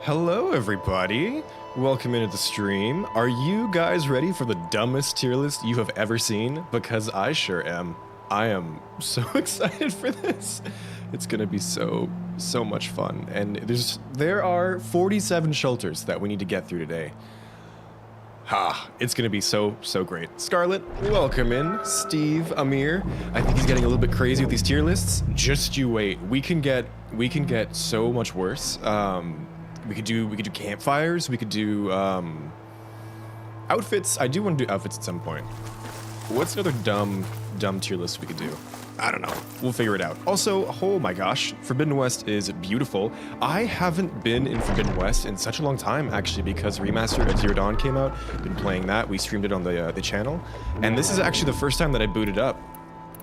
Hello, everybody. Welcome into the stream. Are you guys ready for the dumbest tier list you have ever seen? Because I sure am. I am so excited for this. It's gonna be so much fun. And there are 47 shelters that we need to get through today. It's gonna be so great. Scarlet, welcome in. Steve, Amir, I think he's getting a little bit crazy with these tier lists. Just you wait. We can get so much worse. We could do campfires. We could do outfits. I do want to do outfits at some point. What's another dumb tier list we could do? I don't know. We'll figure it out. Also, oh my gosh, Forbidden West is beautiful. I haven't been in Forbidden West in such a long time, actually, because Remaster of Zero Dawn came out. Been playing that. We streamed it on the channel, and this is actually the first time that I booted up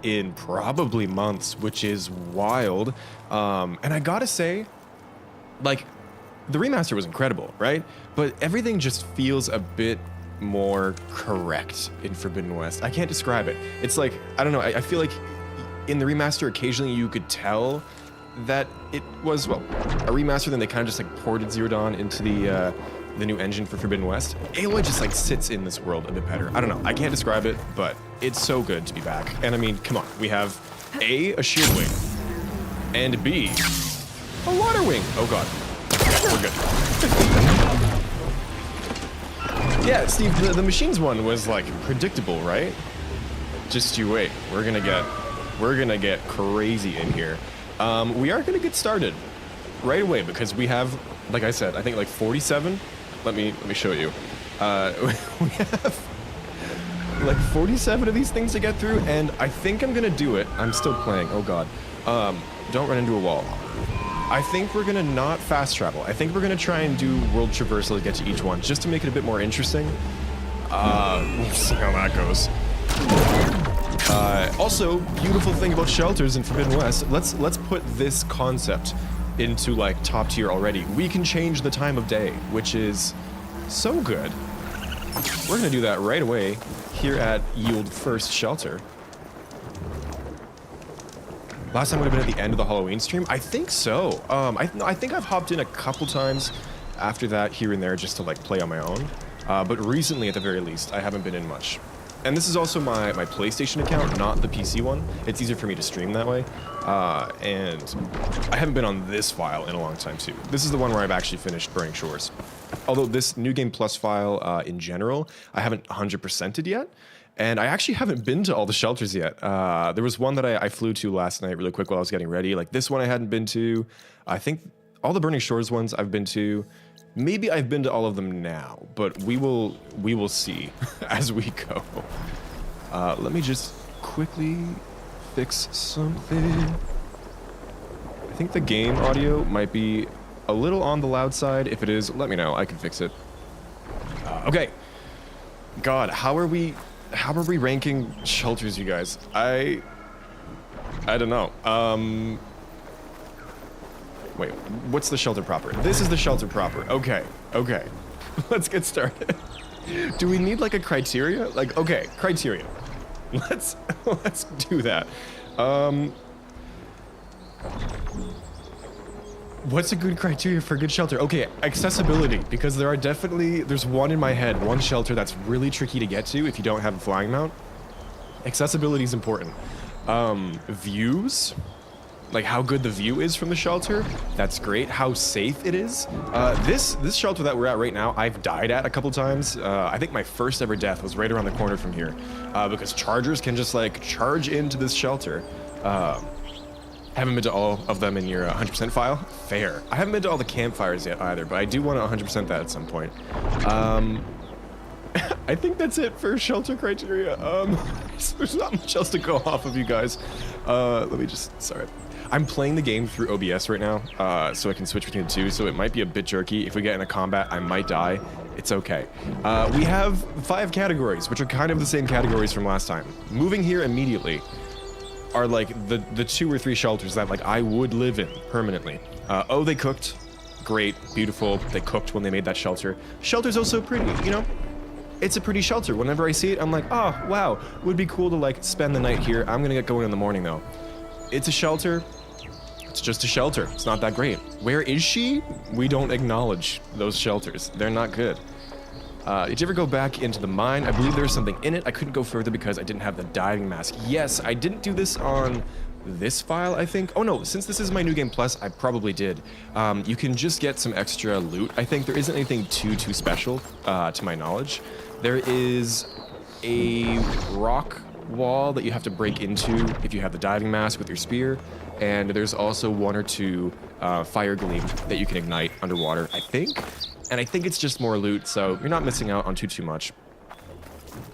in probably months, which is wild. And I gotta say, like, the remaster was incredible, right? But everything just feels a bit more correct in Forbidden West. I can't describe it. It's like, I don't know, I feel like in the remaster, occasionally you could tell that it was, well, a remaster, then they kind of just like ported Zero Dawn into the new engine for Forbidden West. Aloy just like sits in this world a bit better. I don't know, I can't describe it, but it's so good to be back. And I mean, come on, we have A, a shield wing, and B, a water wing. Oh god. We're good. Yeah, Steve, the machines one was like predictable, right? Just you wait. We're gonna get crazy in here. We are gonna get started right away because we have, like I said, I think like 47. Let me show you. We have like 47 of these things to get through, and I think I'm gonna do it. I'm still playing. Oh god. Don't run into a wall. I think we're gonna not fast travel. I think we're gonna try and do world traversal to get to each one, just to make it a bit more interesting. We'll see how that goes. Also, beautiful thing about shelters in Forbidden West, let's put this concept into like top tier already. We can change the time of day, which is so good. We're gonna do that right away here at Yield First Shelter. Last time would have been at the end of the Halloween stream? I think so. I think I've hopped in a couple times after that here and there just to like play on my own. But recently at the very least, I haven't been in much. And this is also my PlayStation account, not the PC one. It's easier for me to stream that way. And I haven't been on this file in a long time too. This is the one where I've actually finished Burning Shores. Although this New Game Plus file in general, I haven't 100%ed yet. And I actually haven't been to all the shelters yet. There was one that I flew to last night really quick while I was getting ready. Like this one I hadn't been to. I think all the Burning Shores ones I've been to. Maybe I've been to all of them now, but we will see as we go. Let me just quickly fix something. I think the game audio might be a little on the loud side. If it is, let me know. I can fix it. Okay. God, how are we ranking shelters, you guys? I don't know. Wait, what's the shelter proper? This is the shelter proper. Okay. Let's get started. Do we need like a criteria? Like, okay, criteria. Let's do that. What's a good criteria for a good shelter? Okay, accessibility, because there's one in my head, one shelter that's really tricky to get to if you don't have a flying mount. Accessibility is important. Views, like how good the view is from the shelter, that's great. How safe it is. This shelter that we're at right now, I've died at a couple times. I think my first ever death was right around the corner from here, because chargers can just like charge into this shelter. Haven't been to all of them in your 100% file. Fair. I haven't been to all the campfires yet either, but I do want to 100% that at some point. I think that's it for shelter criteria. There's not much else to go off of, you guys. Sorry. I'm playing the game through OBS right now, so I can switch between the two, so it might be a bit jerky. If we get in a combat, I might die. It's okay. We have 5 categories, which are kind of the same categories from last time. Moving here immediately are like the 2 or 3 shelters that like I would live in permanently. Oh, they cooked. Great, beautiful. They cooked when they made that shelter. Shelter's also pretty, you know? It's a pretty shelter. Whenever I see it, I'm like, oh, wow, would be cool to like spend the night here. I'm gonna get going in the morning though. It's a shelter. It's just a shelter. It's not that great. Where is she? We don't acknowledge those shelters. They're not good. Did you ever go back into the mine? I believe there's something in it. I couldn't go further because I didn't have the diving mask. Yes, I didn't do this on this file, I think. Oh no, since this is my New Game Plus, I probably did. You can just get some extra loot. I think there isn't anything too special, to my knowledge. There is a rock wall that you have to break into if you have the diving mask with your spear, and there's also 1 or 2 fire gleam that you can ignite underwater, I think. And I think it's just more loot, so you're not missing out on too much.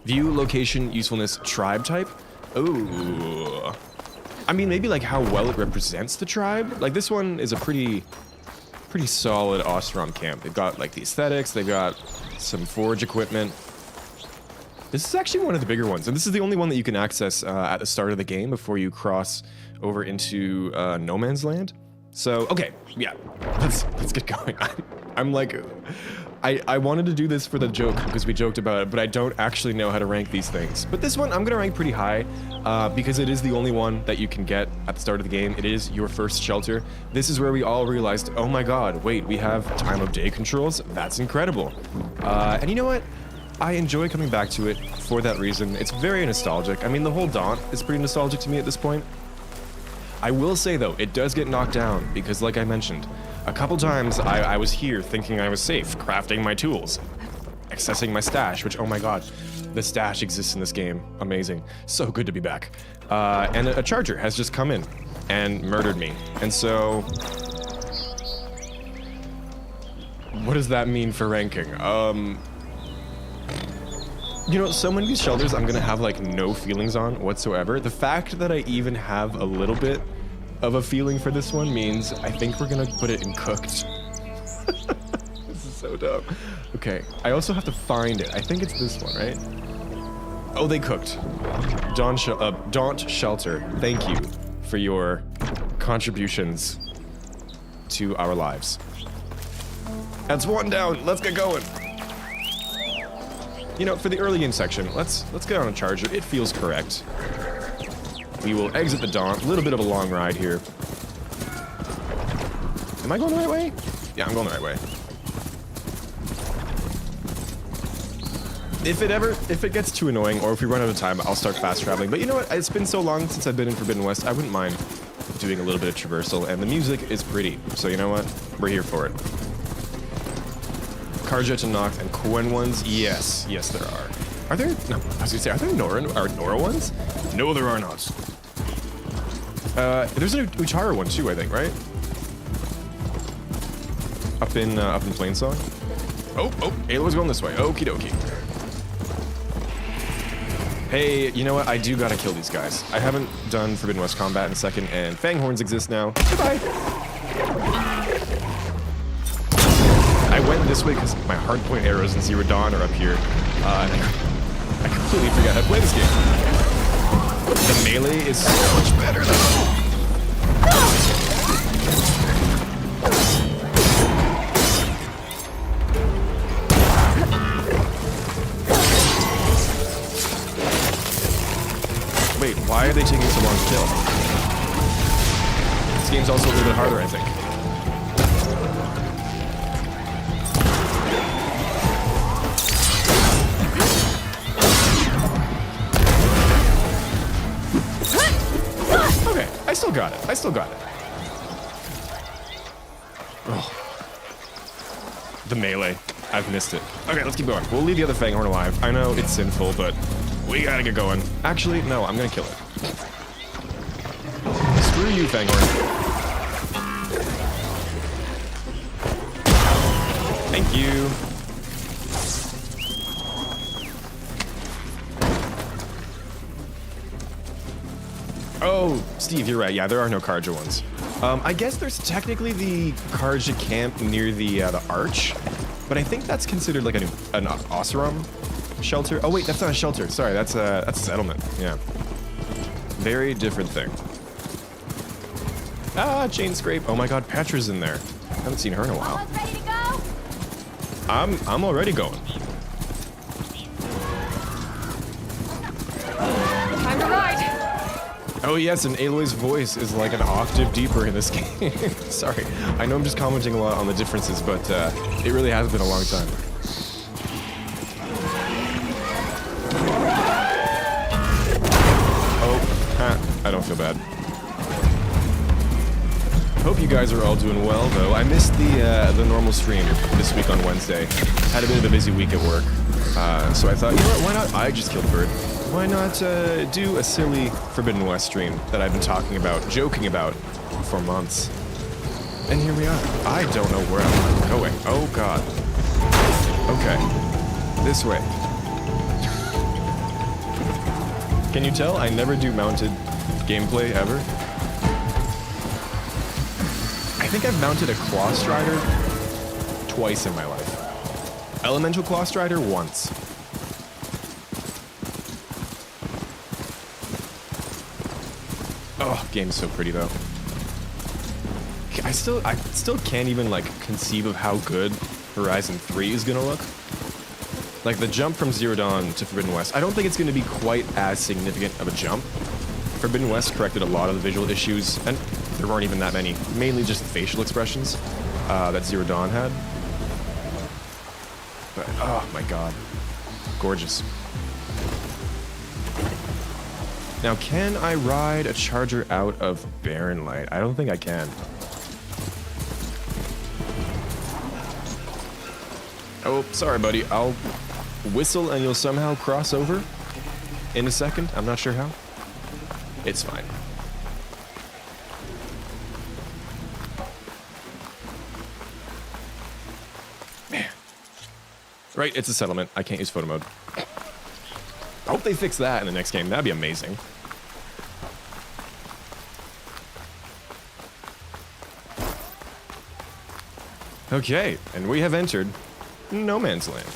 View, location, usefulness, tribe type. Ooh. I mean, maybe like how well it represents the tribe. Like this one is a pretty solid Oseram camp. They've got like the aesthetics, they've got some forge equipment. This is actually one of the bigger ones, and this is the only one that you can access at the start of the game before you cross over into no man's land. So, okay, yeah, let's get going. I'm like, I wanted to do this for the joke because we joked about it, but I don't actually know how to rank these things. But this one I'm gonna rank pretty high because it is the only one that you can get at the start of the game. It is your first shelter. This is where we all realized, oh my god, wait, we have time of day controls? That's incredible. And you know what? I enjoy coming back to it for that reason. It's very nostalgic. I mean, the whole Daunt is pretty nostalgic to me at this point. I will say though, it does get knocked down because like I mentioned, a couple times I was here thinking I was safe, crafting my tools, accessing my stash, which, oh my god, the stash exists in this game. Amazing. So good to be back. And a charger has just come in and murdered me. And so, what does that mean for ranking? You know, so many of these shelters I'm gonna have like no feelings on whatsoever. The fact that I even have a little bit of a feeling for this one means I think we're gonna put it in cooked. This is so dumb. Okay, I also have to find it. I think it's this one, right? Oh, they cooked. Daunt Shelter, thank you for your contributions to our lives. That's one down. Let's get going. You know, for the early game section, let's get on a charger. It feels correct. We will exit the Daunt. A little bit of a long ride here. Am I going the right way? Yeah, I'm going the right way. If it gets too annoying, or if we run out of time, I'll start fast traveling. But you know what? It's been so long since I've been in Forbidden West, I wouldn't mind doing a little bit of traversal, and the music is pretty. So you know what? We're here for it. Karja and Noct and Quen ones? Yes. Yes, there are. Are there? No, I was gonna say, are there Nora ones? No, there are not. There's an Utara one too, I think, right? Up in Plainsong. Oh, Ayla's going this way. Okie dokie. Hey, you know what? I do gotta kill these guys. I haven't done Forbidden West combat in a second, and Fanghorns exist now. Goodbye. I went this way because my hardpoint arrows in Zero Dawn are up here. And I completely forgot how to play this game. The melee is so much better though. Wait, why are they taking so long to kill? This game's also a little bit harder, I think. Okay, I still got it. Oh. The melee. I've missed it. Okay, let's keep going. We'll leave the other Fanghorn alive. I know it's sinful, but we gotta get going. Actually, no, I'm gonna kill it. Screw you, Fanghorn. Thank you. Oh, Steve, you're right. Yeah, there are no Karja ones. I guess there's technically the Karja camp near the arch, but I think that's considered like an Oseram shelter. Oh wait, that's not a shelter. Sorry, that's a settlement. Yeah, very different thing. Ah, chain scrape. Oh my God, Petra's in there. Haven't seen her in a while. Almost ready to go? I'm already going. Time to ride. Oh yes, and Aloy's voice is like an octave deeper in this game. Sorry, I know I'm just commenting a lot on the differences, but it really has been a long time. Oh, I don't feel bad. Hope you guys are all doing well, though. I missed the normal stream this week on Wednesday. Had a bit of a busy week at work, so I thought, you know what, why not? I just killed a bird. Why not do a silly Forbidden West stream that I've been talking about, joking about, for months? And here we are. I don't know where I'm going. Oh, God. Okay. This way. Can you tell I never do mounted gameplay, ever? I think I've mounted a Claw Strider twice in my life. Elemental Claw Strider once. Oh, game's so pretty though. I still can't even like conceive of how good Horizon 3 is gonna look. Like the jump from Zero Dawn to Forbidden West, I don't think it's gonna be quite as significant of a jump. Forbidden West corrected a lot of the visual issues, and there weren't even that many. Mainly just the facial expressions that Zero Dawn had. But oh my god, gorgeous. Now, can I ride a charger out of Barren Light? I don't think I can. Oh, sorry, buddy. I'll whistle and you'll somehow cross over in a second. I'm not sure how. It's fine. Man. Right, it's a settlement. I can't use photo mode. I hope they fix that in the next game. That'd be amazing. Okay, and we have entered No Man's Land.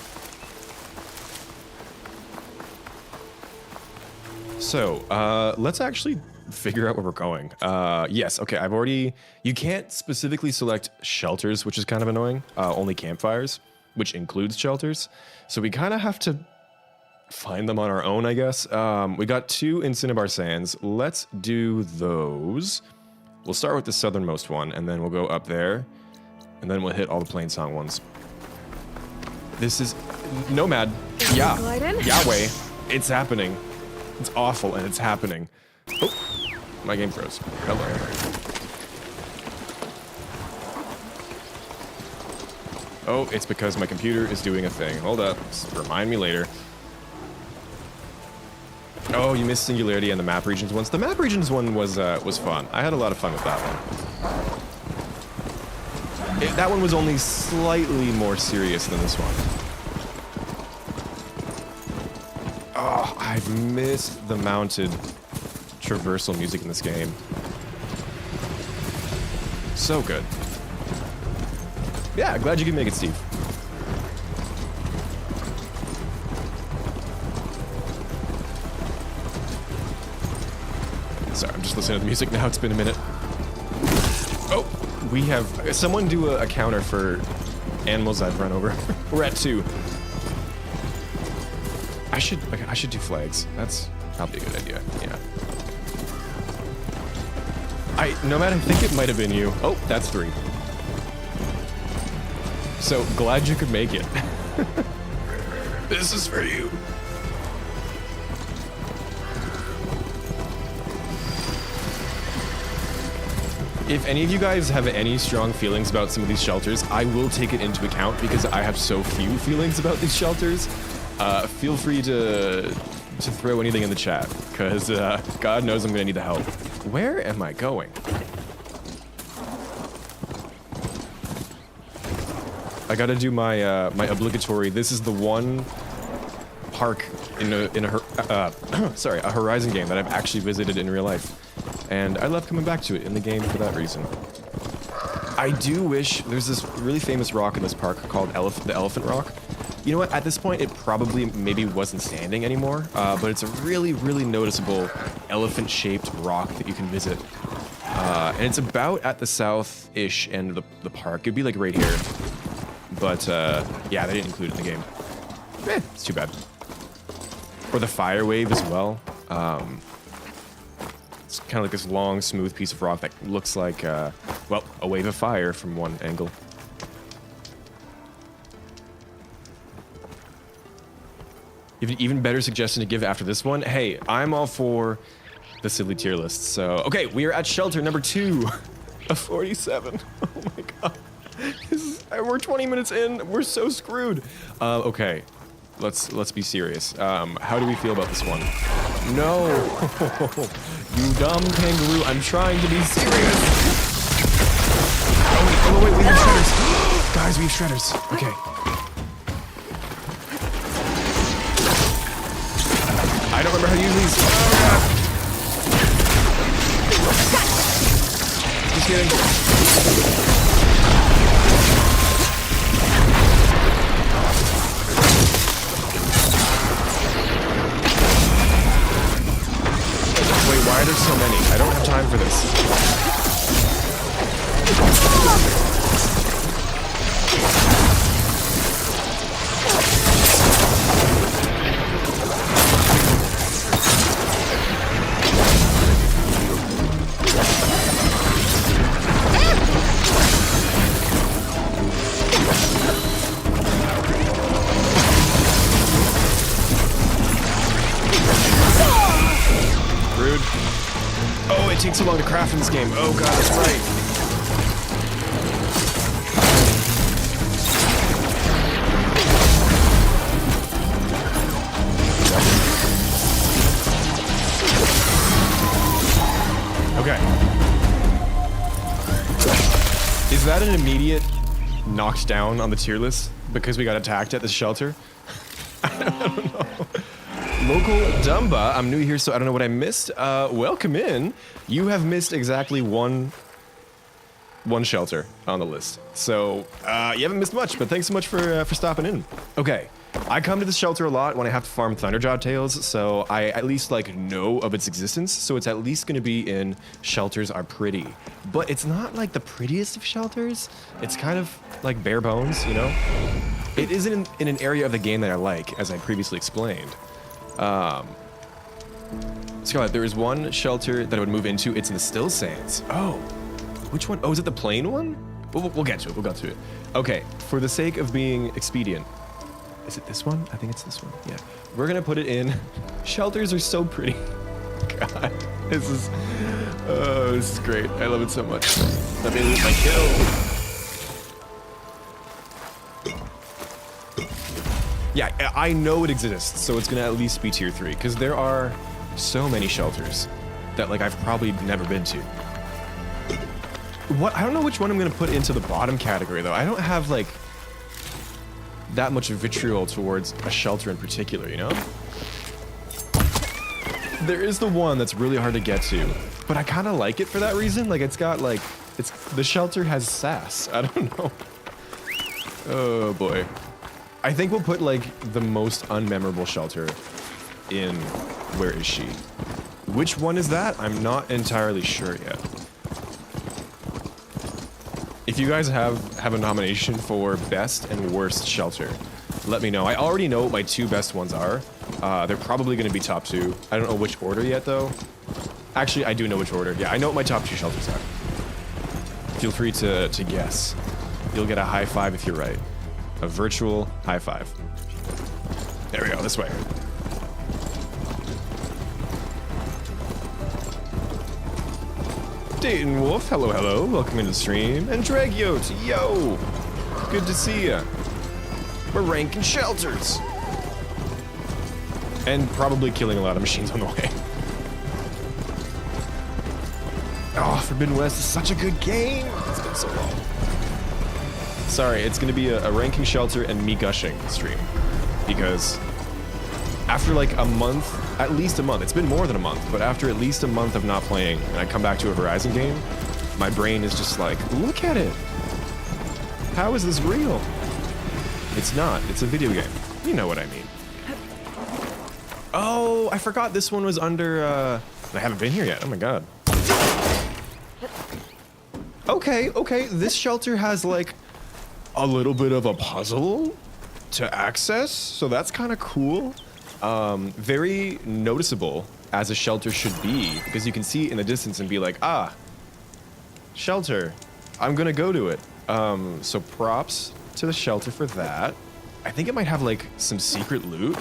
So, let's actually figure out where we're going. Yes, okay, I've already... You can't specifically select shelters, which is kind of annoying. Only campfires, which includes shelters. So we kind of have to find them on our own, I guess. We got 2 in Cinnabar Sands. Let's do those. We'll start with the southernmost one, and then we'll go up there, and then we'll hit all the Plainsong ones. This is Nomad. Yeah. Yahweh. It's happening. It's awful, and it's happening. Oh, my game froze. Hello. Oh, it's because my computer is doing a thing. Hold up. Remind me later. Oh, you missed Singularity and the Map Regions ones. The Map Regions one was fun. I had a lot of fun with that one. That one was only slightly more serious than this one. Oh, I've missed the mounted traversal music in this game. So good. Yeah, glad you could make it, Steve. Sorry, I'm just listening to the music now. It's been a minute. Oh, we have... Someone do a counter for animals I've run over. We're at 2. I should do flags. That's probably a good idea. Yeah. Nomad, I think it might have been you. Oh, that's 3. So, glad you could make it. This is for you. If any of you guys have any strong feelings about some of these shelters, I will take it into account because I have so few feelings about these shelters. Feel free to throw anything in the chat, because God knows I'm gonna need the help. Where am I going? I gotta do my my obligatory. This is the one park in a Horizon game that I've actually visited in real life, and I love coming back to it in the game for that reason. I do wish there's this really famous rock in this park called the Elephant Rock. You know what? At this point, it probably maybe wasn't standing anymore, but it's a really, really noticeable elephant-shaped rock that you can visit. And it's about at the south-ish end of the park. It'd be like right here. But, yeah, they didn't include it in the game. It's too bad. Or the fire wave as well. Let's kind of like this long, smooth piece of rock that looks like, well, a wave of fire from one angle. You have an even better suggestion to give after this one? Hey, I'm all for the silly tier list. So, okay, we are at shelter number 2 of 47. Oh my god. We're 20 minutes in. We're so screwed. Okay, let's be serious. How do we feel about this one? No, you dumb kangaroo. I'm trying to be serious. Oh wait, we have shredders. Guys, we have shredders. Okay. I don't remember how to use these. Oh god. Just kidding. Why are there so many? I don't have time for this. Oh, it takes so long to craft in this game. Oh god, that's right. Okay. Is that an immediate knocked down on the tier list because we got attacked at the shelter? I don't know. Local Dumba, I'm new here, so I don't know what I missed. Welcome in. You have missed exactly one shelter on the list. So, you haven't missed much, but thanks so much for stopping in. Okay, I come to this shelter a lot when I have to farm Thunderjaw tails, so I at least, like, know of its existence, so it's at least gonna be in shelters are pretty. But it's not, like, the prettiest of shelters. It's kind of, like, bare bones, you know? It isn't in an area of the game that I like, as I previously explained. Scarlett, there is one shelter that I would move into. It's in the Still Sands. Oh, which one? Oh, is it the plain one? We'll get to it. We'll get to it. Okay, for the sake of being expedient, is it this one? I think it's this one. Yeah, we're gonna put it in. Shelters are so pretty. God, this is great. I love it so much. Let me lose my kill. Yeah, I know it exists, so it's gonna at least be tier 3, because there are so many shelters that, like, I've probably never been to. I don't know which one I'm gonna put into the bottom category, though. I don't have, like, that much vitriol towards a shelter in particular, you know? There is the one that's really hard to get to, but I kind of like it for that reason. Like, it's got, like, the shelter has sass. I don't know. Oh, boy. I think we'll put, like, the most unmemorable shelter in Where Is She? Which one is that? I'm not entirely sure yet. If you guys have a nomination for best and worst shelter, let me know. I already know what my 2 best ones are. They're probably going to be top 2. I don't know which order yet, though. Actually, I do know which order. Yeah, I know what my top 2 shelters are. Feel free to guess. You'll get a high five if you're right. A virtual high five. There we go, this way. Dayton Wolf, hello, hello. Welcome into the stream. And Dragyot, yo! Good to see ya. We're ranking shelters. And probably killing a lot of machines on the way. Oh, Forbidden West is such a good game. It's been so long. Sorry, it's gonna be a ranking shelter and me gushing stream. Because after like a month, at least a month, it's been more than a month, but after at least a month of not playing and I come back to a Horizon game, my brain is just like, look at it. How is this real? It's not, it's a video game. You know what I mean. Oh, I forgot this one was under, I haven't been here yet, oh my god. Okay, this shelter has like a little bit of a puzzle to access, so that's kind of cool. Very noticeable as a shelter should be, because you can see it in the distance and be like, ah, shelter. I'm gonna go to it. So props to the shelter for that. I think it might have like some secret loot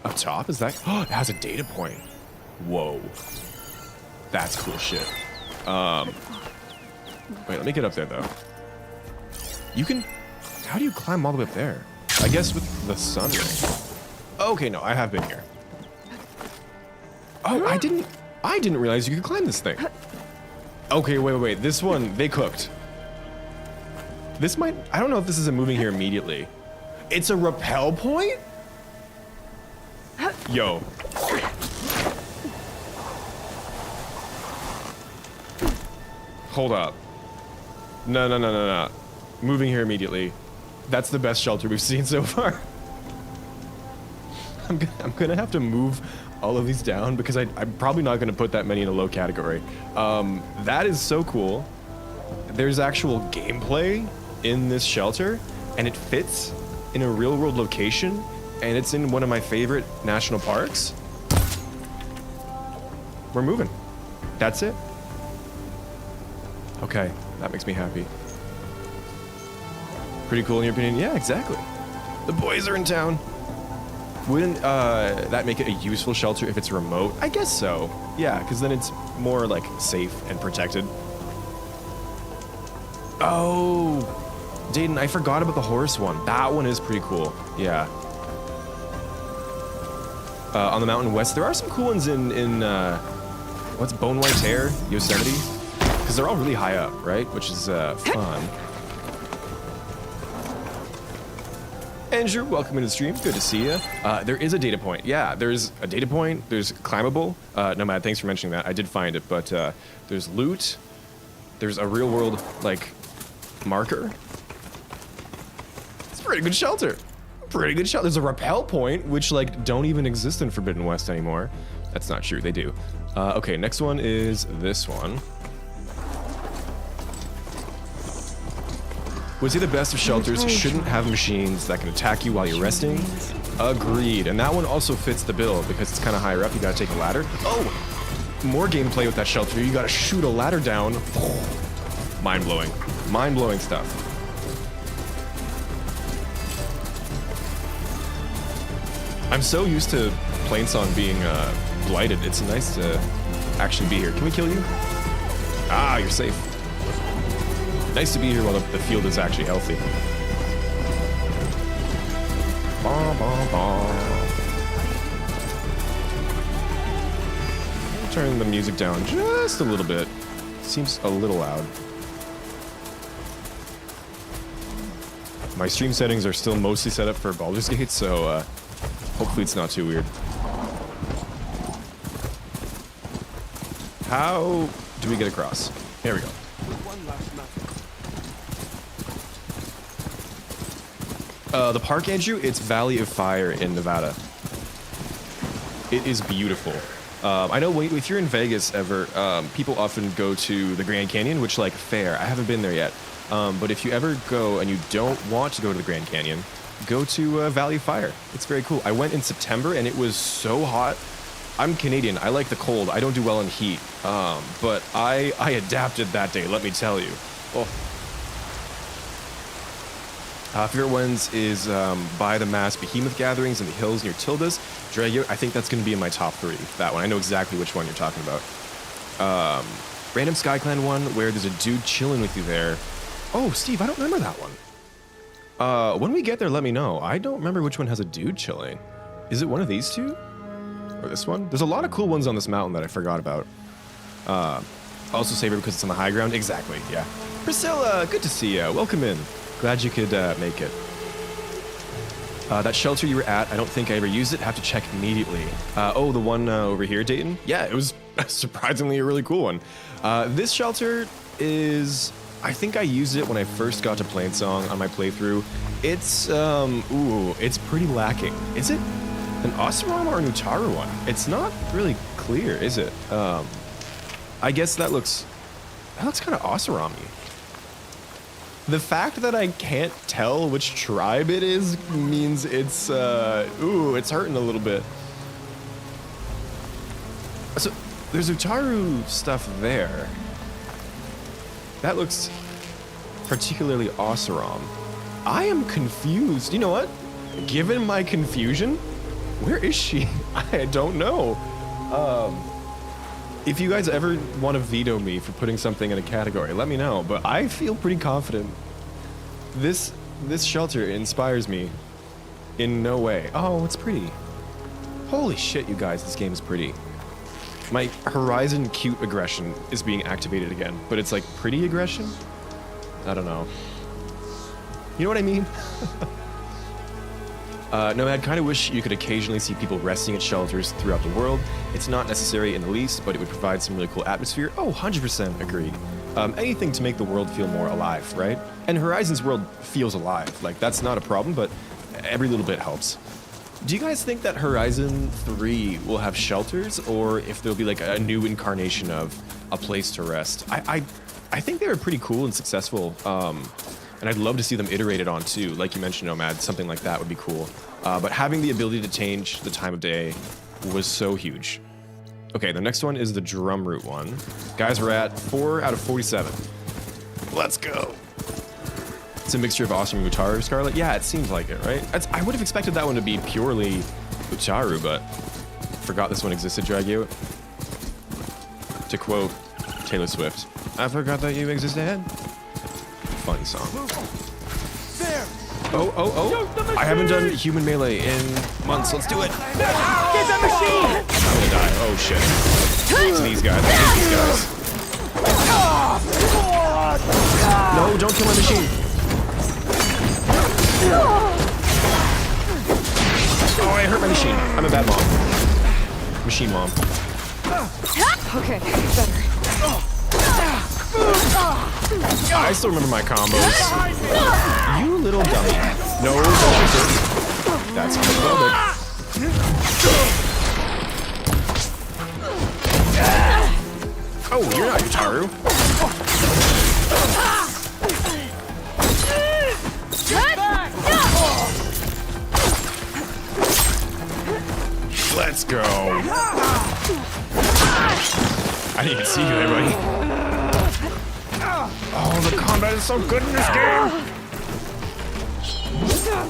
up top. Is that? Oh, it has a data point. Whoa, that's cool shit. Wait, let me get up there though. You can. How do you climb all the way up there? I guess with the sun ray. Okay, no, I have been here. Oh, I didn't realize you could climb this thing. Okay, wait. This one, they cooked. This might, I don't know if this is a moving here immediately. It's a rappel point? Yo. Hold up. No. Moving here immediately. That's the best shelter we've seen so far. I'm gonna have to move all of these down because I'm probably not gonna put that many in a low category. That is so cool. There's actual gameplay in this shelter, and it fits in a real world location, and it's in one of my favorite national parks. We're moving. That's it. Okay, that makes me happy. Pretty cool in your opinion? Yeah, exactly. The boys are in town. Wouldn't that make it a useful shelter if it's remote? I guess so. Yeah, because then it's more like safe and protected. Oh, Dayton, I forgot about the horse one. That one is pretty cool. Yeah. On the mountain west, there are some cool ones in what's Bone White Tear, Yosemite? Because they're all really high up, right? Which is fun. Andrew, welcome into the stream. Good to see you. There is a data point. Yeah, there's a data point. There's climbable. Nomad, thanks for mentioning that. I did find it, but there's loot. There's a real world, like, marker. It's a pretty good shelter. Pretty good shelter. There's a rappel point, which, like, don't even exist in Forbidden West anymore. That's not true. They do. Okay, next one is this one. Would say the best of shelters shouldn't have machines that can attack you while you're resting. Agreed. And that one also fits the bill because it's kind of higher up. You gotta take a ladder. Oh, more gameplay with that shelter. You gotta shoot a ladder down. Oh, mind-blowing. Mind-blowing stuff. I'm so used to Plainsong being blighted. It's nice to actually be here. Can we kill you? Ah, you're safe. Nice to be here while the field is actually healthy. Bah, bah, bah. Turn the music down just a little bit. Seems a little loud. My stream settings are still mostly set up for Baldur's Gate, so hopefully it's not too weird. How do we get across? There we go. The park, Andrew, it's Valley of Fire in Nevada. It is beautiful. I know if you're in Vegas ever, people often go to the Grand Canyon, which, like, fair. I haven't been there yet. But if you ever go and you don't want to go to the Grand Canyon, go to Valley of Fire. It's very cool. I went in September and it was so hot. I'm Canadian. I like the cold. I don't do well in heat. But I adapted that day, let me tell you. Oh. Favorite ones is by the mass behemoth gatherings in the hills near Tilda's. Dragio, I think that's going to be in my top 3. That one. I know exactly which one you're talking about. Random SkyClan one where there's a dude chilling with you there. Oh, Steve, I don't remember that one. When we get there, let me know. I don't remember which one has a dude chilling. Is it one of these two? Or this one? There's a lot of cool ones on this mountain that I forgot about. Also savor because it's on the high ground. Exactly, yeah. Priscilla, good to see you. Welcome in. Glad you could make it. That shelter you were at, I don't think I ever used it. Have to check immediately. Oh, the one over here, Dayton? Yeah, it was surprisingly a really cool one. This shelter is... I think I used it when I first got to Plainsong on my playthrough. It's, it's pretty lacking. Is it an Oseram or an Utaru one? It's not really clear, is it? I guess that looks kind of Oseram-y. The fact that I can't tell which tribe it is means it's, it's hurting a little bit. there's Utaru stuff there. That looks particularly awesome. I am confused. You know what? Given my confusion, where is she? I don't know. If you guys ever want to veto me for putting something in a category, let me know. But I feel pretty confident. This shelter inspires me in no way. Oh, it's pretty. Holy shit, you guys, this game is pretty. My Horizon cute aggression is being activated again, but it's like pretty aggression? I don't know. You know what I mean? No, I kind of wish you could occasionally see people resting at shelters throughout the world. It's not necessary in the least, but it would provide some really cool atmosphere. Oh, 100% agreed. Anything to make the world feel more alive, right? And Horizon's world feels alive. Like, that's not a problem, but every little bit helps. Do you guys think that Horizon 3 will have shelters, or if there'll be like a new incarnation of a place to rest? I think they were pretty cool and successful, and I'd love to see them iterated on too. Like you mentioned, Nomad, something like that would be cool. But having the ability to change the time of day was so huge. Okay, the next one is the drum route one. Guys, we're at 4 out of 47. Let's go. It's a mixture of awesome Utaru Scarlet. Yeah, it seems like it, right? I would have expected that one to be purely Utaru, but forgot this one existed, Dragu. To quote Taylor Swift, I forgot that you existed. Funny song. There. Oh. I haven't done human melee in months. Let's do it. Get that machine! I'm gonna die. Oh, shit. It's these guys. I hate these guys. No, don't kill my machine. Oh, I hurt my machine. I'm a bad mom. Machine mom. Okay, better. I still remember my combos. You little dummy. No, don't resist. That's homophobic. Oh, you're not Utaru. Let's go. I didn't even see you there, buddy. Oh, the combat is so good in this game.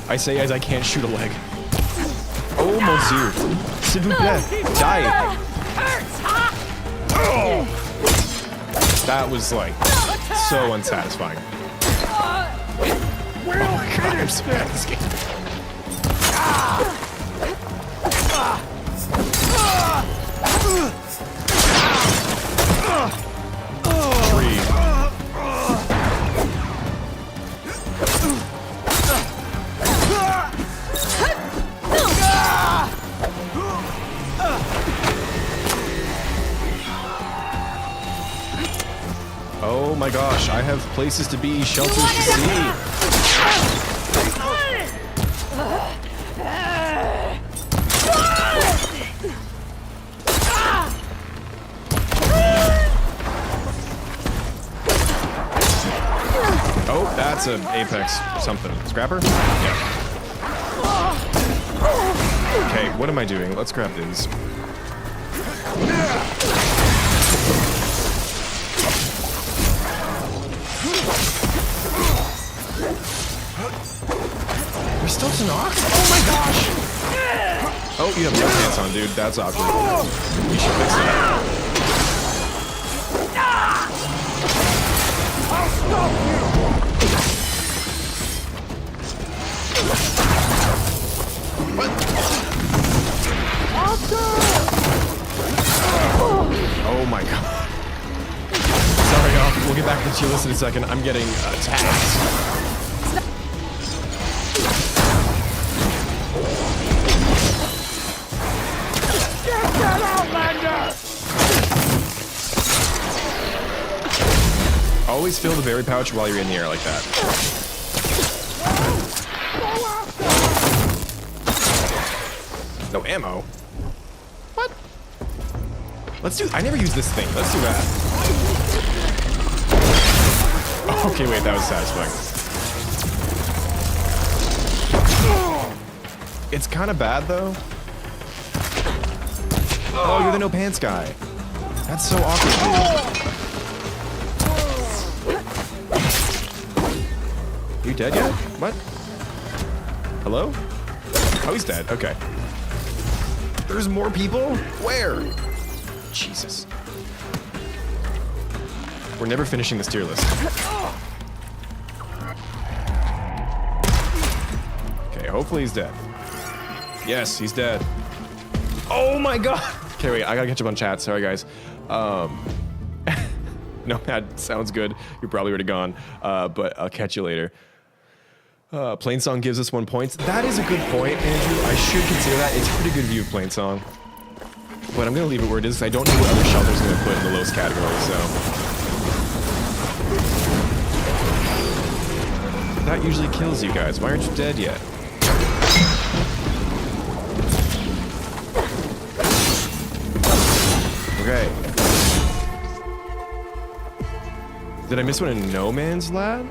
I say as I can't shoot a leg. Oh, mon dieu. S'il vous plaît, die. Oh. That was like so unsatisfying. Oh my god, I'm so bad at this game. Oh my gosh, I have places to be, shelters to see. Oh, that's an Apex something. Scrapper? Yeah. Okay, what am I doing? Let's grab these. We're still to knock? Oh my gosh! Oh, you have no pants on, dude. That's awkward. You should fix that. I'll stop you! What? Oh my god. Sorry, y'all. We'll get back to Chili's in a second. I'm getting attacked. Always fill the berry pouch while you're in the air like that. No ammo? What? Let's do... I never use this thing. Let's do that. Okay, wait, that was satisfying. It's kind of bad, though. Oh, you're the no pants guy. That's so awkward. You dead yet? What? Hello? Oh, he's dead. Okay. There's more people? Where? Jesus. We're never finishing this tier list. Okay, hopefully he's dead. Yes, he's dead. Oh my god! Okay, wait, I gotta catch up on chat. Sorry, guys. Nomad sounds good. You're probably already gone, but I'll catch you later. Plainsong gives us 1 point. That is a good point, Andrew. I should consider that. It's a pretty good view of Plainsong. But I'm going to leave it where it is, because I don't know what other shelters I'm going to put in the lowest category, so... That usually kills you guys. Why aren't you dead yet? Okay. Did I miss one in No Man's Lad?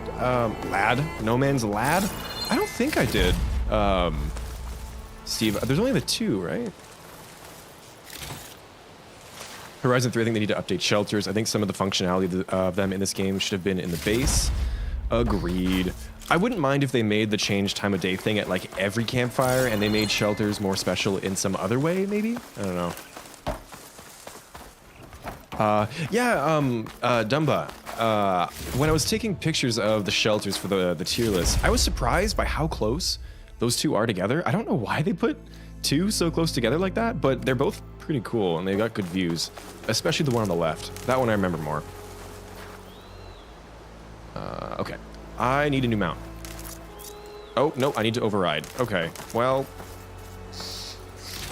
No Man's Lad? I don't think I did. Steve, there's only the 2, right? Horizon 3, I think they need to update shelters. I think some of the functionality of them in this game should have been in the base. Agreed. I wouldn't mind if they made the change time of day thing at like every campfire and they made shelters more special in some other way, maybe? I don't know. Dumba. When I was taking pictures of the shelters for the tier list, I was surprised by how close those 2 are together. I don't know why they put 2 so close together like that, but they're both pretty cool and they've got good views, especially the one on the left. That one I remember more. Okay. I need a new mount. Oh, no, I need to override. Okay, well,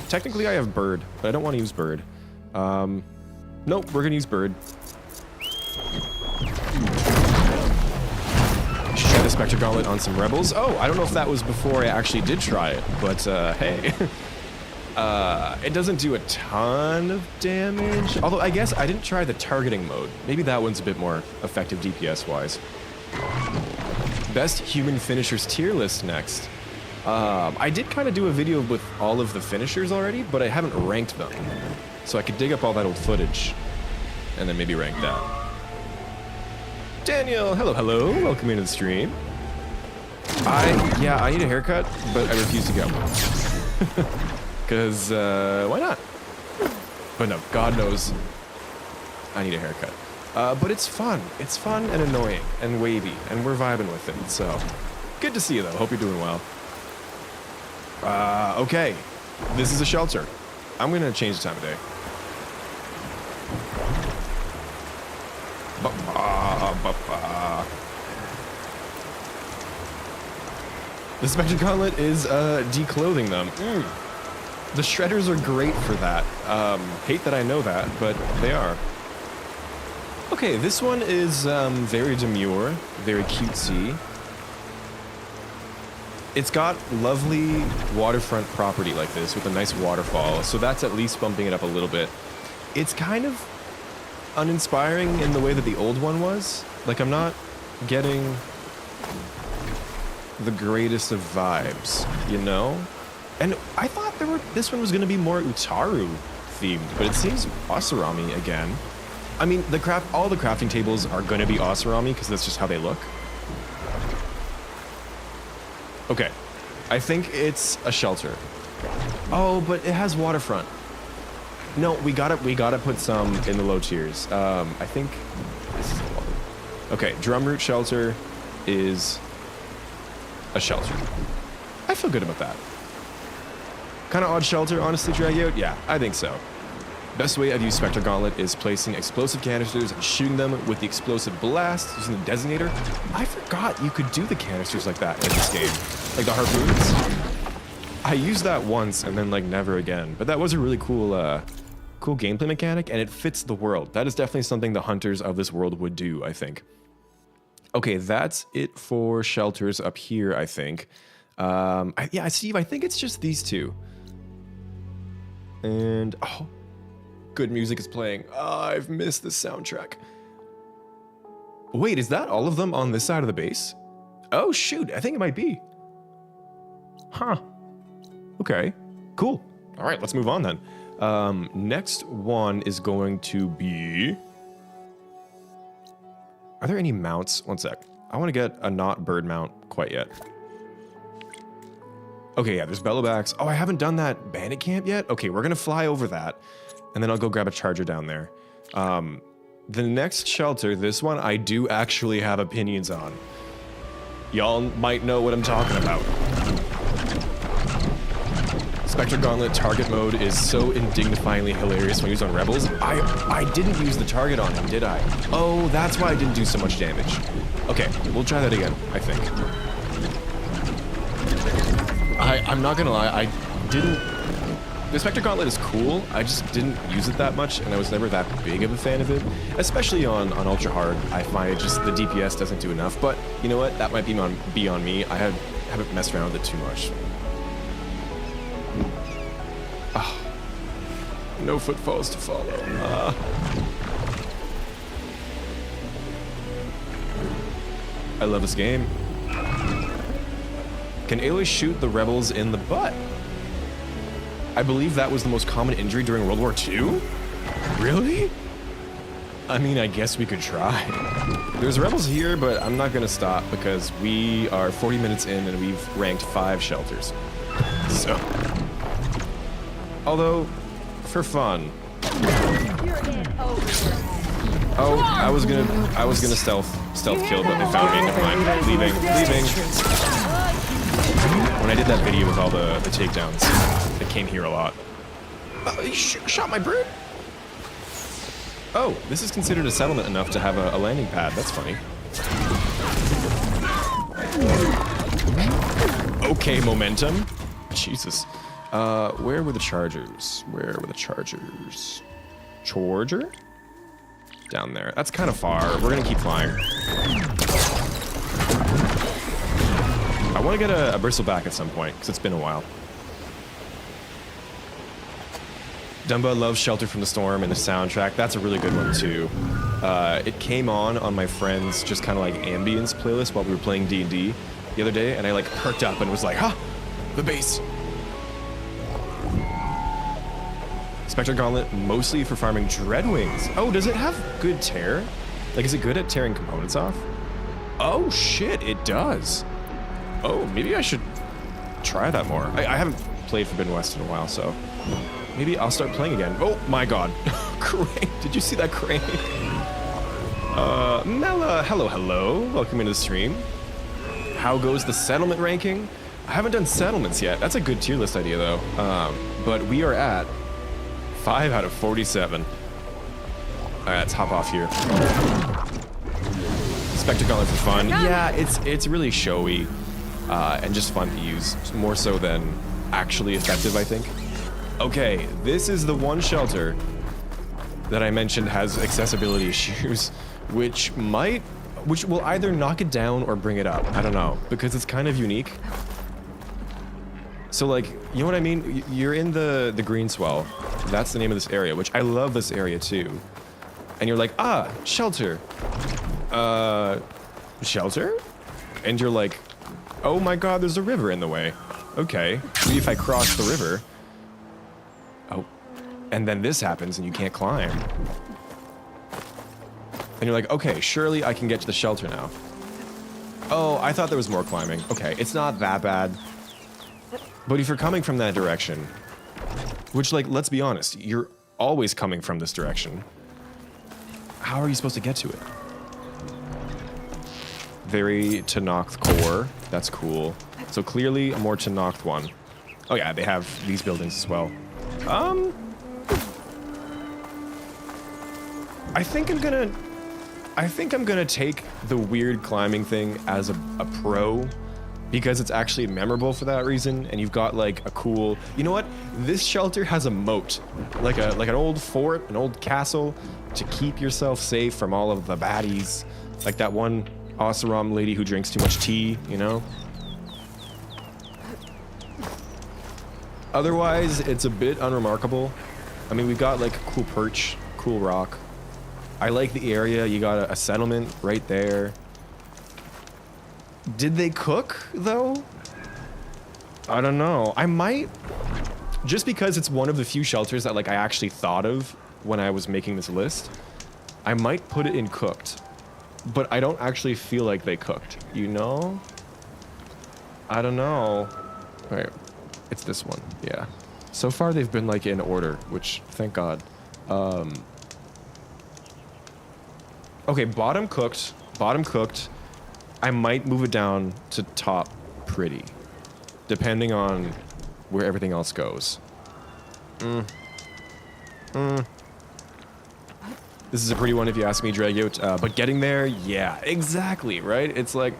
technically I have bird, but I don't want to use bird. Nope, we're gonna use bird. Should try the Spectre Gauntlet on some rebels. Oh, I don't know if that was before I actually did try it, but hey. It doesn't do a ton of damage. Although I guess I didn't try the targeting mode. Maybe that one's a bit more effective DPS-wise. Best human finishers tier list next. I did kind of do a video with all of the finishers already, but I haven't ranked them. So I could dig up all that old footage and then maybe rank that. Daniel, hello, welcome into the stream. I need a haircut, but I refuse to go. Because, why not? But no, God knows I need a haircut. But it's fun. It's fun and annoying and wavy, and we're vibing with it, so. Good to see you, though. Hope you're doing well. Okay. This is a shelter. I'm gonna change the time of day. The Spectre Gauntlet is declothing them. The shredders are great for that. Hate that I know that, but they are. Okay, this one is very demure, very cutesy. It's got lovely waterfront property like this with a nice waterfall, so that's at least bumping it up a little bit. It's kind of uninspiring in the way that the old one was. Like, I'm not getting the greatest of vibes, you know? And I thought this one was going to be more Utaru themed, but it seems Osarami again. I mean, all the crafting tables are going to be Osarami because that's just how they look. Okay, I think it's a shelter. Oh, but it has waterfront. No, we gotta put some in the low tiers. I think this is the one. Okay, Drumroot Shelter is a shelter. I feel good about that. Kind of odd shelter, honestly, Dragout? Yeah, I think so. Best way I've used Spectre Gauntlet is placing explosive canisters and shooting them with the explosive blast using the designator. I forgot you could do the canisters like that in this game. Like the harpoons. I used that once and then like never again. But that was a really cool cool gameplay mechanic, and it fits the world. That is definitely something the hunters of this world would do, I think. Okay, that's it for shelters up here, I think. Yeah, Steve, I think it's just these two. And, oh, good music is playing. Oh, I've missed the soundtrack. Wait, is that all of them on this side of the base? Oh, shoot, I think it might be. Huh. Okay, cool. All right, let's move on then. Next one is going to be... Are there any mounts? One sec. I want to get a not bird mount quite yet. Okay, yeah, there's bellowbacks. Oh, I haven't done that bandit camp yet? Okay, we're going to fly over that, and then I'll go grab a charger down there. The next shelter, this one, I do actually have opinions on. Y'all might know what I'm talking about. Spectre Gauntlet target mode is so indignifyingly hilarious when used on rebels. I didn't use the target on him, did I? Oh, that's why I didn't do so much damage. Okay, we'll try that again, I think. I'm not gonna lie, I didn't... The Spectre Gauntlet is cool, I just didn't use it that much, and I was never that big of a fan of it. Especially on Ultra Hard, I find just the DPS doesn't do enough, but you know what, that might be on me. I haven't messed around with it too much. Oh, no footfalls to follow. I love this game. Can Aloy shoot the rebels in the butt? I believe that was the most common injury during World War II? Really? I mean, I guess we could try. There's rebels here, but I'm not gonna stop because we are 40 minutes in and we've ranked 5 shelters. So... Although, for fun. Oh, I was gonna stealth kill, but they found me. Never mind. Leaving. When I did that video with all the takedowns, it came here a lot. You shot my bird? Oh, this is considered a settlement enough to have a landing pad. That's funny. Okay, momentum. Jesus. Where were the chargers? Charger? Down there. That's kind of far. We're gonna keep flying. I want to get a bristleback at some point, because it's been a while. Dumba loves Shelter from the Storm and the soundtrack. That's a really good one, too. It came on my friend's just kind of like ambience playlist while we were playing D&D the other day, and I like perked up and was like, ha! The bass! Spectre Gauntlet, mostly for farming Dreadwings. Oh, does it have good tear? Like, is it good at tearing components off? Oh, shit, it does. Oh, maybe I should try that more. I haven't played Forbidden West in a while, so maybe I'll start playing again. Oh, my God. Crane. Did you see that crane? Mela, hello. Welcome into the stream. How goes the settlement ranking? I haven't done settlements yet. That's a good tier list idea, though. But we are at 5 out of 47. All right, let's hop off here. Spectre Gauntlet for fun. Yeah, it's really showy and just fun to use, more so than actually effective, I think. Okay, this is the one shelter that I mentioned has accessibility issues, which will either knock it down or bring it up. I don't know, because it's kind of unique. So like, you know what I mean? You're in the green swell. That's the name of this area, which I love this area too. And you're like, shelter. Shelter? And you're like, oh my God, there's a river in the way. Okay, maybe if I cross the river. Oh, and then this happens and you can't climb. And you're like, okay, surely I can get to the shelter now. Oh, I thought there was more climbing. Okay, it's not that bad. But if you're coming from that direction, which, like, let's be honest, you're always coming from this direction, how are you supposed to get to it? Very Tenakth core. That's cool. So clearly a more Tenakth one. Oh yeah, they have these buildings as well. I think I'm gonna take the weird climbing thing as a pro, because it's actually memorable for that reason, and you've got like a cool, you know what? This shelter has a moat, like an old fort, an old castle, to keep yourself safe from all of the baddies, like that one Oseram lady who drinks too much tea, you know? Otherwise, it's a bit unremarkable. I mean, we've got like a cool perch, cool rock. I like the area. You got a settlement right there. Did they cook, though? I don't know. I might just because it's one of the few shelters that like I actually thought of when I was making this list, I might put it in cooked, but I don't actually feel like they cooked, you know? I don't know. Wait, it's this one, yeah. So far they've been like in order, which thank God. Okay, bottom cooked. I might move it down to top pretty, depending on where everything else goes. This is a pretty one if you ask me, Dragout. But getting there, yeah, exactly, right? It's like,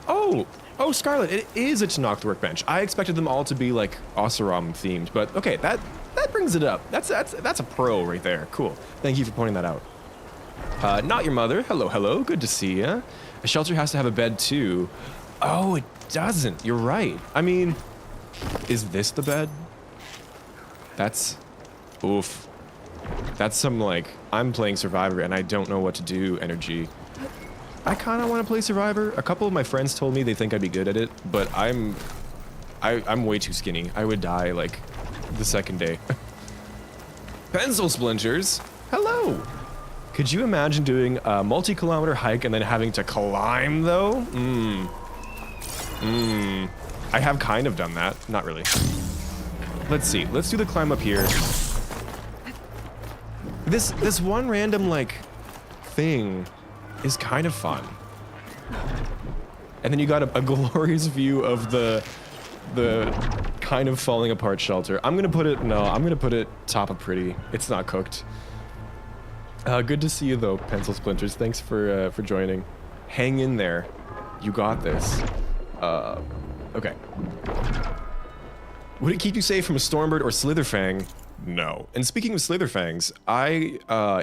Oh, Scarlet, it is a Tanacht workbench. I expected them all to be like Oseram themed, but okay, that brings it up. That's a pro right there. Cool. Thank you for pointing that out. Not your mother. Hello. Good to see ya. A shelter has to have a bed too. Oh, it doesn't. You're right. I mean, is this the bed? That's, oof. That's some like, I'm playing Survivor and I don't know what to do energy. I kind of want to play Survivor. A couple of my friends told me they think I'd be good at it, but I'm way too skinny. I would die like the second day. Pencil splinters. Hello. Could you imagine doing a multi-kilometer hike and then having to climb though? I have kind of done that. Not really. Let's see. Let's do the climb up here. This one random like thing is kind of fun. And then you got a glorious view of the kind of falling apart shelter. I'm gonna put it top of pretty. It's not cooked. Good to see you though, Pencil Splinters. Thanks for joining. Hang in there. You got this. Okay. Would it keep you safe from a Stormbird or Slitherfang? No. And speaking of Slitherfangs,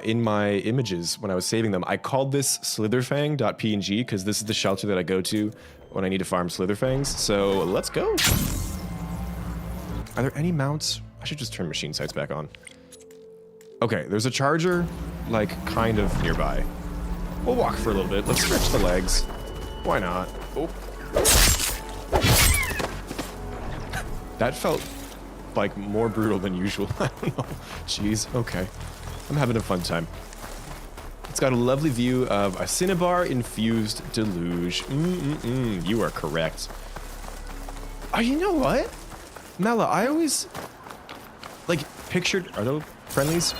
in my images, when I was saving them, I called this slitherfang.png because this is the shelter that I go to when I need to farm Slitherfangs. So let's go. Are there any mounts? I should just turn machine sights back on. Okay, there's a charger, like, kind of nearby. We'll walk for a little bit. Let's stretch the legs. Why not? Oh. That felt like more brutal than usual. I don't know. Jeez, okay. I'm having a fun time. It's got a lovely view of a cinnabar-infused deluge. You are correct. Oh, you know what? Mela, I always, like, pictured... Are those friendlies?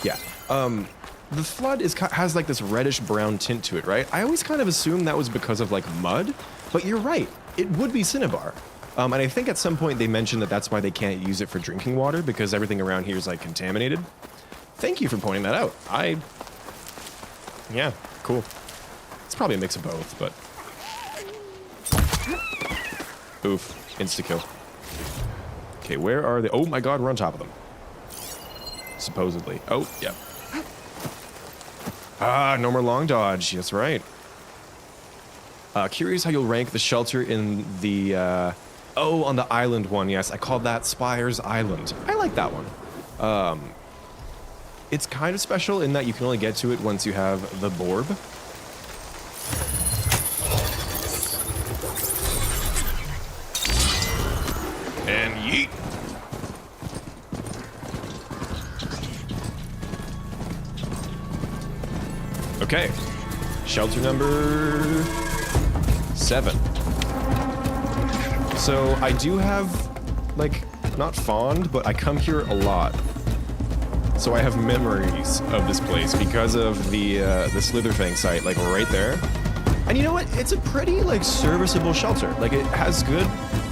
Yeah. The flood has, like, this reddish-brown tint to it, right? I always kind of assumed that was because of, like, mud. But you're right. It would be cinnabar. And I think at some point they mentioned that that's why they can't use it for drinking water, because everything around here is, like, contaminated. Thank you for pointing that out. Yeah, cool. It's probably a mix of both, but... Oof. Insta-kill. Okay, where are they? Oh my god, we're on top of them. Supposedly. Oh, yeah. Ah, no more long dodge. That's right. Curious how you'll rank the shelter in the... Oh, on the island one, yes. I called that Spires Island. I like that one. It's kind of special in that you can only get to it once you have the Borb. And yeet! Okay. Shelter number 7. So I do have, like, not fond, but I come here a lot. So I have memories of this place because of the Slitherfang site, like right there. And you know what? It's a pretty, like, serviceable shelter. Like, it has good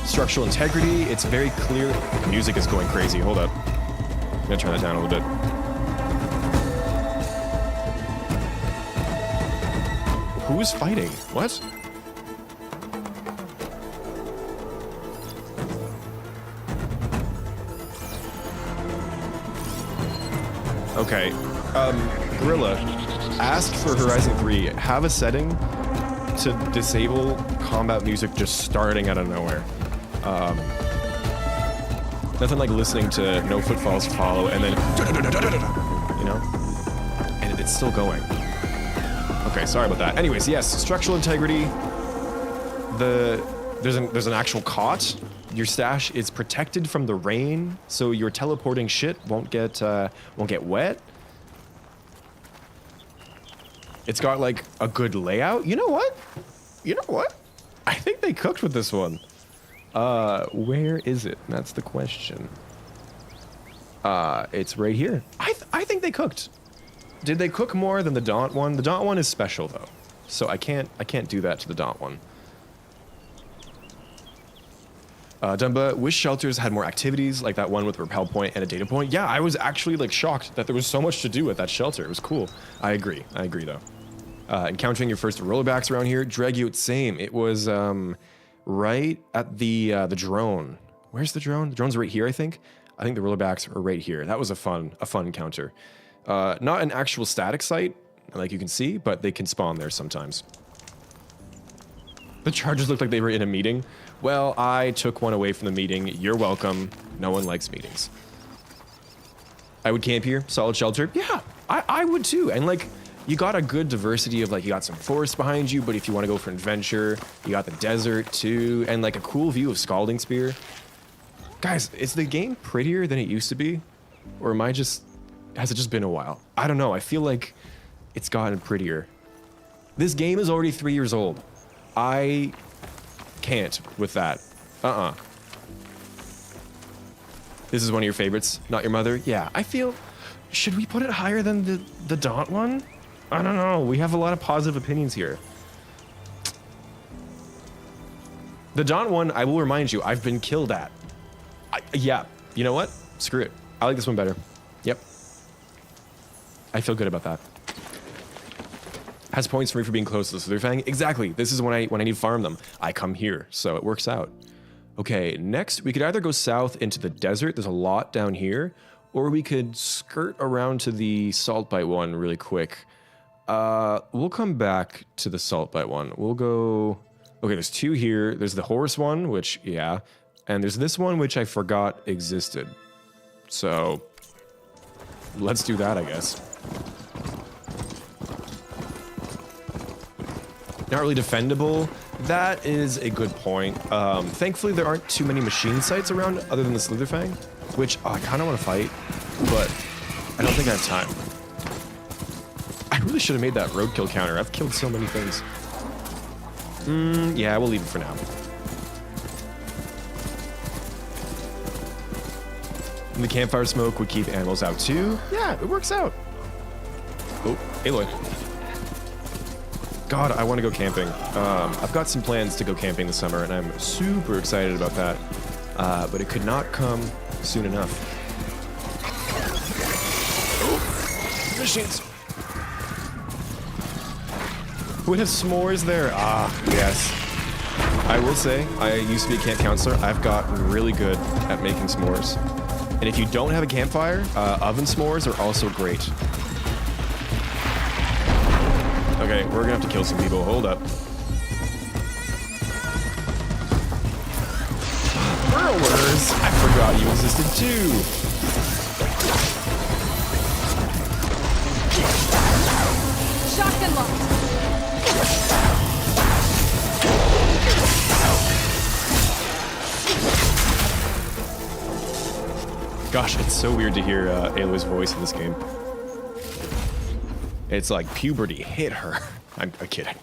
structural integrity. It's very clear. The music is going crazy. Hold up. I'm gonna turn that down a little bit. Who's fighting? What? Okay, Gorilla, ask for Horizon 3, have a setting to disable combat music just starting out of nowhere. Nothing like listening to No Footfalls Follow and then, you know? And it's still going. Okay, sorry about that. Anyways, yes, structural integrity. The There's an actual cot. Your stash is protected from the rain, so your teleporting shit won't get wet. It's got like a good layout. You know what? You know what? I think they cooked with this one. Where is it? That's the question. It's right here. I think they cooked. Did they cook more than the Daunt one? The Daunt one is special though, so I can't do that to the Daunt one. Dumba, wish shelters had more activities like that one with a rappel point and a data point. Yeah, I was actually like shocked that there was so much to do at that shelter. It was cool. I agree though. Encountering your first rollerbacks around here. Dragout, same. It was right at the drone. Where's the drone? The drone's right here, I think. I think the rollerbacks are right here. That was a fun encounter. Not an actual static site, like you can see, but they can spawn there sometimes. The chargers looked like they were in a meeting. Well, I took one away from the meeting. You're welcome. No one likes meetings. I would camp here. Solid shelter. Yeah, I would too. And like, you got a good diversity of like, you got some forest behind you, but if you want to go for an adventure, you got the desert too, and like a cool view of Scalding Spear. Guys, is the game prettier than it used to be? Or has it just been a while? I don't know. I feel like it's gotten prettier. This game is already 3 years old. I can't with that. This is one of your favorites, not your mother? Yeah, I feel... Should we put it higher than the Daunt one? I don't know. We have a lot of positive opinions here. The Daunt one, I will remind you, I've been killed at. Yeah, you know what? Screw it. I like this one better. Yep. I feel good about that. Has points for me for being close to the Slitherfang. Exactly. This is when I need to farm them. I come here, so it works out. Okay, next we could either go south into the desert. There's a lot down here, or we could skirt around to the Saltbite one really quick. We'll come back to the Saltbite one. We'll go... Okay, there's two here. There's the horse one, which, yeah. And there's this one, which I forgot existed. So, let's do that, I guess. Not really defendable. That is a good point. Thankfully, there aren't too many machine sites around other than the Slitherfang, which I kind of want to fight, but I don't think I have time. I really should have made that roadkill counter. I've killed so many things. Yeah, we'll leave it for now. And the campfire smoke would keep animals out too. Yeah, it works out. Oh, Aloy. God, I want to go camping. I've got some plans to go camping this summer, and I'm super excited about that. But it could not come soon enough. Oh, machines. Who would have s'mores there? Ah, yes. I will say, I used to be a camp counselor. I've gotten really good at making s'mores. And if you don't have a campfire, oven s'mores are also great. Okay, we're gonna have to kill some people. Hold up. Burrowers! I forgot you existed too! Shotgun locked. Gosh, it's so weird to hear Aloy's voice in this game. It's like puberty hit her. I'm kidding.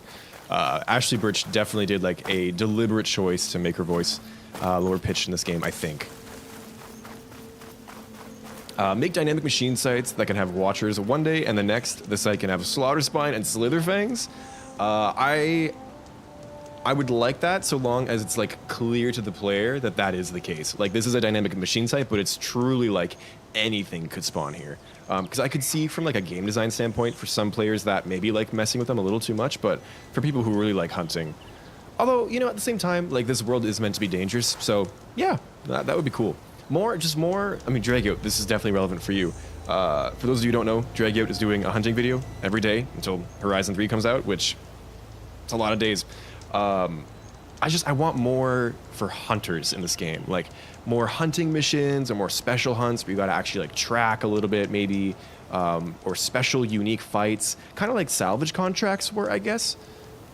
Ashley Birch definitely did like a deliberate choice to make her voice lower pitched in this game, I think. Make dynamic machine sites that can have watchers one day, and the next the site can have slaughter spine and slitherfangs. I would like that so long as it's like clear to the player that that is the case. Like this is a dynamic machine site, but it's truly like anything could spawn here. Because I could see from like a game design standpoint for some players that maybe like messing with them a little too much, but for people who really like hunting. Although, you know, at the same time, like this world is meant to be dangerous, so yeah, that would be cool. I mean, Dragout, this is definitely relevant for you. For those of you who don't know, Dragout is doing a hunting video every day until Horizon 3 comes out, which it's a lot of days. I want more for hunters in this game, like more hunting missions or more special hunts where you got to actually like track a little bit maybe, or special unique fights, kind of like salvage contracts were, I guess.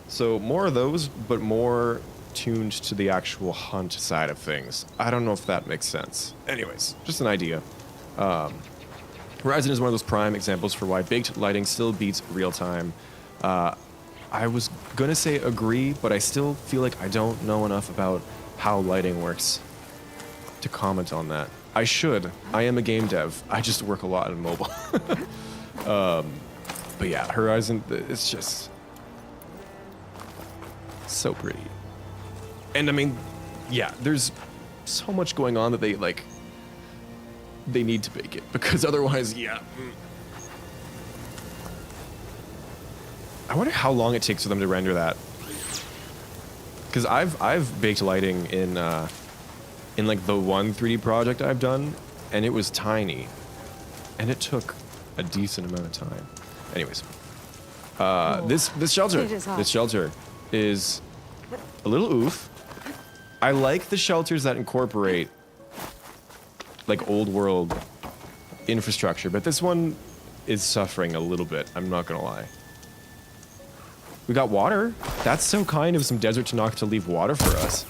So more of those, but more tuned to the actual hunt side of things. I don't know if that makes sense. Anyways, just an idea. Horizon is one of those prime examples for why baked lighting still beats real time. I was gonna say agree, but I still feel like I don't know enough about how lighting works to comment on that. I should. I am a game dev. I just work a lot on mobile. But yeah, Horizon, it's just so pretty. And I mean, yeah, there's so much going on that they need to bake it, because otherwise, yeah. I wonder how long it takes for them to render that. Because I've baked lighting in like the one 3D project I've done, and it was tiny, and it took a decent amount of time. Anyways, this shelter is a little oof. I like the shelters that incorporate like old world infrastructure, but this one is suffering a little bit. I'm not gonna lie. We got water. That's so kind of some Desert to Knock to leave water for us.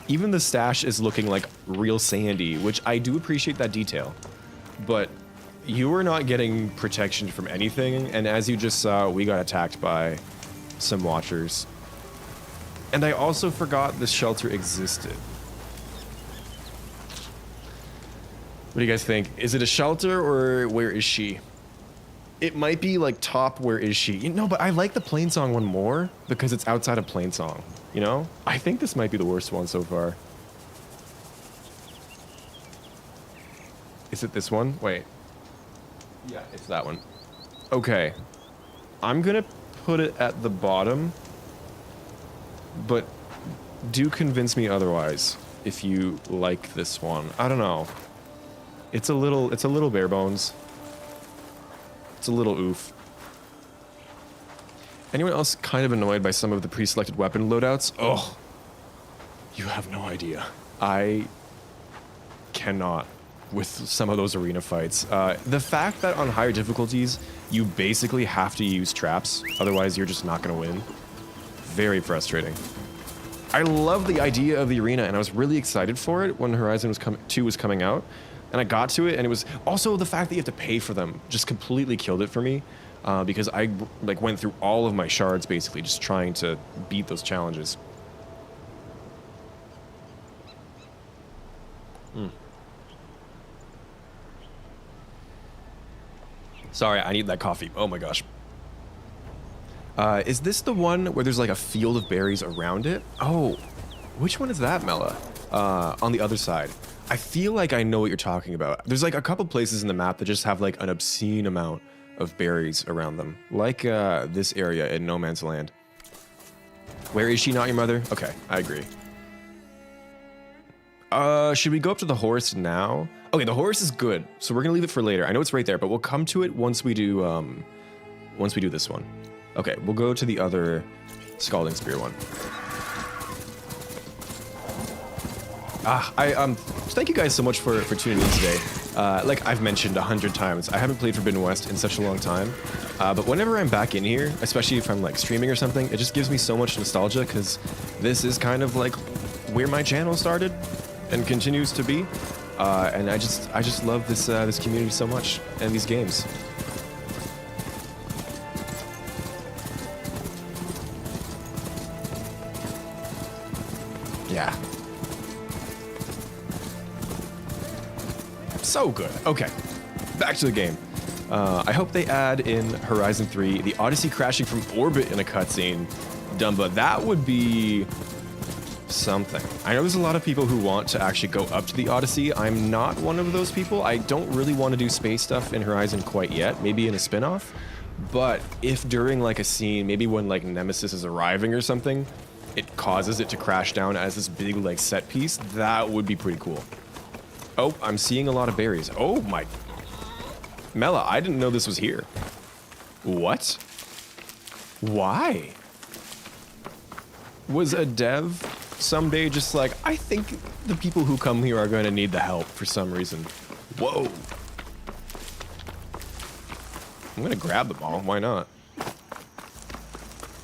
Even the stash is looking like real sandy, which I do appreciate that detail. But you are not getting protection from anything, and as you just saw, we got attacked by some watchers. And I also forgot this shelter existed. What do you guys think? Is it a shelter, or where is she? It might be like top where is she. You know, but I like the Plainsong one more because it's outside of Plainsong, you know? I think this might be the worst one so far. Is it this one? Wait. Yeah, it's that one. Okay. I'm gonna put it at the bottom, but do convince me otherwise if you like this one. I don't know. It's a little bare bones. It's a little oof. Anyone else kind of annoyed by some of the pre-selected weapon loadouts? Oh, you have no idea. I cannot with some of those arena fights. The fact that on higher difficulties, you basically have to use traps, otherwise you're just not gonna win. Very frustrating. I love the idea of the arena, and I was really excited for it when Horizon 2 was coming out. And I got to it, and it was also the fact that you have to pay for them just completely killed it for me, because I like went through all of my shards basically just trying to beat those challenges. Sorry, I need that coffee. Oh my gosh. Is this the one where there's like a field of berries around it? Oh, which one is that, Mela? On the other side. I feel like I know what you're talking about. There's like a couple places in the map that just have like an obscene amount of berries around them. Like this area in No Man's Land. Where is she not your mother? Okay, I agree. Should we go up to the horse now? Okay, the horse is good, so we're gonna leave it for later. I know it's right there, but we'll come to it once we do this one. Okay, we'll go to the other Scalding Spear one. Thank you guys so much for tuning in today. Like I've mentioned 100 times, I haven't played Forbidden West in such a long time. But whenever I'm back in here, especially if I'm like streaming or something, it just gives me so much nostalgia because this is kind of like where my channel started and continues to be. And I just love this this community so much and these games. Yeah. So good. Okay, back to the game. I hope they add in Horizon 3 the Odyssey crashing from orbit in a cutscene. Dumba, that would be something. I know there's a lot of people who want to actually go up to the Odyssey. I'm not one of those people. I don't really want to do space stuff in Horizon quite yet, maybe in a spin-off. But if during like a scene, maybe when like Nemesis is arriving or something, it causes it to crash down as this big like set piece, that would be pretty cool. Oh, I'm seeing a lot of berries. Oh my... Mela, I didn't know this was here. What? Why? Was a dev someday just like, I think the people who come here are going to need the help for some reason. Whoa. I'm going to grab the ball. Why not?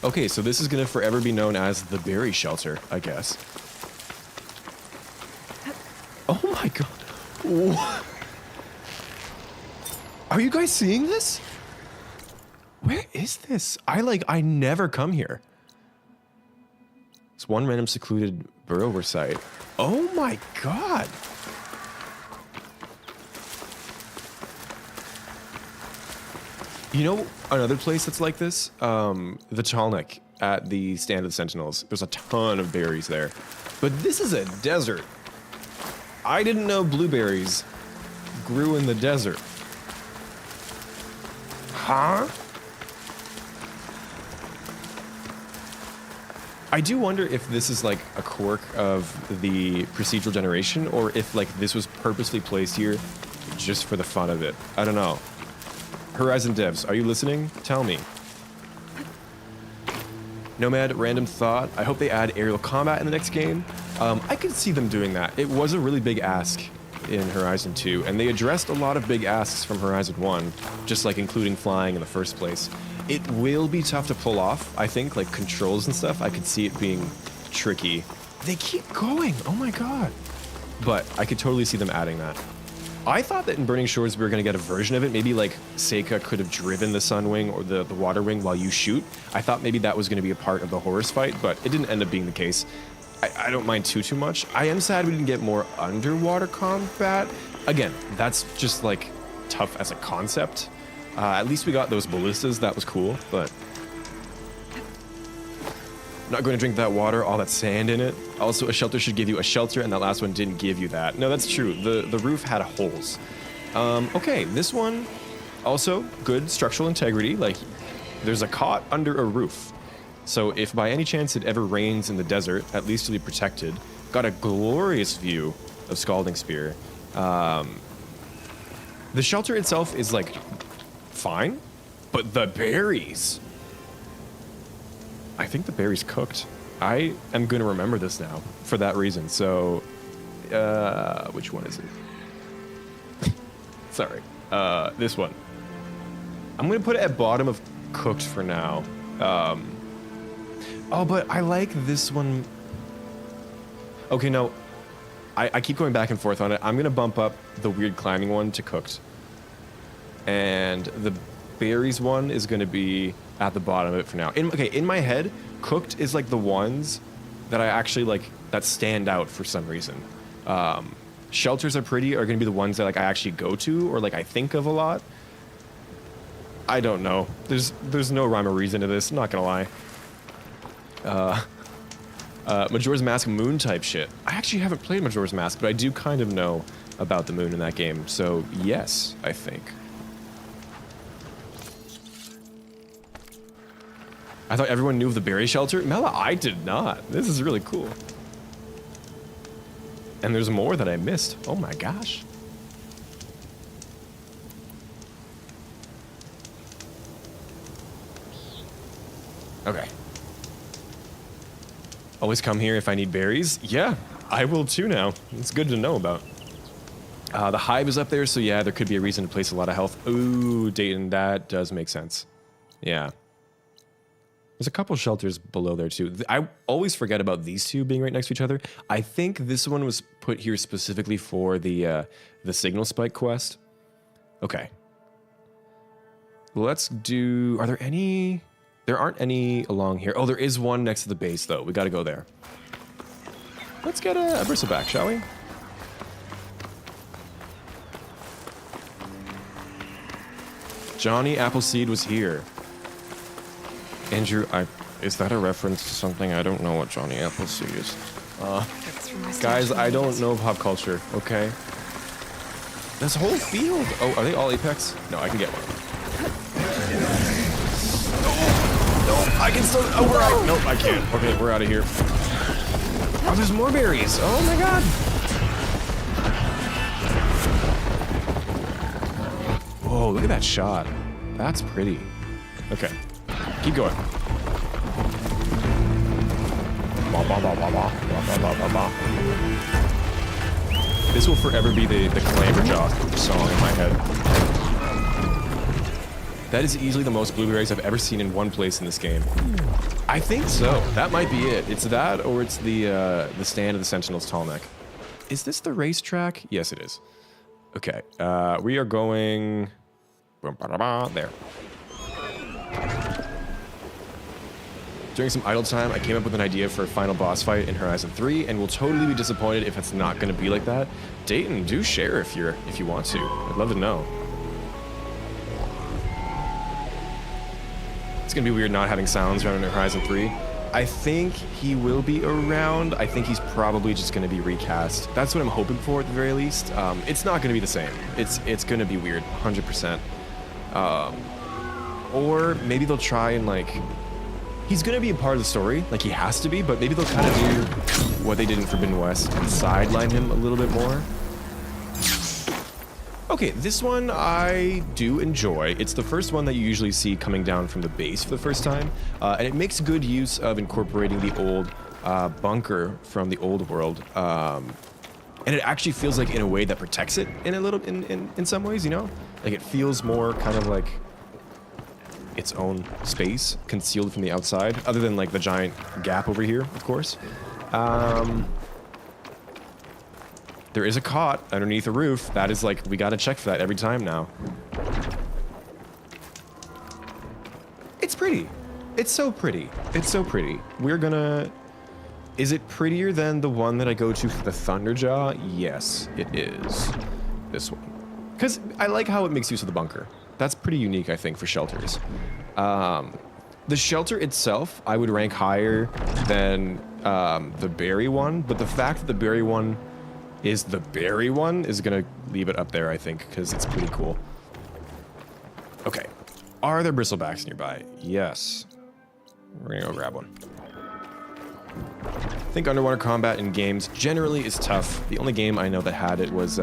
Okay, so this is gonna forever be known as the berry shelter, I guess. Oh my god. What? Are you guys seeing this? Where is this? I never come here. It's one random secluded burrower site. Oh my god. You know another place that's like this? The Chalnik at the Stand of the Sentinels. There's a ton of berries there. But this is a desert. I didn't know blueberries grew in the desert. Huh? I do wonder if this is like a quirk of the procedural generation or if like this was purposely placed here just for the fun of it. I don't know. Horizon devs, are you listening? Tell me. Nomad, random thought. I hope they add aerial combat in the next game. I could see them doing that. It was a really big ask in Horizon 2, and they addressed a lot of big asks from Horizon 1, just like including flying in the first place. It will be tough to pull off, I think, like controls and stuff. I could see it being tricky. They keep going, oh my god. But I could totally see them adding that. I thought that in Burning Shores we were going to get a version of it. Maybe like Seika could have driven the Sunwing or the Water Wing while you shoot. I thought maybe that was going to be a part of the Horus fight, but it didn't end up being the case. I don't mind too much. I am sad we didn't get more underwater combat. Again, that's just like tough as a concept. At least we got those ballistas. That was cool, but not going to drink that water, all that sand in it. Also, a shelter should give you a shelter, and that last one didn't give you that. No, that's true. The roof had holes. Okay, this one, also good structural integrity. Like, there's a cot under a roof. So if by any chance it ever rains in the desert, at least you'll be protected. Got a glorious view of Scalding Spear. The shelter itself is, like, fine, but the berries... I think the berry's cooked. I am going to remember this now for that reason. So, which one is it? Sorry. This one. I'm going to put it at bottom of cooked for now. Oh, but I like this one. Okay, no. I keep going back and forth on it. I'm going to bump up the weird climbing one to cooked. And the berries one is going to be at the bottom of it for now. In my head, cooked is like the ones that I actually like that stand out for some reason. Shelters are going to be the ones that like I actually go to or like I think of a lot. I don't know. There's no rhyme or reason to this. I'm not gonna lie. Majora's Mask moon type shit. I actually haven't played Majora's Mask, but I do kind of know about the moon in that game. So yes, I think. I thought everyone knew of the berry shelter. Mela, I did not. This is really cool. And there's more that I missed. Oh my gosh. Okay. Always come here if I need berries? Yeah, I will too now. It's good to know about. The hive is up there, so yeah, there could be a reason to place a lot of health. Ooh, Dayton, that does make sense. Yeah. There's a couple shelters below there too. I always forget about these two being right next to each other. I think this one was put here specifically for the signal spike quest. Okay. Let's do... Are there any... There aren't any along here. Oh, there is one next to the base though. We gotta go there. Let's get a bristleback, shall we? Johnny Appleseed was here. Andrew, is that a reference to something? I don't know what Johnny Appleseed is. Guys, I don't know pop culture, okay? This whole field. Oh, are they all Apex? No, I can get one. No, I can still. Oh, we're out. Nope, I can't. Okay, we're out of here. Oh, there's more berries. Oh my god. Whoa, look at that shot. That's pretty. Okay. Keep going. This will forever be the Clamberjaw song in my head. That is easily the most blueberries I've ever seen in one place in this game. I think so. That might be it. It's that, or it's the stand of the Sentinel's tall neck. Is this the racetrack? Yes, it is. Okay, we are going... there. During some idle time, I came up with an idea for a final boss fight in Horizon 3, and will totally be disappointed if it's not going to be like that. Dayton, do share if you want to. I'd love to know. It's gonna be weird not having sounds around in Horizon 3. I think he will be around. I think he's probably just gonna be recast. That's what I'm hoping for at the very least. It's not gonna be the same. It's gonna be weird, 100%. Or maybe they'll try and like, he's gonna be a part of the story, like he has to be, but maybe they'll kind of do what they did in Forbidden West and sideline him a little bit more. Okay, this one I do enjoy. It's the first one that you usually see coming down from the base for the first time, and it makes good use of incorporating the old bunker from the old world, and it actually feels like in a way that protects it in a little, in some ways, you know? Like it feels more kind of like its own space, concealed from the outside, other than like the giant gap over here, of course. There is a cot underneath a roof. That is like, we gotta check for that every time now. It's pretty. It's so pretty. It's so pretty. We're gonna... Is it prettier than the one that I go to for the Thunderjaw? Yes, it is. This one. Because I like how it makes use of the bunker. That's pretty unique, I think, for shelters. The shelter itself, I would rank higher than the berry one, but the fact that the berry one is the berry one is gonna leave it up there, I think, because it's pretty cool. Okay. Are there bristlebacks nearby? Yes. We're gonna go grab one. I think underwater combat in games generally is tough. The only game I know that had it was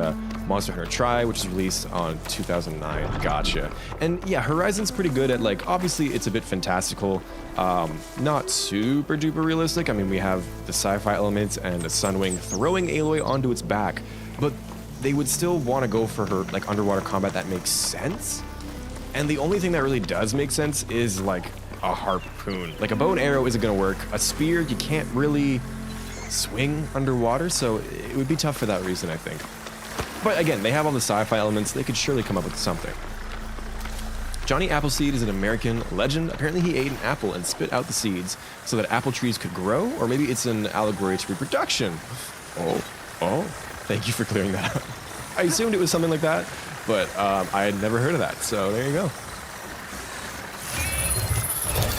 Monster Hunter Tri, which was released on 2009. Gotcha. And yeah, Horizon's pretty good at, like, obviously it's a bit fantastical, not super duper realistic. I mean, we have the sci-fi elements and a Sunwing throwing Aloy onto its back, but they would still want to go for her, like, underwater combat that makes sense. And the only thing that really does make sense is, like, a harpoon. Like, a bow and arrow isn't going to work. A spear, you can't really swing underwater, so it would be tough for that reason, I think. But again, they have all the sci-fi elements. They could surely come up with something. Johnny Appleseed is an American legend. Apparently he ate an apple and spit out the seeds so that apple trees could grow, or maybe it's an allegory to reproduction. Oh, thank you for clearing that up. I assumed it was something like that, but I had never heard of that, so there you go.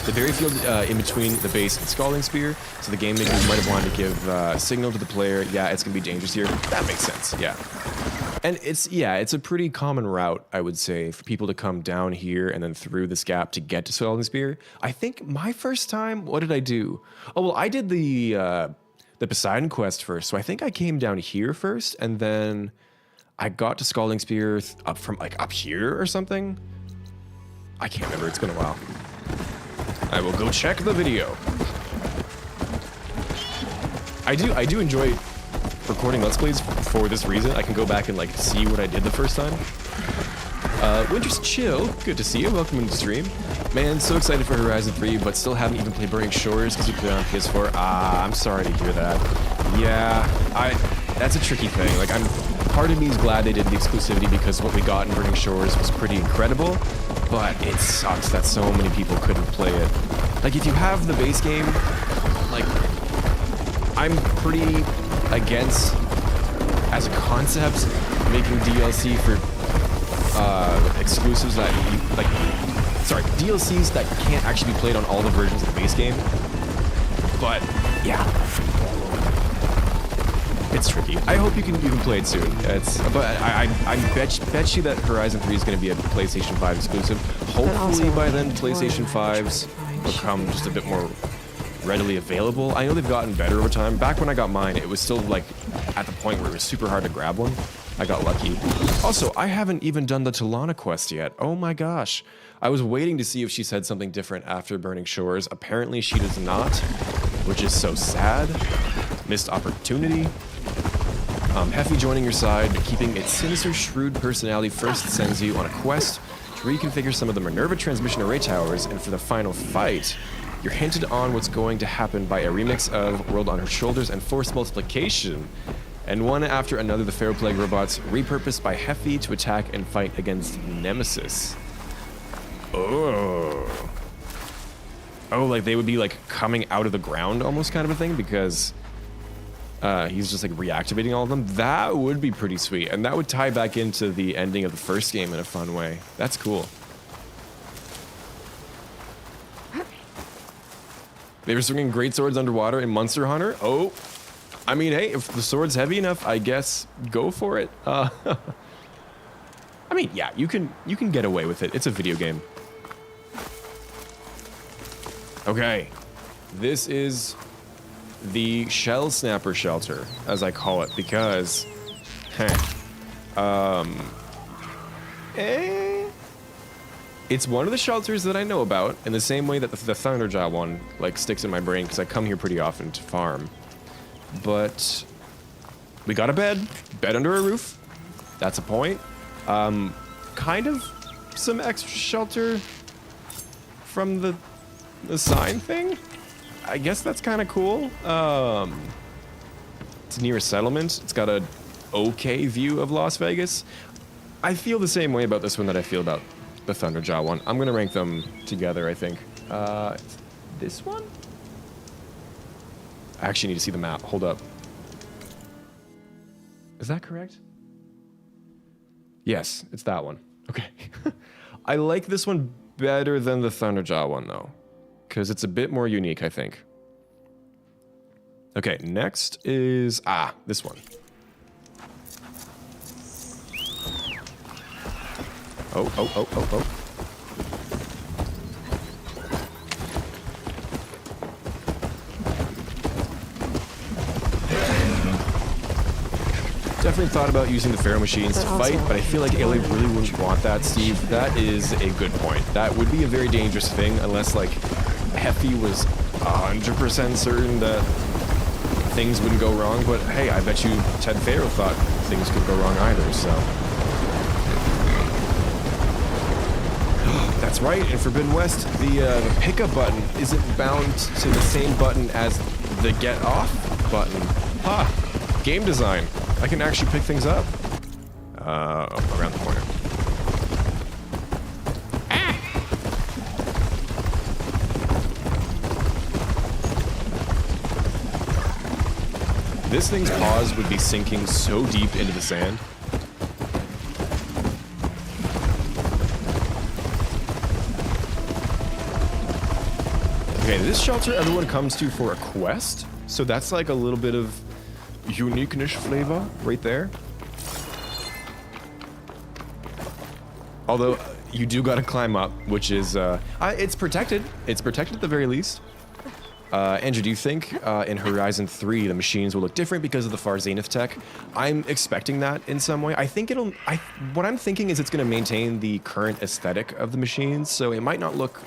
The berry field in between the base and Scalding Spear, so the game makers might have wanted to give a signal to the player, yeah, it's gonna be dangerous here. That makes sense, yeah. And it's a pretty common route, I would say, for people to come down here and then through this gap to get to Scalding Spear. I think my first time, what did I do? Oh, well, I did the Poseidon quest first, so I think I came down here first, and then I got to Scalding Spear up here or something. I can't remember, it's been a while. I will go check the video. I do enjoy recording Let's Plays for this reason. I can go back and like see what I did the first time. Winter's Chill, good to see you. Welcome to the stream. Man, so excited for Horizon 3, but still haven't even played Burning Shores because you played on PS4. I'm sorry to hear that. Yeah, that's a tricky thing. Like, part of me is glad they did the exclusivity because what we got in Burning Shores was pretty incredible. But it sucks that so many people couldn't play it. Like, if you have the base game, like, I'm pretty against, as a concept, making DLC for exclusives that, DLCs that can't actually be played on all the versions of the base game. But, yeah. It's tricky. I hope you can play it soon. I bet you that Horizon 3 is going to be a PlayStation 5 exclusive. Hopefully by then PlayStation 5s will come just a bit more readily available. I know they've gotten better over time. Back when I got mine, it was still like at the point where it was super hard to grab one. I got lucky. Also, I haven't even done the Talana quest yet. Oh my gosh. I was waiting to see if she said something different after Burning Shores. Apparently she does not, which is so sad. Missed opportunity. Heffy joining your side, keeping its sinister, shrewd personality first sends you on a quest to reconfigure some of the Minerva transmission array towers, and for the final fight, you're hinted on what's going to happen by a remix of World on Her Shoulders and Force Multiplication. And one after another, the Pharaoh Plague robots repurposed by Heffy to attack and fight against Nemesis. Oh. Oh, like they would be like coming out of the ground almost kind of a thing because he's just like reactivating all of them. That would be pretty sweet. And that would tie back into the ending of the first game in a fun way. That's cool. They were swinging great swords underwater in Monster Hunter. Oh, I mean, hey, if the sword's heavy enough, I guess go for it. I mean, yeah, you can get away with it. It's a video game. Okay, this is the Shell Snapper Shelter, as I call it, because, it's one of the shelters that I know about, in the same way that the Thunderjaw one, like, sticks in my brain, because I come here pretty often to farm. But we got a bed under a roof. That's a point. Kind of some extra shelter from the sign thing. I guess that's kind of cool. It's near a settlement. It's got a okay view of Las Vegas. I feel the same way about this one that I feel about the Thunderjaw one. I'm gonna rank them together, I think. This one? I actually need to see the map. Hold up. Is that correct? Yes, it's that one. Okay. I like this one better than the Thunderjaw one, though, because it's a bit more unique, I think. Okay, next is... this one. Oh. Definitely thought about using the Pharaoh machines to fight, but I feel like Ellie really wouldn't want that, Steve. That is a good point. That would be a very dangerous thing unless, like, Heffy was 100% certain that things wouldn't go wrong. But hey, I bet you Ted Pharaoh thought things could go wrong either, so. That's right, in Forbidden West, the pickup button isn't bound to the same button as the get off button. Game design. I can actually pick things up. Around the corner. This thing's paws would be sinking so deep into the sand. Okay, this shelter everyone comes to for a quest, so that's like a little bit of uniqueness flavor right there. Although you do gotta climb up, which is it's protected. It's protected at the very least. Andrew, do you think in Horizon 3 the machines will look different because of the Far Zenith tech? I'm expecting that in some way. I think what I'm thinking is it's gonna maintain the current aesthetic of the machines, so it might not look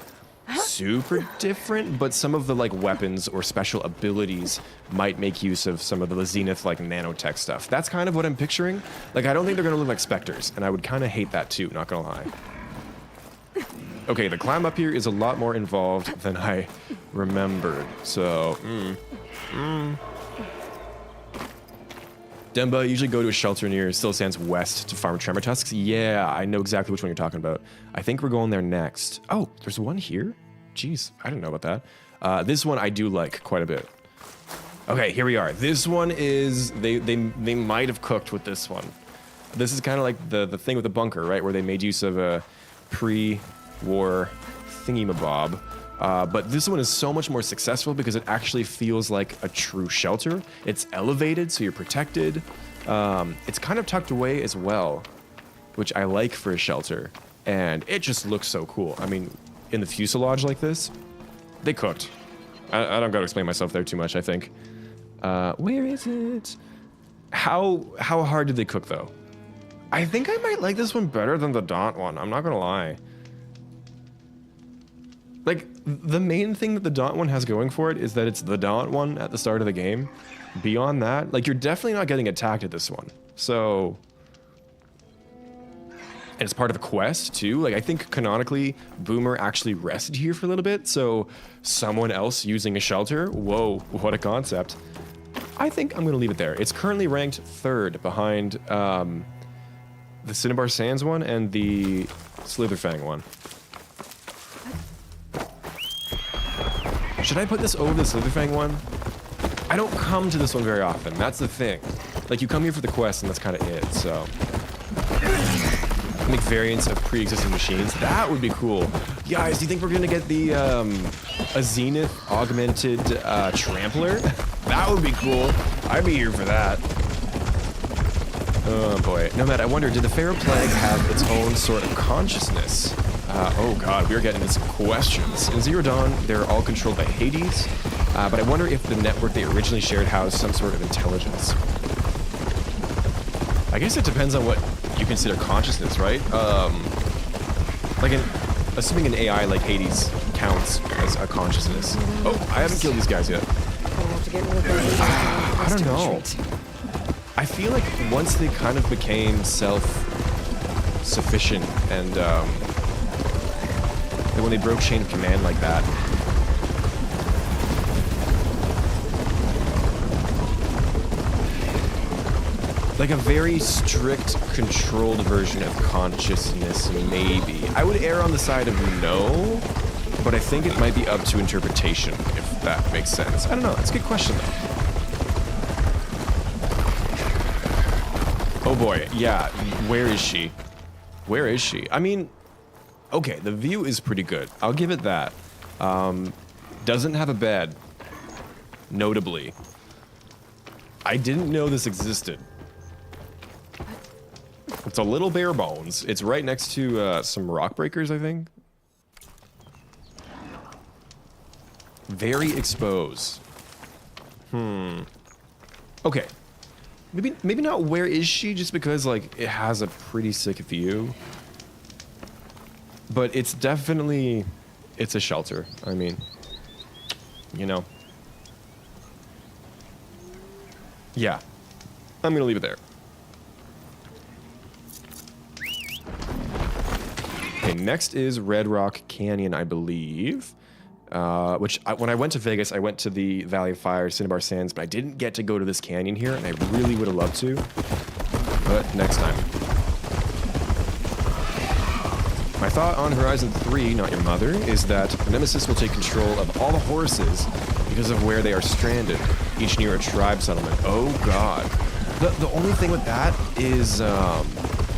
super different, but some of the like weapons or special abilities might make use of some of the Zenith like nanotech stuff. That's kind of what I'm picturing. Like, I don't think they're gonna look like Spectres, and I would kind of hate that too, not gonna lie. Okay, the climb up here is a lot more involved than I remembered, so Demba, usually go to a shelter near Still Sands West to farm Tremor Tusks. Yeah, I know exactly which one you're talking about. I think we're going there next. Oh, there's one here? Jeez, I didn't know about that. This one I do like quite a bit. Okay, here we are. This one is, they might have cooked with this one. This is kind of like the thing with the bunker, right? Where they made use of a pre-war thingy-mabob. But this one is so much more successful because it actually feels like a true shelter. It's elevated, so you're protected. It's kind of tucked away as well, which I like for a shelter. And it just looks so cool. I mean, in the fuselage like this, they cooked. I don't gotta explain myself there too much, I think. Where is it? How hard did they cook, though? I think I might like this one better than the Daunt one. I'm not gonna lie. Like, the main thing that the Daunt one has going for it is that it's the Daunt one at the start of the game. Beyond that, like, you're definitely not getting attacked at this one. So, And it's part of a quest too. Like I think canonically, Boomer actually rested here for a little bit. So someone else using a shelter. Whoa, what a concept. I think I'm gonna leave it there. It's currently ranked 3rd behind the Cinnabar Sands one and the Slitherfang one. Should I put this over the Slitherfang one? I don't come to this one very often. That's the thing. Like you come here for the quest and that's kind of it. So. Make variants of pre-existing machines. That would be cool. Guys, do you think we're gonna get the a Zenith augmented trampler? That would be cool. I'd be here for that. Oh boy. Nomad, I wonder, did the Pharaoh Plague have its own sort of consciousness? Oh god, we're getting into some questions. In Zero Dawn, they're all controlled by Hades, but I wonder if the network they originally shared housed some sort of intelligence. I guess it depends on what you consider consciousness, right? Assuming an AI like Hades counts as a consciousness. Oh, I haven't killed these guys yet. I don't know. I feel like once they kind of became self-sufficient and when they broke chain of command like that, like a very strict, controlled version of consciousness, maybe. I would err on the side of no, but I think it might be up to interpretation, if that makes sense. I don't know. It's a good question, though. Oh boy, yeah. Where is she? Where is she? I mean, okay, the view is pretty good. I'll give it that. Doesn't have a bed, notably. I didn't know this existed. It's a little bare bones. It's right next to some rock breakers, I think. Very exposed. Okay. Maybe not where is she, just because like it has a pretty sick view. But it's definitely, it's a shelter. I mean, you know. Yeah. I'm gonna leave it there. Okay, next is Red Rock Canyon, I believe. When I went to Vegas, I went to the Valley of Fire, Cinnabar Sands, but I didn't get to go to this canyon here, and I really would have loved to. But next time. My thought on Horizon 3, Not Your Mother, is that Nemesis will take control of all the horses because of where they are stranded, each near a tribe settlement. Oh god. The only thing with that is,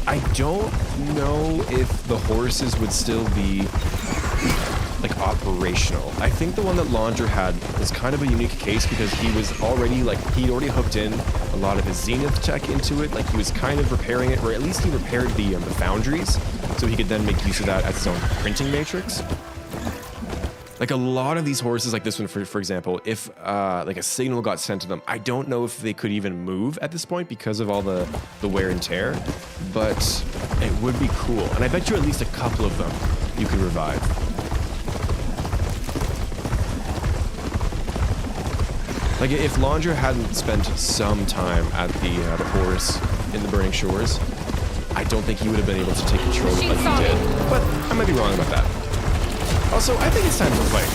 I don't know if the horses would still be, like, operational. I think the one that Laundra had was kind of a unique case because he was already, like, he'd already hooked in a lot of his Zenith tech into it. Like, he was kind of repairing it, or at least he repaired the foundries, so he could then make use of that as his own printing matrix. Like, a lot of these horses, like this one, for example, if, like, a signal got sent to them, I don't know if they could even move at this point because of all the wear and tear, but it would be cool. And I bet you at least a couple of them you could revive. Like, if Laundra hadn't spent some time at the horse in the Burning Shores, I don't think he would have been able to take control of it like he did. But I might be wrong about that. Also, I think it's time for a fight.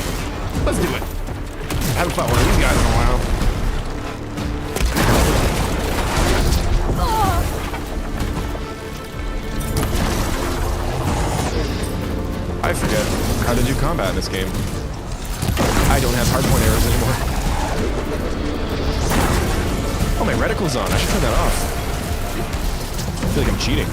Let's do it. I haven't fought one of these guys in a while. I forget how to do combat in this game. I don't have hardpoint arrows anymore. Oh, my reticle's on. I should turn that off. I feel like I'm cheating.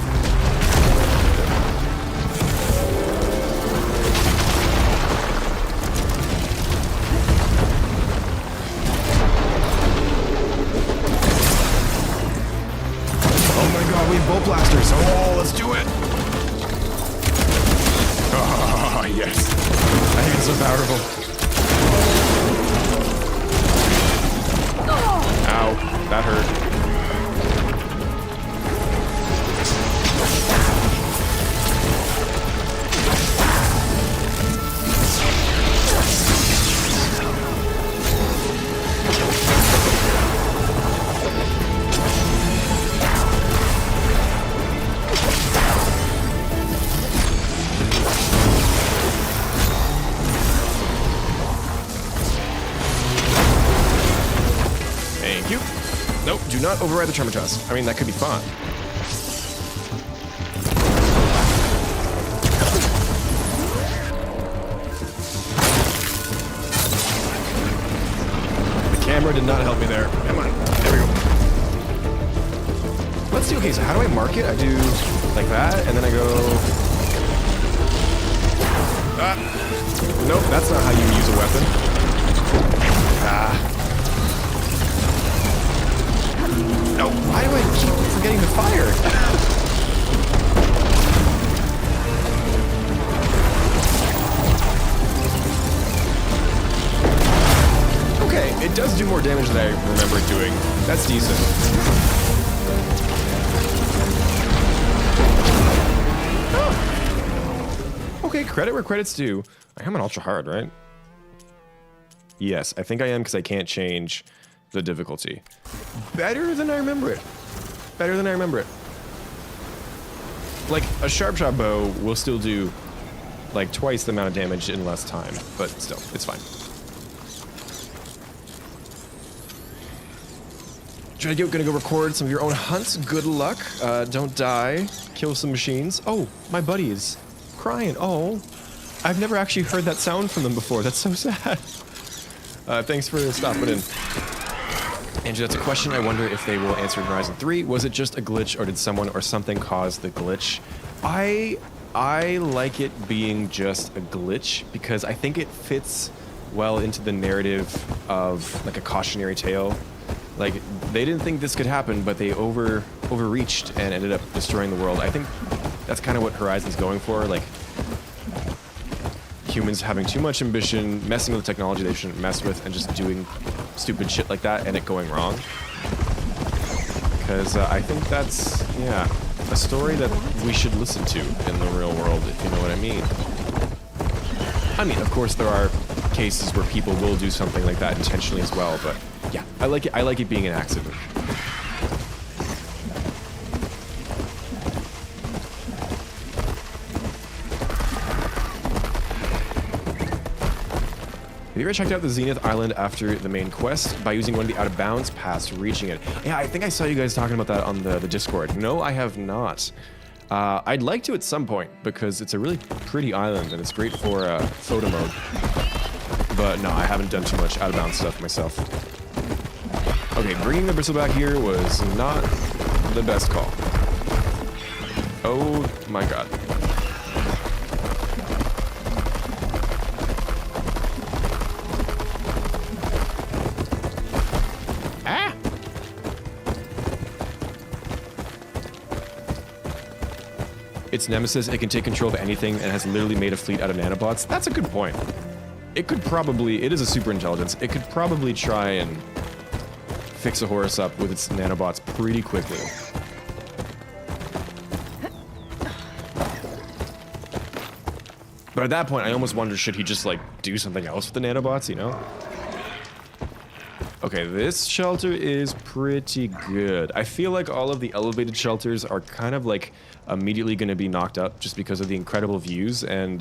Bolt blasters. Oh, let's do it. Oh, yes. I think it's so powerful. Ow, that hurt. not override the Tremor Trust. I mean, that could be fun. The camera did not help me there. Come on. There we go. Let's see. Okay, so how do I mark it? I do like that, and then I go... Nope, that's not how you use a weapon. No, why do I keep forgetting to fire? Okay, it does do more damage than I remember it doing. That's decent. Oh. Okay, credit where credit's due. I am on ultra hard, right? Yes, I think I am because I can't change the difficulty. Better than I remember it. Better than I remember it. Like, a sharp shot bow will still do, like, twice the amount of damage in less time, but still, it's fine. Gonna go record some of your own hunts. Good luck. Don't die. Kill some machines. Oh, my buddy is crying. Oh, I've never actually heard that sound from them before. That's so sad. Thanks for stopping in. Andrew, that's a question I wonder if they will answer in Horizon 3. Was it just a glitch, or did someone or something cause the glitch? I like it being just a glitch because I think it fits well into the narrative of like a cautionary tale. Like, they didn't think this could happen, but they overreached and ended up destroying the world. I think that's kind of what Horizon's going for. Like, humans having too much ambition, messing with technology they shouldn't mess with, and just doing stupid shit like that and it going wrong. Because I think that's, yeah, a story that we should listen to in the real world, if you know what I mean. I mean, of course, there are cases where people will do something like that intentionally as well, but yeah, I like it. I like it being an accident. Have you ever checked out the Zenith Island after the main quest by using one of the out of bounds paths reaching it? Yeah, I think I saw you guys talking about that on the Discord. No, I have not. I'd like to at some point because it's a really pretty island and it's great for photo mode. But no, I haven't done too much out of bounds stuff myself. Okay, bringing the bristle back here was not the best call. Oh my god. Ah! It's Nemesis, it can take control of anything and has literally made a fleet out of nanobots. That's a good point. It could probably, it is a super intelligence, it could probably try and fix a Horus up with its nanobots pretty quickly. But at that point, I almost wonder, should he just, like, do something else with the nanobots, you know? Okay, this shelter is pretty good. I feel like all of the elevated shelters are kind of, like, immediately going to be knocked up just because of the incredible views, and,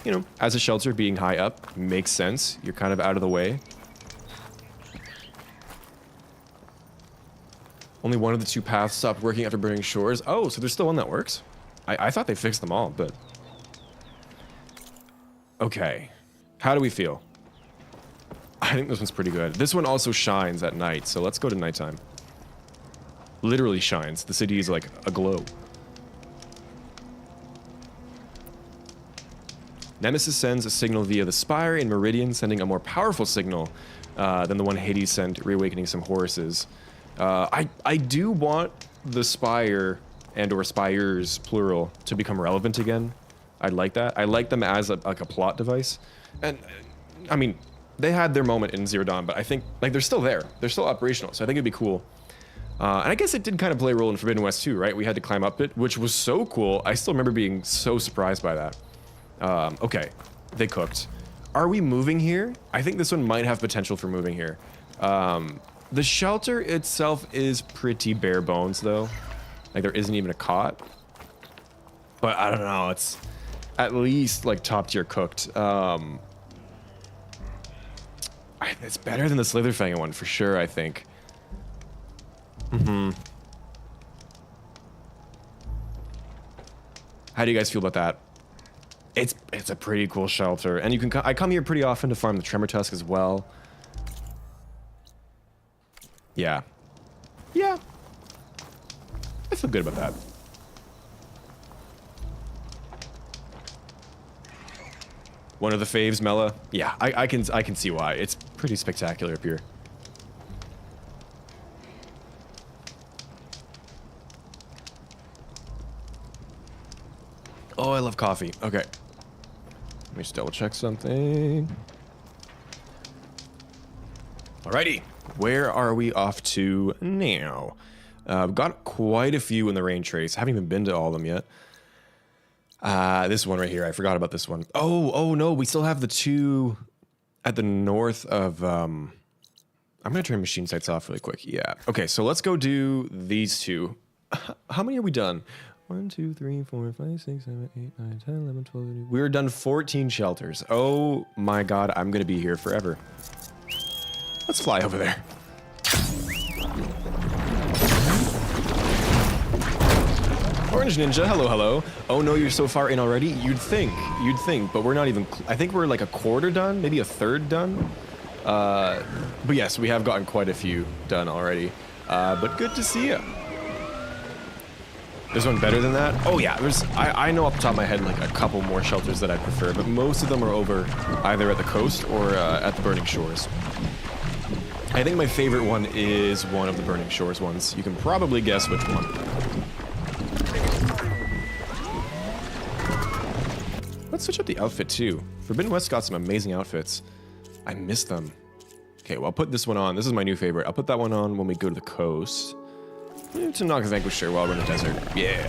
you know, as a shelter, being high up makes sense. You're kind of out of the way. Only one of the two paths stopped working after burning shores. Oh, so there's still one that works? I thought they fixed them all, but... Okay. How do we feel? I think this one's pretty good. This one also shines at night, so let's go to nighttime. Literally shines. The city is like aglow. Nemesis sends a signal via the Spire in Meridian, sending a more powerful signal than the one Hades sent, reawakening some Horuses. I do want the Spire and or Spires, plural, to become relevant again. I'd like that. I like them as like a plot device. And, I mean, they had their moment in Zero Dawn, but I think, like, they're still there. They're still operational, so I think it'd be cool. And I guess it did kind of play a role in Forbidden West too, right? We had to climb up it, which was so cool. I still remember being so surprised by that. Okay, they cooked. Are we moving here? I think this one might have potential for moving here. The shelter itself is pretty bare bones, though. Like, there isn't even a cot. But I don't know, it's at least, like, top tier cooked. It's better than the Slitherfang one, for sure, I think. How do you guys feel about that? It's a pretty cool shelter, and you can I come here pretty often to farm the Tremor Tusk as well. Yeah. Yeah. I feel good about that. One of the faves, Mela. Yeah, I can see why. It's pretty spectacular up here. Oh, I love coffee. Okay. Let me just double check something. Alrighty. Where are we off to now? We've got quite a few in the Raintrace. Haven't even been to all of them yet. This one right here. I forgot about this one. Oh no. We still have the two at the north of... I'm going to turn machine sites off really quick. Yeah. Okay, so let's go do these two. How many are we done? 1, 2, 3, 4, 5, 6, 7, 8, 9, 10, 11, 12, 13. We're done 14 shelters. Oh my god, I'm gonna be here forever. Let's fly over there. Orange Ninja, hello, hello. Oh no, you're so far in already? You'd think, but we're not even, I think we're like a quarter done, maybe a third done. But yes, we have gotten quite a few done already. But good to see you. There's one better than that? Oh yeah, I know off the top of my head like a couple more shelters that I prefer, but most of them are over either at the coast or at the Burning Shores. I think my favorite one is one of the Burning Shores ones. You can probably guess which one. Let's switch up the outfit too. Forbidden West got some amazing outfits. I miss them. Okay, well I'll put this one on. This is my new favorite. I'll put that one on when we go to the coast. To knock a Vanquisher while we're in the desert. Yeah.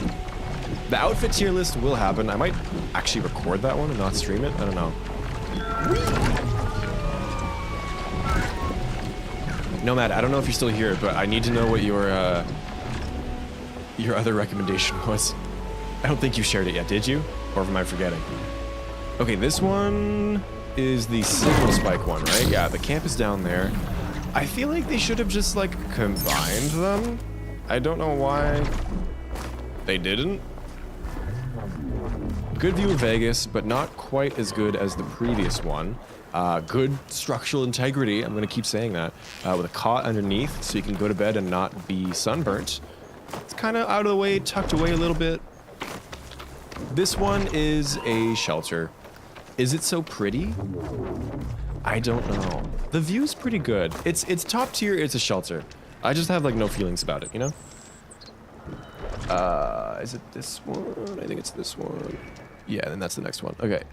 The outfit tier list will happen. I might actually record that one and not stream it. I don't know. Nomad, I don't know if you're still here, but I need to know what your other recommendation was. I don't think you shared it yet, did you? Or am I forgetting? Okay, this one is the Signal Spike one, right? Yeah, the camp is down there. I feel like they should have just, like, combined them. I don't know why they didn't. Good view of Vegas, but not quite as good as the previous one. Good structural integrity, I'm going to keep saying that, with a cot underneath so you can go to bed and not be sunburnt. It's kind of out of the way, tucked away a little bit. This one is a shelter. Is it so pretty? I don't know. The view's pretty good. It's top tier, it's a shelter. I just have like no feelings about it, you know? Is it this one? I think it's this one. Yeah, then that's the next one. Okay.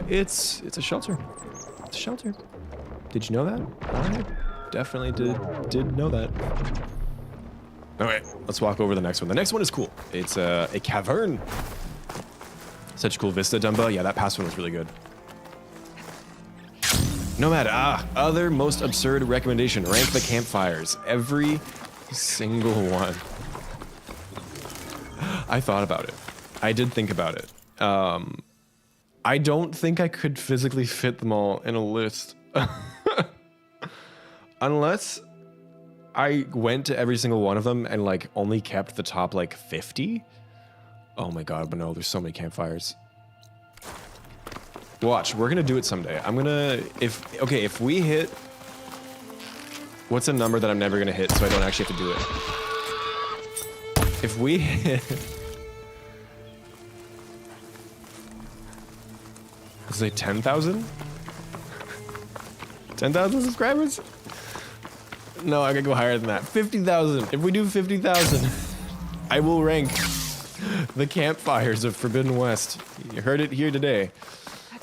It's a shelter. It's a shelter. Did you know that? I definitely did know that. Okay, let's walk over the next one. The next one is cool. It's a cavern. Such a cool vista, Dumba. Yeah, that past one was really good. Nomad, other most absurd recommendation. Rank the campfires. Every single one. I thought about it. I did think about it. I don't think I could physically fit them all in a list. Unless I went to every single one of them and like only kept the top like 50. Oh my god, but no, there's so many campfires. Watch, we're gonna do it someday. I'm gonna, if we hit, what's a number that I'm never gonna hit so I don't actually have to do it? If we hit, let's say 10,000? 10,000 subscribers? No, I gotta go higher than that. 50,000. If we do 50,000, I will rank the campfires of Forbidden West. You heard it here today.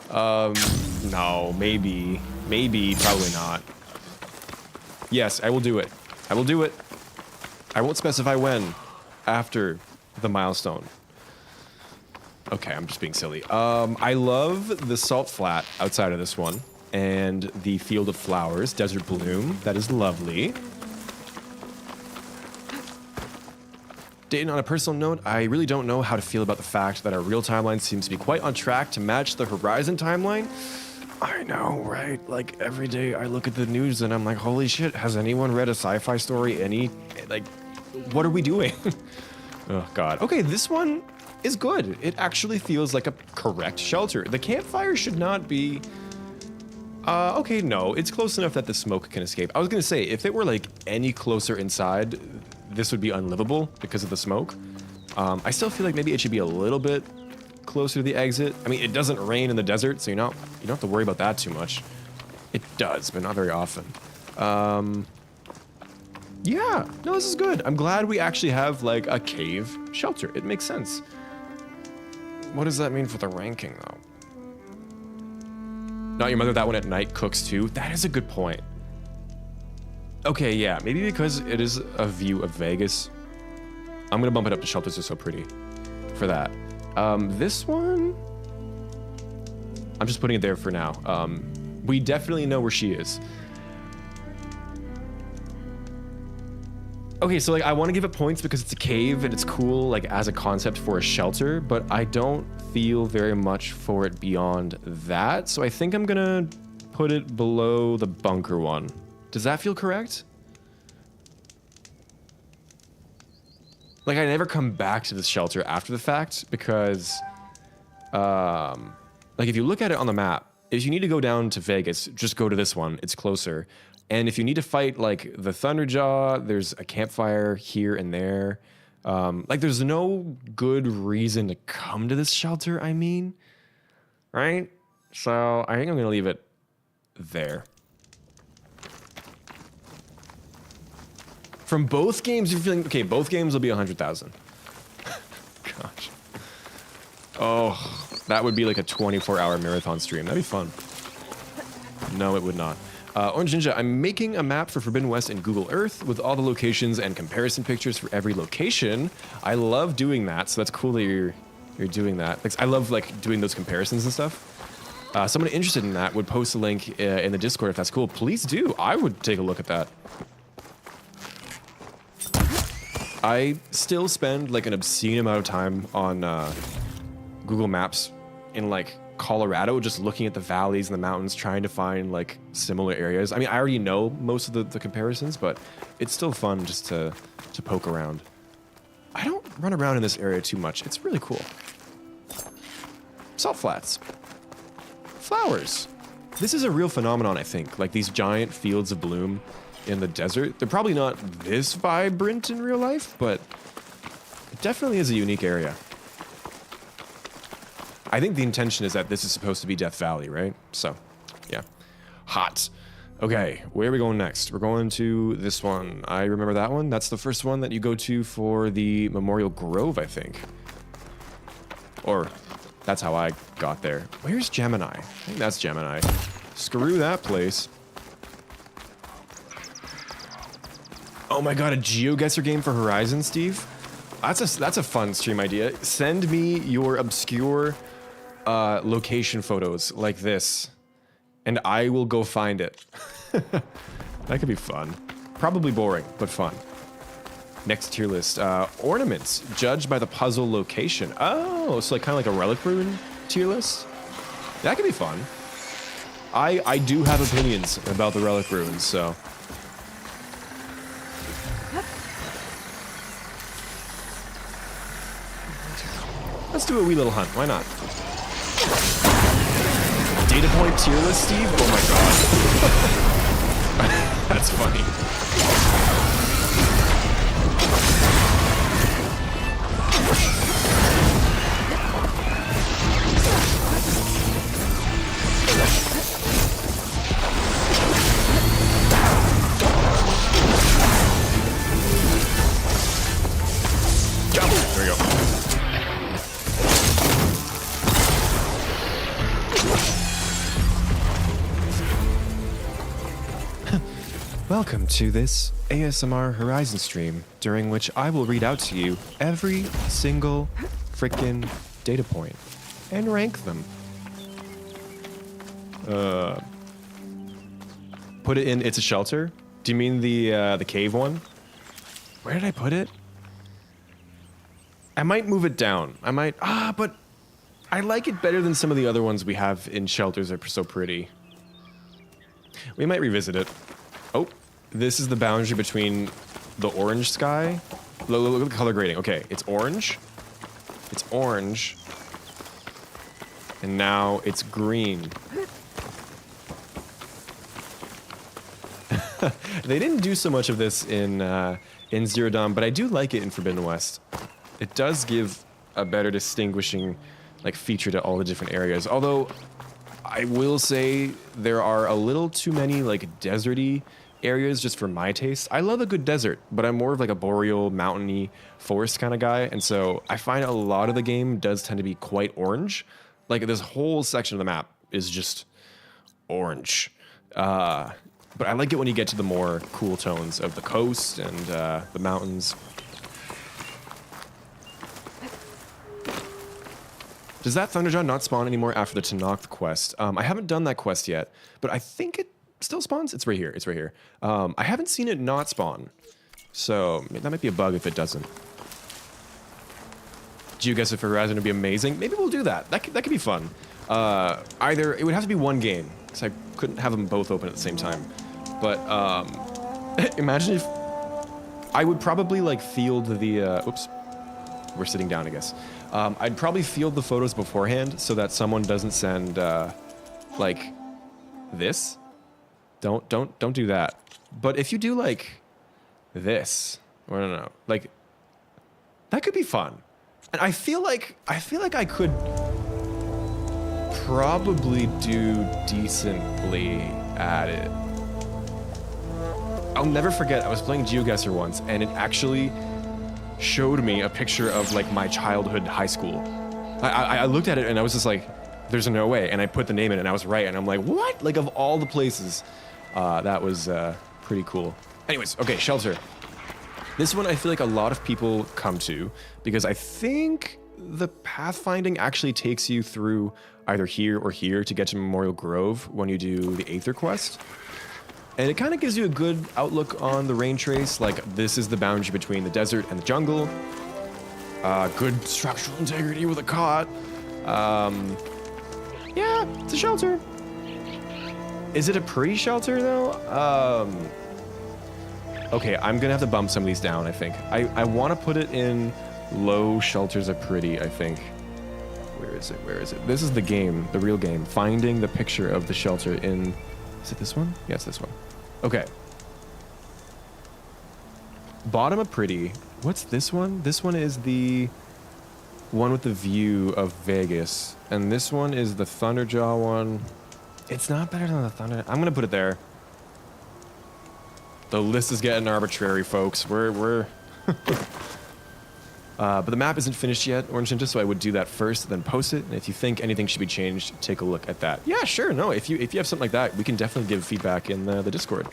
No, maybe, probably not. Yes, I will do it. I will do it. I won't specify when, after the milestone. Okay, I'm just being silly. I love the salt flat outside of this one, and the field of flowers, desert bloom. That is lovely. Dayton, on a personal note, I really don't know how to feel about the fact that our real timeline seems to be quite on track to match the Horizon timeline. I know, right? Like, every day I look at the news and I'm like, holy shit, has anyone read a sci-fi story What are we doing? Oh god. Okay, this one is good. It actually feels like a correct shelter. The campfire should not be... okay, no. It's close enough that the smoke can escape. I was gonna say, if it were like any closer inside, this would be unlivable because of the smoke. I still feel like maybe it should be a little bit closer to the exit. I mean, it doesn't rain in the desert, so you don't have to worry about that too much. It does, but not very often. Yeah, no, this is good. I'm glad we actually have like a cave shelter. It makes sense. What does that mean for the ranking though? Not your mother, that one at night cooks too. That is a good point. Okay, yeah, maybe because it is a view of Vegas. I'm gonna bump it up to shelters are so pretty for that. This one, I'm just putting it there for now. We definitely know where she is. Okay, so like I want to give it points because it's a cave and it's cool like as a concept for a shelter, but I don't feel very much for it beyond that. So I think I'm gonna put it below the bunker one. Does that feel correct? Like I never come back to this shelter after the fact because like if you look at it on the map, if you need to go down to Vegas, just go to this one. It's closer. And if you need to fight like the Thunderjaw, there's a campfire here and there. Like there's no good reason to come to this shelter, I mean, right? So I think I'm gonna leave it there. From both games, you're feeling, okay, both games will be 100,000. Gosh. Oh, that would be like a 24-hour marathon stream. That'd be fun. No, it would not. Orange Ninja, I'm making a map for Forbidden West in Google Earth with all the locations and comparison pictures for every location. I love doing that, so that's cool that you're doing that. Like, I love like doing those comparisons and stuff. Someone interested in that would post a link in the Discord if that's cool. Please do. I would take a look at that. I still spend like an obscene amount of time on Google Maps in like Colorado, just looking at the valleys and the mountains, trying to find like similar areas. I mean, I already know most of the comparisons, but it's still fun just to poke around. I don't run around in this area too much. It's really cool. Salt flats. Flowers. This is a real phenomenon, I think. Like these giant fields of bloom in the desert. They're probably not this vibrant in real life, but it definitely is a unique area. I think the intention is that this is supposed to be Death Valley, right? So, yeah. Hot. Okay, where are we going next? We're going to this one. I remember that one. That's the first one that you go to for the Memorial Grove, I think. Or, that's how I got there. Where's Gemini? I think that's Gemini. Screw that place. Oh my god, a GeoGuessr game for Horizon, Steve? That's a fun stream idea. Send me your obscure location photos like this, and I will go find it. That could be fun. Probably boring, but fun. Next tier list. Ornaments, judged by the puzzle location. Oh, so like kind of like a relic rune tier list? That could be fun. I do have opinions about the relic runes, so... Let's do a wee little hunt. Why not? Data point tier list, Steve? Oh my god. That's funny. There we go. Welcome to this ASMR Horizon stream, during which I will read out to you every single frickin' data point and rank them. Put it in It's a Shelter? Do you mean the cave one? Where did I put it? I might move it down. I might, but I like it better than some of the other ones we have in shelters that are so pretty. We might revisit it. Oh, this is the boundary between the orange sky. Look at the color grading. Okay, it's orange. It's orange. And now it's green. They didn't do so much of this in Zero Dawn, but I do like it in Forbidden West. It does give a better distinguishing like feature to all the different areas. Although I will say there are a little too many like deserty areas just for my taste. I love a good desert, but I'm more of like a boreal, mountainy, forest kind of guy, and so I find a lot of the game does tend to be quite orange. Like this whole section of the map is just orange. But I like it when you get to the more cool tones of the coast and the mountains. Does that Thunderjaw not spawn anymore after the Tenakth quest? I haven't done that quest yet, but I think it still spawns. It's right here. It's right here. I haven't seen it not spawn, so that might be a bug if it doesn't. Geoguessr for Horizon would be amazing. Maybe we'll do that. That could be fun. Either it would have to be one game, because I couldn't have them both open at the same time. But imagine if I would probably like field the. Oops, we're sitting down, I guess. I'd probably field the photos beforehand so that someone doesn't send like this. Don't do that. But if you do like this, or no, like that could be fun. And I feel like I could probably do decently at it. I'll never forget, I was playing GeoGuessr once, and it actually showed me a picture of like my childhood high school. I looked at it and I was just like, there's no way. And I put the name in and I was right. And I'm like, what? Like of all the places, that was pretty cool. Anyways, okay, shelter. This one I feel like a lot of people come to because I think the pathfinding actually takes you through either here or here to get to Memorial Grove when you do the Aether quest. And it kind of gives you a good outlook on the Raintrace, like this is the boundary between the desert and the jungle. Good structural integrity with a cot. Yeah, it's a shelter. Is it a pretty shelter though? Okay, I'm gonna have to bump some of these down, I think. I want to put it in low shelters are pretty, I think. Where is it? Where is it? This is the game, the real game. Finding the picture of the shelter in... Is it this one? Yeah, it's this one. Okay. Bottom of pretty. What's this one? This one is the one with the view of Vegas. And this one is the Thunderjaw one. It's not better than the Thunder... I'm gonna put it there. The list is getting arbitrary, folks. We're... but the map isn't finished yet, Orange Ninja, so I would do that first, then post it. And if you think anything should be changed, take a look at that. Yeah, sure. No, if you have something like that, we can definitely give feedback in the Discord.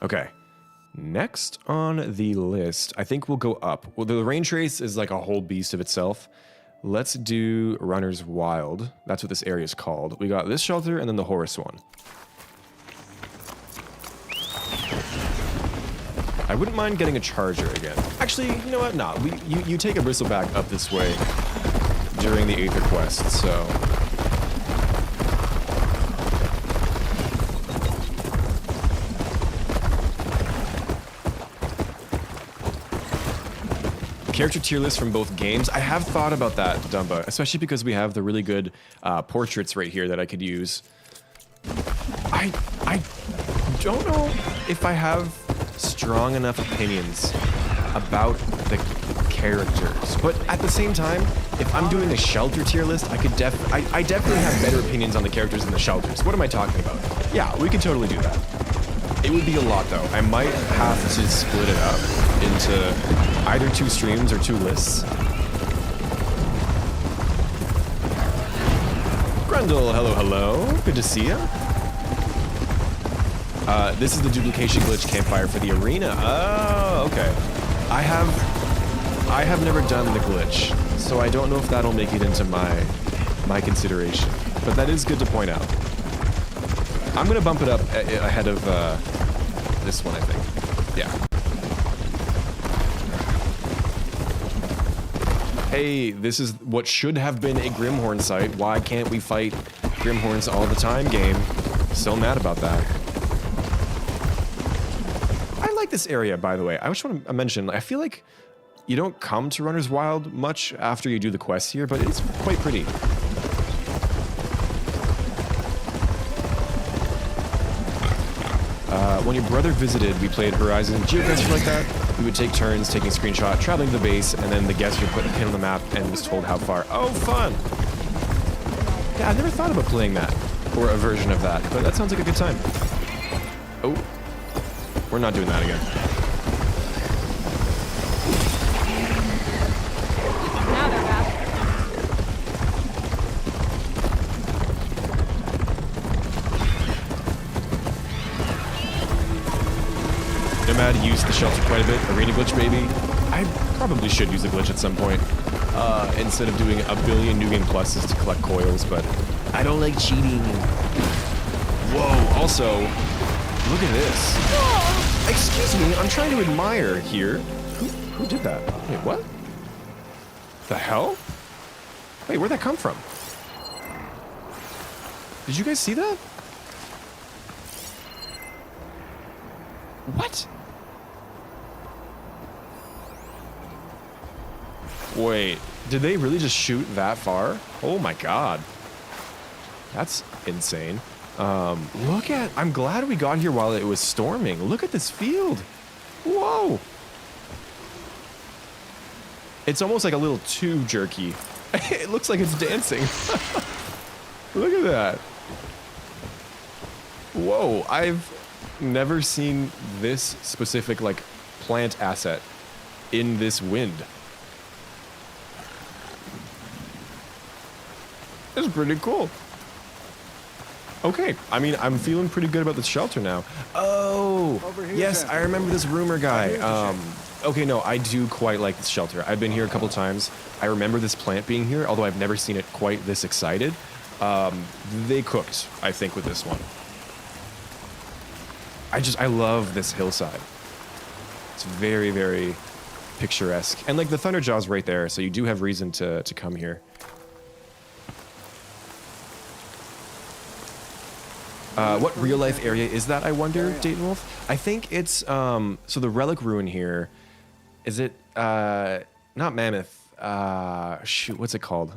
Okay. Next on the list, I think we'll go up. Well, the Raintrace is like a whole beast of itself. Let's do Runner's Wild. That's what this area is called. We got this shelter and then the Horus one. I wouldn't mind getting a charger again. Actually, you know what? Nah, you take a bristleback up this way during the Aether quest, so... Character tier list from both games. I have thought about that, Dumba, especially because we have the really good portraits right here that I could use. I don't know if I have strong enough opinions about the characters, but at the same time, if I'm doing a shelter tier list, I definitely have better opinions on the characters than the shelters. What am I talking about? Yeah, we can totally do that. It would be a lot though. I might have to split it up into either 2 streams or 2 lists. Grundle, hello. Good to see you. This is the duplication glitch campfire for the arena. Oh, okay. I have never done the glitch, so I don't know if that'll make it into my consideration. But that is good to point out. I'm gonna bump it up ahead of this one, I think. Yeah. Hey, this is what should have been a Grimhorn site. Why can't we fight Grimhorns all the time, game? So mad about that. this area, by the way. I just want to mention, I feel like you don't come to Runner's Wild much after you do the quests here, but it's quite pretty. When your brother visited, we played Horizon Geoguessr like that. We would take turns taking a screenshot, traveling to the base, and then the guest would put a pin on the map and was told how far. Oh, fun! Yeah, I've never thought about playing that, or a version of that, but that sounds like a good time. Oh, we're not doing that again. Now they're back. Nomad used the shelter quite a bit. Arena glitch, baby. I probably should use a glitch at some point. Instead of doing a billion New Game Pluses to collect coils, but I don't like cheating. Whoa, also, look at this. Excuse me, I'm trying to admire here. Who did that? Wait, what? The hell? Wait, where'd that come from? Did you guys see that? What? Wait, did they really just shoot that far? Oh my god. That's insane. Look at, I'm glad we got here while it was storming. Look at this field. Whoa. It's almost like a little too jerky. It looks like it's dancing. Look at that. Whoa, I've never seen this specific, like, plant asset in this wind. That's pretty cool. Okay, I mean, I'm feeling pretty good about the shelter now. Oh, yes, I remember this rumor guy. Okay, no, I do quite like this shelter. I've been here a couple times. I remember this plant being here, although I've never seen it quite this excited. They cooked, I think, with this one. I love this hillside. It's very, very picturesque. And like the Thunderjaw's right there, so you do have reason to come here. What real life area is that, I wonder, Dayton Wolf? I think it's, so the relic ruin here, is it, not Mammoth, shoot, what's it called?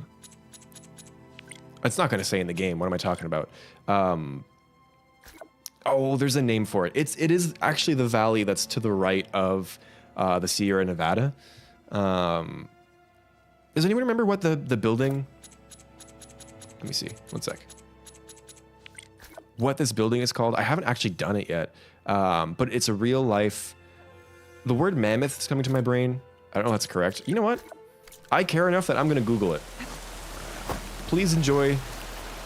It's not going to say in the game, what am I talking about? Oh, there's a name for it. It is actually the valley that's to the right of, the Sierra Nevada. Does anyone remember what the building, let me see, one sec. What this building is called? I haven't actually done it yet, but it's a real life. The word mammoth is coming to my brain. I don't know if that's correct. You know what? I care enough that I'm going to Google it. Please enjoy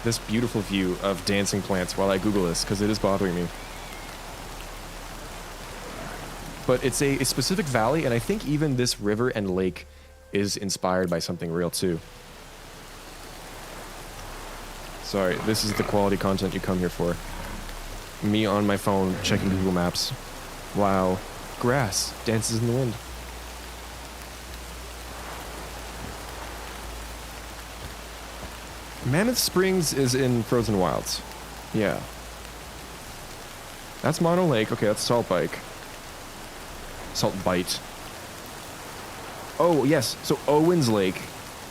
this beautiful view of dancing plants while I Google this, because it is bothering me. But it's a specific valley, and I think even this river and lake is inspired by something real too. Sorry, this is the quality content you come here for. Me on my phone checking Google Maps. Wow. Grass dances in the wind. Mammoth Springs is in Frozen Wilds. Yeah. That's Mono Lake. Okay, that's Salt Bike. Salt Bite. Oh, yes. So Owens Lake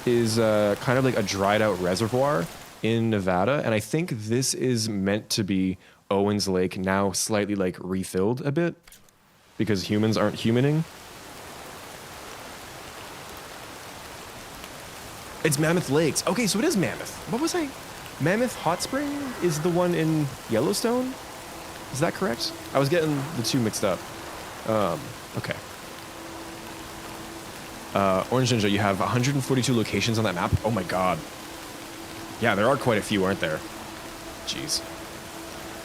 is kind of like a dried out reservoir in Nevada, and I think this is meant to be Owens Lake, now slightly like refilled a bit because humans aren't humaning. It's Mammoth Lakes. Okay, so it is Mammoth. What was I? Mammoth Hot Spring is the one in Yellowstone? Is that correct? I was getting the two mixed up. Okay. Orange Ninja, you have 142 locations on that map. Oh my god. Yeah, there are quite a few, aren't there? Jeez.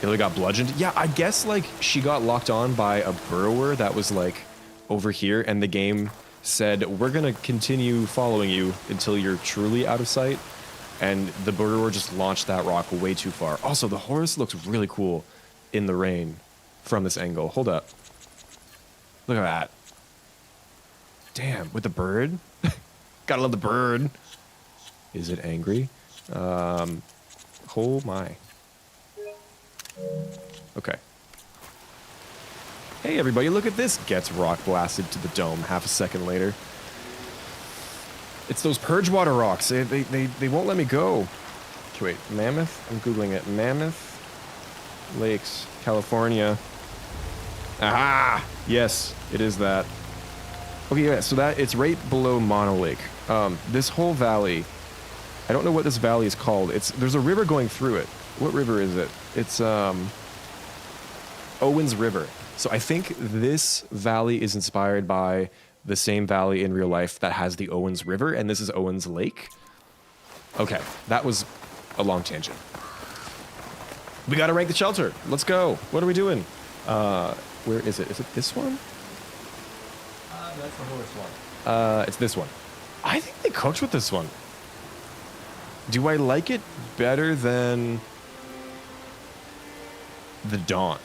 Illy got bludgeoned. Yeah, I guess, like, she got locked on by a burrower that was, like, over here, and the game said, we're gonna continue following you until you're truly out of sight, and the burrower just launched that rock way too far. Also, the horse looks really cool in the rain from this angle. Hold up. Look at that. Damn, with the bird? Gotta love the bird. Is it angry? Oh my. Okay. Hey everybody, look at this. Gets rock blasted to the dome half a second later. It's those purge water rocks. They won't let me go. Okay, wait. Mammoth? I'm Googling it. Mammoth Lakes, California. Aha! Yes, it is that. Okay, yeah, so it's right below Mono Lake. This whole valley, I don't know what this valley is called. There's a river going through it. What river is it? It's Owens River. So I think this valley is inspired by the same valley in real life that has the Owens River, and this is Owens Lake. Okay, that was a long tangent. We gotta rank the shelter. Let's go. What are we doing? Where is it? Is it this one? That's the horse one. It's this one. I think they cooked with this one. Do I like it better than the Daunt?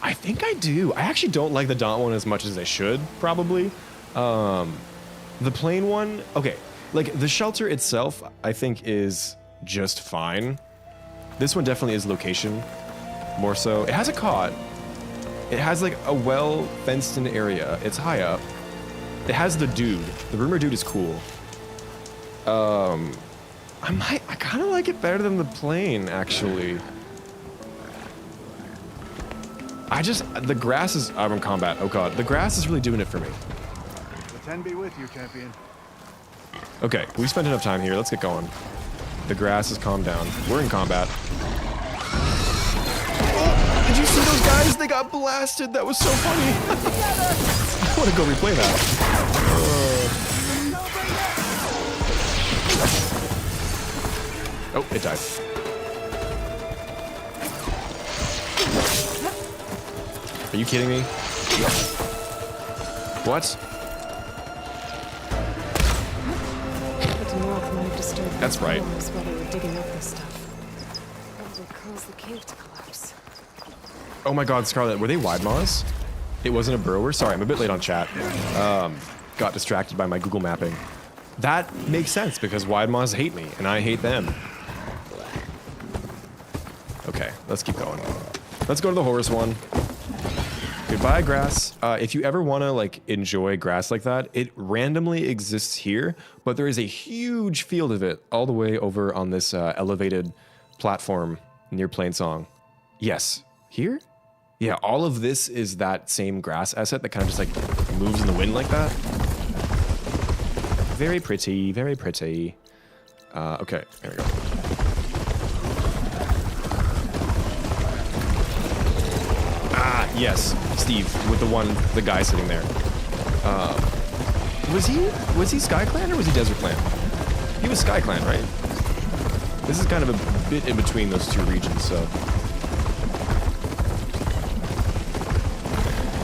I think I do. I actually don't like the Daunt one as much as I should, probably. The plain one, okay. Like, the shelter itself, I think, is just fine. This one definitely is location, more so. It has a cot. It has, like, a well-fenced-in area. It's high up. It has the dude. The rumor dude is cool. I kind of like it better than the plain, actually. The grass is, I'm in combat, oh god. The grass is really doing it for me. The 10 be with you, champion. Okay, we spent enough time here, let's get going. The grass has calmed down. We're in combat. Oh, did you see those guys? They got blasted, that was so funny. I want to go replay that. Oh, it died. Are you kidding me? What? That's right. While they were digging up this stuff. Probably caused the cave to collapse. Oh my god, Scarlet, were they wide maws? It wasn't a burrower? Sorry, I'm a bit late on chat. Got distracted by my Google mapping. That makes sense because wide maws hate me and I hate them. Okay, let's keep going. Let's go to the horse one. Goodbye, grass. If you ever want to like enjoy grass like that, it randomly exists here, but there is a huge field of it all the way over on this elevated platform near Plainsong. Yes, here? Yeah, all of this is that same grass asset that kind of just like moves in the wind like that. Very pretty, very pretty. Okay, there we go. Ah, yes, Steve, with the guy sitting there. Was he SkyClan or was he Desert Clan? He was SkyClan, right? This is kind of a bit in between those two regions, so.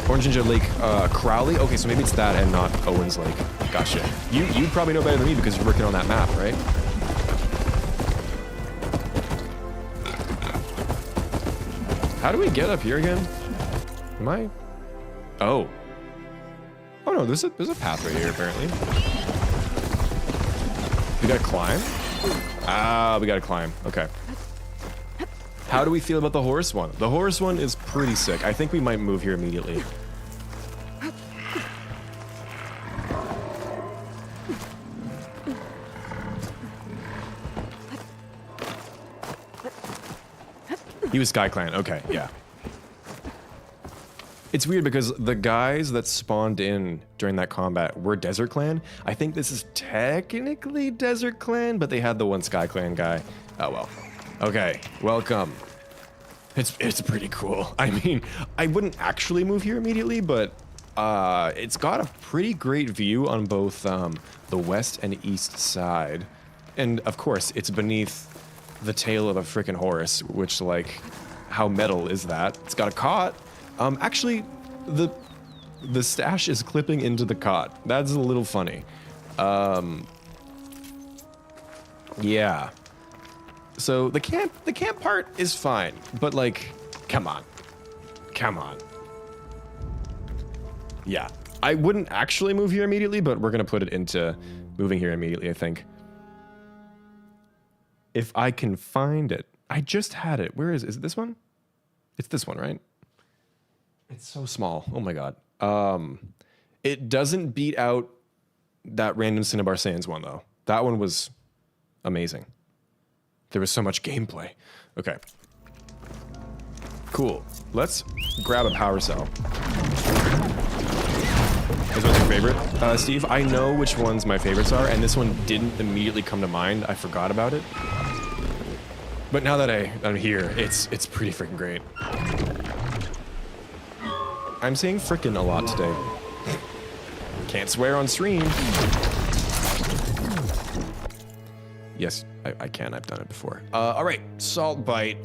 Orange Ninja Lake, Crowley? Okay, so maybe it's that and not Owens Lake. Gotcha. You probably know better than me because you're working on that map, right? How do we get up here again? Am I? Oh. Oh no, there's a path right here apparently. We gotta climb? Ah, we gotta climb. Okay. How do we feel about the horse one? The horse one is pretty sick. I think we might move here immediately. He was SkyClan. Okay, yeah. It's weird because the guys that spawned in during that combat were Desert Clan. I think this is technically Desert Clan, but they had the one SkyClan guy. Oh well. Okay, welcome. It's pretty cool. I mean, I wouldn't actually move here immediately, but it's got a pretty great view on both the west and east side. And of course, it's beneath the tail of a freaking horse, which, like, how metal is that? It's got a cot. Actually, the stash is clipping into the cot. That's a little funny. Yeah. So the camp part is fine, but like, come on. Yeah, I wouldn't actually move here immediately, but we're gonna put it into moving here immediately, I think. If I can find it. I just had it. Where is it? Is it this one? It's this one, right? It's so small. Oh my god. It doesn't beat out that random Cinnabar Sands one though. That one was amazing. There was so much gameplay. Okay. Cool. Let's grab a power cell. This one's your favorite, Steve? I know which ones my favorites are, and this one didn't immediately come to mind. I forgot about it. But now that I'm here, it's pretty freaking great. I'm saying frickin' a lot today. Can't swear on stream. Yes, I can. I've done it before. All right, Salt Bite.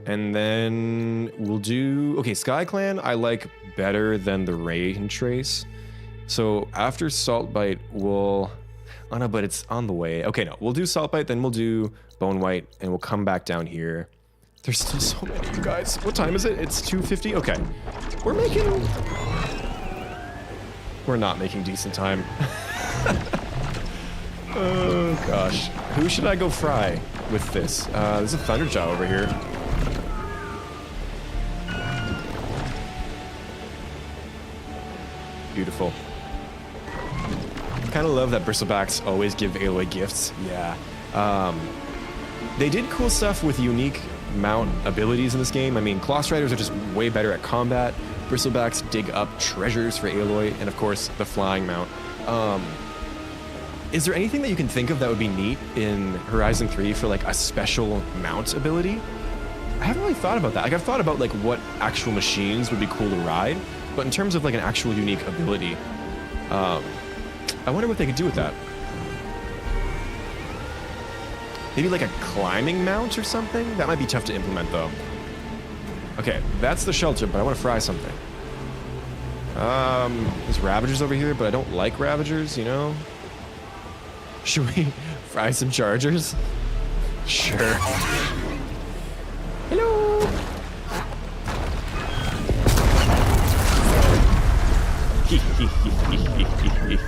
And then we'll do... Okay, Sky Clan I like better than the Raintrace. So after Salt Bite, we'll... Oh no, but it's on the way. Okay, no. We'll do Salt Bite, then we'll do Bone White, and we'll come back down here. There's still so many, you guys. What time is it? It's 2:50? Okay. We're not making decent time. Oh, gosh. Who should I go fry with this? There's a Thunderjaw over here. Beautiful. Kind of love that bristlebacks always give Aloy gifts. Yeah. They did cool stuff with unique mount abilities in this game. I mean, Claw Riders are just way better at combat. Bristlebacks dig up treasures for Aloy, and of course, the flying mount. Is there anything that you can think of that would be neat in Horizon 3 for like a special mount ability? I haven't really thought about that. Like, I've thought about like what actual machines would be cool to ride, but in terms of like an actual unique ability, I wonder what they could do with that. Maybe like a climbing mount or something? That might be tough to implement though. Okay, that's the shelter, but I want to fry something. There's Ravagers over here, but I don't like Ravagers, you know? Should we fry some Chargers? Sure. Hello! Hee hee hee hee hee hee hee.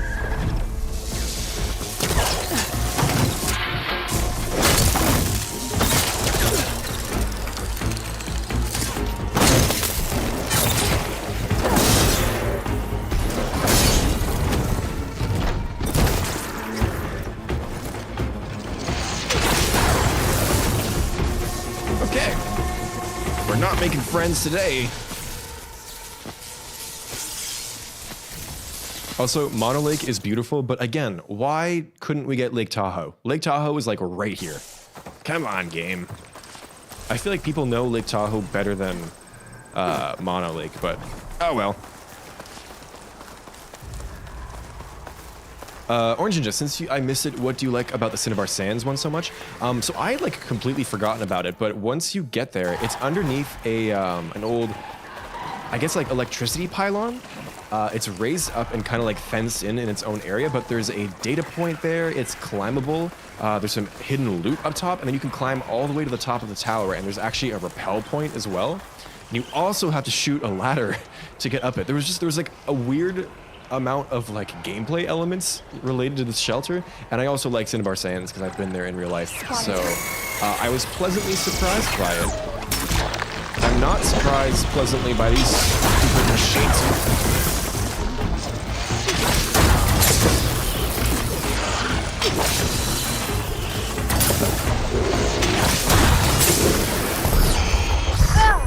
Making friends today. Also, Mono Lake is beautiful, but again, why couldn't we get Lake Tahoe? Lake Tahoe is like right here. Come on, game. I feel like people know Lake Tahoe better than Mono Lake, but oh well. Orange Ninja, since I missed it, what do you like about the Cinnabar Sands one so much? So I had like completely forgotten about it, but once you get there, it's underneath a an old, I guess like electricity pylon. It's raised up and kind of like fenced in its own area, but there's a data point there. It's climbable. There's some hidden loot up top, and then you can climb all the way to the top of the tower, and there's actually a rappel point as well. And you also have to shoot a ladder to get up it. There was like a weird amount of like gameplay elements related to this shelter, and I also like Cinnabar Sands because I've been there in real life, so I was pleasantly surprised by it. I'm not surprised pleasantly by these stupid machines.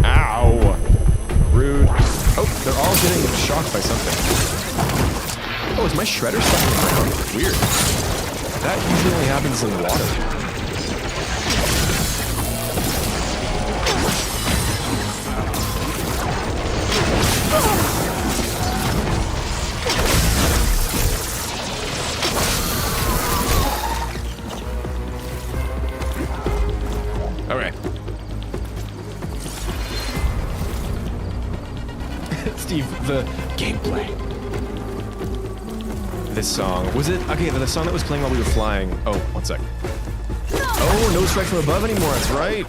Ow! Rude. Oh, they're all getting shocked by something. Oh, is my shredder stuck in the ground? Weird. That usually only happens in water. Alright. Steve, the gameplay. This song. Was it? Okay, the song that was playing while we were flying. Oh, one sec. Oh, no strike from above anymore, that's right.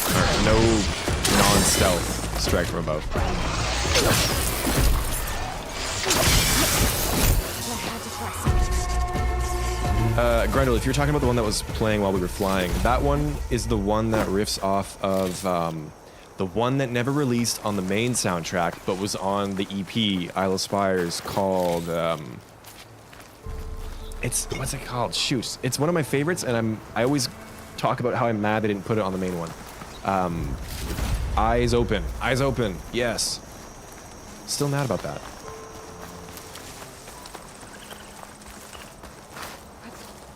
Alright, no non-stealth strike from above. Grendel, if you're talking about the one that was playing while we were flying, that one is the one that riffs off of The one that never released on the main soundtrack, but was on the EP, Isle of Spires, called, what's it called? Shoot. It's one of my favorites, and I always talk about how I'm mad they didn't put it on the main one. Eyes Open. Eyes Open. Yes. Still mad about that.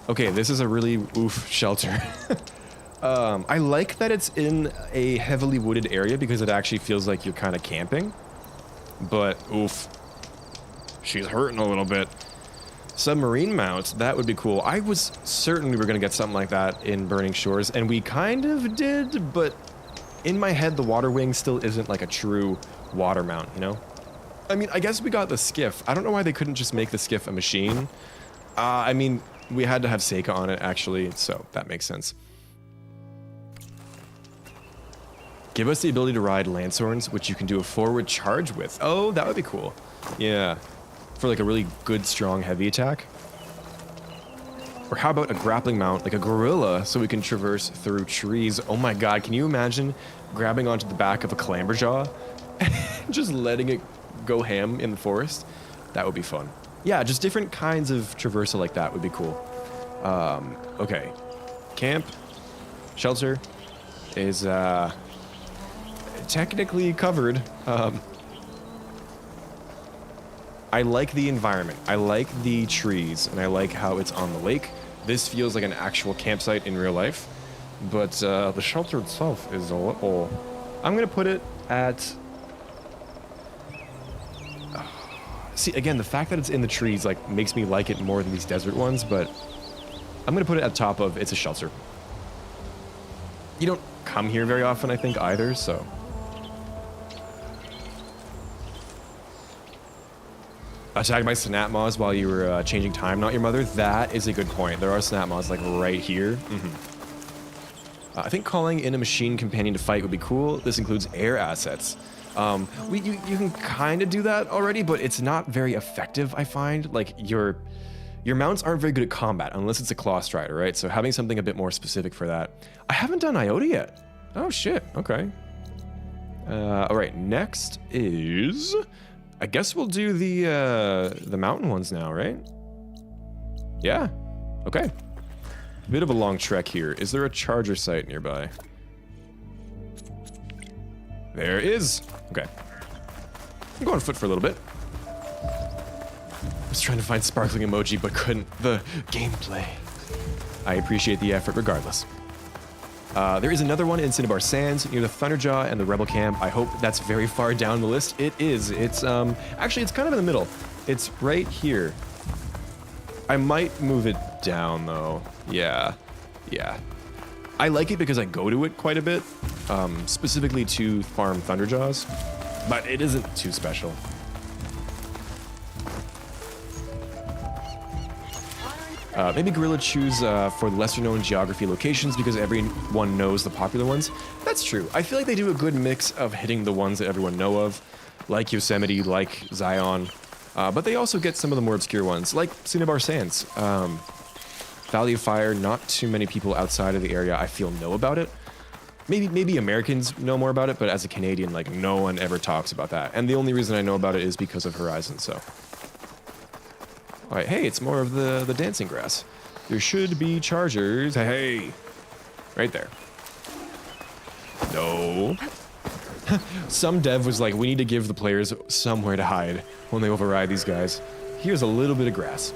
Okay, this is a really oof shelter. I like that it's in a heavily wooded area because it actually feels like you're kind of camping. But oof. She's hurting a little bit. Submarine mount, that would be cool. I was certain we were going to get something like that in Burning Shores, and we kind of did, but in my head, the water wing still isn't like a true water mount, you know? I mean, I guess we got the skiff. I don't know why they couldn't just make the skiff a machine. I mean, we had to have Seika on it, actually, so that makes sense. Give us the ability to ride Lancehorns, which you can do a forward charge with. Oh, that would be cool. Yeah. For like a really good, strong, heavy attack. Or how about a grappling mount, like a gorilla, so we can traverse through trees. Oh my god, can you imagine grabbing onto the back of a clamberjaw and just letting it go ham in the forest? That would be fun. Yeah, just different kinds of traversal like that would be cool. Okay. Camp, shelter is technically covered. I like the environment. I like the trees, and I like how it's on the lake. This feels like an actual campsite in real life, but the shelter itself is a little... I'm gonna put it at... See, again, the fact that it's in the trees like makes me like it more than these desert ones, but I'm gonna put it at top of it's a shelter. You don't come here very often, I think, either, so... Attacked by snap moths while you were changing time, not your mother. That is a good point. There are snap moths like right here. I think calling in a machine companion to fight would be cool. This includes air assets. You can kind of do that already, but it's not very effective, I find. Like your mounts aren't very good at combat unless it's a claw strider, right? So having something a bit more specific for that. I haven't done Iota yet. Oh shit. Okay. All right. Next is. I guess we'll do the mountain ones now, right? Yeah. Okay. Bit of a long trek here. Is there a charger site nearby? There is. Okay. I'm going foot for a little bit. I was trying to find sparkling emoji, but couldn't. The gameplay. I appreciate the effort regardless. There is another one in Cinnabar Sands near the Thunderjaw and the Rebel Camp. I hope that's very far down the list. It is. It's actually it's kind of in the middle. It's right here. I might move it down though. Yeah. I like it because I go to it quite a bit, specifically to farm Thunderjaws, but it isn't too special. Maybe Gorilla choose for the lesser-known geography locations because everyone knows the popular ones. That's true. I feel like they do a good mix of hitting the ones that everyone know of, like Yosemite, like Zion, but they also get some of the more obscure ones, like Cinnabar Sands. Valley of Fire, not too many people outside of the area I feel know about it. Maybe Americans know more about it, but as a Canadian, like, no one ever talks about that. And the only reason I know about it is because of Horizon, so... Alright, hey, it's more of the dancing grass. There should be chargers. Hey! Right there. No. Some dev was like, we need to give the players somewhere to hide when they override these guys. Here's a little bit of grass.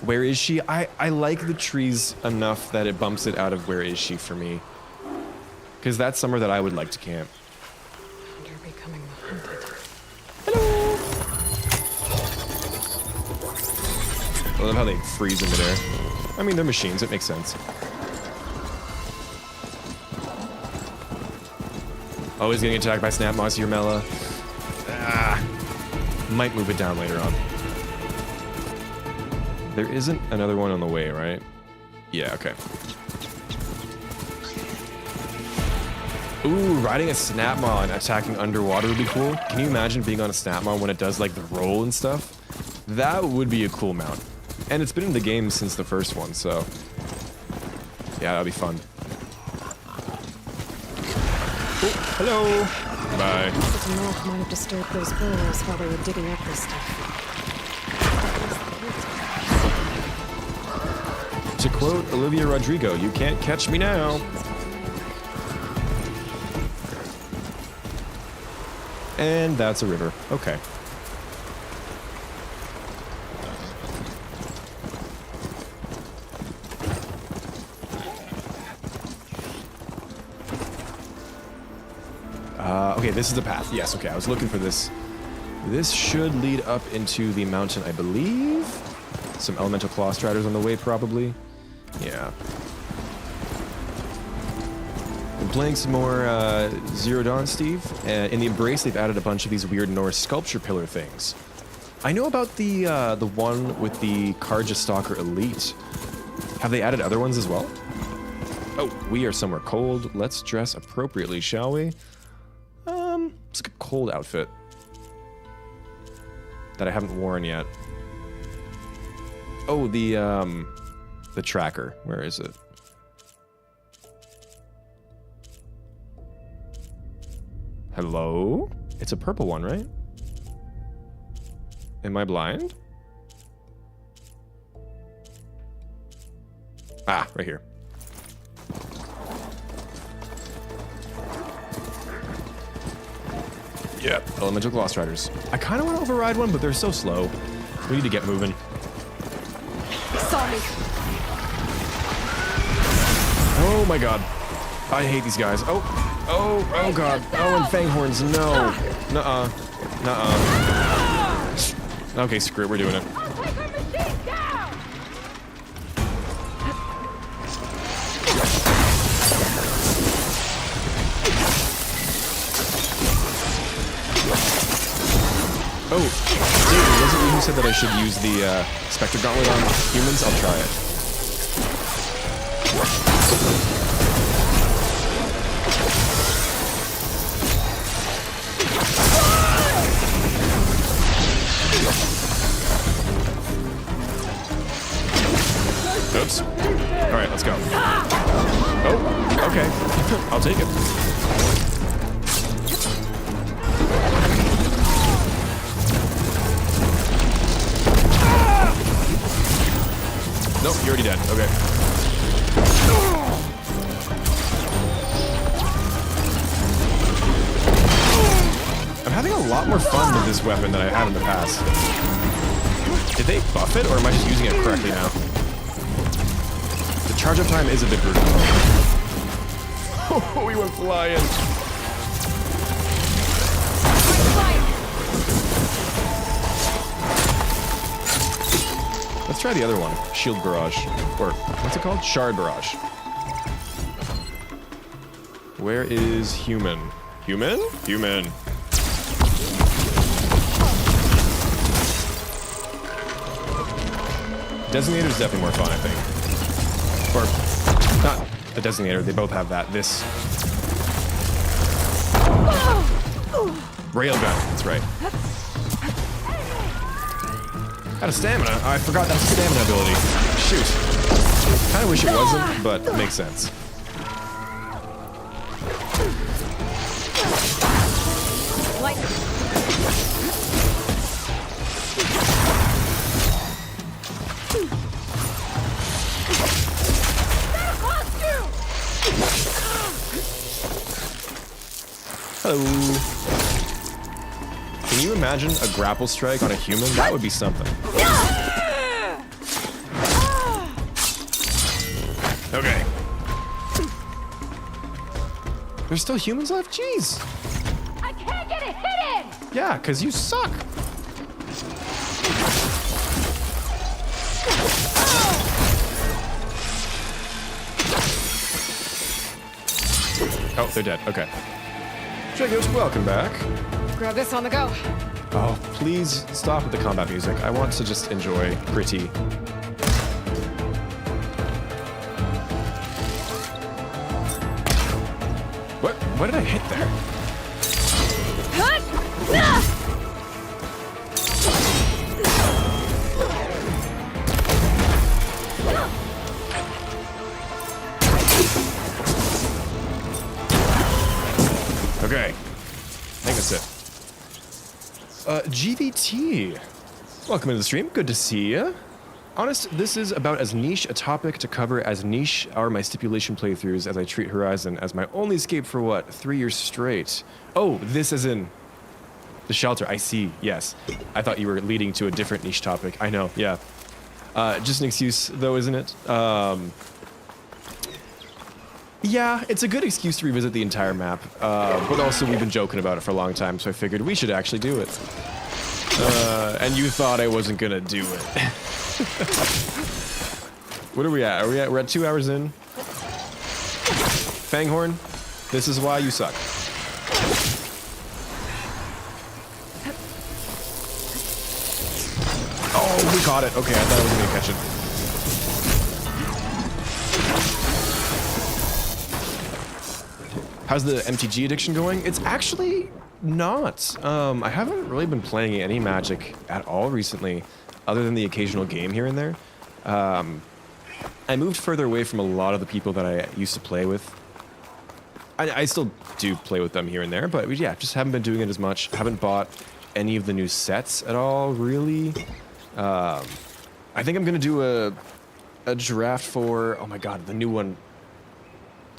Where is she? I like the trees enough that it bumps it out of where is she for me. Because that's somewhere that I would like to camp. Becoming hunted. Hello! I love how they freeze in midair. I mean, they're machines, it makes sense. Always getting attacked by snap moths here, Mela. Might move it down later on. There isn't another one on the way, right? Yeah, okay. Ooh, riding a snapmaw and attacking underwater would be cool. Can you imagine being on a snapmaw when it does like the roll and stuff? That would be a cool mount. And it's been in the game since the first one, so Yeah, that'll be fun. Oh, hello. Bye. Such a knock might have disturbed those burrows while they were digging up this stuff. To quote Olivia Rodrigo, you can't catch me now. And that's a river. Okay. Okay, this is the path. Yes, okay, I was looking for this. This should lead up into the mountain, I believe. Some elemental claw striders on the way, probably. Yeah. Been playing some more Zero Dawn, Steve. In the Embrace, they've added a bunch of these weird Norse sculpture pillar things. I know about the one with the Karja Stalker Elite. Have they added other ones as well? Oh, we are somewhere cold. Let's dress appropriately, shall we? It's like a cold outfit that I haven't worn yet. Oh, the tracker. Where is it? Hello? It's a purple one, right? Am I blind? Ah, right here. Yep, elemental claw striders. I kind of want to override one, but they're so slow. We need to get moving. Saw me. Oh my god. I hate these guys. Oh god. Oh, and fanghorns, no. Nuh-uh. Nuh-uh. Okay, screw it, we're doing it. I'll take her machine down! Oh, David, was it you who said that I should use the Spectre Gauntlet on humans? I'll try it. Oops. Alright, let's go. Oh, okay. I'll take it. Nope, you're already dead. Okay. I'm having a lot more fun with this weapon than I have in the past. Did they buff it, or am I just using it correctly now? The charge-up time is a bit brutal. Oh, we went flying. Let's try the other one. Shield Barrage. Or, what's it called? Shard Barrage. Where is human? Human? Human. Designator is definitely more fun, I think. Or, not the Designator, they both have that. This. Railgun, that's right. Out of stamina. I forgot that's a stamina ability. Shoot. Kind of wish it wasn't, but it makes sense. Hello. Can you imagine a grapple strike on a human? That would be something. Okay. There's still humans left? Jeez. I can't get a hit in! Yeah, because you suck. Oh, they're dead. Okay. Jagos, welcome back. Grab this on the go. Oh, please stop with the combat music. I want to just enjoy pretty. What did I hit there? Okay. I think that's it. GVT. Welcome to the stream. Good to see ya. Honest, this is about as niche a topic to cover as niche are my stipulation playthroughs as I treat Horizon as my only escape for what, 3 years straight. Oh, this is in the shelter. I see, yes. I thought you were leading to a different niche topic. I know, yeah. Just an excuse though, isn't it? Yeah, it's a good excuse to revisit the entire map, but also we've been joking about it for a long time, so I figured we should actually do it. And you thought I wasn't gonna do it. What are we at? We're at 2 hours in. Fanghorn, this is why you suck. Oh, we caught it. Okay, I thought I wasn't gonna catch it. How's the MTG addiction going? It's actually not. I haven't really been playing any Magic at all recently, other than the occasional game here and there. I moved further away from a lot of the people that I used to play with. I still do play with them here and there, but yeah, just haven't been doing it as much. Haven't bought any of the new sets at all, really. I think I'm gonna do a draft for, oh my god, the new one.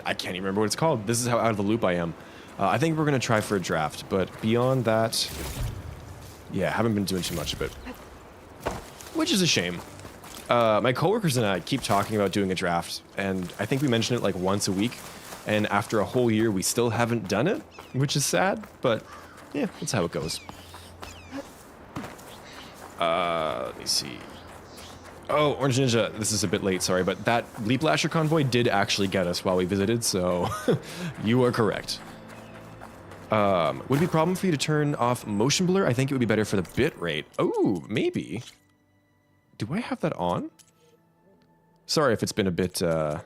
I can't even remember what it's called. This is how out of the loop I am. I think we're gonna try for a draft, but beyond that, yeah, haven't been doing too much of it. Which is a shame. My coworkers and I keep talking about doing a draft, and I think we mention it like once a week, and after a whole year, we still haven't done it, which is sad, but yeah, that's how it goes. Let me see. Oh, Orange Ninja, this is a bit late, sorry, but that Leap Lasher convoy did actually get us while we visited, so you are correct. Would it be a problem for you to turn off motion blur? I think it would be better for the bit rate. Oh, maybe. Do I have that on? Sorry if it's been a bit, I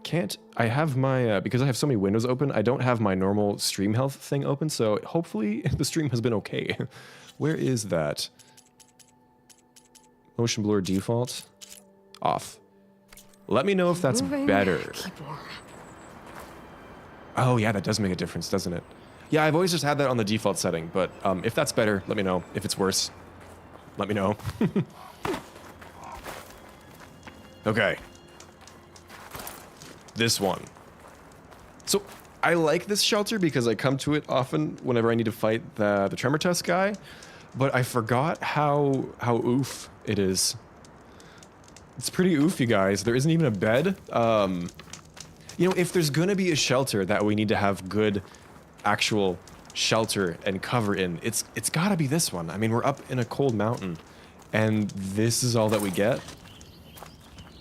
can't, I have my, because I have so many windows open, I don't have my normal stream health thing open, so hopefully the stream has been okay. Where is that? Motion blur default? Off. Let me know if that's better. Oh yeah, that does make a difference, doesn't it? Yeah, I've always just had that on the default setting, but if that's better, let me know. If it's worse, let me know. Okay. This one. So, I like this shelter because I come to it often whenever I need to fight the Tremor Tusk guy, but I forgot how oof it is. It's pretty oof, you guys. There isn't even a bed. You know, if there's gonna be a shelter that we need to have good actual shelter and cover in, it's gotta be this one. I mean, we're up in a cold mountain, and this is all that we get.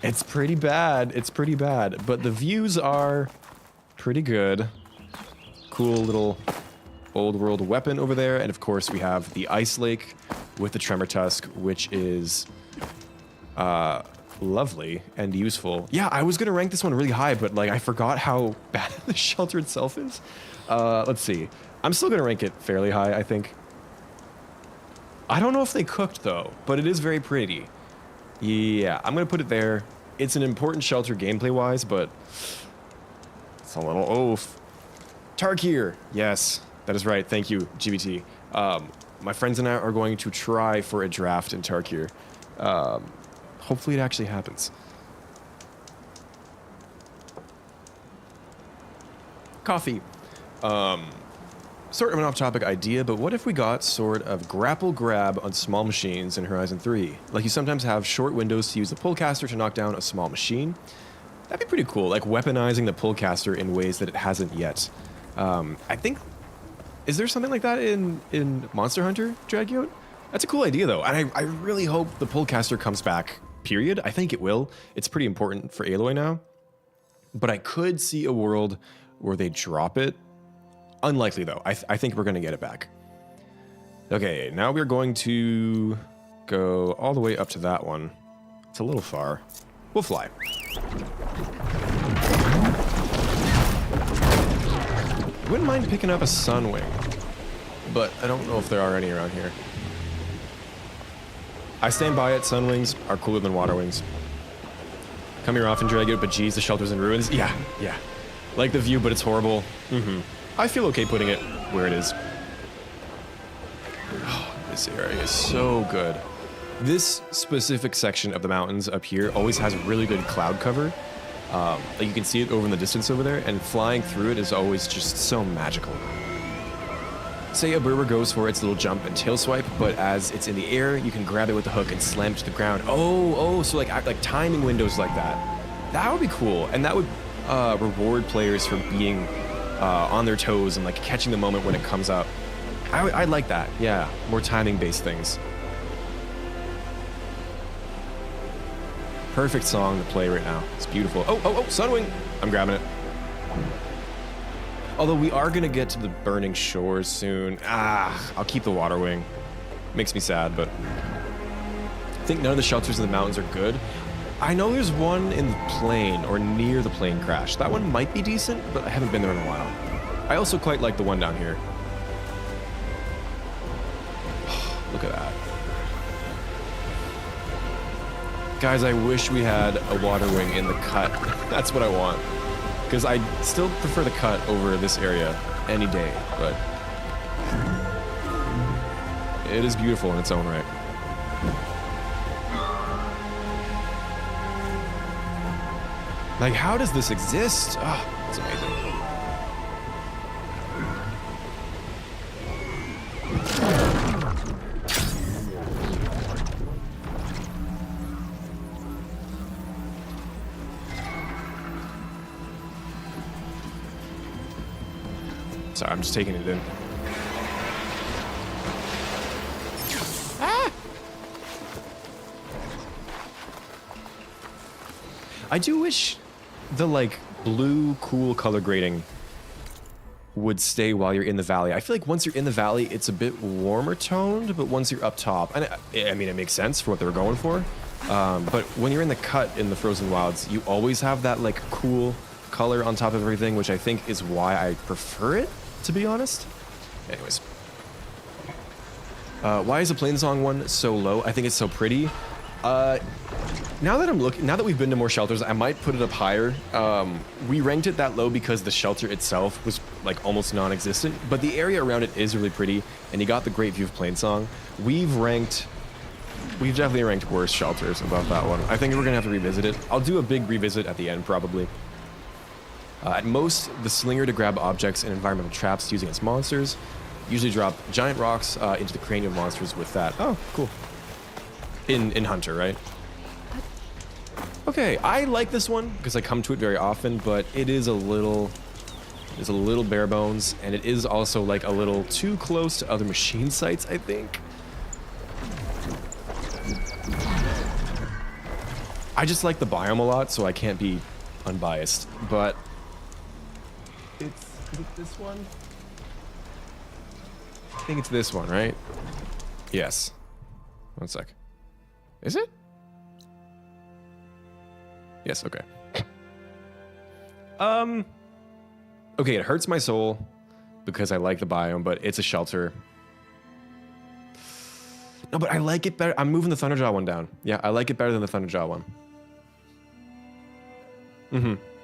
It's pretty bad. It's pretty bad, but the views are pretty good. Cool little old world weapon over there, and of course we have the ice lake with the Tremor Tusk, which is lovely and useful. Yeah, I was gonna rank this one really high, but like I forgot how bad the shelter itself is. Let's see. I'm still gonna rank it fairly high, I think. I don't know if they cooked though, but it is very pretty. Yeah, I'm gonna put it there. It's an important shelter gameplay-wise, but it's a little oof. Tarkir, yes, that is right. Thank you, GBT. My friends and I are going to try for a draft in Tarkir. Hopefully it actually happens. Coffee. Sort of an off-topic idea, but what if we got sort of grapple grab on small machines in Horizon 3? Like you sometimes have short windows to use the pullcaster to knock down a small machine. That'd be pretty cool, like weaponizing the pullcaster in ways that it hasn't yet. I think, is there something like that in Monster Hunter, Dragyote? That's a cool idea though, and I really hope the pullcaster comes back, period. I think it will. It's pretty important for Aloy now. But I could see a world where they drop it. Unlikely though. I think we're gonna get it back. Okay, now we're going to go all the way up to that one. It's a little far. We'll fly. I wouldn't mind picking up a Sunwing, but I don't know if there are any around here. I stand by it, Sunwings are cooler than Water Wings. Come here often, Dragout, but geez, the shelter's in ruins. Yeah. Like the view, but it's horrible. I feel okay putting it where it is. Oh, this area is so good. This specific section of the mountains up here always has really good cloud cover. Like you can see it over in the distance over there, and flying through it is always just so magical. Say a Berber goes for its little jump and tail swipe, but as it's in the air, you can grab it with the hook and slam it to the ground. So like timing windows like that. That would be cool, and that would reward players for being on their toes and like catching the moment when it comes up. I'd like that, yeah, more timing-based things. Perfect song to play right now. It's beautiful. Oh, Sunwing! I'm grabbing it. Although we are gonna get to the burning shores soon. I'll keep the water wing. Makes me sad, but I think none of the shelters in the mountains are good. I know there's one in the plane or near the plane crash. That one might be decent, but I haven't been there in a while. I also quite like the one down here. Look at that. Guys, I wish we had a water wing in the cut. That's what I want. Because I still prefer the cut over this area any day, but it is beautiful in its own right. Like, how does this exist? Oh, it's amazing. Sorry, I'm just taking it in. I do wish the like blue cool color grading would stay while you're in the valley. I feel like once you're in the valley, it's a bit warmer toned, but once you're up top, and I mean, it makes sense for what they were going for. But when you're in the cut in the Frozen Wilds, you always have that like cool color on top of everything, which I think is why I prefer it, to be honest. Anyways. Why is the Plainsong one so low? I think it's so pretty. Now that we've been to more shelters, I might put it up higher. We ranked it that low because the shelter itself was like almost non-existent, but the area around it is really pretty, and you got the great view of Plainsong. We've definitely ranked worse shelters above that one. I think we're gonna have to revisit it. I'll do a big revisit at the end, probably. At most, the slinger to grab objects and environmental traps using its monsters. Usually drop giant rocks into the cranial monsters with that. Oh, cool. In Hunter, right? Okay, I like this one because I come to it very often, but it is a little bare bones, and it is also like a little too close to other machine sites, I think. I just like the biome a lot, so I can't be unbiased, but is it this one? I think it's this one, right? Yes. One sec. Is it? Yes, okay. Okay, it hurts my soul because I like the biome, but it's a shelter. No, but I like it better. I'm moving the Thunderjaw one down. Yeah, I like it better than the Thunderjaw one.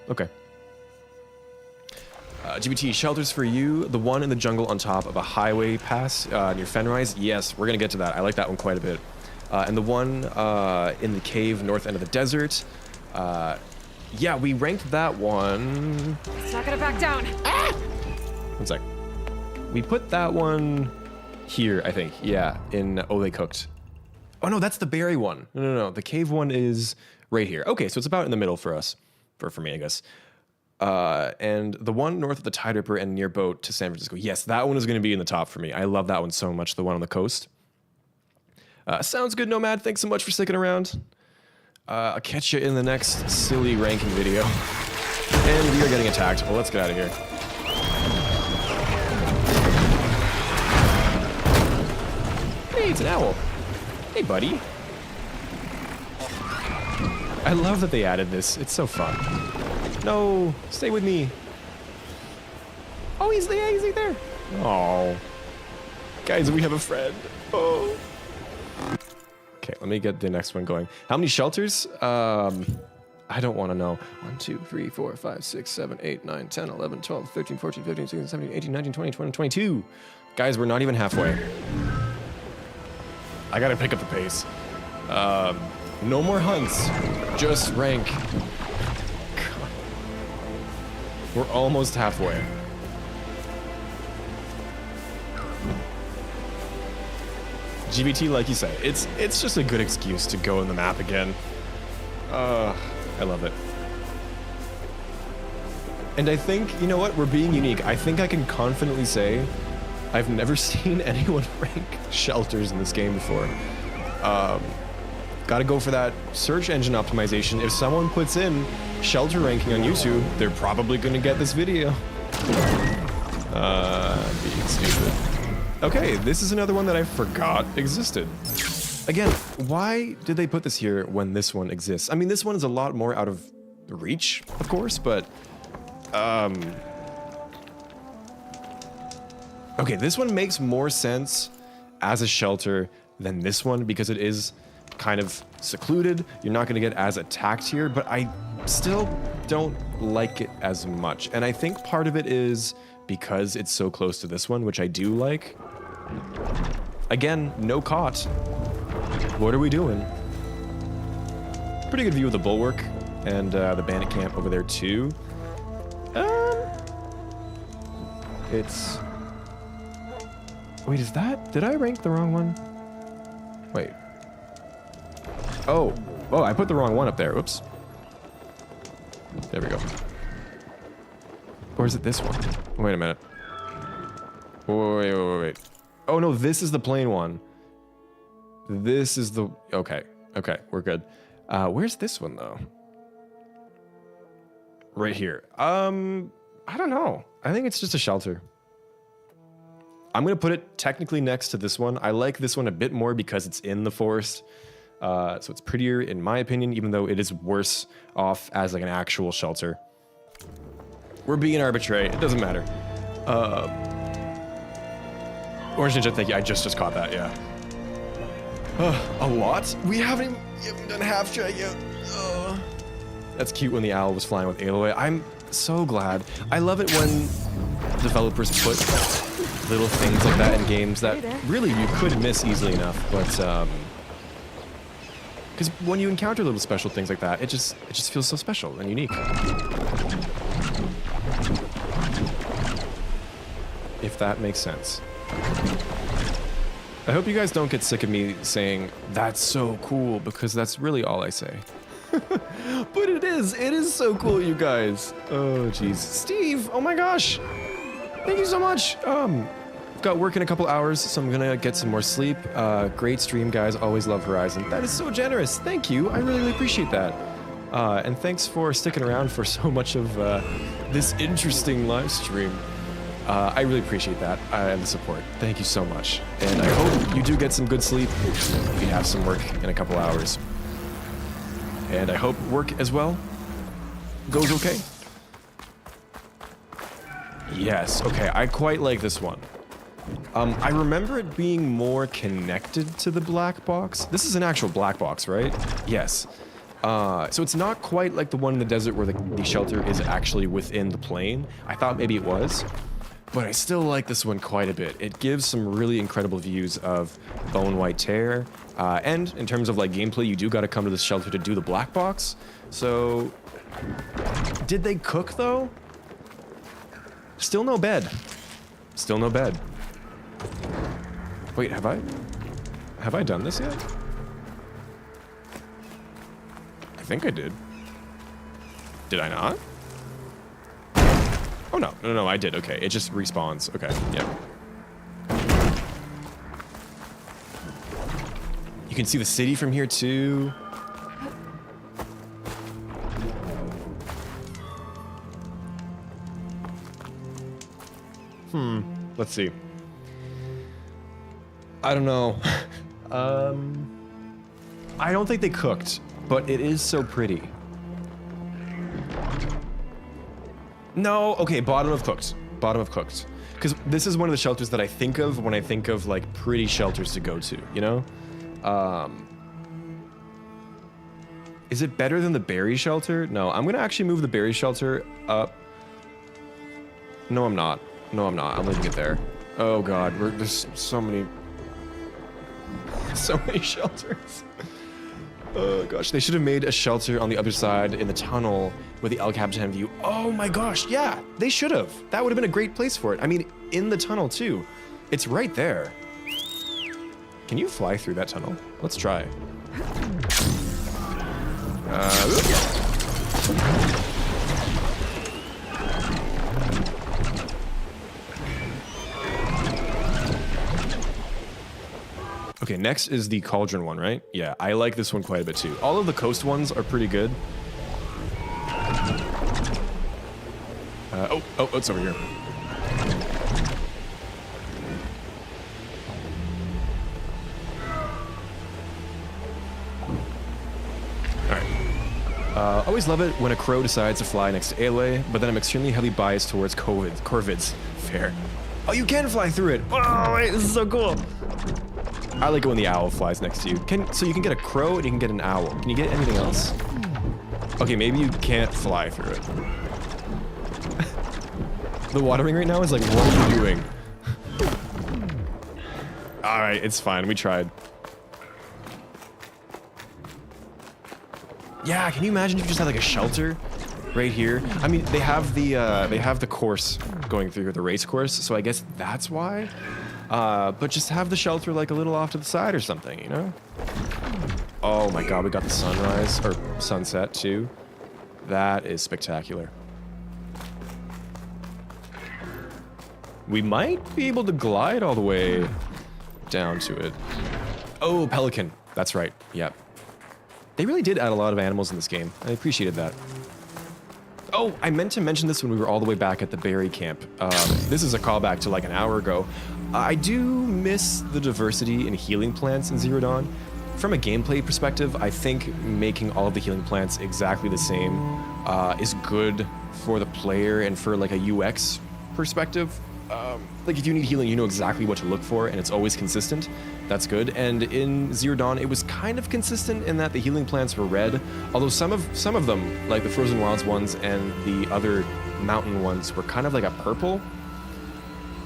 Okay. GBT, shelters for you. The one in the jungle on top of a highway pass near Fenrise. Yes, we're gonna get to that. I like that one quite a bit. And the one in the cave north end of the desert. Yeah, we ranked that one. It's not gonna back down. One sec. We put that one here, I think. Yeah, in Oh They Cooked. Oh no, that's the berry one. No. The cave one is right here. Okay, so it's about in the middle for us. For me, I guess. And the one north of the Tide Ripper and near boat to San Francisco. Yes, that one is going to be in the top for me. I love that one so much, the one on the coast. Sounds good, Nomad. Thanks so much for sticking around. I'll catch you in the next silly ranking video. And we are getting attacked. Well, let's get out of here. Hey, it's an owl. Hey, buddy. I love that they added this. It's so fun. No, stay with me. Oh, he's there. He's right there. Oh, guys, we have a friend. Oh. Okay, let me get the next one going. How many shelters? I don't want to know. 1, 2, 3, 4, 5, 6, 7, 8, 9, 10, 11, 12, 13, 14, 15, 16, 17, 18, 19, 20, 21, 22. Guys, we're not even halfway. I gotta pick up the pace. No more hunts. Just rank. God. We're almost halfway. GBT, like you said, it's just a good excuse to go in the map again. I love it. And I think, you know what, we're being unique. I think I can confidently say I've never seen anyone rank shelters in this game before. Gotta go for that search engine optimization. If someone puts in shelter ranking on YouTube, they're probably gonna get this video. Being stupid. Okay, this is another one that I forgot existed. Again, why did they put this here when this one exists? I mean, this one is a lot more out of reach, of course, but... Okay, this one makes more sense as a shelter than this one because it is kind of secluded. You're not going to get as attacked here, but I still don't like it as much. And I think part of it is because it's so close to this one, which I do like. Again, no caught. What are we doing? Pretty good view of the bulwark and the bandit camp over there too. It's... Wait, is that... Did I rank the wrong one? Wait. Oh, I put the wrong one up there. Oops. There we go. Or is it this one? Wait a minute. Wait. Oh no, this is the plain one. This is the... Okay, we're good. Where's this one though? Right here. I don't know. I think it's just a shelter. I'm gonna put it technically next to this one. I like this one a bit more because it's in the forest. So it's prettier in my opinion, even though it is worse off as like an actual shelter. We're being arbitrary, it doesn't matter. Orange Ninja, thank you, I just caught that, yeah. A lot? We haven't even done half try yet. That's cute when the owl was flying with Aloy. I'm so glad. I love it when developers put little things like that in games that really you could miss easily enough, but because when you encounter little special things like that, it just feels so special and unique. If that makes sense. I hope you guys don't get sick of me saying, that's so cool, because that's really all I say. But it is so cool, you guys. Oh, jeez. Steve, oh my gosh. Thank you so much. Got work in a couple hours, so I'm gonna get some more sleep. Great stream, guys. Always love Horizon. That is so generous. Thank you. I really appreciate that. And thanks for sticking around for so much of this interesting live stream. I really appreciate that and the support. Thank you so much. And I hope you do get some good sleep if you have some work in a couple hours. And I hope work as well goes okay. Yes, okay, I quite like this one. I remember it being more connected to the black box. This is an actual black box, right? Yes. So it's not quite like the one in the desert where the shelter is actually within the plane. I thought maybe it was. But I still like this one quite a bit. It gives some really incredible views of Bone White Tear. And in terms of like gameplay, you do gotta come to this shelter to do the black box. So, did they cook though? Still no bed. Still no bed. Wait, have I done this yet? I think I did. Did I not? Oh no, I did, okay. It just respawns, okay, yeah. You can see the city from here too. Let's see. I don't know. I don't think they cooked, but it is so pretty. No, okay, bottom of cooked. Bottom of cooked. Because this is one of the shelters that I think of when I think of like pretty shelters to go to, you know? Is it better than the berry shelter? No, I'm gonna actually move the berry shelter up. No, I'm not. No, I'm not. I'm leaving it there. Oh god, there's so many shelters. Oh gosh, they should have made a shelter on the other side in the tunnel with the El Capitan view. Oh my gosh, yeah, they should have. That would have been a great place for it. I mean, in the tunnel too. It's right there. Can you fly through that tunnel? Let's try. Okay, next is the cauldron one, right? Yeah, I like this one quite a bit too. All of the coast ones are pretty good. Oh, it's over here. Always love it when a crow decides to fly next to Aloy, but then I'm extremely heavily biased towards corvids. Fair. Oh, you can fly through it! Oh, wait, this is so cool! I like it when the owl flies next to you. So you can get a crow and you can get an owl. Can you get anything else? Okay, maybe you can't fly through it. The watering right now is like, what are you doing? Alright, it's fine. We tried. Yeah, can you imagine if you just had like a shelter right here? I mean, they have the course going through here, the race course, so I guess that's why. But just have the shelter like a little off to the side or something, you know? Oh my god, we got the sunrise, or sunset too. That is spectacular. We might be able to glide all the way down to it. Oh, pelican. That's right, yep. They really did add a lot of animals in this game. I appreciated that. Oh, I meant to mention this when we were all the way back at the berry camp. This is a callback to like an hour ago. I do miss the diversity in healing plants in Zero Dawn. From a gameplay perspective, I think making all of the healing plants exactly the same is good for the player and for like a UX perspective. Like if you need healing, you know exactly what to look for and it's always consistent. That's good. And in Zero Dawn, it was kind of consistent in that the healing plants were red, although some of them, like the Frozen Wilds ones and the other mountain ones, were kind of like a purple.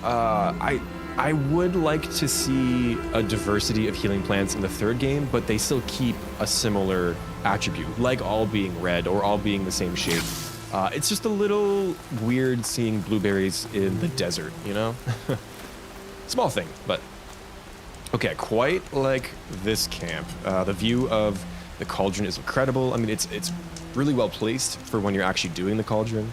I would like to see a diversity of healing plants in the third game, but they still keep a similar attribute, like all being red or all being the same shape. It's just a little weird seeing blueberries in the desert, you know? Small thing, but... Okay, quite like this camp. The view of the cauldron is incredible. I mean, it's really well placed for when you're actually doing the cauldron.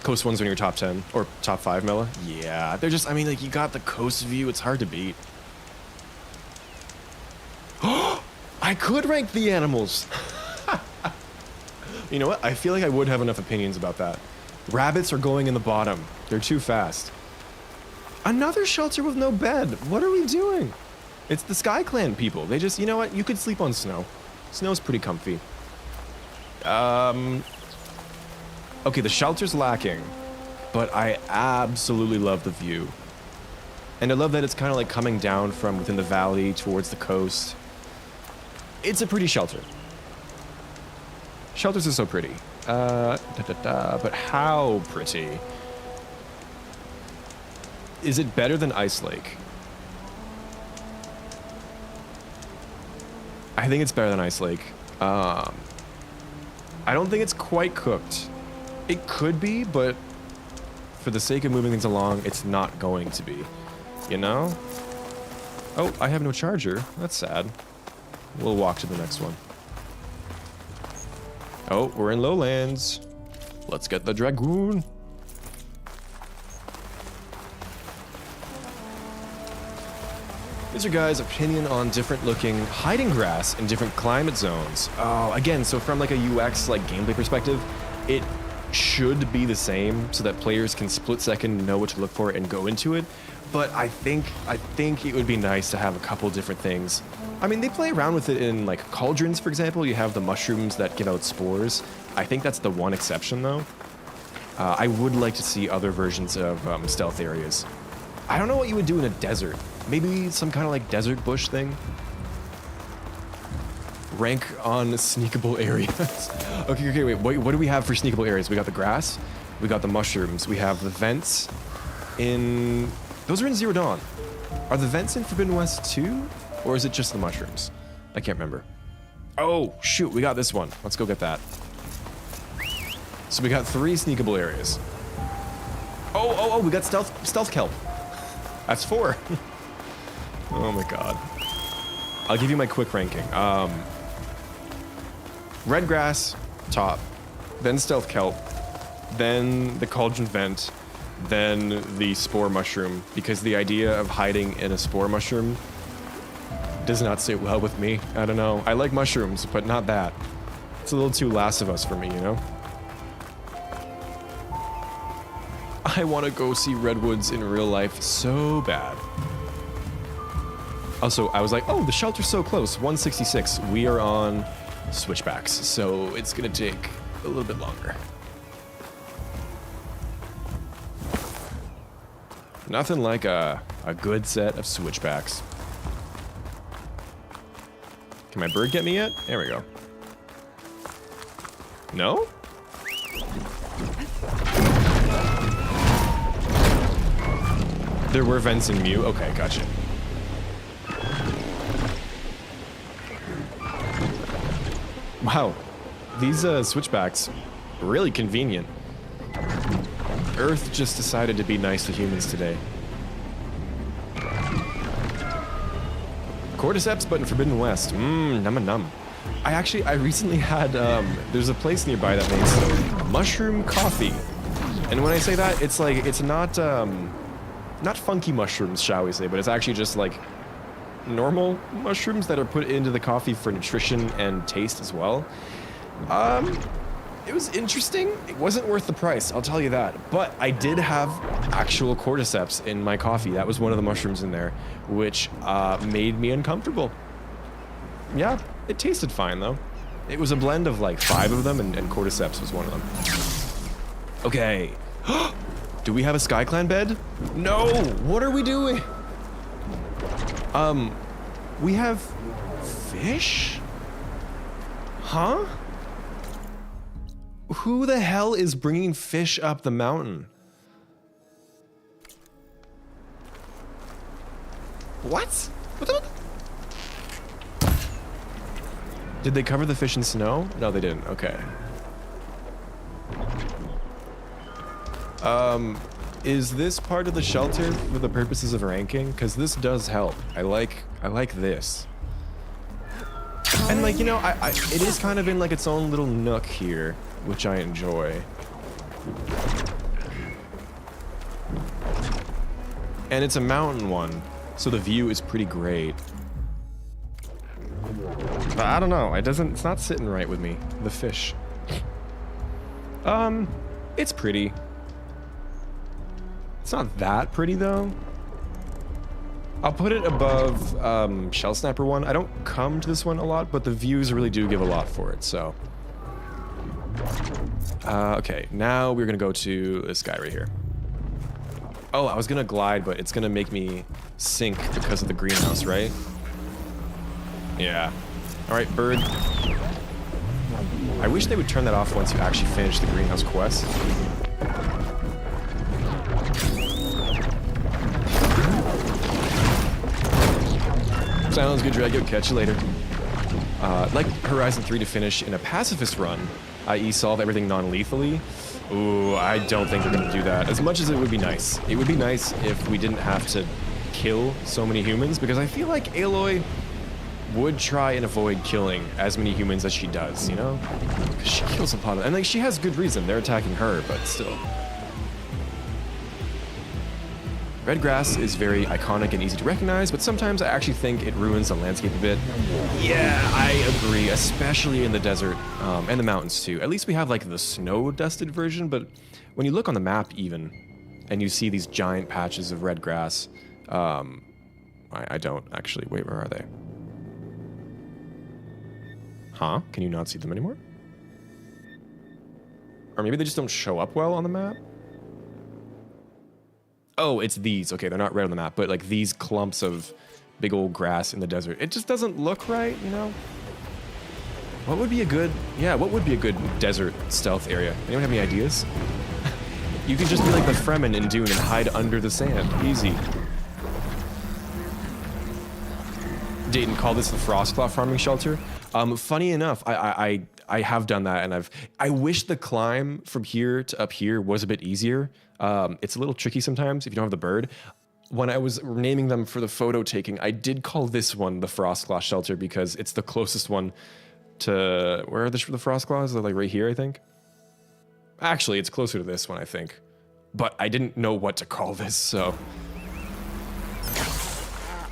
Coast ones when you're top 10, or top 5, Mela? Yeah, they're just, I mean, like, you got the coast view, it's hard to beat. I could rank the animals! You know what? I feel like I would have enough opinions about that. Rabbits are going in the bottom. They're too fast. Another shelter with no bed. What are we doing? It's the Sky Clan people. They just, you know what? You could sleep on snow. Snow's pretty comfy. Okay, the shelter's lacking, but I absolutely love the view. And I love that it's kind of like coming down from within the valley towards the coast. It's a pretty shelter. Shelters are so pretty. But how pretty? Is it better than Ice Lake? I think it's better than Ice Lake. I don't think it's quite cooked. It could be, but for the sake of moving things along, it's not going to be. You know? Oh, I have no charger. That's sad. We'll walk to the next one. Oh, we're in Lowlands. Let's get the Dragoon. Here's your guys' opinion on different looking hiding grass in different climate zones. Oh, again, so from like a UX, like gameplay perspective, it should be the same so that players can split second know what to look for and go into it. But I think it would be nice to have a couple different things. I mean, they play around with it in like cauldrons, for example. You have the mushrooms that give out spores. I think that's the one exception though. I would like to see other versions of stealth areas. I don't know what you would do in a desert. Maybe some kind of like desert bush thing. rank on sneakable areas. Okay, wait. What do we have for sneakable areas? We got the grass. We got the mushrooms. We have the vents in... Those are in Zero Dawn. Are the vents in Forbidden West too? Or is it just the mushrooms? I can't remember. Oh, shoot. We got this one. Let's go get that. So we got 3 sneakable areas. Oh, we got stealth kelp. That's 4. Oh my god. I'll give you my quick ranking. Red grass, top. Then stealth kelp. Then the cauldron vent. Then the spore mushroom. Because the idea of hiding in a spore mushroom does not sit well with me. I don't know. I like mushrooms, but not that. It's a little too Last of Us for me, you know? I want to go see redwoods in real life so bad. Also, I was like, oh, the shelter's so close. 166. We are on switchbacks, so it's going to take a little bit longer. Nothing like a good set of switchbacks. Can my bird get me yet? There we go. No? There were vents in Mew? Okay, gotcha. Wow. These switchbacks, really convenient. Earth just decided to be nice to humans today. Cordyceps, but in Forbidden West. Num. I recently had, there's a place nearby that makes mushroom coffee. And when I say that, it's like, it's not funky mushrooms, shall we say, but it's actually just like normal mushrooms that are put into the coffee for nutrition and taste as well. It was interesting. It wasn't worth the price, I'll tell you that. But I did have actual cordyceps in my coffee. That was one of the mushrooms in there, which made me uncomfortable. Yeah, it tasted fine though. It was a blend of like 5 of them, and cordyceps was one of them. Okay. Do we have a Sky Clan bed? No! What are we doing? We have fish? Huh? Who the hell is bringing fish up the mountain? What? Did they cover the fish in snow? No, they didn't. Okay. Is this part of the shelter for the purposes of ranking? Because this does help. I like this. And like, you know, it is kind of in like its own little nook here, which I enjoy. And it's a mountain one, so the view is pretty great. But I don't know, it's not sitting right with me, the fish. It's pretty. It's not that pretty though. I'll put it above Shell Snapper one. I don't come to this one a lot, but the views really do give a lot for it, so. Okay, now we're gonna go to this guy right here. Oh, I was gonna glide, but it's gonna make me sink because of the greenhouse, right? Yeah. All right, bird. I wish they would turn that off once you actually finish the greenhouse quest. Sounds good, Drago. Catch you later. Like Horizon 3 to finish in a pacifist run, i.e. solve everything non-lethally. Ooh, I don't think they're gonna do that. As much as it would be nice. It would be nice if we didn't have to kill so many humans, because I feel like Aloy would try and avoid killing as many humans as she does, you know? Because she kills a lot of... And like, she has good reason. They're attacking her, but still. Red grass is very iconic and easy to recognize, but sometimes I actually think it ruins the landscape a bit. Yeah, I agree, especially in the desert, and the mountains too. At least we have like the snow-dusted version, but when you look on the map even, and you see these giant patches of red grass, I don't actually... Wait, where are they? Huh? Can you not see them anymore? Or maybe they just don't show up well on the map? Oh, it's these. Okay, they're not red on the map, but like these clumps of big old grass in the desert. It just doesn't look right, you know? What would be a good, yeah, what would be a good desert stealth area? Anyone have any ideas? You could just be like the Fremen in Dune and hide under the sand. Easy. Dayton called this the Frostclaw farming shelter. Funny enough, I have done that, and I wish the climb from here to up here was a bit easier. It's a little tricky sometimes if you don't have the bird. When I was naming them for the photo taking, I did call this one the Frostclaw shelter because it's the closest one to, where are the Frostclaws? They're like right here, I think. Actually, it's closer to this one, I think. But I didn't know what to call this, so.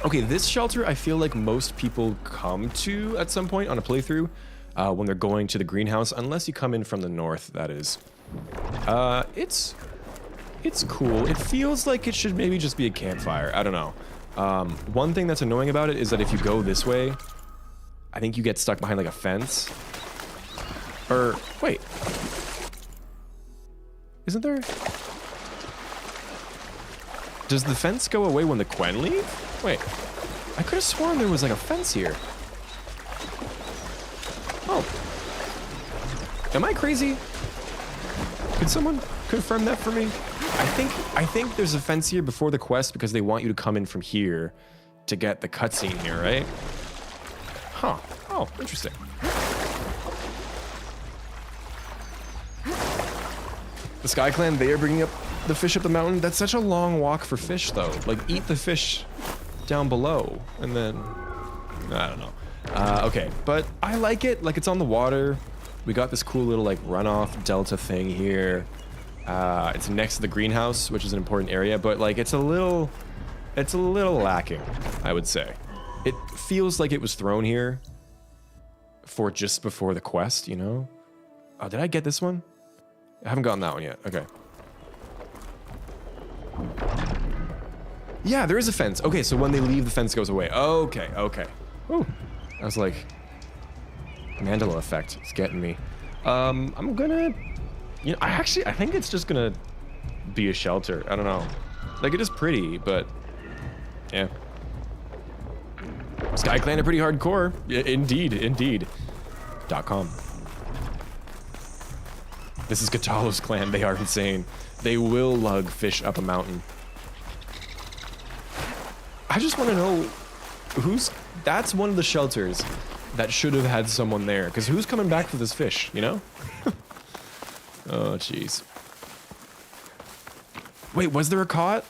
Okay, this shelter I feel like most people come to at some point on a playthrough when they're going to the greenhouse, unless you come in from the north, that is. It's cool. It feels like it should maybe just be a campfire. I don't know. One thing that's annoying about it is that if you go this way, I think you get stuck behind like a fence. Or, wait. Isn't there? Does the fence go away when the Quen leave? Wait, I could have sworn there was like a fence here. Oh. Am I crazy? Could someone confirm that for me? I think there's a fence here before the quest because they want you to come in from here to get the cutscene here, right? Huh. Oh, interesting. The Sky Clan, they are bringing up the fish up the mountain. That's such a long walk for fish, though. Like, eat the fish down below, and then... I don't know. Okay, but I like it. Like, it's on the water. We got this cool little, like, runoff delta thing here. It's next to the greenhouse, which is an important area, but, like, it's a little lacking, I would say. It feels like it was thrown here for just before the quest, you know? Oh, did I get this one? I haven't gotten that one yet. Okay. Yeah, there is a fence. Okay, so when they leave, the fence goes away. Okay, okay. Whew. I was like, Mandela effect. It's getting me. I'm gonna... You know, I think it's just gonna be a shelter. I don't know. Like, it is pretty, but... Yeah. Sky Clan are pretty hardcore. Yeah, indeed, indeed. .com. This is Katalo's clan. They are insane. They will lug fish up a mountain. I just want to know who's... That's one of the shelters that should have had someone there. Because who's coming back for this fish, you know? Oh, jeez. Wait, was there a cot?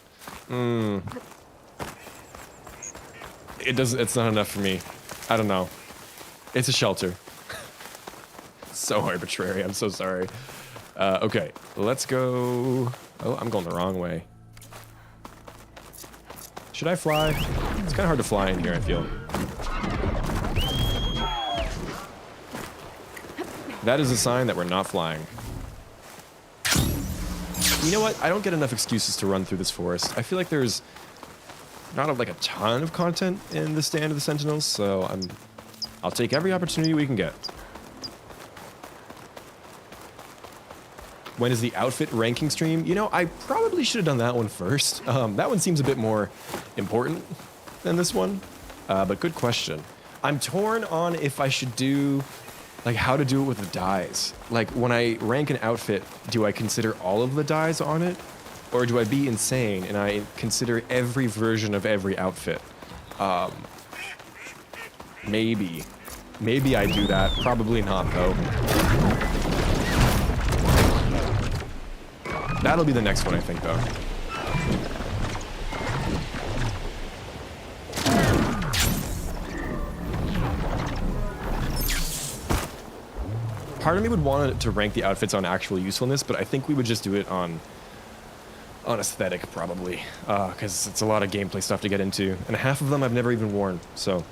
It's not enough for me. I don't know. It's a shelter. So arbitrary. I'm so sorry. Okay, let's go... Oh, I'm going the wrong way. Should I fly? It's kind of hard to fly in here, I feel. That is a sign that we're not flying. You know what? I don't get enough excuses to run through this forest. I feel like there's not like a ton of content in the Stand of the Sentinels, so I'll take every opportunity we can get. When is the outfit ranking stream? You know, I probably should have done that one first. That one seems a bit more important than this one, but good question. I'm torn on if I should do, like, how to do it with the dyes. Like, when I rank an outfit, do I consider all of the dyes on it? Or do I be insane and I consider every version of every outfit? Maybe. Maybe I do that. Probably not, though. That'll be the next one, I think, though. Part of me would want it to rank the outfits on actual usefulness, but I think we would just do it on aesthetic, probably. Because it's a lot of gameplay stuff to get into. And half of them I've never even worn, so...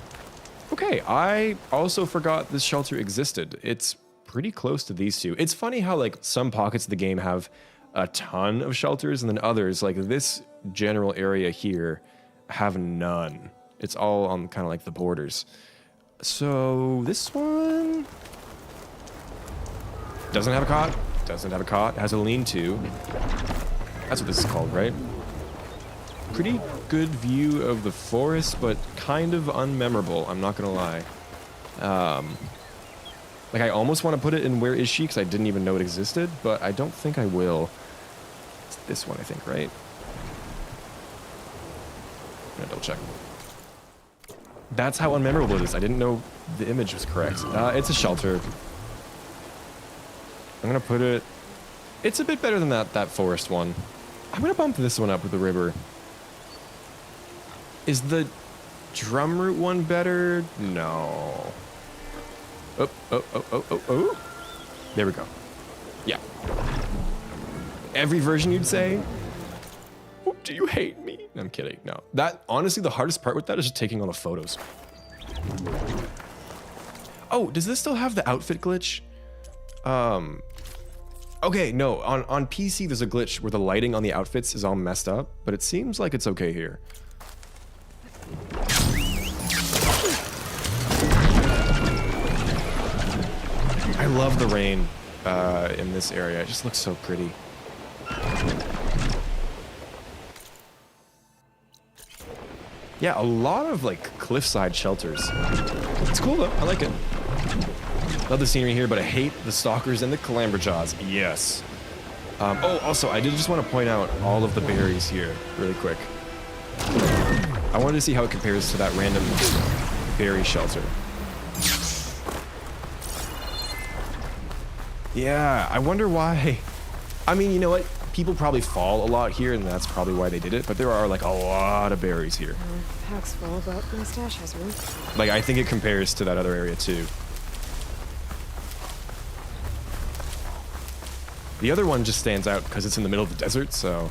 Okay, I also forgot this shelter existed. It's pretty close to these two. It's funny how, like, some pockets of the game have a ton of shelters, and then others, like this general area here, have none. It's all on kind of like the borders. So this one doesn't have a cot. Doesn't have a cot. Has a lean-to. That's what this is called, right? Pretty good view of the forest, but kind of unmemorable. I'm not gonna lie. Like, I almost want to put it in Where Is She? Because I didn't even know it existed, but I don't think I will. It's this one, I think, right? I'm gonna double check. That's how unmemorable it is. I didn't know the image was correct. It's a shelter. I'm gonna put it... It's a bit better than that forest one. I'm gonna bump this one up with the river. Is the drum root one better? No. Oh. There we go. Yeah. Every version you'd say? Oh, do you hate me? I'm kidding. No. That, honestly, the hardest part with that is just taking all the photos. Oh, does this still have the outfit glitch? Okay, no. On PC, there's a glitch where the lighting on the outfits is all messed up, but it seems like it's okay here. I love the rain in this area. It just looks so pretty. Yeah, a lot of like cliffside shelters. It's cool though. I like it. Love the scenery here, but I hate the stalkers and the calamberjaws. Yes. Oh, also, I did just want to point out all of the berries here really quick. I wanted to see how it compares to that random berry shelter. Yeah, I wonder why. I mean, you know what? People probably fall a lot here, and that's probably why they did it, but there are, like, a lot of berries here. Pack's full, but my stash has room. Like, I think it compares to that other area, too. The other one just stands out because it's in the middle of the desert, so...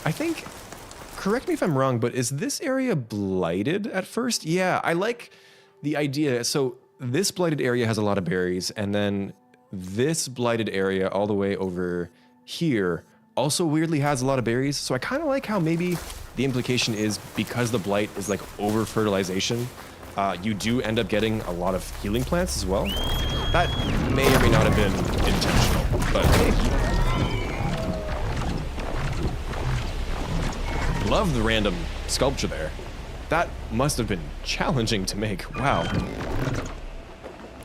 I think, correct me if I'm wrong, but is this area blighted at first? Yeah, I like the idea. So this blighted area has a lot of berries, and then this blighted area all the way over here also weirdly has a lot of berries. So I kind of like how maybe the implication is because the blight is like over fertilization, you do end up getting a lot of healing plants as well. That may or may not have been intentional, but hey. Love the random sculpture there. That must have been challenging to make. Wow.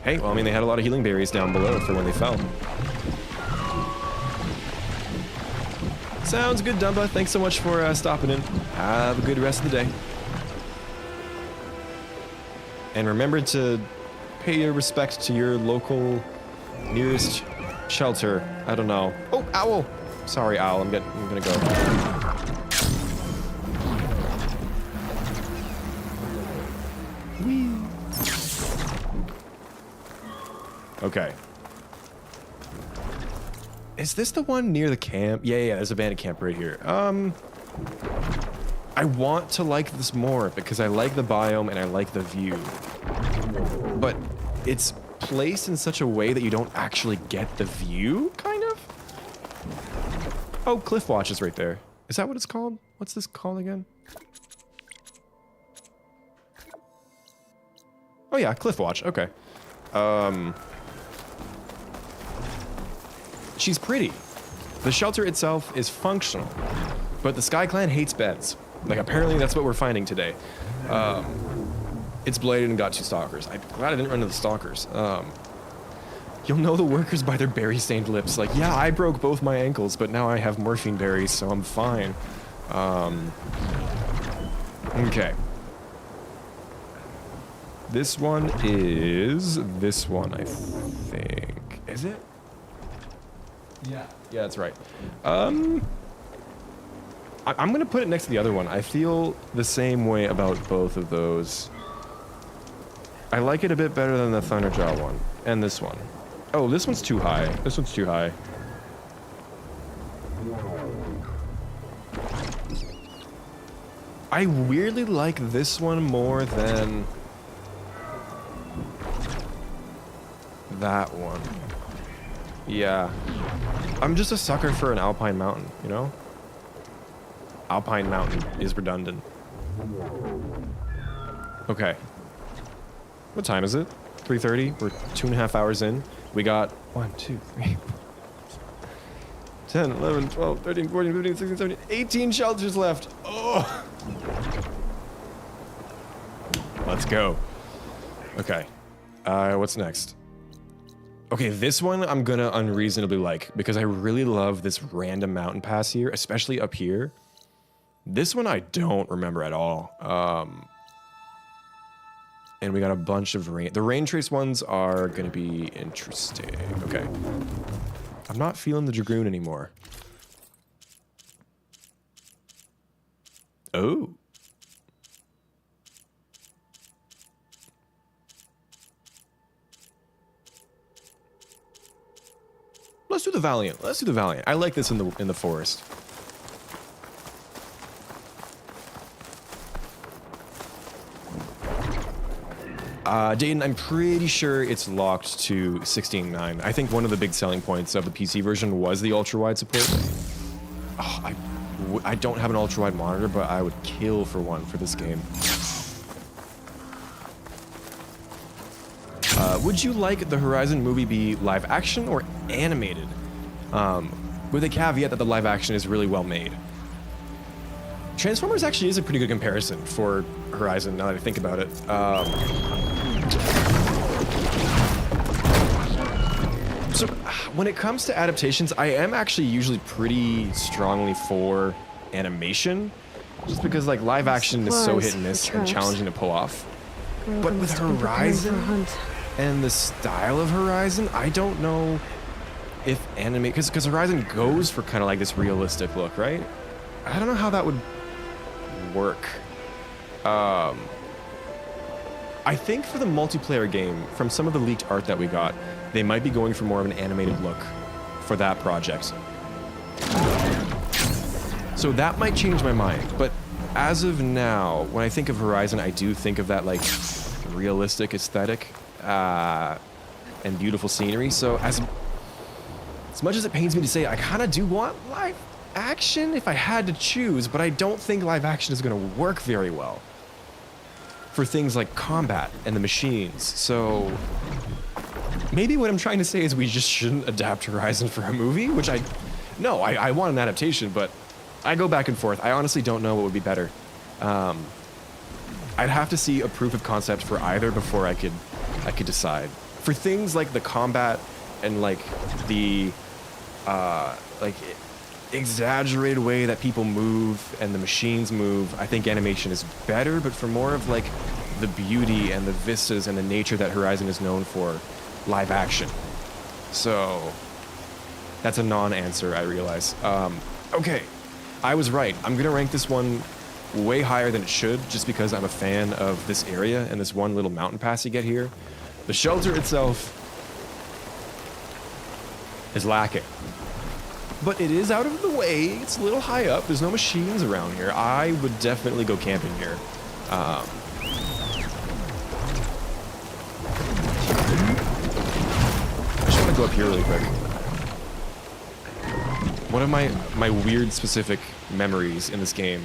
Hey, well, I mean, they had a lot of healing berries down below for when they fell. Sounds good, Dumba. Thanks so much for stopping in. Have a good rest of the day. And remember to pay your respect to your local nearest shelter. I don't know. Oh, owl. Sorry, owl. I'm gonna go. Okay. Is this the one near the camp? Yeah, there's a bandit camp right here. I want to like this more because I like the biome and I like the view. But it's placed in such a way that you don't actually get the view, kind of? Oh, Cliff Watch is right there. Is that what it's called? What's this called again? Oh yeah, Cliff Watch, okay. She's pretty. The shelter itself is functional, but the Sky Clan hates beds. Like, apparently that's what we're finding today. It's bladed and got 2 stalkers. I'm glad I didn't run into the stalkers. You'll know the workers by their berry-stained lips. Like, yeah, I broke both my ankles, but now I have morphine berries, so I'm fine. Okay. This one is this one, I think. Is it? Yeah, that's right. I'm gonna put it next to the other one. I feel the same way about both of those. I like it a bit better than the Thunderjaw one. And this one. Oh, this one's too high. This one's too high. I weirdly like this one more than that one. Yeah. I'm just a sucker for an alpine mountain, you know? Alpine mountain is redundant. Okay. What time is it? 3:30? We're 2.5 hours in. We got 1, 2, 3, 10, 11, 12, 13, 14, 15, 16, 17, 18 shelters left. Oh. Let's go. Okay. What's next? Okay, this one I'm gonna unreasonably like because I really love this random mountain pass here, especially up here. This one I don't remember at all. And we got a bunch of rain. The Raintrace ones are gonna be interesting. Okay. I'm not feeling the Dragoon anymore. Oh. Let's do the Valiant. Let's do the Valiant. I like this in the forest. Dayton, I'm pretty sure it's locked to 16:9. I think one of the big selling points of the PC version was the ultra-wide support. Oh, I don't have an ultra-wide monitor, but I would kill for one for this game. Would you like the Horizon movie be live action or animated? With a caveat that the live action is really well made. Transformers actually is a pretty good comparison for Horizon, now that I think about it. So when it comes to adaptations, I am actually usually pretty strongly for animation, just because like live action is so hit and miss and challenging to pull off. But with Horizon and the style of Horizon, I don't know if animate, because Horizon goes for kind of like this realistic look, right? I don't know how that would work. I think for the multiplayer game, from some of the leaked art that we got, they might be going for more of an animated look for that project. So that might change my mind, but as of now, when I think of Horizon, I do think of that like realistic aesthetic and beautiful scenery. So as much as it pains me to say, I kind of do want live action if I had to choose, but I don't think live action is going to work very well for things like combat and the machines. So maybe what I'm trying to say is we just shouldn't adapt Horizon for a movie, which I want an adaptation, but I go back and forth. I honestly don't know what would be better. I'd have to see a proof of concept for either before I could decide. For things like the combat and like the exaggerated way that people move and the machines move, I think animation is better, but for more of like the beauty and the vistas and the nature that Horizon is known for, live action. So that's a non-answer, I realize. Okay, I was right. I'm gonna rank this one way higher than it should, just because I'm a fan of this area and this one little mountain pass you get here. The shelter itself is lacking. But it is out of the way. It's a little high up. There's no machines around here. I would definitely go camping here. I just want to go up here really quick. One of my weird specific memories in this game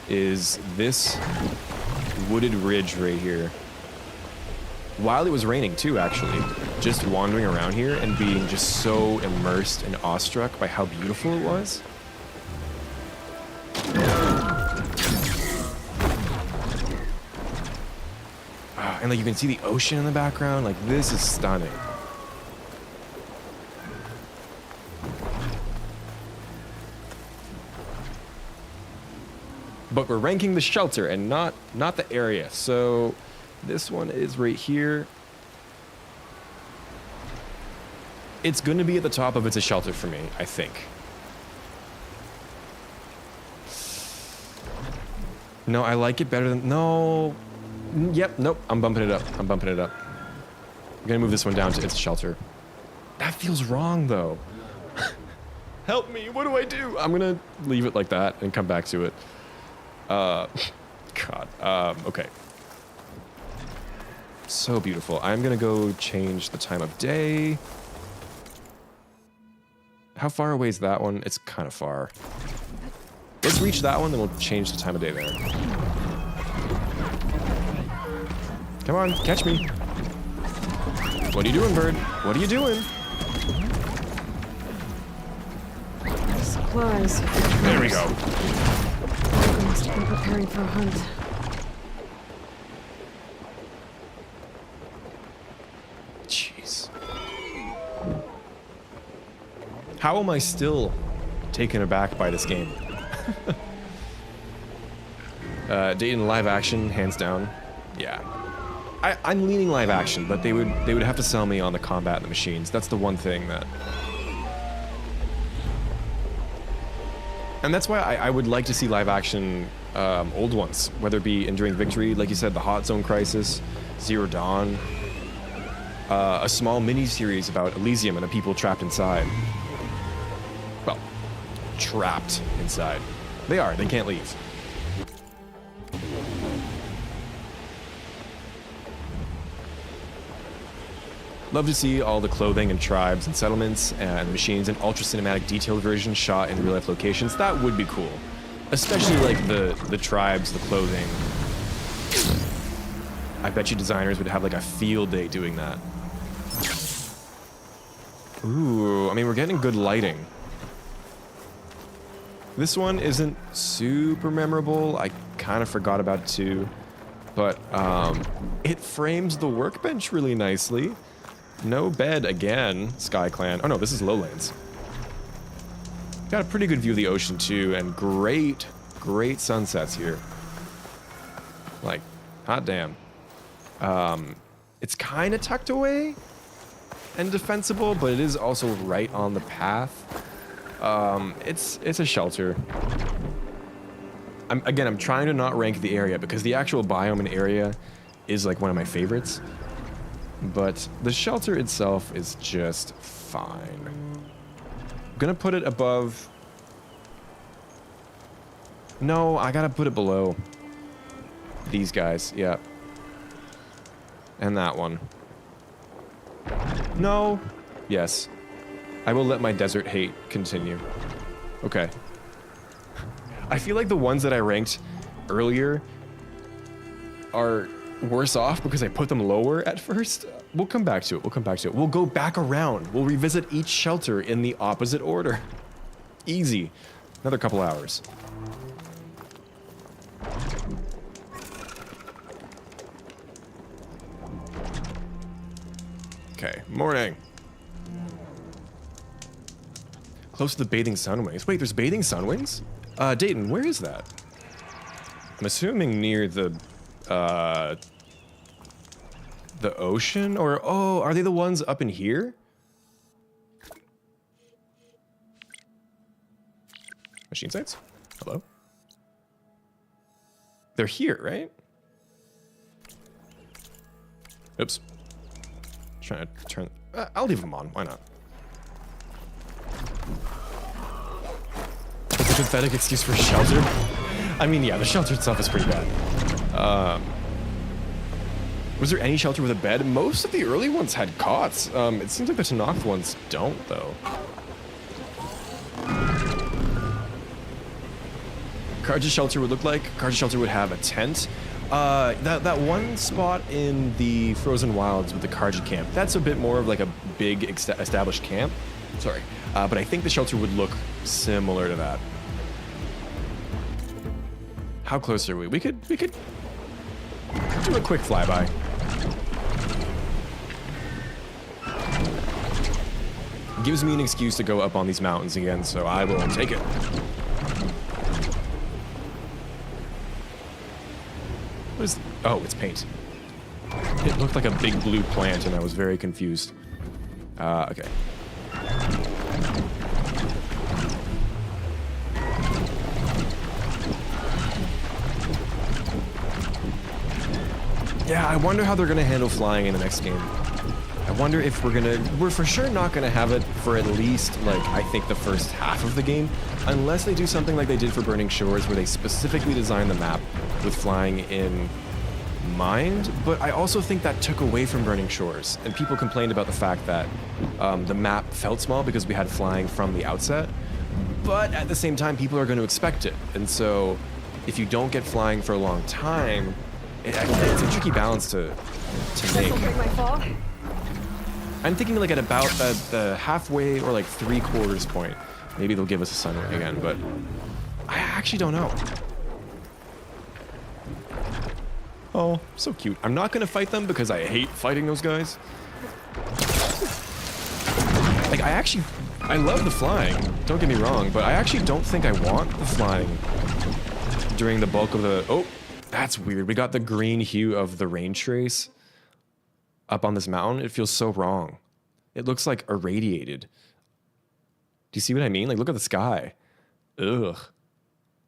is this wooded ridge right here. While it was raining too, actually, just wandering around here and being just so immersed and awestruck by how beautiful it was. And like you can see the ocean in the background, like this is stunning. But we're ranking the shelter and not the area, so this one is right here. It's going to be at the top of It's a Shelter for me, I think. No, I like it better than... No. Yep, nope. I'm bumping it up. I'm bumping it up. I'm going to move this one down to It's a Shelter. That feels wrong, though. Help me. What do I do? I'm going to leave it like that and come back to it. God. Okay. So beautiful. I'm gonna go change the time of day. How far away is that one? It's kind of far. Let's reach that one, then we'll change the time of day there. Come on, catch me. What are you doing, bird? What are you doing? supplies. There we go. They must have been preparing for a hunt. Jeez. How am I still taken aback by this game? Dayton live action, hands down. Yeah. I'm leaning live action, but they would have to sell me on the combat and the machines. That's the one thing that... And that's why I would like to see live action old ones, whether it be Enduring Victory, like you said, the Hot Zone Crisis, Zero Dawn, a small mini-series about Elysium and the people trapped inside. Well, trapped inside. They are, they can't leave. Love to see all the clothing and tribes and settlements and machines and ultra cinematic detailed versions shot in real life locations. That would be cool. Especially like the tribes, the clothing. I bet you designers would have like a field day doing that. Ooh, I mean, we're getting good lighting. This one isn't super memorable. I kind of forgot about it too. But it frames the workbench really nicely. No bed again, Sky Clan. Oh no, this is Lowlands. Got a pretty good view of the ocean too, and great sunsets here. Like, hot damn. It's kind of tucked away and defensible, but it is also right on the path. It's a shelter. I'm trying to not rank the area because the actual biome and area is like one of my favorites. But the shelter itself is just fine. I'm gonna put it above... No, I gotta put it below these guys, yeah. And that one. No. Yes. I will let my desert hate continue. Okay. I feel like the ones that I ranked earlier are worse off because I put them lower at first. We'll come back to it. We'll go back around. We'll revisit each shelter in the opposite order. Easy. Another couple hours. Okay, morning. Close to the bathing sun wings. Wait, there's bathing sun wings? Dayton, where is that? I'm assuming near the ocean? Or, oh, are they the ones up in here? Machine sites? Hello? They're here, right? Oops. Trying to turn... I'll leave them on. Why not? That's a pathetic excuse for shelter. I mean, yeah, the shelter itself is pretty bad. Was there any shelter with a bed? Most of the early ones had cots. It seems like the Tenakth ones don't, though. Karja's shelter would look like? Karja's shelter would have a tent. That one spot in the Frozen Wilds with the Karja camp, that's a bit more of like a big established camp. Sorry. But I think the shelter would look similar to that. How close are we? We could do a quick flyby. Gives me an excuse to go up on these mountains again, so I will take it. What is... Oh, it's paint. It looked like a big blue plant, and I was very confused. Okay. Yeah, I wonder how they're gonna handle flying in the next game. I wonder if we're for sure not gonna have it for at least, like, I think the first half of the game, unless they do something like they did for Burning Shores, where they specifically designed the map with flying in mind. But I also think that took away from Burning Shores, and people complained about the fact that the map felt small because we had flying from the outset. But at the same time, people are going to expect it, and so if you don't get flying for a long time, it's a tricky balance to make. This'll break my fall. I'm thinking like at about the halfway or like 3/4 point. Maybe they'll give us a sun ray again, but I actually don't know. Oh, so cute. I'm not gonna fight them because I hate fighting those guys. Like, I love the flying, don't get me wrong, but I actually don't think I want the flying during the bulk of the... Oh, that's weird. We got the green hue of the Raintrace up on this mountain. It feels so wrong. It looks like irradiated. Do you see what I mean? Like, look at the sky. Ugh.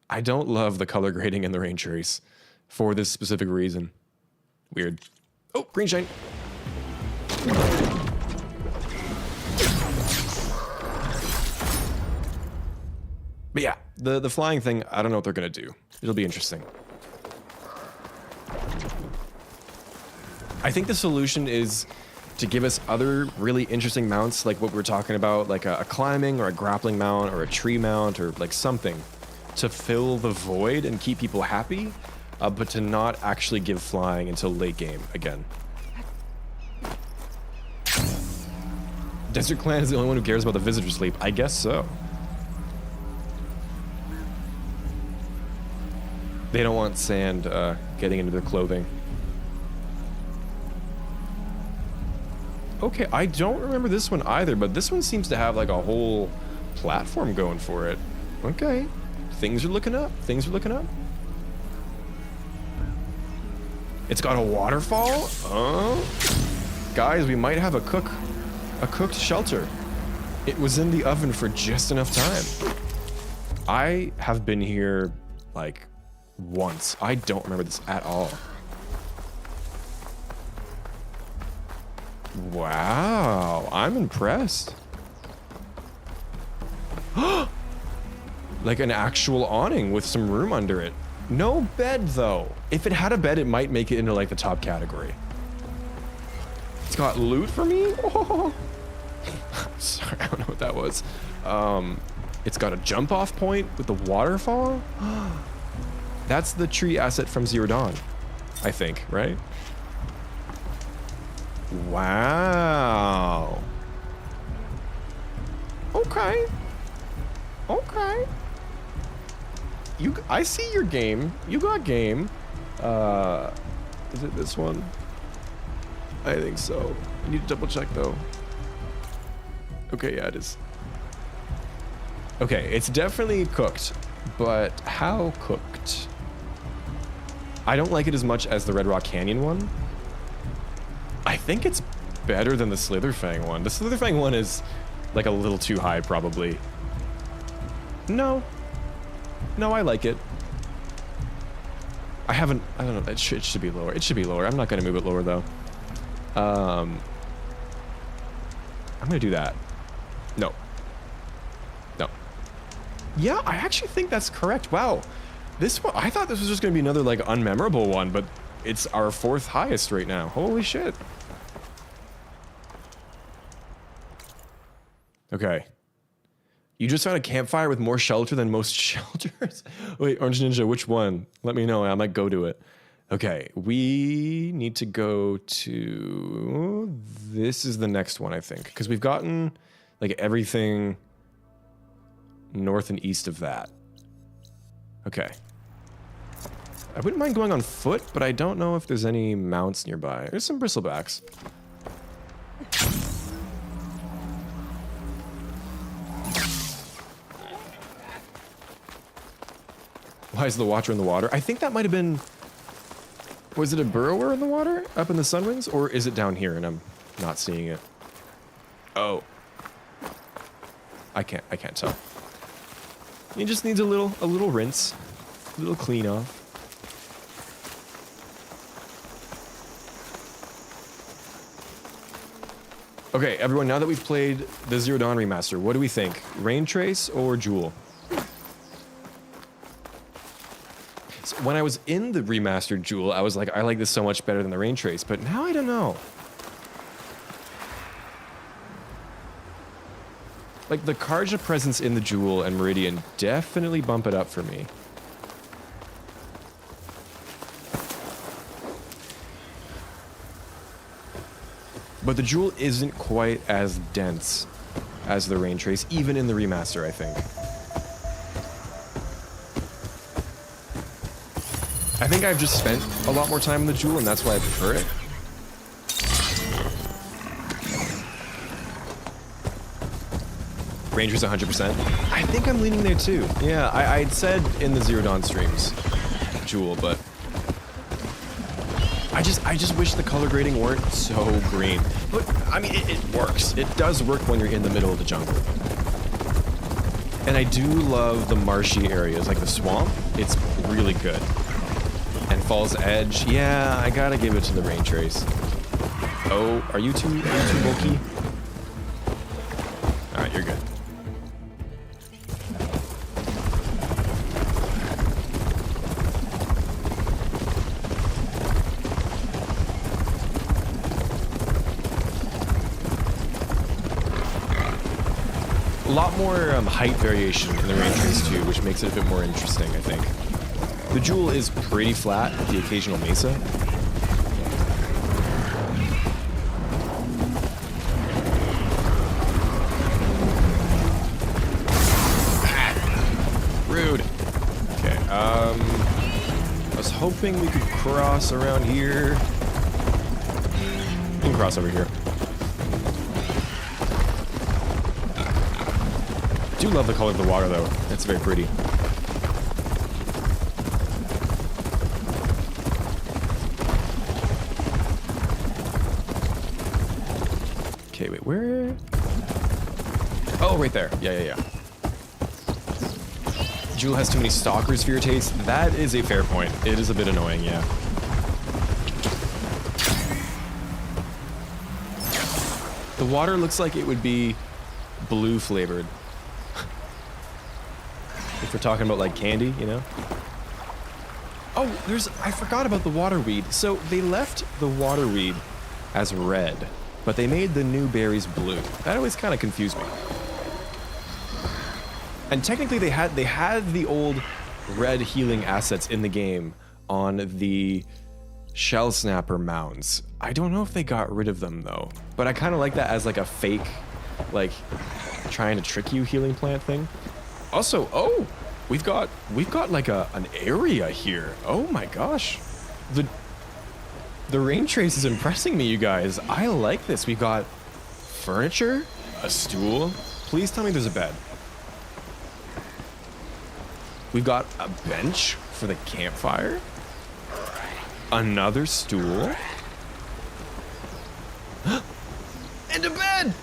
I don't love the color grading in the Raintrace for this specific reason. Weird. Oh, green shine. But yeah, the flying thing, I don't know what they're gonna do. It'll be interesting. I think the solution is to give us other really interesting mounts, like what we were talking about, like a climbing or a grappling mount or a tree mount or like something to fill the void and keep people happy, but to not actually give flying until late game again. Desert Clan is the only one who cares about the visitor sleep. I guess so. They don't want sand getting into their clothing. Okay, I don't remember this one either, but this one seems to have like a whole platform going for it. Okay, things are looking up. Things are looking up. It's got a waterfall. Guys, we might have a cooked shelter. It was in the oven for just enough time. I have been here like once. I don't remember this at all. Wow, I'm impressed. Like an actual awning with some room under it. No bed though. If it had a bed, it might make it into like the top category. It's got loot for me? Oh. Sorry, I don't know what that was. It's got a jump off point with the waterfall. That's the tree asset from Zero Dawn, I think, right? Wow. Okay. Okay. I see your game. You got game. Is it this one? I think so. I need to double check though. Okay, yeah, it is. Okay, it's definitely cooked, but how cooked? I don't like it as much as the Red Rock Canyon one. I think it's better than the Slitherfang one. The Slitherfang one is like a little too high, probably. No. No, I like it. I don't know. It should be lower. It should be lower. I'm not going to move it lower, though. I'm going to do that. No. No. Yeah, I actually think that's correct. Wow. This one, I thought this was just going to be another, like, unmemorable one, but it's our 4th highest right now. Holy shit. Okay. You just found a campfire with more shelter than most shelters? Wait, Orange Ninja, which one? Let me know. I might go to it. Okay, we need to go to... This is the next one, I think. Because we've gotten, like, everything north and east of that. Okay. I wouldn't mind going on foot, but I don't know if there's any mounts nearby. There's some bristlebacks. Why is the Watcher in the water? I think that might have been... Was it a burrower in the water up in the Sunwinds? Or is it down here and I'm not seeing it? Oh. I can't tell. It just needs a little rinse. A little clean off. Okay, everyone, now that we've played the Zero Dawn remaster, what do we think? Raintrace or Jewel? So when I was in the remastered Jewel, I was like, I like this so much better than the Raintrace, but now I don't know. Like, the Karja presence in the Jewel and Meridian definitely bump it up for me. But the Jewel isn't quite as dense as the Raintrace, even in the remaster, I think. I think I've just spent a lot more time in the Jewel, and that's why I prefer it. Raintrace 100%. I think I'm leaning there too. Yeah, I'd said in the Zero Dawn streams, Jewel, but I just wish the color grading weren't so green. But I mean, it works. It does work when you're in the middle of the jungle. And I do love the marshy areas, like the swamp. It's really good. And Fall's Edge, yeah, I gotta give it to the Raintrace. Oh, are you too bulky? All right, you're good. A lot more height variation in the Raintrace too, which makes it a bit more interesting, I think. The Jewel is pretty flat with the occasional mesa. Ah, rude. Okay, I was hoping we could cross around here. We can cross over here. I do love the color of the water though. It's very pretty. Okay, wait, where? Oh, right there. Yeah. Jewel has too many stalkers for your taste. That is a fair point. It is a bit annoying, yeah. The water looks like it would be blue flavored. If we're talking about like candy, you know? Oh, I forgot about the waterweed. So they left the waterweed as red, but they made the new berries blue. That always kind of confused me. And technically they had the old red healing assets in the game on the shell snapper mounds. I don't know if they got rid of them though, but I kind of like that as like a fake, like trying to trick you healing plant thing. Also, oh, we've got like an area here. Oh my gosh. The Raintrace is impressing me, you guys. I like this. We've got furniture, a stool. Please tell me there's a bed. We've got a bench for the campfire. Another stool. And a bed!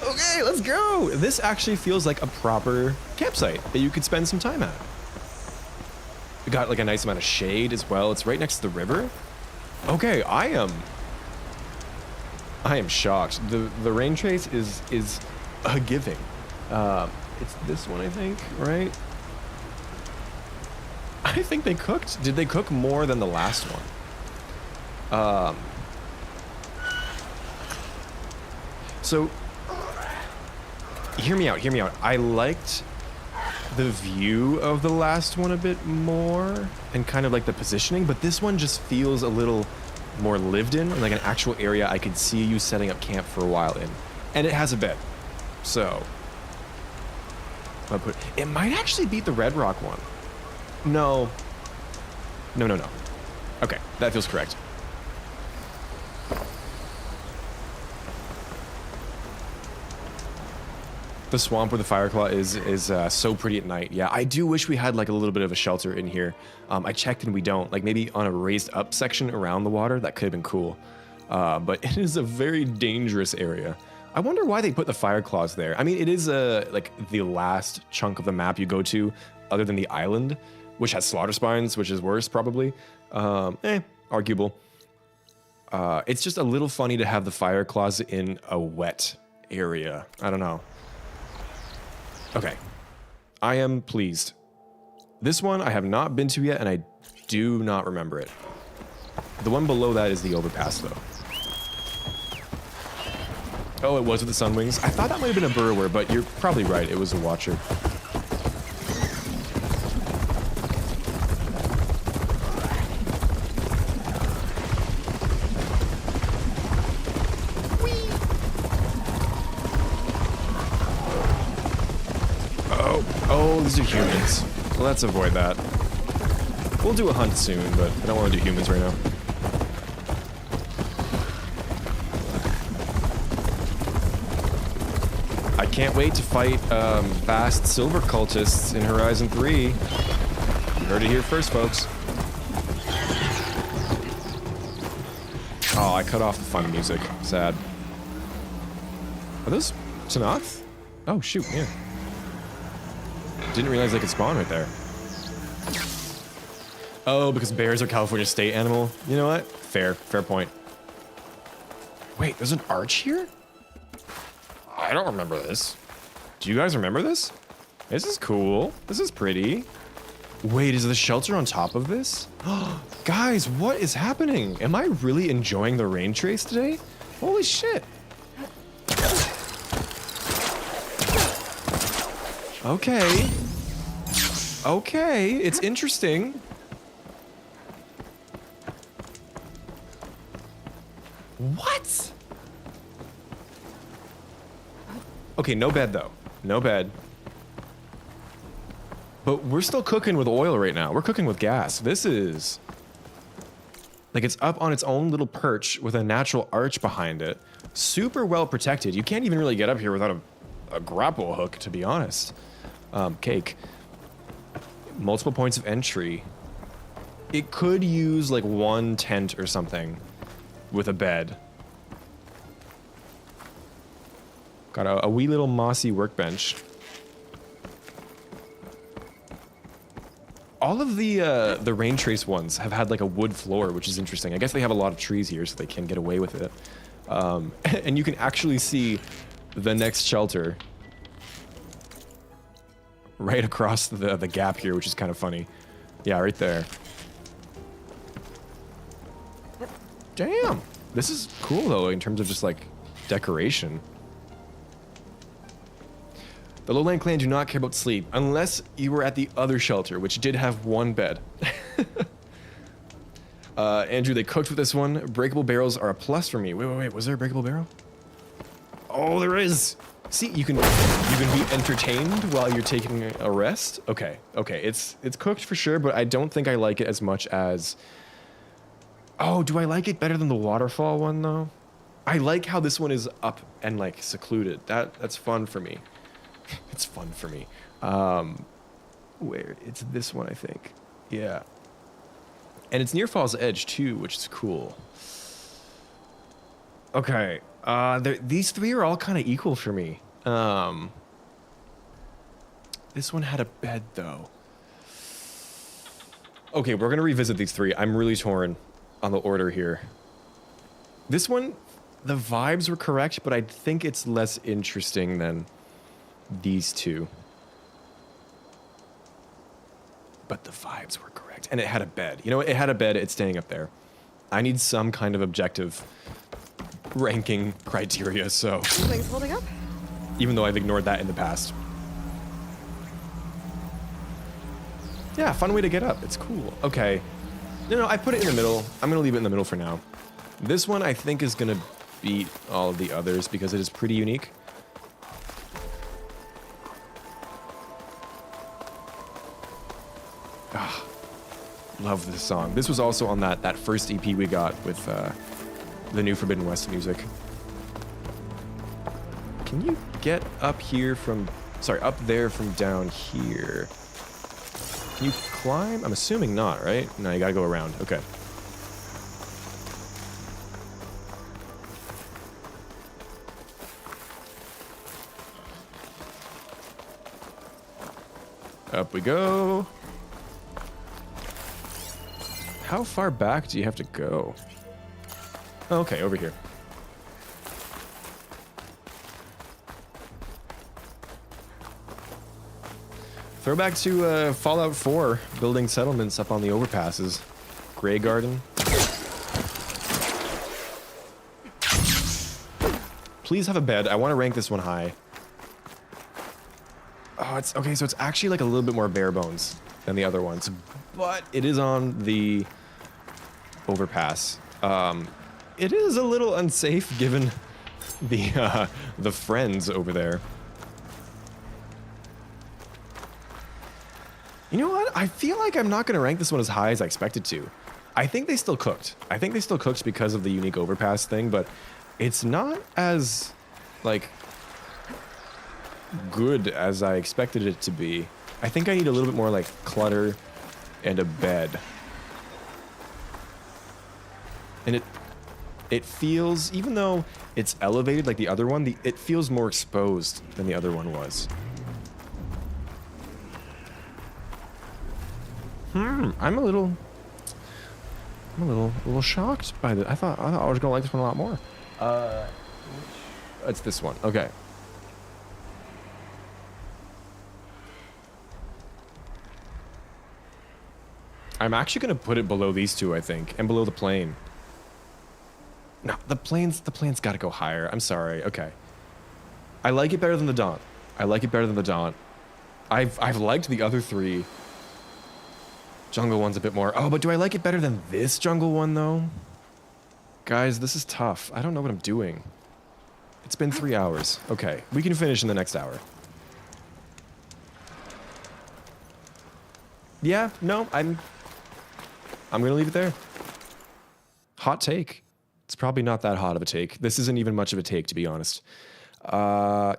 Okay, let's go. This actually feels like a proper campsite that you could spend some time at. We got like a nice amount of shade as well. It's right next to the river. Okay, I am shocked. The Raintrace is a giving. It's this one, I think, right? I think they cooked. Did they cook more than the last one? So hear me out. I liked the view of the last one a bit more and kind of like the positioning, but this one just feels a little more lived in, like an actual area I could see you setting up camp for a while in. And it has a bed. So it might actually beat the Red Rock one. No. Okay, that feels correct. The swamp where the Fireclaw is so pretty at night. Yeah, I do wish we had like a little bit of a shelter in here. I checked and we don't. Like maybe on a raised up section around the water, that could have been cool. But it is a very dangerous area. I wonder why they put the Fireclaws there. I mean, it is like the last chunk of the map you go to, other than the island, which has Slaughter Spines, which is worse probably. Arguable. It's just a little funny to have the Fireclaws in a wet area. I don't know. Okay, I am pleased. This one I have not been to yet, and I do not remember it. The one below that is the overpass, though. Oh, it was with the Sunwings. I thought that might have been a burrower, but you're probably right. It was a Watcher. humans. Let's avoid that. We'll do a hunt soon, but I don't want to do humans right now. I can't wait to fight fast silver cultists in Horizon 3. You heard it here first, folks. Oh, I cut off the fun music. Sad. Are those Tanoths? Oh, shoot, yeah. Didn't realize they could spawn right there. Oh, because bears are California state animal? You know what? Fair point. Wait, there's an arch here? I don't remember this. Do you guys remember this? This is cool. This is pretty. Wait, is the shelter on top of this? Guys, what is happening? Am I really enjoying the Raintrace today? Holy shit. Okay. Okay, it's interesting. What? Okay, no bed though. No bed. But we're still cooking with oil right now. We're cooking with gas. This is... like, it's up on its own little perch with a natural arch behind it. Super well protected. You can't even really get up here without a grapple hook, to be honest. Cake. Multiple points of entry. It could use, like, one tent or something with a bed. Got a wee little mossy workbench. All of the Raintrace ones have had like a wood floor, which is interesting. I guess they have a lot of trees here, so they can get away with it. And you can actually see the next shelter right across the gap here, which is kind of funny. Yeah, right there. Damn! This is cool, though, in terms of just, like, decoration. The Lowland clan do not care about sleep, unless you were at the other shelter, which did have one bed. Andrew, they cooked with this one. Breakable barrels are a plus for me. Wait. Was there a breakable barrel? Oh, there is! See, you can be entertained while you're taking a rest. Okay. It's cooked for sure, but I don't think I like it as much as... Oh, do I like it better than the waterfall one, though? I like how this one is up and, like, secluded. That's fun for me. It's fun for me. Where? It's this one, I think. Yeah. And it's near Fall's Edge, too, which is cool. Okay. These three are all kind of equal for me. This one had a bed, though. Okay, we're going to revisit these three. I'm really torn on the order here. This one, the vibes were correct, but I think it's less interesting than these two. But the vibes were correct. And it had a bed. You know, it had a bed, it's staying up there. I need some kind of objective ranking criteria, so... Things holding up? Even though I've ignored that in the past. Yeah, fun way to get up. It's cool. Okay. No, I put it in the middle. I'm going to leave it in the middle for now. This one, I think, is going to beat all of the others because it is pretty unique. Ah, love this song. This was also on that first EP we got with the new Forbidden West music. Can you get up here from... Sorry, up there from down here? Can you climb? I'm assuming not, right? No, you gotta go around. Okay. Up we go. How far back do you have to go? Okay, over here. Throwback to Fallout 4, building settlements up on the overpasses. Grey Garden. Please have a bed. I want to rank this one high. Oh, it's okay. So it's actually like a little bit more bare bones than the other ones, but it is on the overpass. It is a little unsafe given the friends over there. You know what? I feel like I'm not going to rank this one as high as I expected to. I think they still cooked. I think they still cooked because of the unique overpass thing, but it's not as, like, good as I expected it to be. I think I need a little bit more, like, clutter and a bed. And it feels, even though it's elevated like the other one, it feels more exposed than the other one was. I'm a little shocked by the. I thought I was gonna like this one a lot more. It's this one. Okay. I'm actually gonna put it below these two, I think, and below the plane. No, the plane's gotta go higher. I'm sorry. Okay. I like it better than the Daunt. I like it better than the Daunt. I've liked the other three. Jungle one's a bit more. Oh, but do I like it better than this jungle one, though? Guys, this is tough. I don't know what I'm doing. It's been 3 hours. Okay, we can finish in the next hour. Yeah, no, I'm gonna leave it there. Hot take. It's probably not that hot of a take. This isn't even much of a take, to be honest.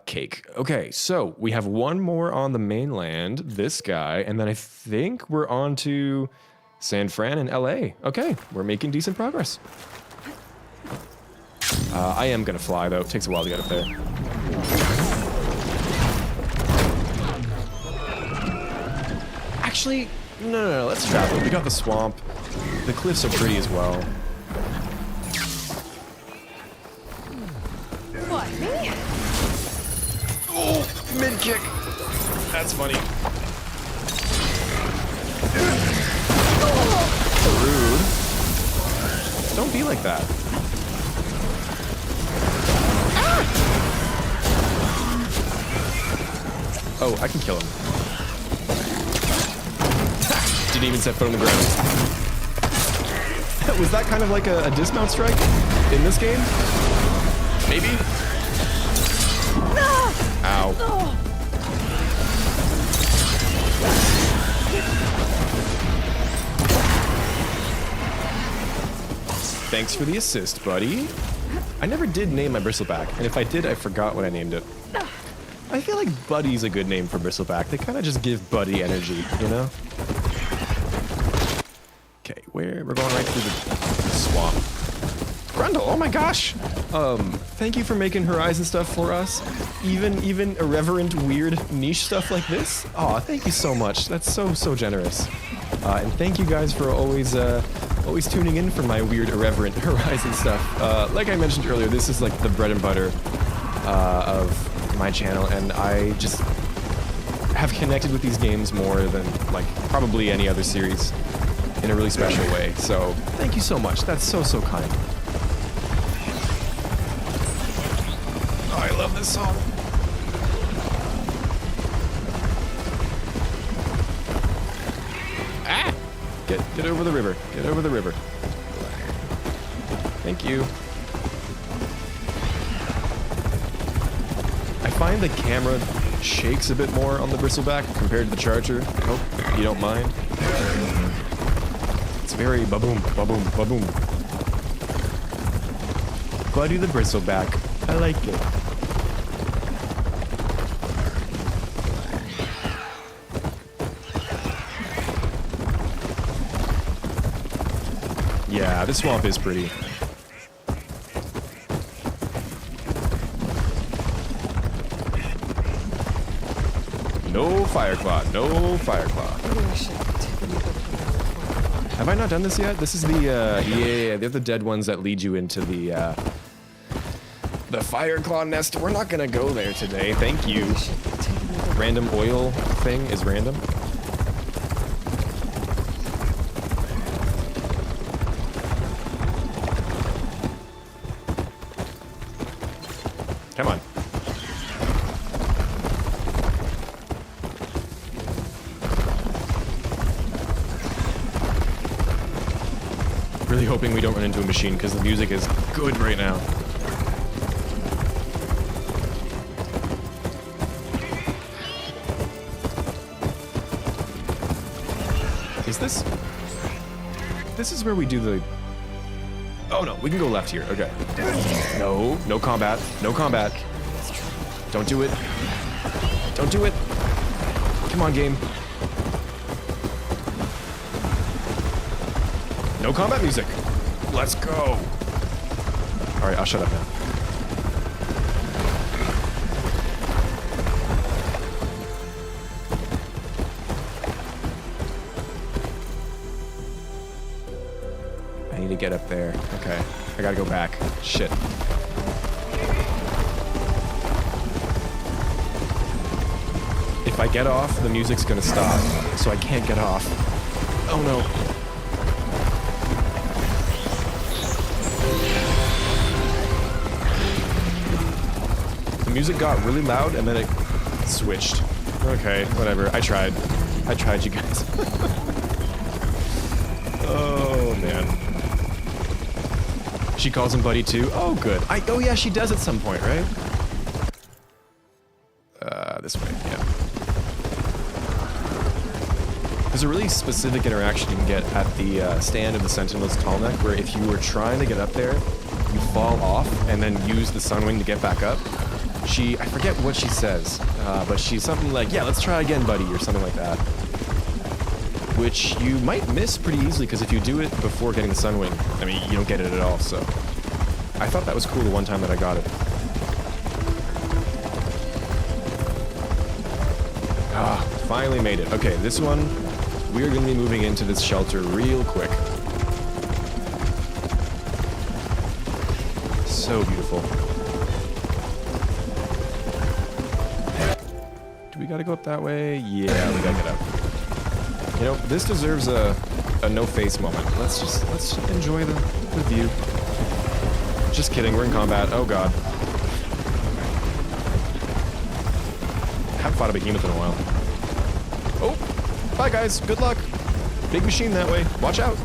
Cake. Okay, so we have one more on the mainland, this guy, and then I think we're on to San Fran and LA. Okay, we're making decent progress. I am gonna fly, though. It takes a while to get up there. Actually, no, let's travel. We got the swamp. The cliffs are pretty as well. What, me? Oh, mid kick. That's funny. Rude. Don't be like that. Ah! Oh, I can kill him. Didn't even set foot on the ground. Was that kind of like a dismount strike in this game? Maybe? No! Ow. Oh. Thanks for the assist, buddy. I never did name my bristleback, and if I did, I forgot what I named it. I feel like Buddy's a good name for bristleback. They kind of just give Buddy energy, you know? Okay, we're going right through the swamp. Grundle, oh my gosh! Thank you for making Horizon stuff for us. Even irreverent, weird, niche stuff like this. Aw, thank you so much. That's so generous. And thank you guys for always tuning in for my weird, irreverent Horizon stuff. Like I mentioned earlier, this is like the bread and butter of my channel, and I just have connected with these games more than like probably any other series in a really special way. So thank you so much. That's so kind. Oh, I love this song. Ah! Get over the river. Get over the river. Thank you. I find the camera shakes a bit more on the bristleback compared to the Charger. I hope you don't mind. It's very ba-boom, ba-boom, ba-boom. Buddy the bristleback. I like it. Yeah, this swamp is pretty. No Fireclaw, no Fireclaw. Maybe I should take a look at the Have I not done this yet? This is the, yeah, they're the dead ones that lead you into the Fireclaw nest. We're not gonna go there today, thank you. Random oil thing is random. Come on. Really hoping we don't run into a machine because the music is good right now. Is this... This is where we do the... Oh no, we can go left here. Okay. No, no combat. No combat. Don't do it. Don't do it. Come on, game. No combat music. Let's go. All right, I'll shut up now. I need to get up there. Okay, I gotta go back. Shit. If I get off, the music's gonna stop, so I can't get off. Oh no. The music got really loud and then it switched. Okay, whatever. I tried. I tried, you guys. Oh man. She calls him buddy too. Oh good. Oh yeah, she does at some point, right? This way, yeah. There's a really specific interaction you can get at the stand of the Sentinel's Tallneck, where if you were trying to get up there, you fall off and then use the Sunwing to get back up. I forget what she says, but she's something like, yeah, let's try again, buddy, or something like that. Which you might miss pretty easily, because if you do it before getting the Sunwing, I mean, you don't get it at all, so. I thought that was cool the one time that I got it. Ah, finally made it. Okay, this one, we're going to be moving into this shelter real quick. So beautiful. Do we gotta go up that way? Yeah, we gotta get up. You know, this deserves a no-face moment. Let's enjoy the view. Just kidding, we're in combat. Oh god. Haven't fought a behemoth in a while. Oh, bye guys, good luck. Big machine that way, watch out.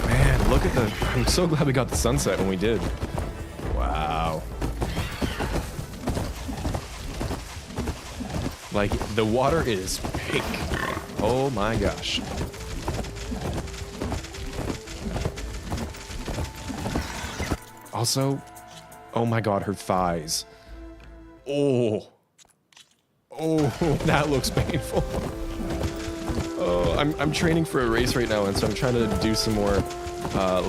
Man, look at I'm so glad we got the sunset when we did. Wow. Like, the water is pink. Oh my gosh. Also, oh my god, her thighs. Oh. Oh, that looks painful. Oh, I'm training for a race right now, and so I'm trying to do some more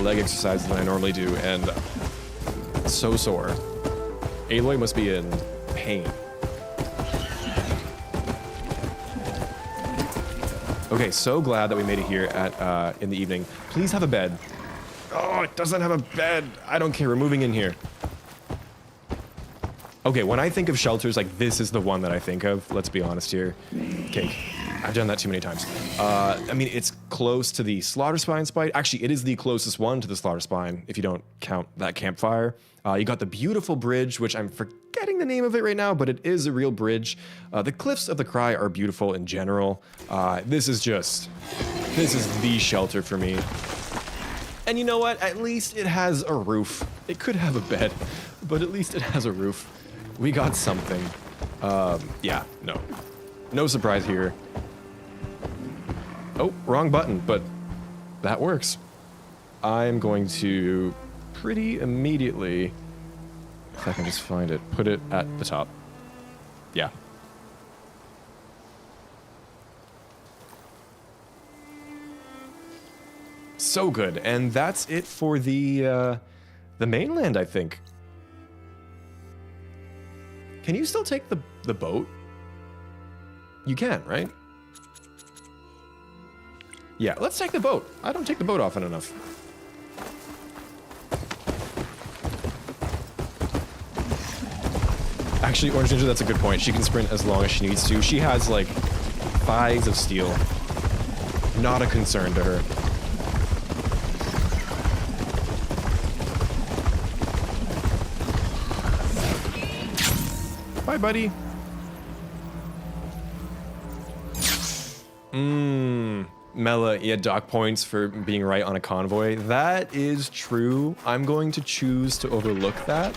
leg exercises than I normally do, and so sore. Aloy must be in pain. Okay, so glad that we made it here at in the evening. Please have a bed. Oh, it doesn't have a bed. I don't care. We're moving in here. Okay, when I think of shelters, like, this is the one that I think of. Let's be honest here. Cake. I've done that too many times. I mean, it's close to the Slaughter Spine Spite. Actually, it is the closest one to the Slaughter Spine, if you don't count that campfire. You got the beautiful bridge, which I'm forgetting the name of it right now, but it is a real bridge. The Cliffs of the Cry are beautiful in general. This is the shelter for me. And you know what? At least it has a roof. It could have a bed, but at least it has a roof. We got something. Yeah, no. No surprise here. Oh, wrong button, but that works. I'm going to pretty immediately, if I can just find it, put it at the top. Yeah. So good, and that's it for the mainland, I think. Can you still take the boat? You can, right? Yeah, let's take the boat. I don't take the boat often enough. Actually, Orange Ninja, that's a good point. She can sprint as long as she needs to. She has, like, thighs of steel. Not a concern to her. Bye, buddy. Mela, yeah, dock points for being right on a convoy. That is true. I'm going to choose to overlook that.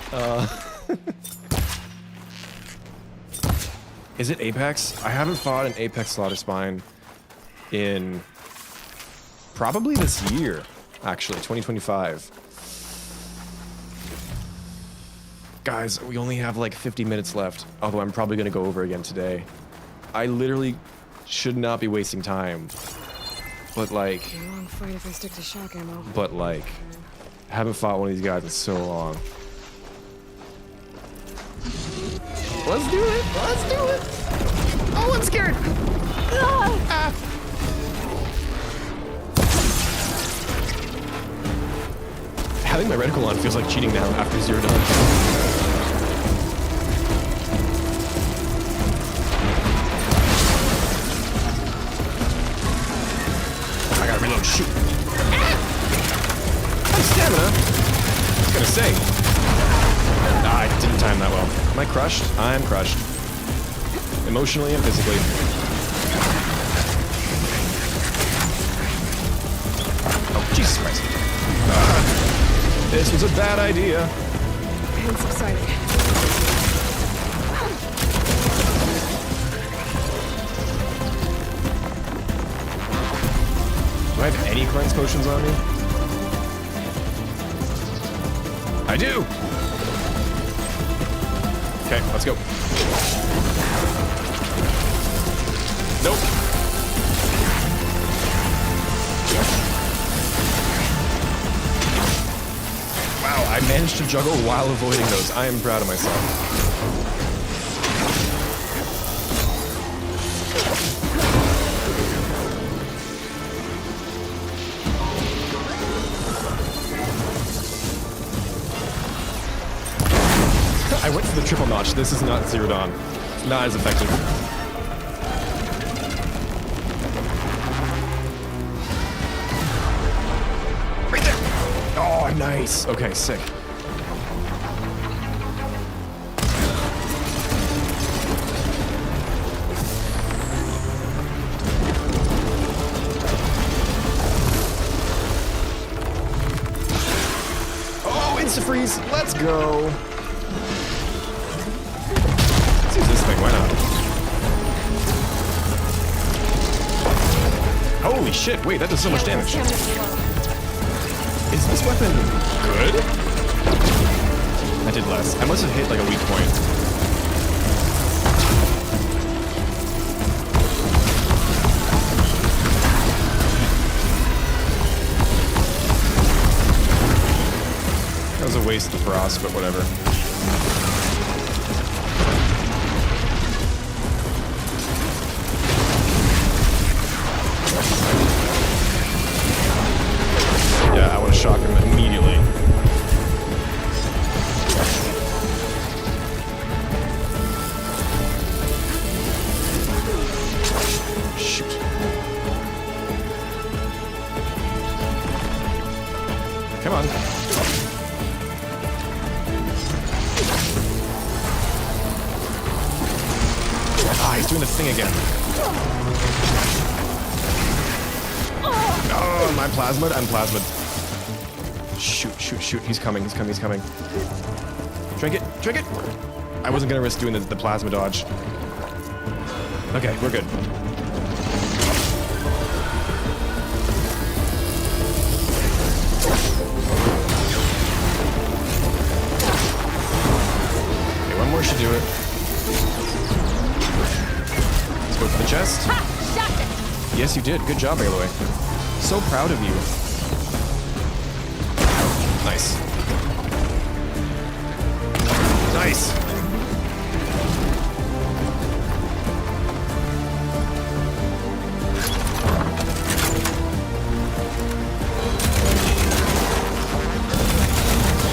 Is it Apex? I haven't fought an Apex Slaughter Spine in probably this year, actually, 2025. Guys, we only have like 50 minutes left, although I'm probably gonna go over again today. I literally should not be wasting time. But like, A long fight if I stick to shock ammo. I haven't fought one of these guys in so long. Let's do it! Let's do it! Oh, I'm scared! Ah. Having my reticle on feels like cheating now after 0 Dawn. I gotta reload. Shoot. Ah! Stamina. I was gonna say. I didn't time that well. Am I crushed? I'm crushed. Emotionally and physically. Oh, Jesus Christ. This was a bad idea. Pain subsided. Do I have any cleanse potions on me? I do! Okay, let's go. Nope. Wow, I managed to juggle while avoiding those. I am proud of myself. I went for the triple notch. This is not 0 Dawn. Not as effective. Right there! Oh, nice. Okay, sick. Oh, insta-freeze! Let's go! Let's use this thing, why not? Holy shit, wait, that does so much damage. Is this weapon good? I did less. I must have hit like a weak point. That was a waste of frost, but whatever. Yeah, I want to shock him immediately. Shoot. Come on. Ah, he's doing the thing again. Oh, am I plasmid? I'm plasmid. Shoot, shoot, shoot. He's coming, he's coming, he's coming. Drink it, drink it! I wasn't gonna risk doing the plasma dodge. Okay, we're good. Okay, one more should do it. Let's go for the chest. Ha! Shot it! Yes, you did. Good job, by the way. So proud of you. Nice. Nice.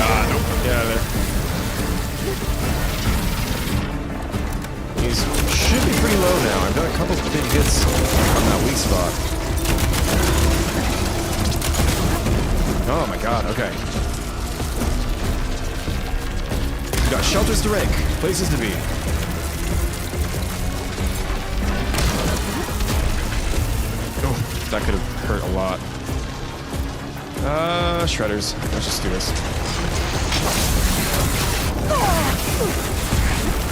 Ah, nope. Get out of there. He should be pretty low now. I've done a couple of big hits on that weak spot. Oh my god, okay. We got shelters to rank, places to be. Oh. That could have hurt a lot. Shredders. Let's just do this.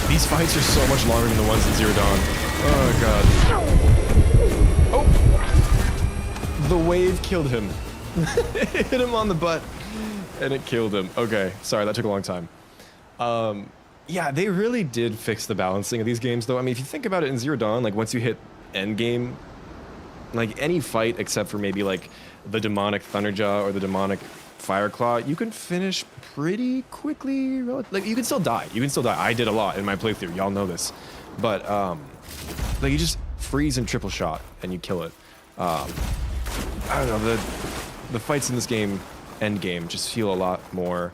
These fights are so much longer than the ones in Zero Dawn. Oh, God. Oh! The wave killed him. It hit him on the butt, and it killed him. Okay, sorry, that took a long time. Yeah, they really did fix the balancing of these games, though. I mean, if you think about it in Zero Dawn, like, once you hit endgame, like, any fight except for maybe, like, the demonic Thunderjaw or the demonic Fireclaw, you can finish pretty quickly. Like, you can still die. You can still die. I did a lot in my playthrough. Y'all know this. But, like, you just freeze and triple shot, and you kill it. I don't know, the fights in this game, endgame, just feel a lot more,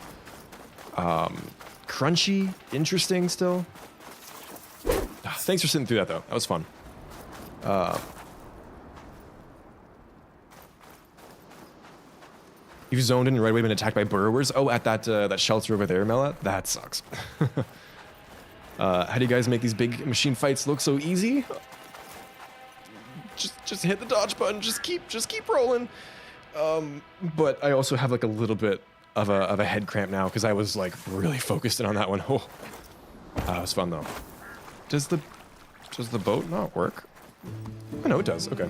crunchy, interesting still. Thanks for sitting through that, though. That was fun. You've zoned in and right away been attacked by burrowers. Oh, at that shelter over there, Mela? That sucks. How do you guys make these big machine fights look so easy? Just hit the dodge button. Just keep rolling. But I also have like a little bit of a head cramp now because I was like really focused in on that one. Oh, it was fun though. Does the boat not work? Oh no, it does. Okay.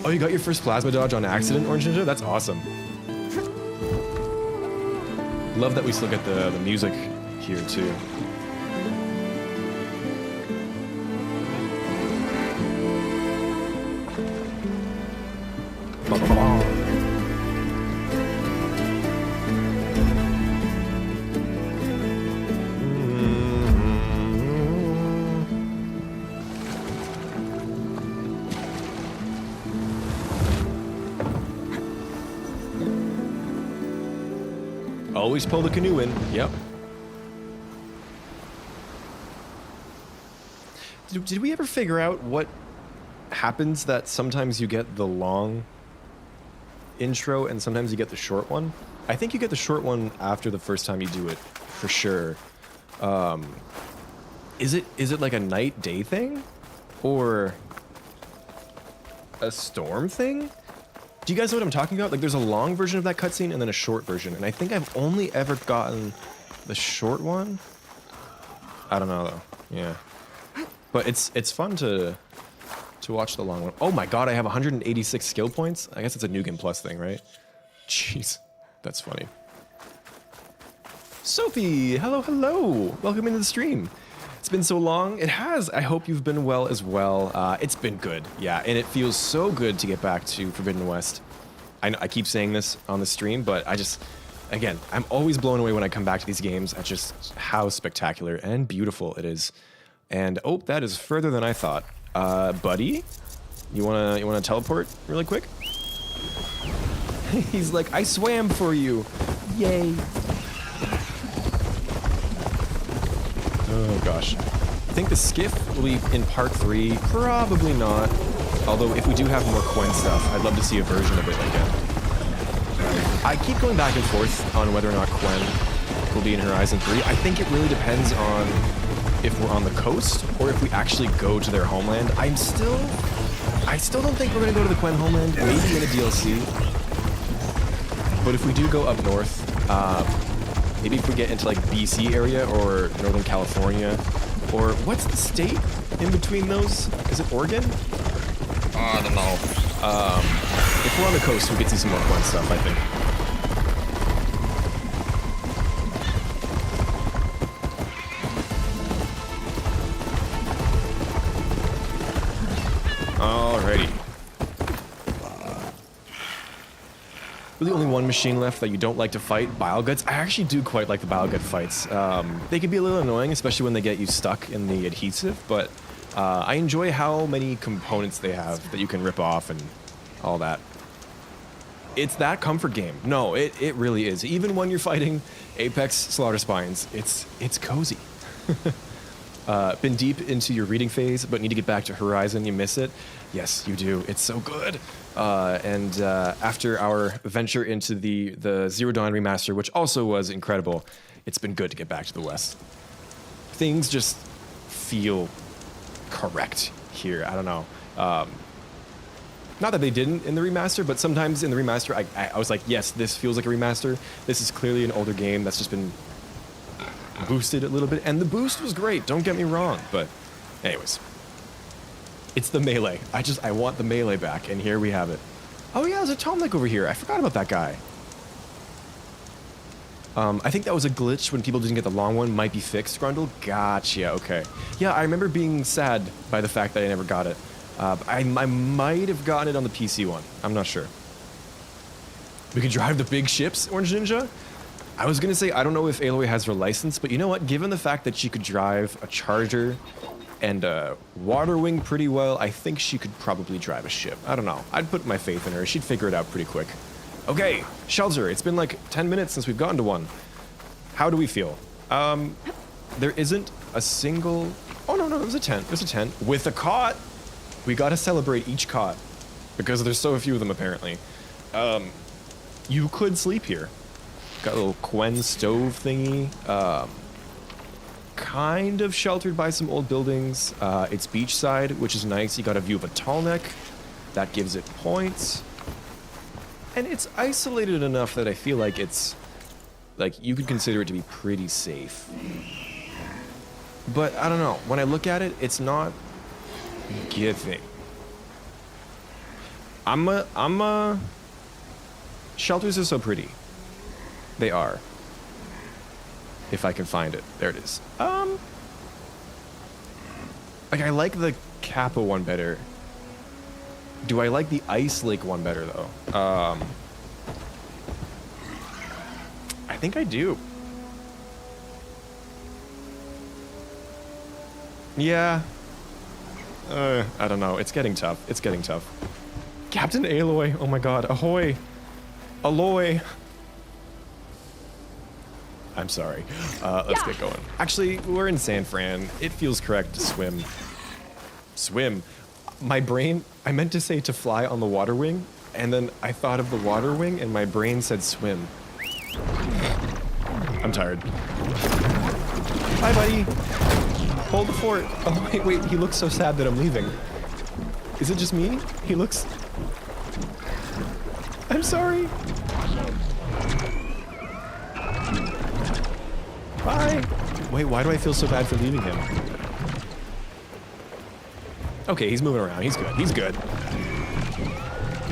Oh, you got your first plasma dodge on accident, Orange Ninja? That's awesome. Love that we still get the music here too. Always pull the canoe in. Yep. Did we ever figure out what happens that sometimes you get the long intro and sometimes you get the short one? I think you get the short one after the first time you do it, for sure. Is it like a night-day thing? Or a storm thing? Do you guys know what I'm talking about? Like, there's a long version of that cutscene and then a short version, and I think I've only ever gotten the short one. I don't know though. Yeah, but it's fun to watch the long one. Oh my god, I have 186 skill points. I guess it's a New Game Plus thing, right? Jeez, that's funny. Sophie, hello. Welcome into the stream. It's been so long. It has. I hope you've been well as well. It's been good, yeah, and it feels so good to get back to Forbidden West. I keep saying this on the stream, but again, I'm always blown away when I come back to these games at just how spectacular and beautiful it is. And oh, that is further than I thought. Buddy, you wanna teleport really quick? He's like, I swam for you. Yay. Oh gosh. I think the skiff will be in part 3. Probably not. Although if we do have more Quen stuff, I'd love to see a version of it again. I keep going back and forth on whether or not Quen will be in Horizon 3. I think it really depends on if we're on the coast or if we actually go to their homeland. I still don't think we're gonna go to the Quen homeland, maybe in a DLC. But if we do go up north, maybe if we get into like BC area or Northern California, or what's the state in between those? Is it Oregon? I don't know. If we're on the coast, we get to see some more fun stuff, I think. Alrighty. Really only one machine left that you don't like to fight, Bile Guts. I actually do quite like the Bile Gut fights. They can be a little annoying, especially when they get you stuck in the adhesive, but I enjoy how many components they have that you can rip off and all that. It's that comfort game. No, it really is. Even when you're fighting Apex Slaughter Spines, it's cozy. Been deep into your reading phase, but need to get back to Horizon. You miss it? Yes, you do. It's so good. And after our venture into the Zero Dawn remaster, which also was incredible, it's been good to get back to the West. Things just feel correct here. I don't know. Not that they didn't in the remaster, but sometimes in the remaster, I was like, yes, this feels like a remaster. This is clearly an older game that's just been boosted a little bit. And the boost was great, don't get me wrong. But anyways, it's the melee. I want the melee back, and here we have it. Oh yeah, there's a Tomlik over here. I forgot about that guy. I think that was a glitch when people didn't get the long one. Might be fixed, Grundle. Gotcha, okay. Yeah, I remember being sad by the fact that I never got it. I might have gotten it on the PC one. I'm not sure. We could drive the big ships, Orange Ninja? I was gonna say, I don't know if Aloy has her license, but you know what? Given the fact that she could drive a Charger and a Water Wing pretty well, I think she could probably drive a ship. I don't know. I'd put my faith in her. She'd figure it out pretty quick. Okay, shelter. It's been like 10 minutes since we've gotten to one. How do we feel? There isn't a single... Oh, no, there's a tent. There's a tent with a cot. We gotta celebrate each cot because there's so few of them, apparently. You could sleep here. Got a little Quen stove thingy. Kind of sheltered by some old buildings. It's beachside, which is nice. You got a view of a tall neck. That gives it points. And it's isolated enough that I feel like it's... like, you could consider it to be pretty safe. But, I don't know. When I look at it, it's not giving. Shelters are so pretty. They are. If I can find it. There it is. Like, I like the Kappa one better. Do I like the Ice Lake one better, though? I think I do. Yeah. I don't know. It's getting tough. It's getting tough. Captain Aloy. Oh my god. Ahoy. Aloy. I'm sorry. Let's get going. Actually, we're in San Fran. It feels correct to swim. Swim. My brain, I meant to say to fly on the water wing, and then I thought of the water wing, and my brain said swim. I'm tired. Bye, buddy. Hold the fort. Oh, wait, he looks so sad that I'm leaving. Is it just me? He looks... I'm sorry. Bye. Wait, why do I feel so bad for leaving him? Okay, he's moving around. He's good. He's good.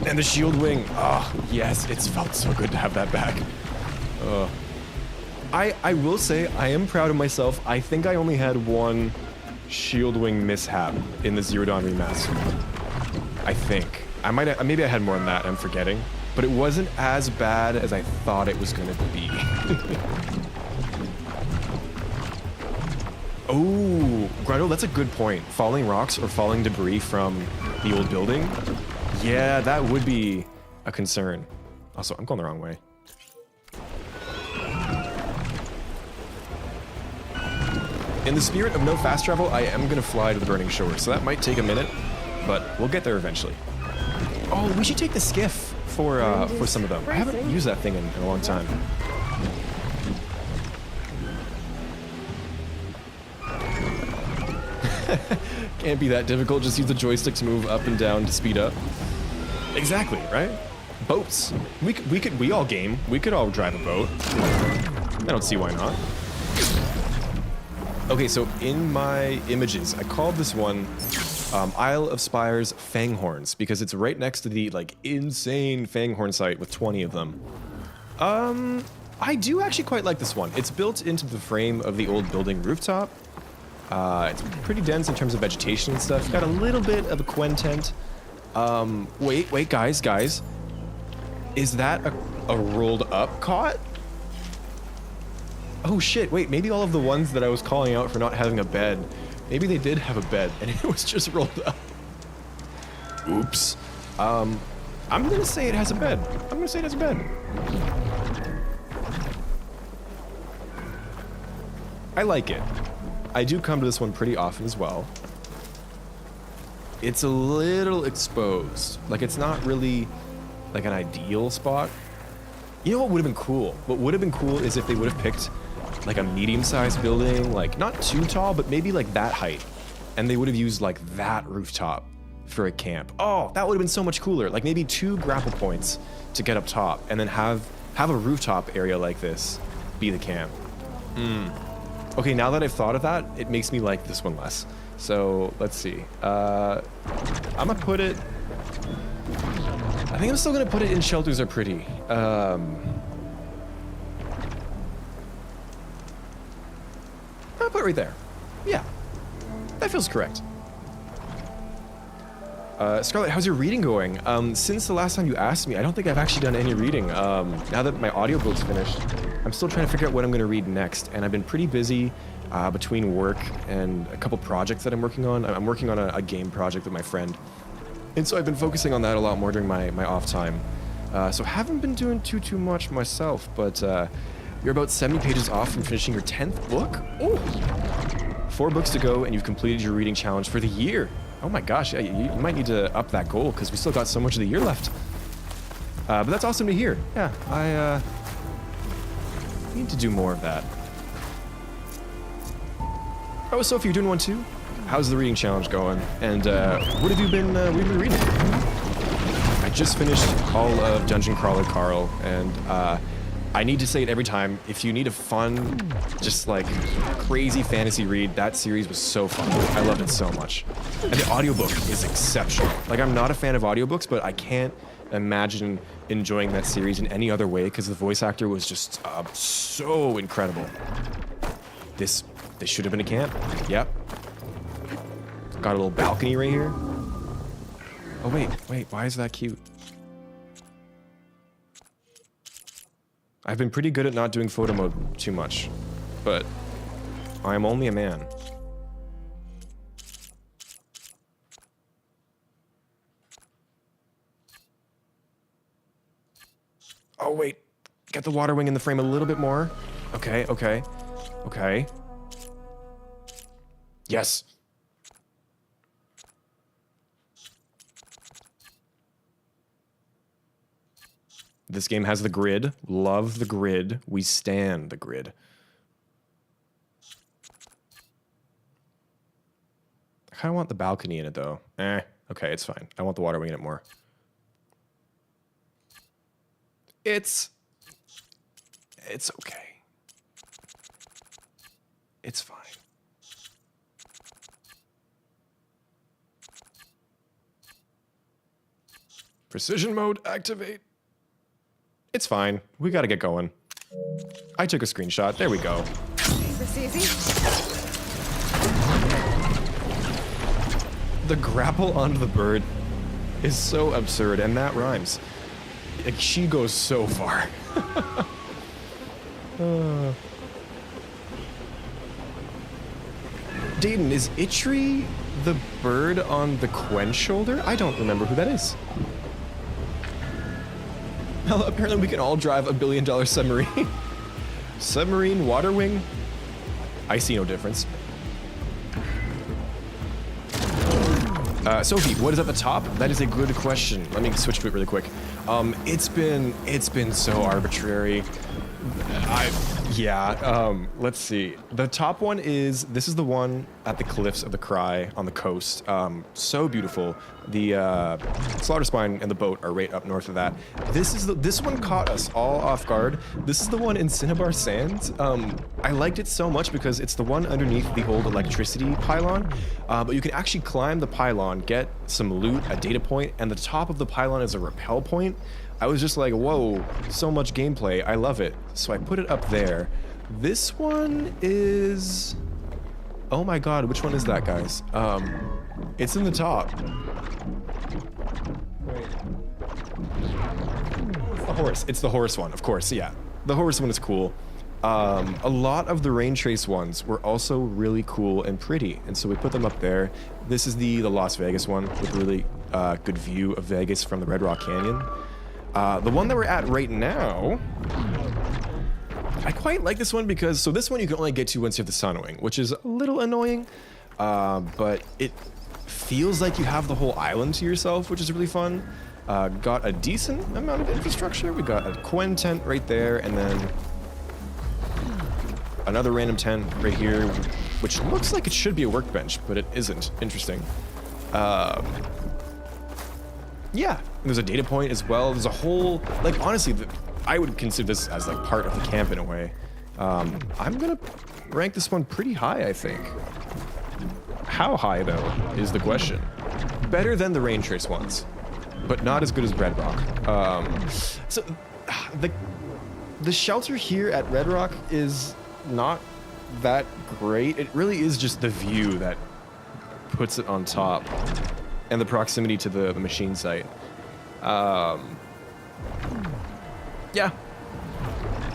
And the shield wing. Oh, yes. It's felt so good to have that back. I will say, I am proud of myself. I think I only had one shield wing mishap in the Zero Dawn remaster. I think. Maybe I had more than that. I'm forgetting. But it wasn't as bad as I thought it was going to be. Oh, Grotto, that's a good point. Falling rocks or falling debris from the old building? Yeah, that would be a concern. Also, I'm going the wrong way. In the spirit of no fast travel, I am going to fly to the Burning Shore, so that might take a minute, but we'll get there eventually. Oh, we should take the skiff for some of them. I haven't used that thing in a long time. Can't be that difficult, just use the joystick to move up and down to speed up. Exactly, right? Boats. We all game. We could all drive a boat. I don't see why not. Okay, so in my images, I called this one Isle of Spires Fanghorns because it's right next to the like insane Fanghorn site with 20 of them. I do actually quite like this one. It's built into the frame of the old building rooftop. It's pretty dense in terms of vegetation and stuff. Got a little bit of a Quen tent. Wait, guys. Is that a rolled up cot? Oh shit, wait, maybe all of the ones that I was calling out for not having a bed, maybe they did have a bed and it was just rolled up. Oops. I'm gonna say it has a bed. I like it. I do come to this one pretty often as well. It's a little exposed. Like, it's not really like an ideal spot. You know what would have been cool? What would have been cool is if they would have picked like a medium-sized building, like not too tall, but maybe like that height. And they would have used like that rooftop for a camp. Oh, that would have been so much cooler. Like maybe 2 grapple points to get up top, and then have a rooftop area like this be the camp. Okay, now that I've thought of that, it makes me like this one less. So let's see. I'm gonna put it. I think I'm still gonna put it in shelters are pretty. I'll put it right there. Yeah, that feels correct. Scarlett, how's your reading going? Since the last time you asked me, I don't think I've actually done any reading. Now that my audiobook's finished, I'm still trying to figure out what I'm going to read next, and I've been pretty busy between work and a couple projects that I'm working on. I'm working on a game project with my friend, and so I've been focusing on that a lot more during my off time. So haven't been doing too much myself, but you're about 70 pages off from finishing your 10th book? Oh! 4 books to go, and you've completed your reading challenge for the year. Oh my gosh, yeah, you might need to up that goal because we still got so much of the year left. But that's awesome to hear. Yeah, I need to do more of that. Oh, Sophie, you're doing one too? How's the reading challenge going? And what have you been reading? I just finished all of Dungeon Crawler Carl, and I need to say it every time. If you need a fun, just like crazy fantasy read, that series was so fun. I loved it so much. And the audiobook is exceptional. Like, I'm not a fan of audiobooks, but I can't imagine enjoying that series in any other way because the voice actor was just so incredible. This should have been a camp. Yep. Got a little balcony right here. Oh, wait, why is that cute? I've been pretty good at not doing photo mode too much, but I'm only a man. Oh wait, get the water wing in the frame a little bit more. Okay. Yes. This game has the grid. Love the grid. We stand the grid. I kind of want the balcony in it, though. Okay, it's fine. I want the water wing in it more. It's okay. It's fine. Precision mode activate. It's fine. We gotta get going. I took a screenshot. There we go. Is this easy? The grapple onto the bird is so absurd, and that rhymes. Like, she goes so far. Dayton, is Itchery the bird on the Quen shoulder? I don't remember who that is. Well, apparently we can all drive a $1 billion submarine. Submarine water wing? I see no difference. Sophie, what is at the top? That is a good question. Let me switch to it really quick. It's been so arbitrary. Let's see. The top one this is the one at the cliffs of the Cry on the coast. So beautiful. The Slaughter Spine and the boat are right up north of that. This one caught us all off guard. This is the one in Cinnabar Sands. I liked it so much because it's the one underneath the old electricity pylon. But you can actually climb the pylon, get some loot, a data point, and the top of the pylon is a rappel point. I was just like, whoa, so much gameplay. I love it. So I put it up there. This one is... Oh my god, which one is that, guys? It's in the top. Wait. It's the horse. It's the horse one, of course, yeah. The horse one is cool. A lot of the Raintrace ones were also really cool and pretty, and so we put them up there. This is the Las Vegas one with a really good view of Vegas from the Red Rock Canyon. The one that we're at right now, I quite like this one because, so this one you can only get to once you have the Sun Wing, which is a little annoying, but it feels like you have the whole island to yourself, which is really fun. Got a decent amount of infrastructure. We got a Quen tent right there, and then another random tent right here, which looks like it should be a workbench, but it isn't. Interesting. Yeah, and there's a data point as well. There's a whole, like, honestly, I would consider this as like part of the camp in a way. I'm gonna rank this one pretty high, I think. How high, though, is the question. Better than the Raintrace ones, but not as good as Red Rock. So, the shelter here at Red Rock is not that great. It really is just the view that puts it on top, and the proximity to the machine site. Yeah.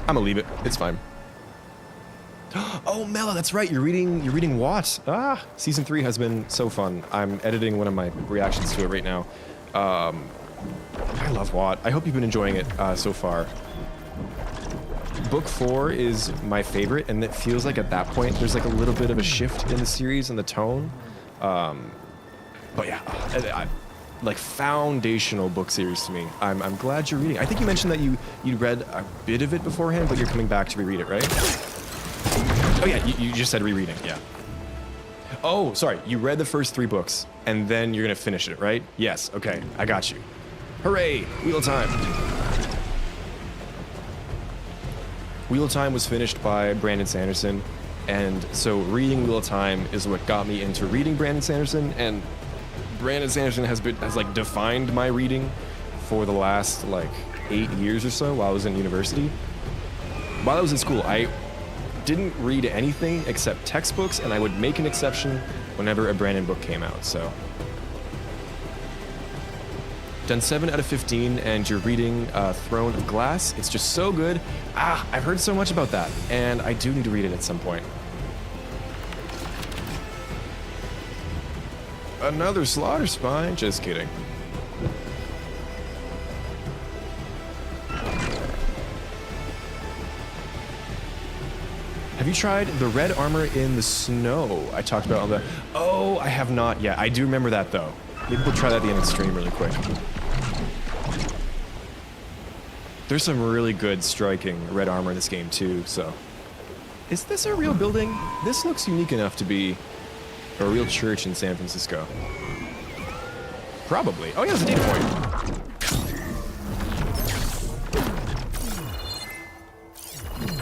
I'm gonna leave it. It's fine. Oh, Mela, that's right. You're reading Watt. Season 3 has been so fun. I'm editing one of my reactions to it right now. I love Watt. I hope you've been enjoying it so far. Book 4 is my favorite, and it feels like at that point there's like a little bit of a shift in the series and the tone. But yeah, like foundational book series to me. I'm glad you're reading. I think you mentioned that you'd read a bit of it beforehand, but you're coming back to reread it, right? Oh yeah, you just said rereading, yeah. Oh, sorry, you read the first 3 books, and then you're gonna finish it, right? Yes, okay, I got you. Hooray, Wheel of Time. Wheel of Time was finished by Brandon Sanderson, and so reading Wheel of Time is what got me into reading Brandon Sanderson, and Brandon Sanderson has like defined my reading for the last like 8 years or so while I was in university. While I was in school, I didn't read anything except textbooks, and I would make an exception whenever a Brandon book came out, so. Done 7 out of 15, and you're reading Throne of Glass. It's just so good. I've heard so much about that, and I do need to read it at some point. Another slaughter spine? Just kidding. Have you tried the red armor in the snow I talked about on the... Oh, I have not yet. I do remember that, though. Maybe we'll try that at the end of the stream really quick. There's some really good striking red armor in this game, too, so... Is this a real building? This looks unique enough to be a real church in San Francisco. Probably. Oh, yeah, there's a data point.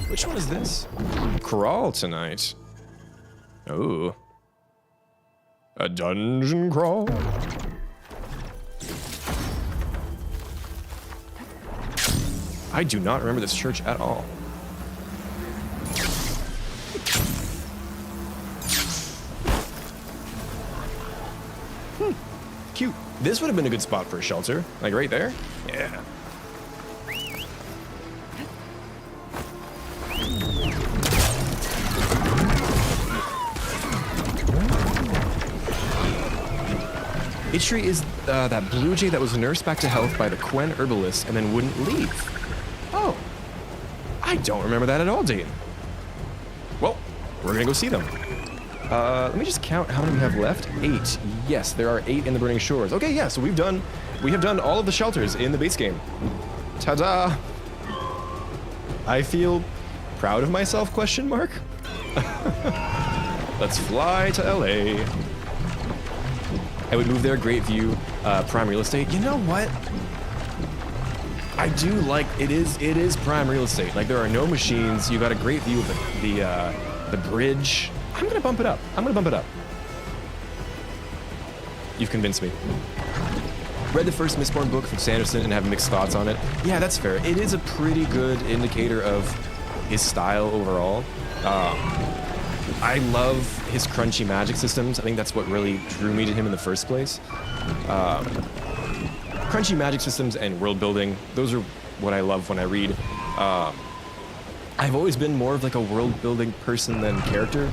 Which one is this? Crawl tonight. Oh. A dungeon crawl? I do not remember this church at all. Cute. This would have been a good spot for a shelter. Like right there? Yeah. Itchy is that blue jay that was nursed back to health by the Quen herbalist and then wouldn't leave. Oh. I don't remember that at all, Dane. Well, we're gonna go see them. Let me just count how many we have left. 8. Yes, there are 8 in the Burning Shores. Okay, yeah, so we have done all of the shelters in the base game. Ta-da! I feel proud of myself, question mark? Let's fly to LA. I would move there, great view, prime real estate. You know what? I do like, it is prime real estate. Like there are no machines, you got a great view of the bridge. I'm gonna bump it up. You've convinced me. Read the first Mistborn book from Sanderson and have mixed thoughts on it. Yeah, that's fair. It is a pretty good indicator of his style overall. I love his crunchy magic systems. I think that's what really drew me to him in the first place. Crunchy magic systems and world building, those are what I love when I read. I've always been more of like a world building person than character,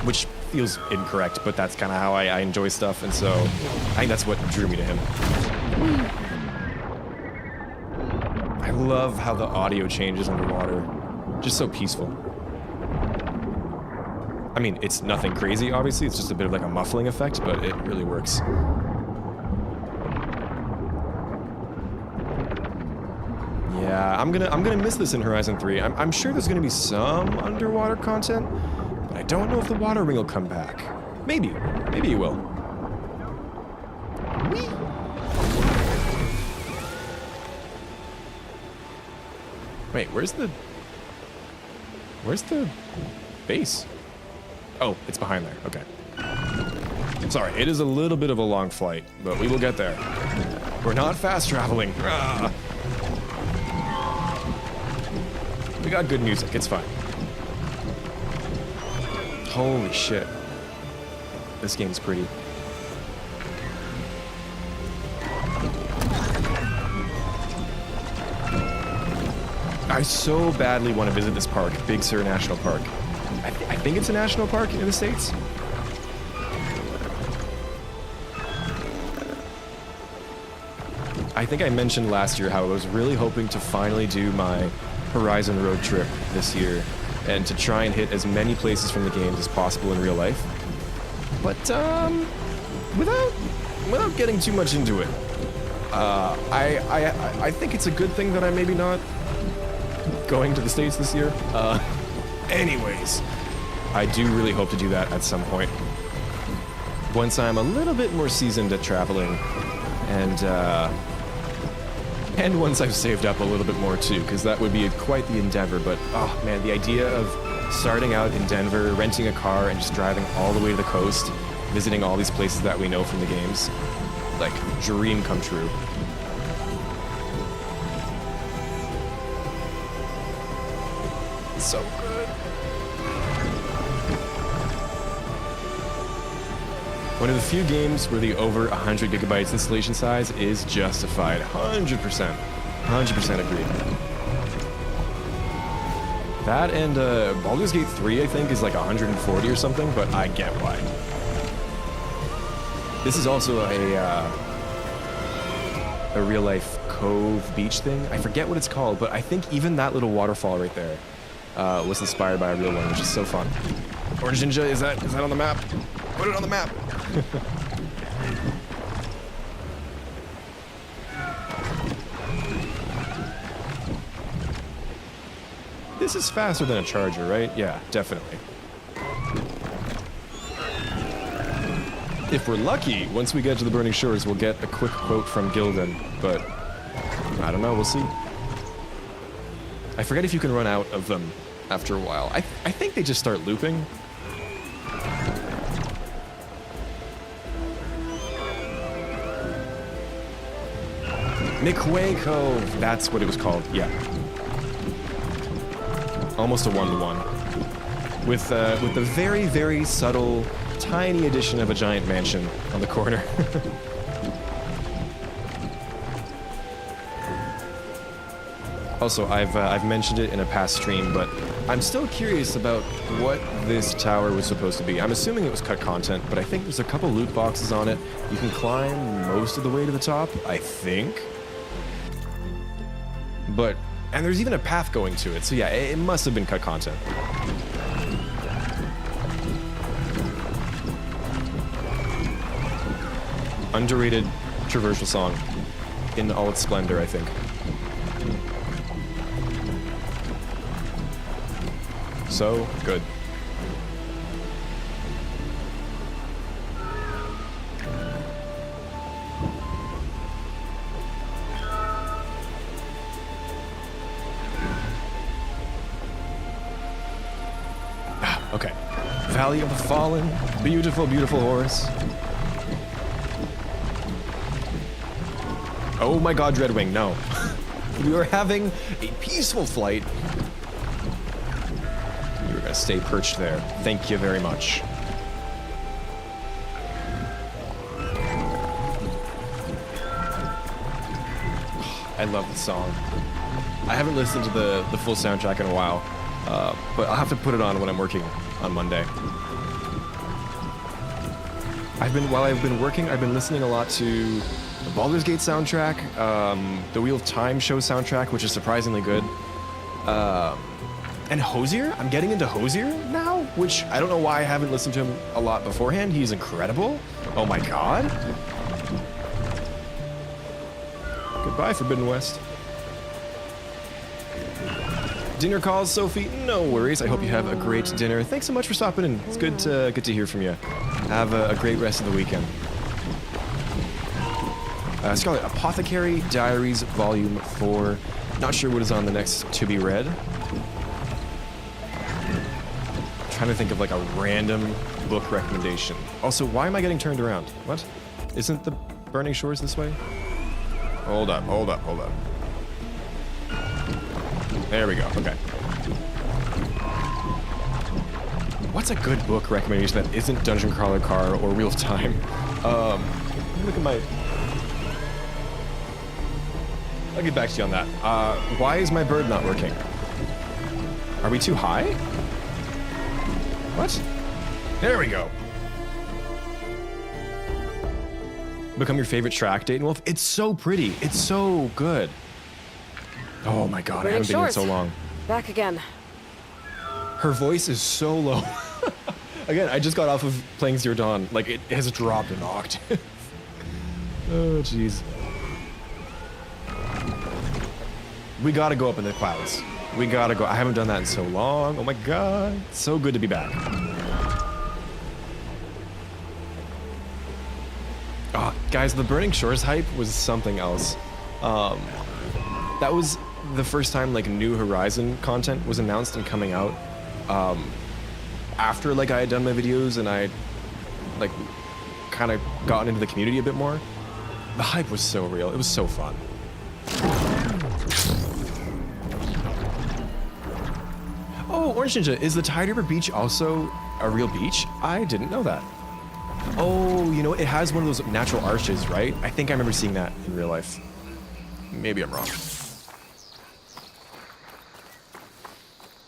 which feels incorrect, but that's kind of how I enjoy stuff, and so I think that's what drew me to him. I love how the audio changes underwater. Just so peaceful. I mean, it's nothing crazy, obviously. It's just a bit of like a muffling effect, but it really works. Yeah, I'm gonna miss this in Horizon 3. I'm sure there's gonna be some underwater content, but I don't know if the water ring will come back. Maybe it will. Whee! Wait, where's the base? Oh, it's behind there. Okay. Sorry, it is a little bit of a long flight, but we will get there. We're not fast traveling. Ah. We got good music. It's fine. Holy shit. This game's pretty. I so badly want to visit this park, Big Sur National Park. I think it's a national park in the States. I think I mentioned last year how I was really hoping to finally do my Horizon road trip this year and to try and hit as many places from the games as possible in real life. But without getting too much into it, I think it's a good thing that I'm maybe not going to the States this year. Anyways, I do really hope to do that at some point. Once I'm a little bit more seasoned at traveling, and once I've saved up a little bit more too, because that would be quite the endeavor. But oh man, the idea of starting out in Denver, renting a car, and just driving all the way to the coast, visiting all these places that we know from the games, like dream come true. So good. One of the few games where the over 100 gigabytes installation size is justified. 100%. 100% agree. That and Baldur's Gate 3, I think, is like 140 or something, but I get why. This is also a real-life cove beach thing. I forget what it's called, but I think even that little waterfall right there was inspired by a real one, which is so fun. Orange Ninja, is that on the map? Put it on the map. This is faster than a charger, right? Yeah, definitely. If we're lucky, once we get to the Burning Shores, we'll get a quick quote from Gildan, but I don't know, we'll see. I forget if you can run out of them after a while. I think they just start looping. McQuay Cove, that's what it was called, yeah. Almost a one-to-one. With the very, very subtle, tiny addition of a giant mansion on the corner. Also, I've mentioned it in a past stream, but I'm still curious about what this tower was supposed to be. I'm assuming it was cut content, but I think there's a couple loot boxes on it. You can climb most of the way to the top, I think. And there's even a path going to it, so yeah, it must have been cut content. Underrated traversal song in all its splendor, I think. So good. Okay. Valley of the Fallen. Beautiful, beautiful horse. Oh my god, Dreadwing, no. We were having a peaceful flight. You were gonna stay perched there. Thank you very much. I love the song. I haven't listened to the full soundtrack in a while, but I'll have to put it on when I'm working on Monday. While I've been working, I've been listening a lot to the Baldur's Gate soundtrack, the Wheel of Time show soundtrack, which is surprisingly good, and Hosier. I'm getting into Hosier now, which I don't know why I haven't listened to him a lot beforehand. He's incredible. Oh my god. Goodbye, Forbidden West. Dinner calls, Sophie? No worries. I hope you have a great dinner. Thanks so much for stopping in. It's good to hear from you. Have a great rest of the weekend. Scarlet, Apothecary Diaries Volume 4. Not sure what is on the next to be read. Trying to think of like a random book recommendation. Also, why am I getting turned around? What? Isn't the Burning Shores this way? Hold up, hold up, hold up. There we go, okay. What's a good book recommendation that isn't Dungeon Crawler Car or Real Time? Look at my... I'll get back to you on that. Why is my bird not working? Are we too high? What? There we go. Become your favorite track, Dayton Wolf. It's so pretty. It's so good. Oh my god, I haven't been here so long. Back again. Her voice is so low. Again, I just got off of playing Zero Dawn. Like, it has dropped an octave. Oh, jeez. We gotta go up in the clouds. We gotta go. I haven't done that in so long. Oh my god. So good to be back. Oh, guys, the Burning Shores hype was something else. That was the first time like New Horizon content was announced and coming out. After like I had done my videos and I like kind of gotten into the community a bit more. The hype was so real. It was so fun. Oh, Orange Ninja, is the Tide River Beach also a real beach? I didn't know that. Oh, you know, it has one of those natural arches, right? I think I remember seeing that in real life. Maybe I'm wrong.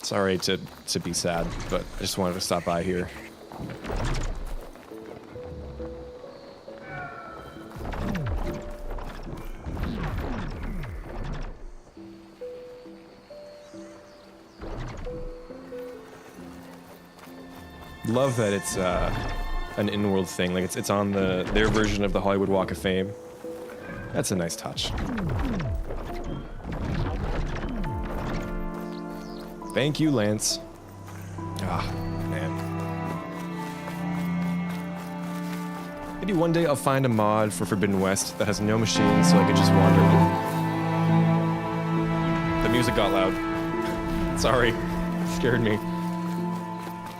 Sorry to be sad, but I just wanted to stop by here. Love that it's an in-world thing. Like it's on their version of the Hollywood Walk of Fame. That's a nice touch. Thank you, Lance. Ah, man. Maybe one day I'll find a mod for Forbidden West that has no machines so I can just wander. The music got loud. Sorry. Scared me.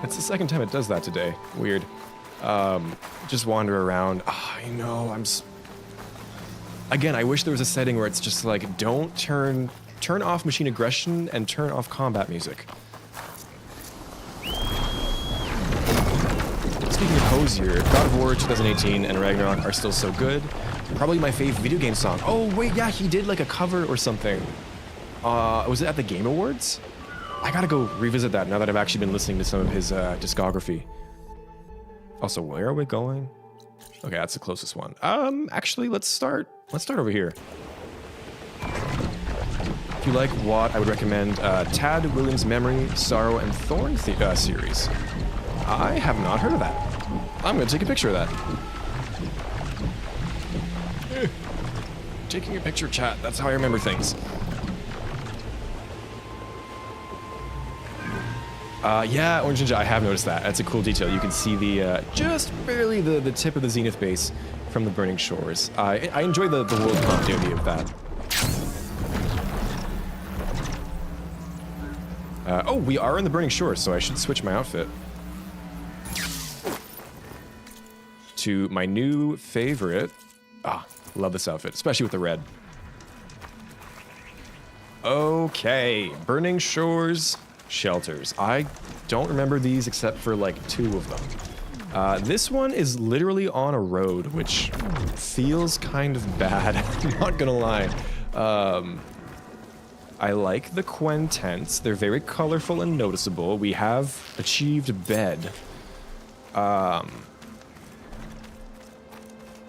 It's the second time it does that today. Weird. Just wander around. Ah, you know, Again, I wish there was a setting where it's just like, don't turn off machine aggression and turn off combat music. Speaking of Hosier, God of War 2018 and Ragnarok are still so good. Probably my favorite video game song. Oh wait, yeah, he did like a cover or something. Was it at the Game Awards? I gotta go revisit that now that I've actually been listening to some of his discography. Also, where are we going? Okay, that's the closest one. Actually, let's start over here. If you like what I would recommend Tad Williams' Memory, Sorrow, and Thorn series. I have not heard of that. I'm gonna take a picture of that. Taking a picture, chat. That's how I remember things. Yeah, Orange Ninja, I have noticed that. That's a cool detail. You can see the, just barely the tip of the Zenith base from the Burning Shores. I enjoy the world continuity of that. Oh, we are in the Burning Shores, so I should switch my outfit to my new favorite. Ah, love this outfit, especially with the red. Okay, Burning Shores shelters. I don't remember these except for like 2 of them. This one is literally on a road, which feels kind of bad. I'm not gonna lie. I like the Quen tents. They're very colorful and noticeable. We have achieved bed. I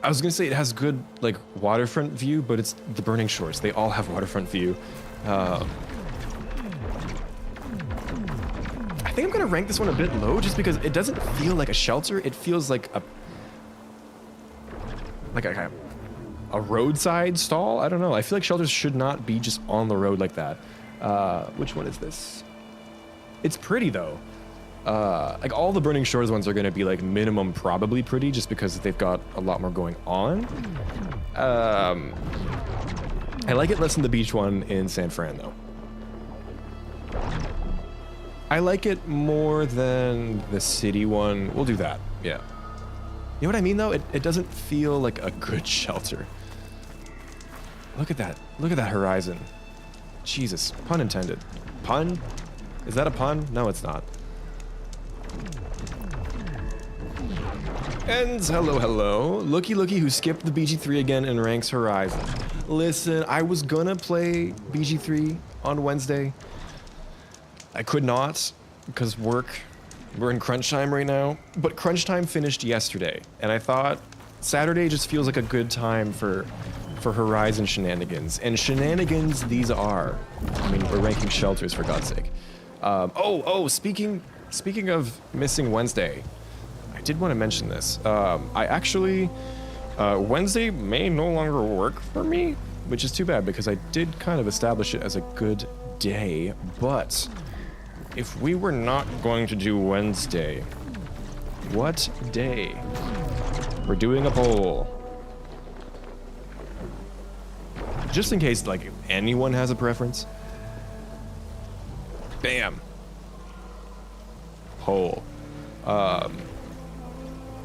was gonna say it has good like waterfront view, but it's the Burning Shores. They all have waterfront view. I think I'm gonna rank this one a bit low just because it doesn't feel like a shelter. It feels like a roadside stall. I don't know. I feel like shelters should not be just on the road like that. Which one is this? It's pretty though. Like all the Burning Shores ones are gonna be like minimum probably pretty just because they've got a lot more going on. I like it less than the beach one in San Fran, though. I like it more than the city one. We'll do that, yeah. You know what I mean, though? It doesn't feel like a good shelter. Look at that. Look at that horizon. Jesus, pun intended. Pun? Is that a pun? No, it's not. And hello, hello. Looky who skipped the BG3 again and ranks Horizon. Listen, I was gonna play BG3 on Wednesday. I could not because work. We're in crunch time right now, but crunch time finished yesterday, and I thought Saturday just feels like a good time for Horizon shenanigans. And shenanigans these are. I mean, we're ranking shelters for God's sake. Speaking of missing Wednesday, I did want to mention this. I actually Wednesday may no longer work for me, which is too bad because I did kind of establish it as a good day, but if we were not going to do Wednesday, what day? We're doing a poll. Just in case, like, anyone has a preference. Bam. Poll.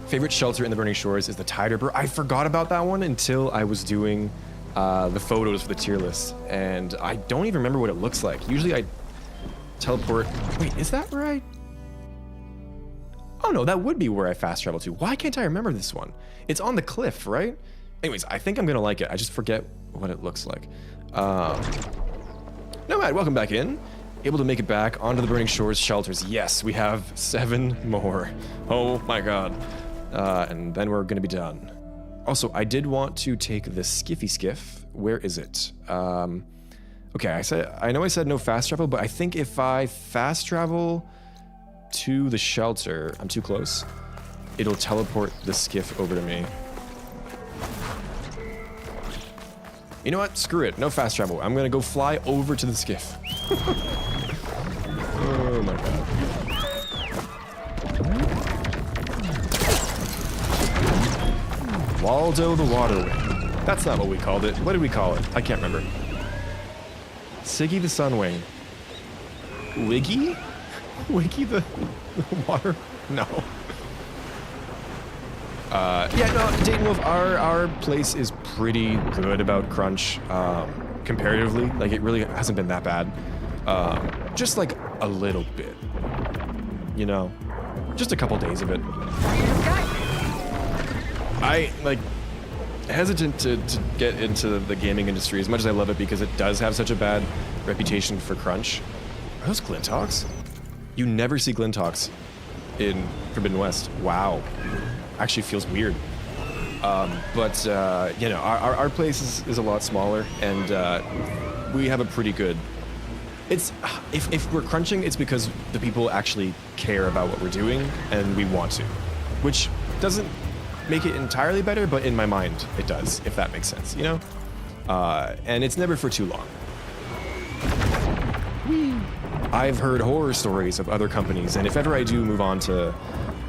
Favorite shelter in the Burning Shores is the Tide Ripper. I forgot about that one until I was doing the photos for the tier list, and I don't even remember what it looks like. Usually I teleport. Wait, is that where I... Oh no, that would be where I fast travel to. Why can't I remember this one? It's on the cliff, right? Anyways, I think I'm gonna like it. I just forget what it looks like. Nomad, welcome back in. Able to make it back onto the Burning Shores shelters. Yes, we have 7 more. Oh my god. And then we're gonna be done. Also, I did want to take the Skiffy Skiff. Where is it? Okay, I know I said no fast travel, but I think if I fast travel to the shelter, I'm too close, it'll teleport the skiff over to me. You know what? Screw it. No fast travel. I'm gonna go fly over to the skiff. Oh my god. Waldo the Waterwing. That's not what we called it. What did we call it? I can't remember. Siggy the Sunwing. Wiggy? Wiggy the water? No. Yeah, no, Dayton Wolf, our place is pretty good about crunch, comparatively. Like, it really hasn't been that bad. Just like a little bit. You know? Just a couple days of it. I, like, hesitant to get into the gaming industry as much as I love it because it does have such a bad reputation for crunch. Are those Glinthawks? You never see Glinthawks in Forbidden West. Wow. Actually feels weird. But you know, our place is a lot smaller, and we have a pretty good... It's if we're crunching, it's because the people actually care about what we're doing, and we want to. Which doesn't make it entirely better, but in my mind, it does, if that makes sense, you know? And it's never for too long. I've heard horror stories of other companies, and if ever I do move on to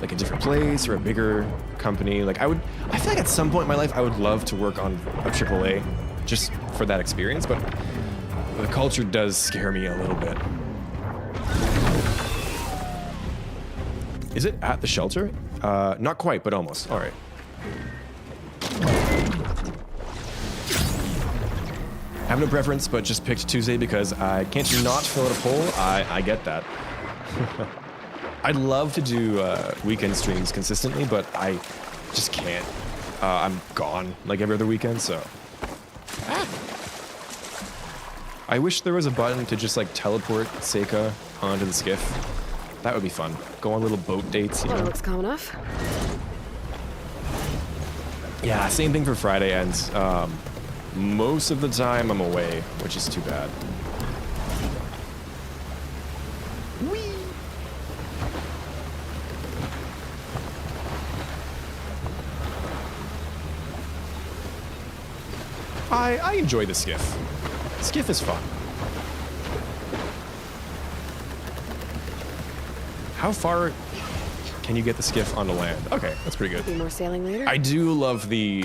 like a different place or a bigger company, like I feel like at some point in my life I would love to work on a AAA just for that experience, but the culture does scare me a little bit. Is it at the shelter? Not quite, but almost. All right. I have no preference, but just picked Tuesday because I can't not fill out a poll. I get that. I'd love to do weekend streams consistently, but I just can't. I'm gone like every other weekend, so. I wish there was a button to just like teleport Seika onto the skiff. That would be fun. Go on little boat dates, you know? Looks calm enough. Yeah, same thing for Friday ends. Most of the time I'm away, which is too bad. Whee! I enjoy the skiff. Skiff is fun. How far can you get the skiff onto land? Okay, that's pretty good. Be more sailing later. I do love the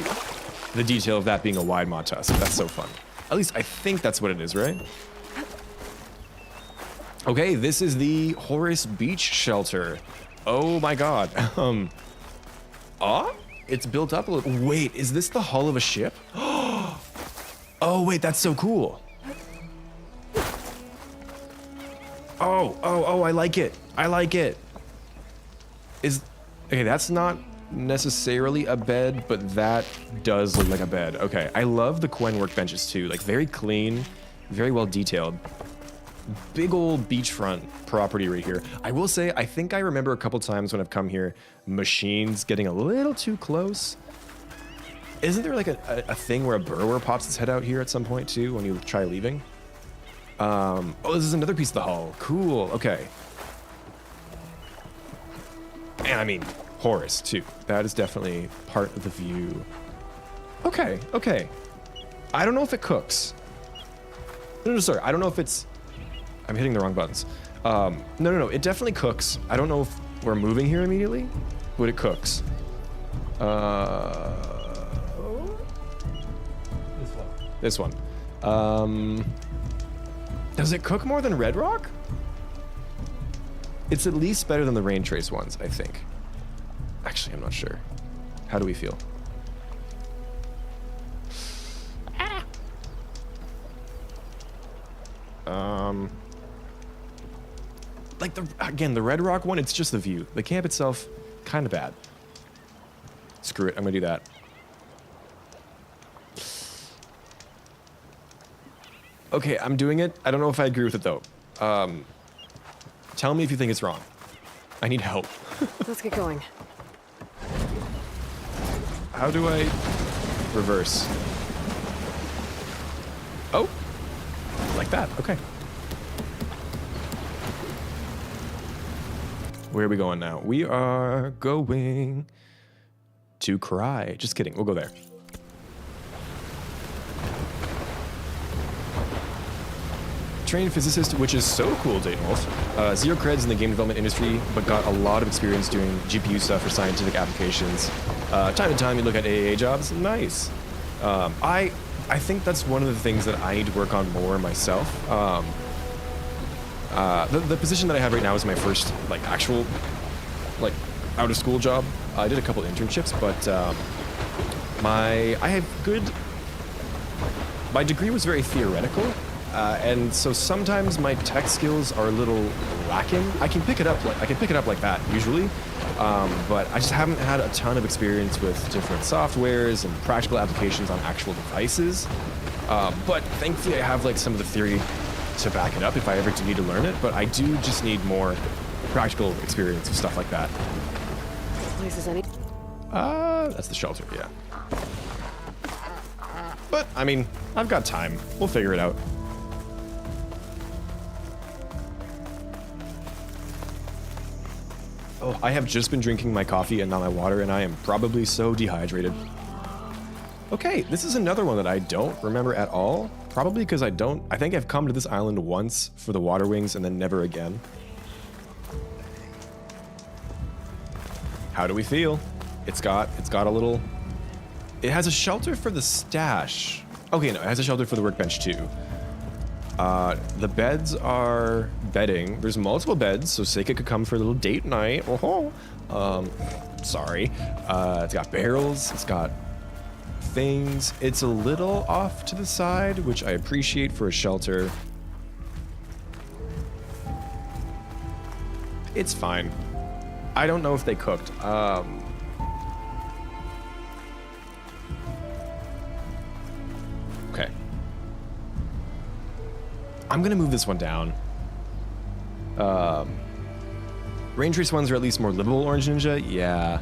detail of that being a wide mod tusk. That's so fun. At least I think that's what it is, right? Okay, this is the Horace Beach Shelter. Oh my god. It's built up a little. Wait, is this the hull of a ship? Oh, wait, that's so cool. Oh, I like it. I like it. Okay, that's not necessarily a bed, but that does look like a bed. Okay, I love the Quen workbenches too. Like, very clean, very well detailed. Big old beachfront property right here. I will say, I think I remember a couple times when I've come here, machines getting a little too close. Isn't there like a thing where a burrower pops its head out here at some point too when you try leaving? Oh, this is another piece of the hull. Cool, okay. And I mean, Horace too. That is definitely part of the view. Okay, okay. I don't know if it cooks. No, sorry, I don't know if it's... I'm hitting the wrong buttons. No, it definitely cooks. I don't know if we're moving here immediately, but it cooks. This one. Does it cook more than Red Rock? It's at least better than the Raintrace ones, I think. Actually, I'm not sure. How do we feel? Like the Red Rock one, it's just the view. The camp itself, kind of bad. Screw it, I'm gonna do that. Okay, I'm doing it. I don't know if I agree with it though. Tell me if you think it's wrong. I need help. Let's get going. How do I reverse? Oh, like that, okay. Where are we going now? We are going to Cry. Just kidding, we'll go there. Trained physicist, which is so cool, Dayton Wolf. Zero creds in the game development industry, but got a lot of experience doing GPU stuff for scientific applications. Time to time, you look at AAA jobs. Nice. I think that's one of the things that I need to work on more myself. The position that I have right now is my first like actual like out of school job. I did a couple internships, but my degree was very theoretical. And so sometimes my tech skills are a little lacking. I can pick it up like that usually, but I just haven't had a ton of experience with different softwares and practical applications on actual devices. But thankfully, I have like some of the theory to back it up if I ever do need to learn it. But I do just need more practical experience with stuff like that. Place is any? That's the shelter, yeah. But I mean, I've got time. We'll figure it out. Oh, I have just been drinking my coffee and not my water, and I am probably so dehydrated. Okay, this is another one that I don't remember at all. Probably because I think I've come to this island once for the water wings and then never again. How do we feel? It's got a little... It has a shelter for the stash. Okay, no, it has a shelter for the workbench too. The beds are bedding. There's multiple beds, so Seika could come for a little date night. Oh, sorry. It's got barrels. It's got things. It's a little off to the side, which I appreciate for a shelter. It's fine. I don't know if they cooked. Okay. I'm gonna move this one down. Raintrace ones are at least more livable, Orange Ninja. Yeah.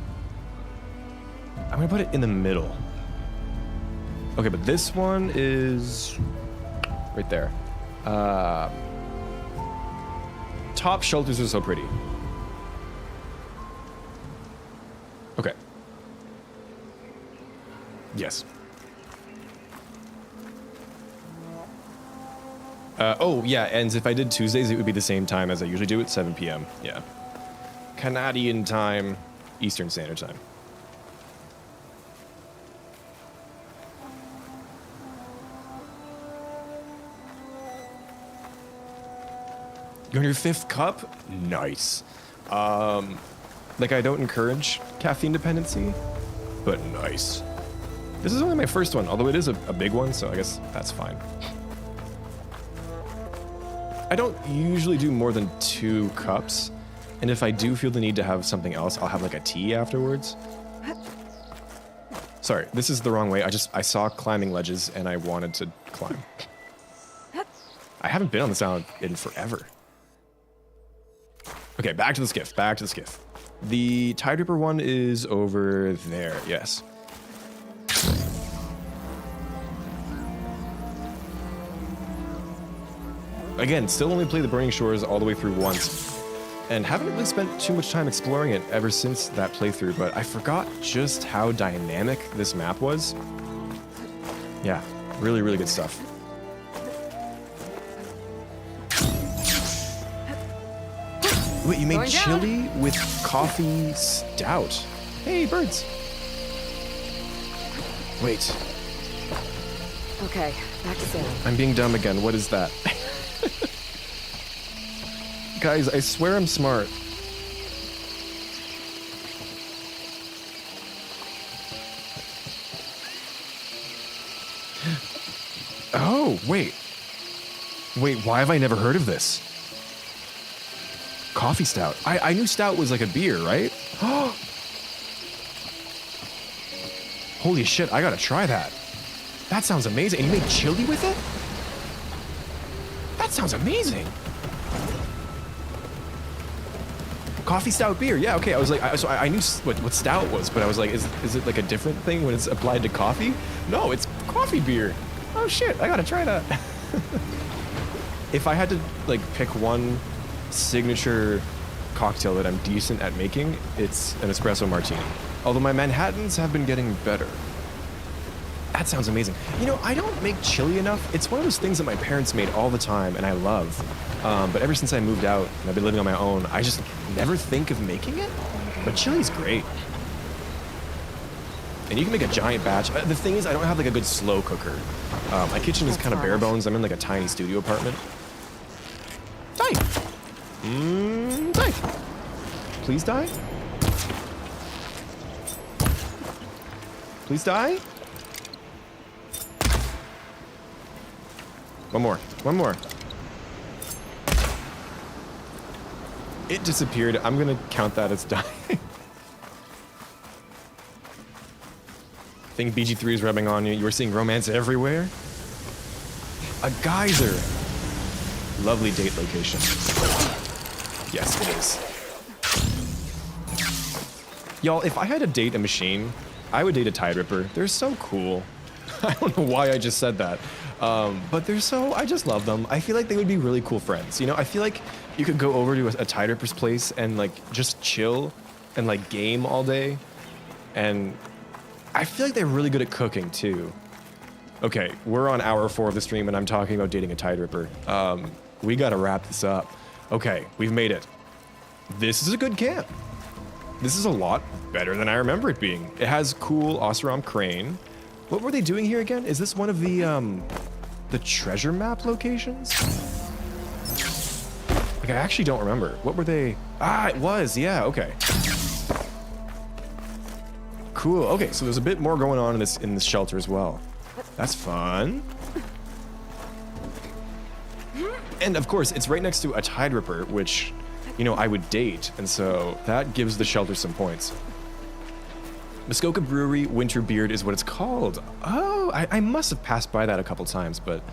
I'm gonna put it in the middle. Okay, but this one is right there. Top shelters are so pretty. Okay. Yes. Oh, yeah, and if I did Tuesdays, it would be the same time as I usually do at 7 p.m. Yeah. Canadian time, Eastern Standard Time. You're on your 5th cup? Nice. Like, I don't encourage caffeine dependency, but nice. This is only my first one, although it is a big one, so I guess that's fine. I don't usually do more than 2 cups, and if I do feel the need to have something else, I'll have like a tea afterwards. Sorry, this is the wrong way. I saw climbing ledges and I wanted to climb. I haven't been on this island in forever. Okay, back to the skiff, back to the skiff. The Tide Ripper one is over there, yes. Again, still only played the Burning Shores all the way through once, and haven't really spent too much time exploring it ever since that playthrough, but I forgot just how dynamic this map was. Yeah, really, really good stuff. Wait, you made Going down. chili with coffee stout? Hey, birds. Wait, Okay, back to sailing. I'm being dumb again. What is that? Guys, I swear I'm smart. Oh, wait. Wait, why have I never heard of this? Coffee stout. I knew stout was like a beer, right? Holy shit, I gotta try that. That sounds amazing. And you made chili with it? That sounds amazing. Coffee stout beer. Yeah, okay. I was like, I knew what stout was, but I was like, is it like a different thing when it's applied to coffee? No, it's coffee beer. Oh shit, I gotta try that. If I had to like pick one signature cocktail that I'm decent at making, it's an espresso martini. Although my Manhattans have been getting better. That sounds amazing. You know, I don't make chili enough. It's one of those things that my parents made all the time and I love. But ever since I moved out and I've been living on my own, I just never think of making it. But chili's great. And you can make a giant batch. The thing is, I don't have like a good slow cooker. My kitchen is kind of bare bones. I'm in like a tiny studio apartment. Die! Die! Please die? Please die? One more. One more. It disappeared. I'm gonna count that as dying. I think BG3 is rubbing on you. You were seeing romance everywhere? A geyser. Lovely date location. Yes, it is. Y'all, if I had to date a machine, I would date a Tide Ripper. They're so cool. I don't know why I just said that. But they're so, I just love them. I feel like they would be really cool friends. You know, I feel like you could go over to a Tide Ripper's place and like just chill and like game all day. And I feel like they're really good at cooking too. Okay, we're on hour 4 of the stream and I'm talking about dating a Tide Ripper. We gotta wrap this up. Okay, we've made it. This is a good camp. This is a lot better than I remember it being. It has cool Oseram crane. What were they doing here again? Is this one of the treasure map locations? Like, I actually don't remember. What were they? Ah, it was, yeah, okay. Cool, okay, so there's a bit more going on in this shelter as well. That's fun. And of course, it's right next to a Tide Ripper, which, you know, I would date, and so that gives the shelter some points. Muskoka Brewery Winter Beard is what it's called. Oh, I must have passed by that a couple times, but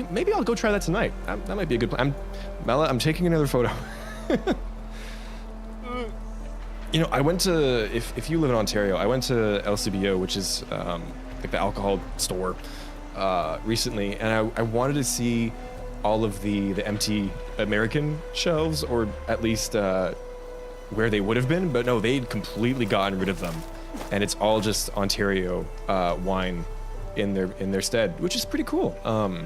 maybe I'll go try that tonight. That might be a good plan. Mela, I'm taking another photo. You know, I went to, if you live in Ontario, I went to LCBO, which is like the alcohol store, recently, and I wanted to see all of the empty American shelves, or at least where they would have been, but no, they'd completely gotten rid of them, and it's all just Ontario wine in their stead, which is pretty cool. For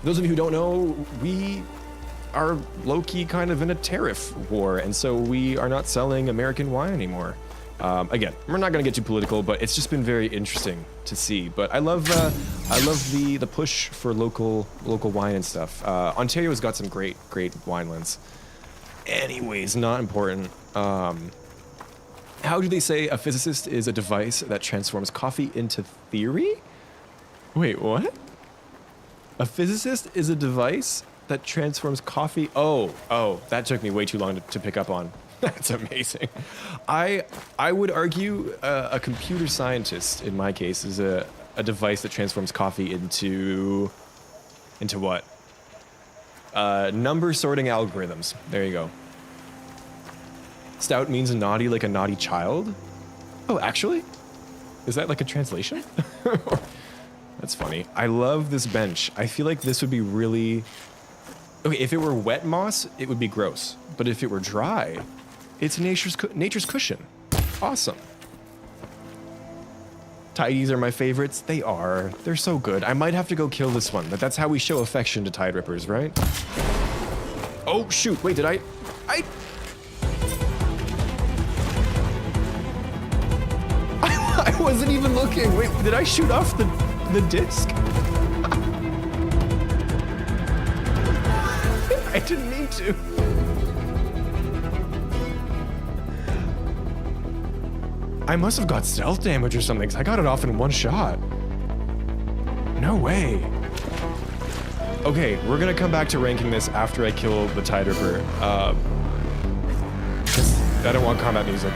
those of you who don't know, we are low-key kind of in a tariff war, and so we are not selling American wine anymore. Again, we're not gonna get too political, but it's just been very interesting to see. But I love the push for local wine and stuff. Ontario's got some great winelands. Anyways, not important. How do they say a physicist is a device that transforms coffee into theory? Wait, what? A physicist is a device that transforms coffee. Oh, that took me way too long to pick up on. That's amazing. I would argue a computer scientist, in my case, is a device that transforms coffee into what? Number sorting algorithms. There you go. Stout means naughty, like a naughty child. Oh, actually? Is that like a translation? That's funny. I love this bench. I feel like this would be really... Okay, if it were wet moss, it would be gross. But if it were dry, it's nature's cushion. Awesome. Tidies are my favorites. They are. They're so good. I might have to go kill this one, but that's how we show affection to Tide Rippers, right? Oh, shoot. Wait, did I wasn't even looking. Wait, did I shoot off the disc? I didn't mean to. I must have got stealth damage or something, 'cause I got it off in one shot. No way. Okay, we're gonna come back to ranking this after I kill the Tide Ripper. 'Cause I don't want combat music.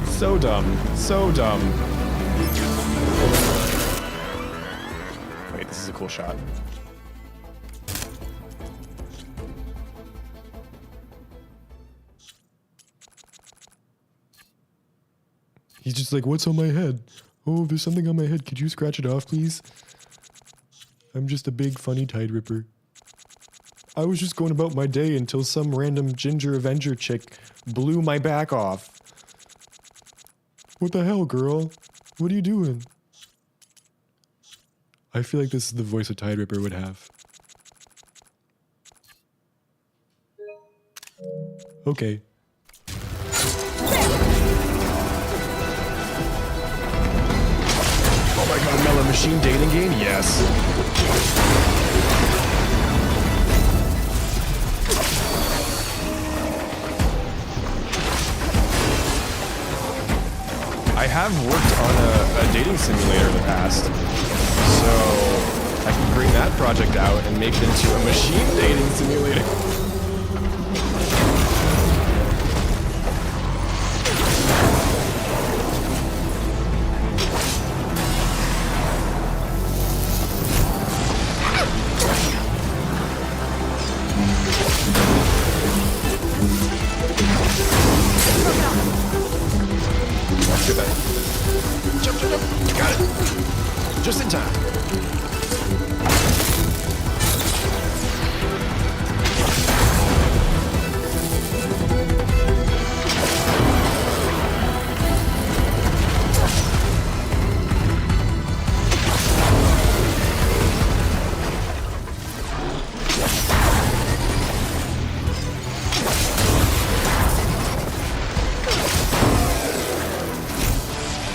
So dumb. So dumb. Wait, this is a cool shot. He's just like, what's on my head? Oh, there's something on my head. Could you scratch it off, please? I'm just a big, funny Tide Ripper. I was just going about my day until some random Ginger Avenger chick blew my back off. What the hell, girl? What are you doing? I feel like this is the voice a Tide Ripper would have. Okay. Oh my god, a mellow machine dating game? Yes. I have worked on a dating simulator in the past, so I can bring that project out and make it into a machine dating simulator. Jump. Got it. Just in time.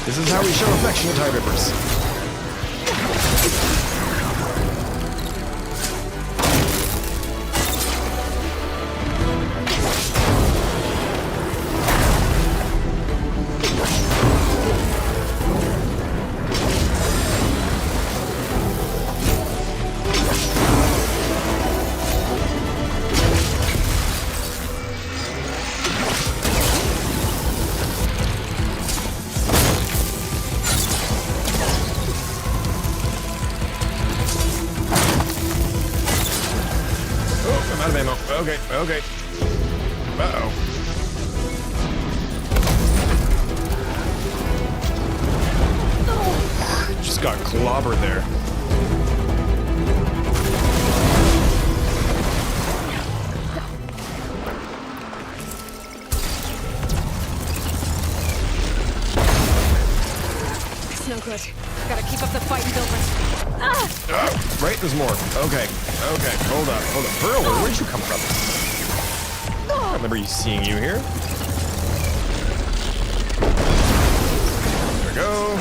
This is how we show affection to Tide Rippers. I'm out of ammo. Okay. Uh-oh. Just got clobbered there. It's no good. Gotta keep up the fight and build my... Right, there's more. Okay. Hold up. Pearl, where'd you come from? I remember seeing you here. There we go.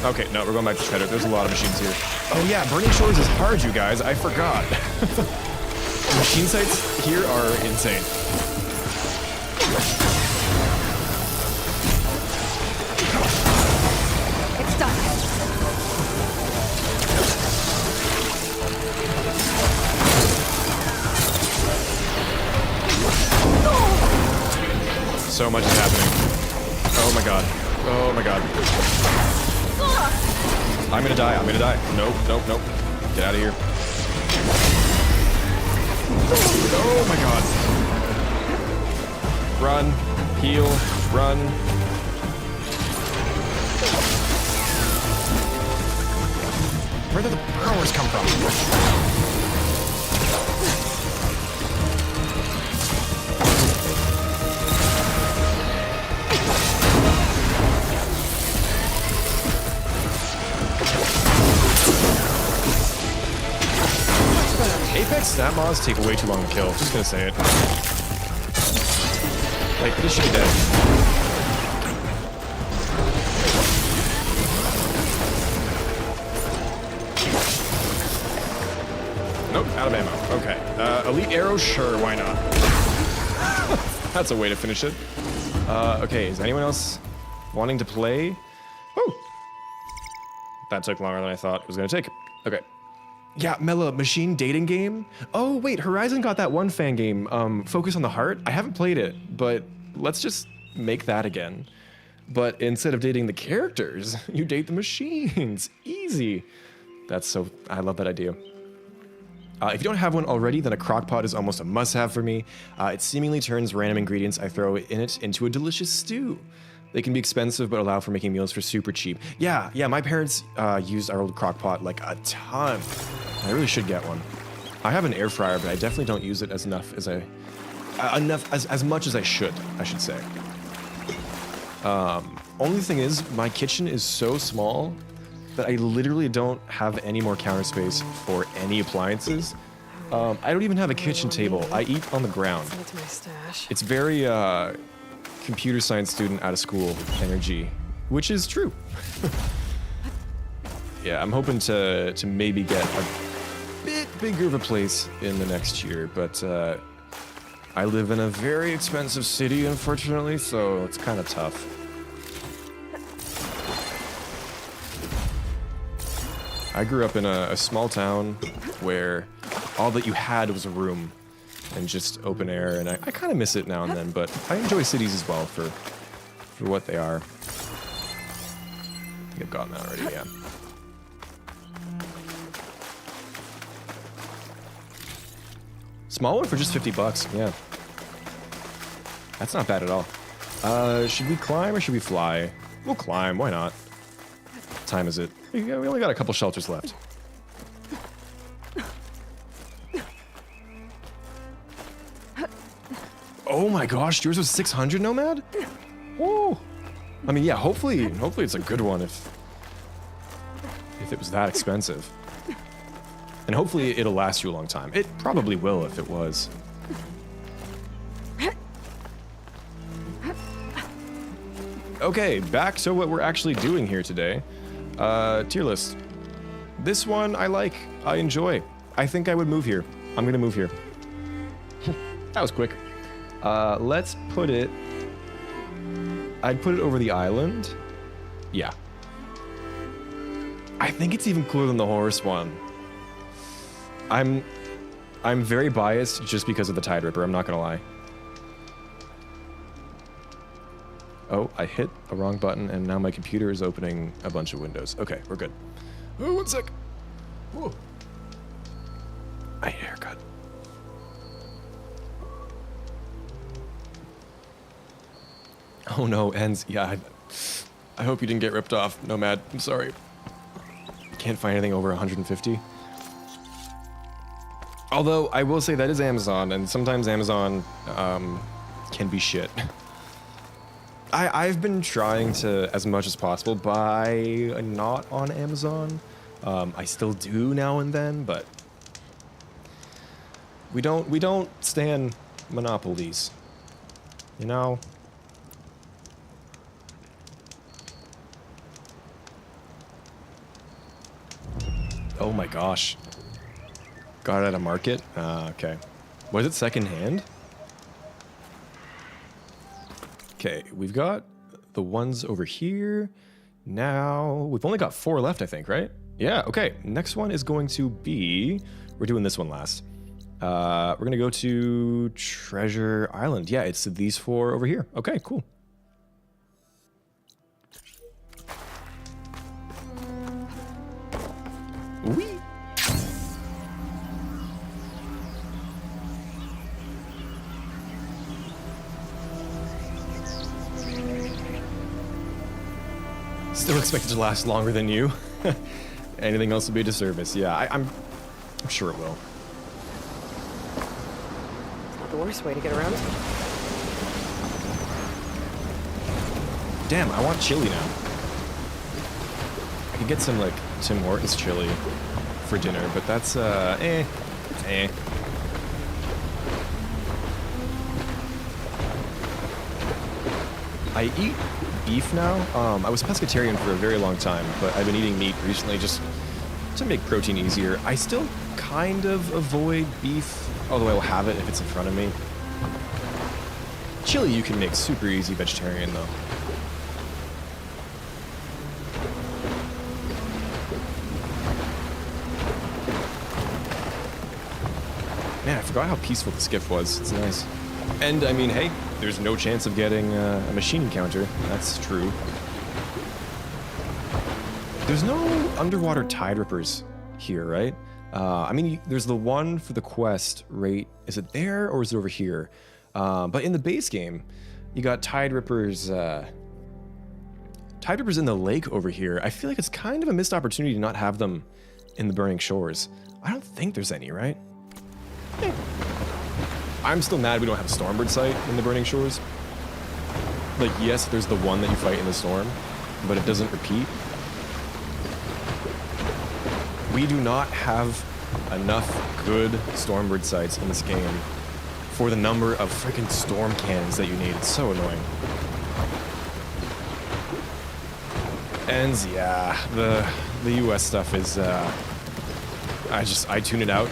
Okay, no, we're going back to Shredder. There's a lot of machines here. Oh yeah, Burning Shores is hard, you guys. I forgot. Machine sites here are insane. It's done. So much is happening. Oh my god. Oh my god. I'm gonna die. I'm gonna die. Nope, nope, nope. Get out of here. Oh my god. Run. Heal. Run. Where did the powers come from? Apex snap mods take way too long to kill. Just gonna say it. Like, this should be dead. Nope, out of ammo. Okay. Elite arrow, sure, why not? That's a way to finish it. Okay, is anyone else wanting to play? Woo! That took longer than I thought it was gonna take. Okay. Yeah, Mela, machine dating game? Oh, wait, Horizon got that one fan game, Focus on the Heart? I haven't played it, but let's just make that again. But instead of dating the characters, you date the machines. Easy. That's so... I love that idea. If you don't have one already, then a crockpot is almost a must-have for me. It seemingly turns random ingredients I throw in it into a delicious stew. They can be expensive, but allow for making meals for super cheap. Yeah, my parents used our old crockpot like a ton. I really should get one. I have an air fryer, but I definitely don't use it as much as I should say. Only thing is, my kitchen is so small that I literally don't have any more counter space for any appliances. I don't even have a kitchen table. I eat on the ground. Send it to my stash. It's very computer science student out of school energy, which is true. Yeah, I'm hoping to maybe get a bit bigger of a place in the next year, but I live in a very expensive city, unfortunately, so it's kind of tough. I grew up in a small town where all that you had was a room and just open air, and I kind of miss it now and then, but I enjoy cities as well for what they are. I think I've gotten that already, yeah. Small one for just 50 bucks, yeah. That's not bad at all. Should we climb or should we fly? We'll climb, why not? What time is it? We only got a couple shelters left. Oh my gosh, yours was 600 Nomad? Oh. I mean, yeah, hopefully it's a good one if it was that expensive. And hopefully it'll last you a long time. It probably will if it was. Okay, back to what we're actually doing here today. Tier list. This one I like, I enjoy. I think I would move here. I'm gonna move here. That was quick. Let's put it... I'd put it over the island. Yeah. I think it's even cooler than the horse one. I'm very biased just because of the Tide Ripper, I'm not gonna lie. Oh, I hit a wrong button and now my computer is opening a bunch of windows. Okay, we're good. Oh, one sec. Ooh. I need a haircut. Oh no, ends. Yeah, I hope you didn't get ripped off, Nomad. I'm sorry. Can't find anything over 150. Although, I will say that is Amazon, and sometimes Amazon can be shit. I've been trying to, as much as possible, buy not on Amazon. I still do now and then, but We don't stand monopolies. You know? Oh my gosh. Got it at a market? Okay. Was it secondhand? Okay, we've got the ones over here. Now, we've only got 4 left, I think, right? Yeah, okay. Next one is going to be... We're doing this one last. We're going to go to Treasure Island. Yeah, it's these 4 over here. Okay, cool. Whee! Still expect it to last longer than you. Anything else would be a disservice. Yeah, I'm sure it will. It's not the worst way to get around. Damn, I want chili now. I could get some, like, Tim Hortons chili for dinner, but that's, eh. I eat beef now. I was pescatarian for a very long time, but I've been eating meat recently just to make protein easier. I still kind of avoid beef, although I will have it if it's in front of me. Chili you can make super easy vegetarian, though. Man, I forgot how peaceful the skiff was. It's nice. And, I mean, hey, there's no chance of getting a machine encounter. That's true. There's no underwater tide rippers here, right? I mean, there's the one for the quest, right? Is it there, or is it over here? But in the base game, you got tide rippers in the lake over here. I feel like it's kind of a missed opportunity to not have them in the Burning Shores. I don't think there's any, right? I'm still mad we don't have a Stormbird site in the Burning Shores. Like, yes, there's the one that you fight in the storm, but it doesn't repeat. We do not have enough good Stormbird sites in this game for the number of freaking storm cannons that you need. It's so annoying. And yeah, the US stuff is, I tune it out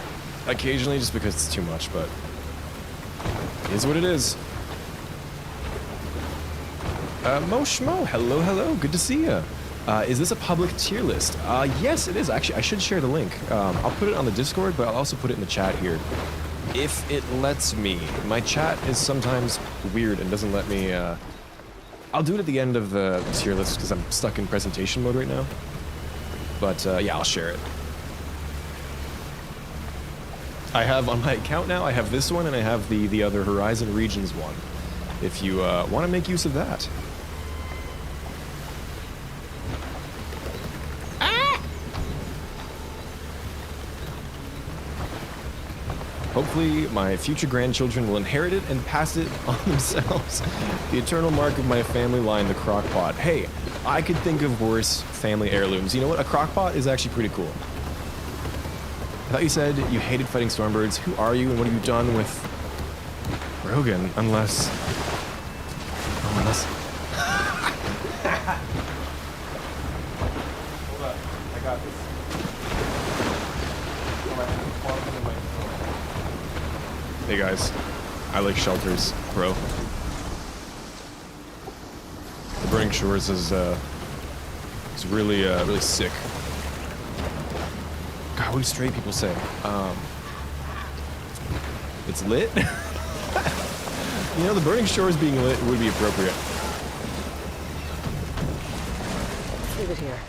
occasionally just because it's too much, but it is what it is. Mo Schmo, hello, good to see ya. Is this a public tier list? Yes, it is. Actually, I should share the link. I'll put it on the Discord, but I'll also put it in the chat here. If it lets me. My chat is sometimes weird and doesn't let me, I'll do it at the end of the tier list because I'm stuck in presentation mode right now. But, yeah, I'll share it. I have on my account now, I have this one and I have the other Horizon Regions one. If you want to make use of that. Hopefully, my future grandchildren will inherit it and pass it on themselves. The eternal mark of my family line, the crockpot. Hey, I could think of worse family heirlooms. You know what? A crockpot is actually pretty cool. I thought you said you hated fighting Stormbirds. Who are you and what have you done with Rogan? Unless... Oh, unless... Hold up. I got this. Hey guys, I like shelters, bro. The Burning Shores is really really sick. God, what do straight people say? It's lit? You know, the Burning Shores being lit would be appropriate. Let's leave it here.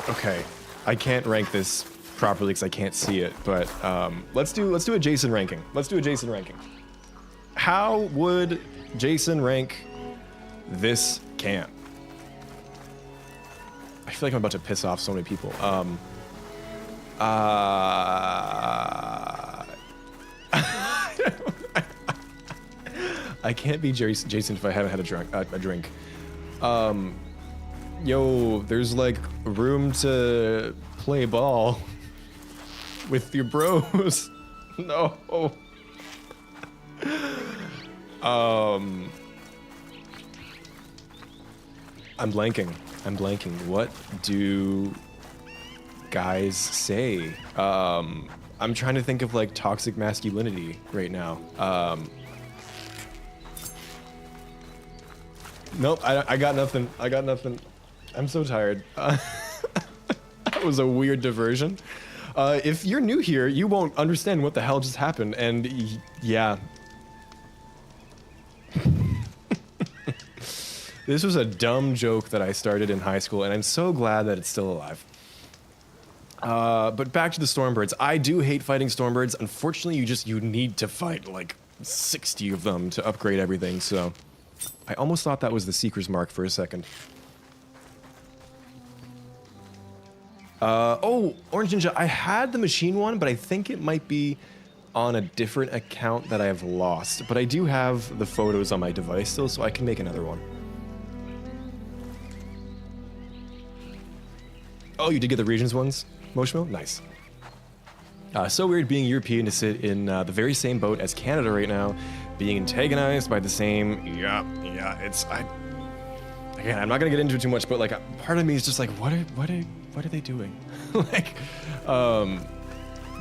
Okay, I can't rank this properly because I can't see it, but let's do a Jason ranking. Let's do a Jason ranking. How would Jason rank this camp? I feel like I'm about to piss off so many people. I can't be Jason if I haven't had a drink. Yo, there's like room to play ball. with your bros. No. I'm blanking. What do guys say? I'm trying to think of like toxic masculinity right now. Nope, I got nothing. I'm so tired. That was a weird diversion. If you're new here, you won't understand what the hell just happened, and yeah. This was a dumb joke that I started in high school, and I'm so glad that it's still alive. But back to the Stormbirds. I do hate fighting Stormbirds. Unfortunately, you need to fight like 60 of them to upgrade everything, so I almost thought that was the Seeker's Mark for a second. Oh, Orange Ninja, I had the machine one, but I think it might be on a different account that I have lost. But I do have the photos on my device still, so I can make another one. Oh, you did get the regions ones, Moshmo? Nice. So weird being European to sit in the very same boat as Canada right now, being antagonized by the same. Yeah. Again, I'm not gonna get into it too much, but like, part of me is just like, what are they doing? Like,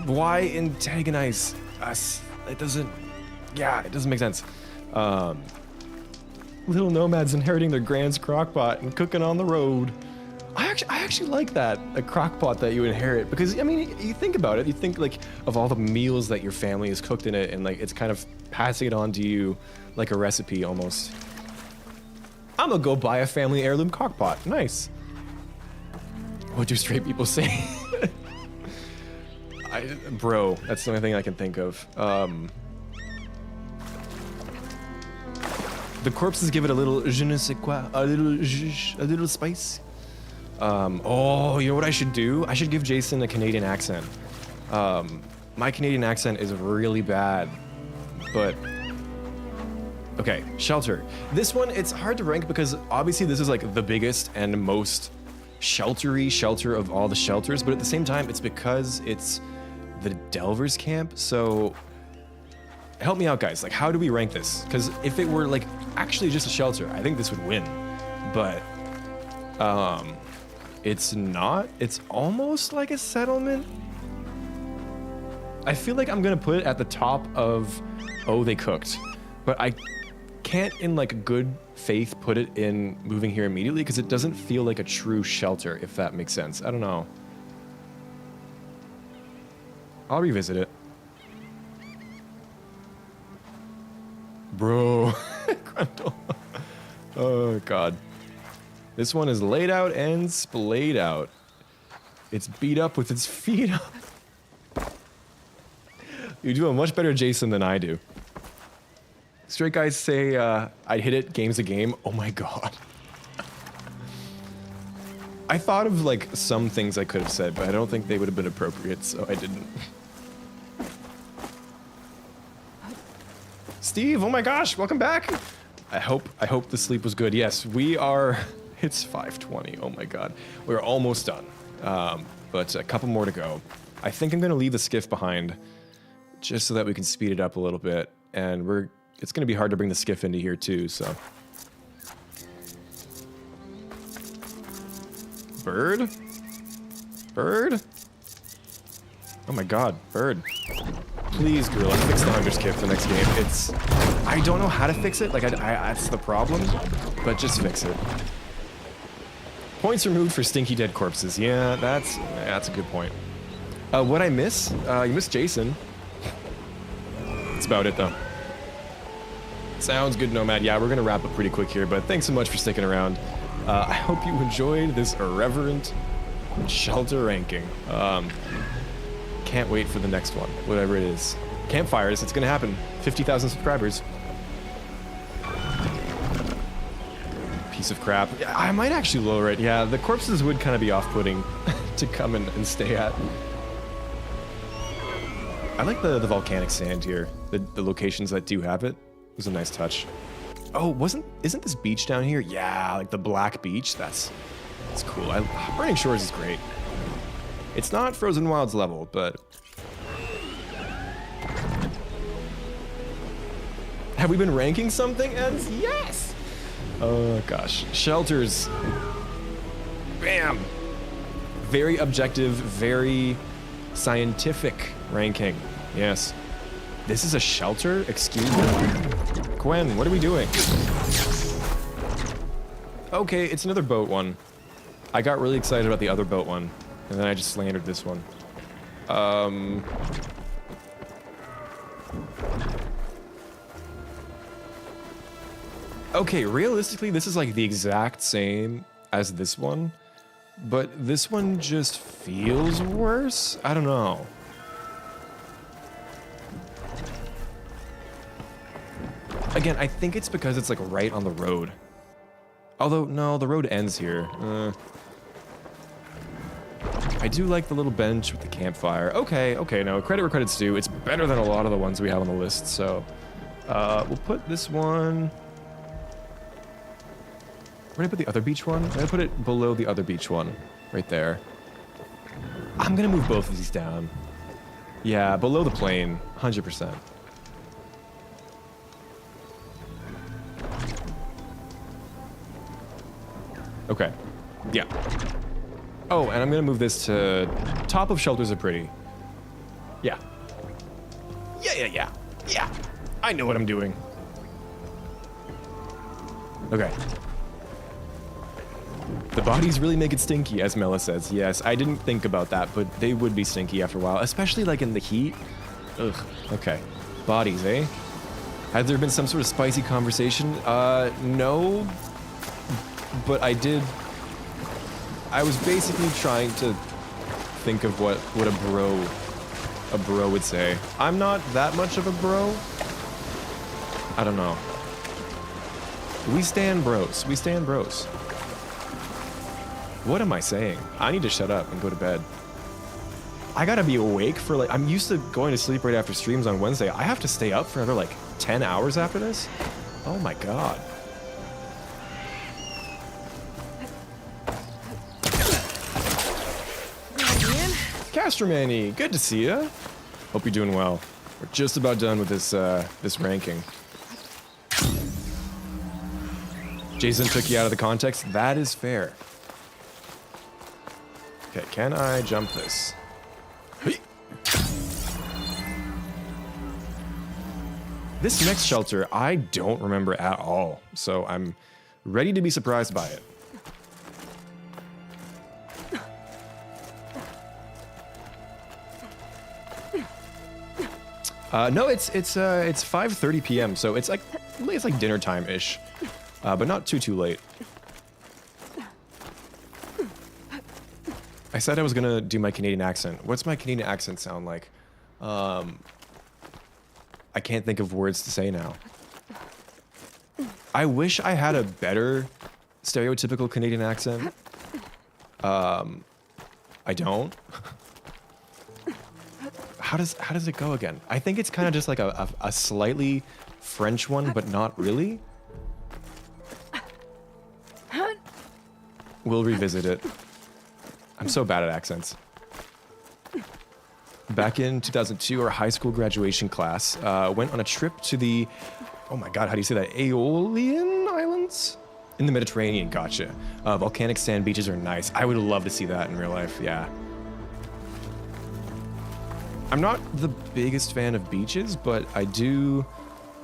why antagonize us? It doesn't make sense. Little nomads inheriting their grand's crockpot and cooking on the road. I actually like that, a crockpot that you inherit, because I mean, you think about it, you think like of all the meals that your family has cooked in it, and like it's kind of passing it on to you like a recipe almost. I'm gonna go buy a family heirloom crockpot. Nice. What do straight people say? Bro, that's the only thing I can think of. The corpses give it a little je ne sais quoi, a little spice. Oh, you know what I should do? I should give Jason a Canadian accent. My Canadian accent is really bad, but okay, shelter. This one, it's hard to rank because obviously this is like the biggest and most sheltery shelter of all the shelters, but at the same time, it's because it's the Delvers camp. So help me out, guys. Like, how do we rank this? Because if it were like actually just a shelter, I think this would win, but it's not. It's almost like a settlement. I feel like I'm gonna put it at the top of, oh, they cooked, but I can't in like good faith put it in moving here immediately because it doesn't feel like a true shelter, if that makes sense. I don't know. I'll revisit it. Bro. Grundle. Oh, God. This one is laid out and splayed out. It's beat up with its feet up. You do a much better Jason than I do. Straight guys say I'd hit it, game's a game. Oh my God. I thought of like some things I could have said, but I don't think they would have been appropriate, so I didn't. Steve, oh my gosh, welcome back. I hope the sleep was good. Yes, we are. It's 5:20. Oh my God, we're almost done, but a couple more to go. I think I'm gonna leave the skiff behind, just so that we can speed it up a little bit, and it's gonna be hard to bring the skiff into here too. So, bird. Oh my God, bird. Please, Gorilla, fix the Hunter's Kit for the next game. I don't know how to fix it. Like, that's the problem, but just fix it. Points removed for stinky dead corpses. Yeah, that's a good point. What I miss? You missed Jason. That's about it, though. Sounds good, Nomad. Yeah, we're gonna wrap up pretty quick here, but thanks so much for sticking around. I hope you enjoyed this irreverent shelter ranking. Can't wait for the next one, whatever it is. Campfires, it's gonna happen. 50,000 subscribers. Piece of crap. I might actually lower it. Yeah, the corpses would kind of be off-putting to come and stay at. I like the volcanic sand here. The locations that do have it. It was a nice touch. Oh, isn't this beach down here? Yeah, like the black beach. That's cool. Burning Shores is great. It's not Frozen Wilds level, but Have we been ranking something, Eds? Yes! Oh, gosh. Shelters. Bam! Very objective, very scientific ranking. Yes. This is a shelter? Excuse me? Gwen, what are we doing? Okay, it's another boat one. I got really excited about the other boat one, and then I just slandered this one. Okay, realistically, this is like the exact same as this one, but this one just feels worse? I don't know. Again, I think it's because it's like right on the road. Although, no, the road ends here. I do like the little bench with the campfire. Okay, no, credit where credit's due. It's better than a lot of the ones we have on the list, so... we'll put this one... Where did I put the other beach one? I'm gonna put it below the other beach one. Right there. I'm gonna move both of these down. Yeah, below the plane. 100%. Okay. Yeah. Oh, and I'm gonna move this to... Top of shelters are pretty. Yeah. Yeah. I know what I'm doing. Okay. The bodies really make it stinky, as Mela says. Yes, I didn't think about that, but they would be stinky after a while, especially like in the heat. Ugh. Okay. Bodies, eh? Has there been some sort of spicy conversation? No. But I was basically trying to think of what a bro would say. I'm not that much of a bro. I don't know. We stand bros. What am I saying? I need to shut up and go to bed. I gotta be awake for like, I'm used to going to sleep right after streams on Wednesday. I have to stay up for another like 10 hours after this? Oh my god. Castromanny, good to see ya. Hope you're doing well. We're just about done with this ranking. Jason took you out of the context. That is fair. Okay, can I jump this? This next shelter, I don't remember at all, so I'm ready to be surprised by it. No, it's 5:30 p.m., so it's like dinner time-ish, but not too late. I said I was gonna do my Canadian accent. What's my Canadian accent sound like? I can't think of words to say now. I wish I had a better stereotypical Canadian accent. I don't. How does it go again? I think it's kind of just like a slightly French one, but not really. We'll revisit it. I'm so bad at accents. Back in 2002, our high school graduation class went on a trip to the, oh my god, how do you say that? Aeolian Islands? In the Mediterranean, gotcha. Volcanic sand beaches are nice. I would love to see that in real life, yeah. I'm not the biggest fan of beaches, but I do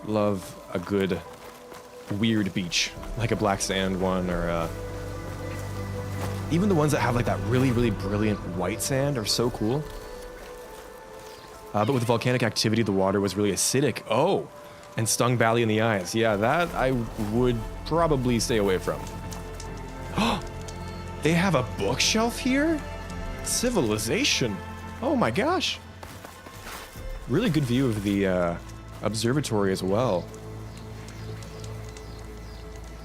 love a good weird beach, like a black sand one, or even the ones that have like that really brilliant white sand are so cool. But with volcanic activity, the water was really acidic. Oh, and stung Bally in the eyes. Yeah, that I would probably stay away from. Oh, they have a bookshelf here? Civilization. Oh my gosh. Really good view of the observatory as well.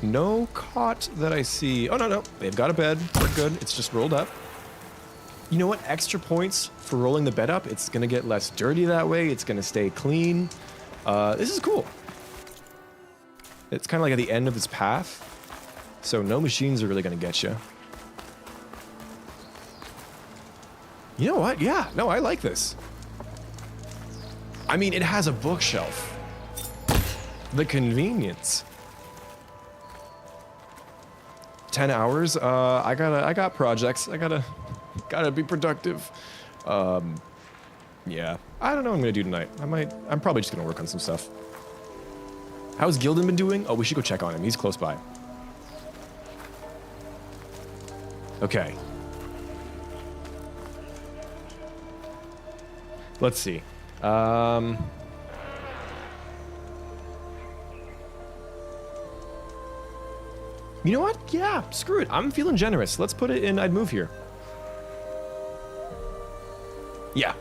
No cot that I see. Oh, no. They've got a bed. We're good. It's just rolled up. You know what? Extra points for rolling the bed up. It's going to get less dirty that way. It's going to stay clean. This is cool. It's kind of like at the end of this path. So no machines are really going to get you. You know what? Yeah. No, I like this. I mean, it has a bookshelf. The convenience. 10 hours? I got projects. I gotta be productive. Yeah. I don't know what I'm gonna do tonight. I'm probably just gonna work on some stuff. How's Gildan been doing? Oh, we should go check on him. He's close by. Okay. Let's see. You know what? Yeah, screw it. I'm feeling generous. Let's put it in I'd move here. Yeah.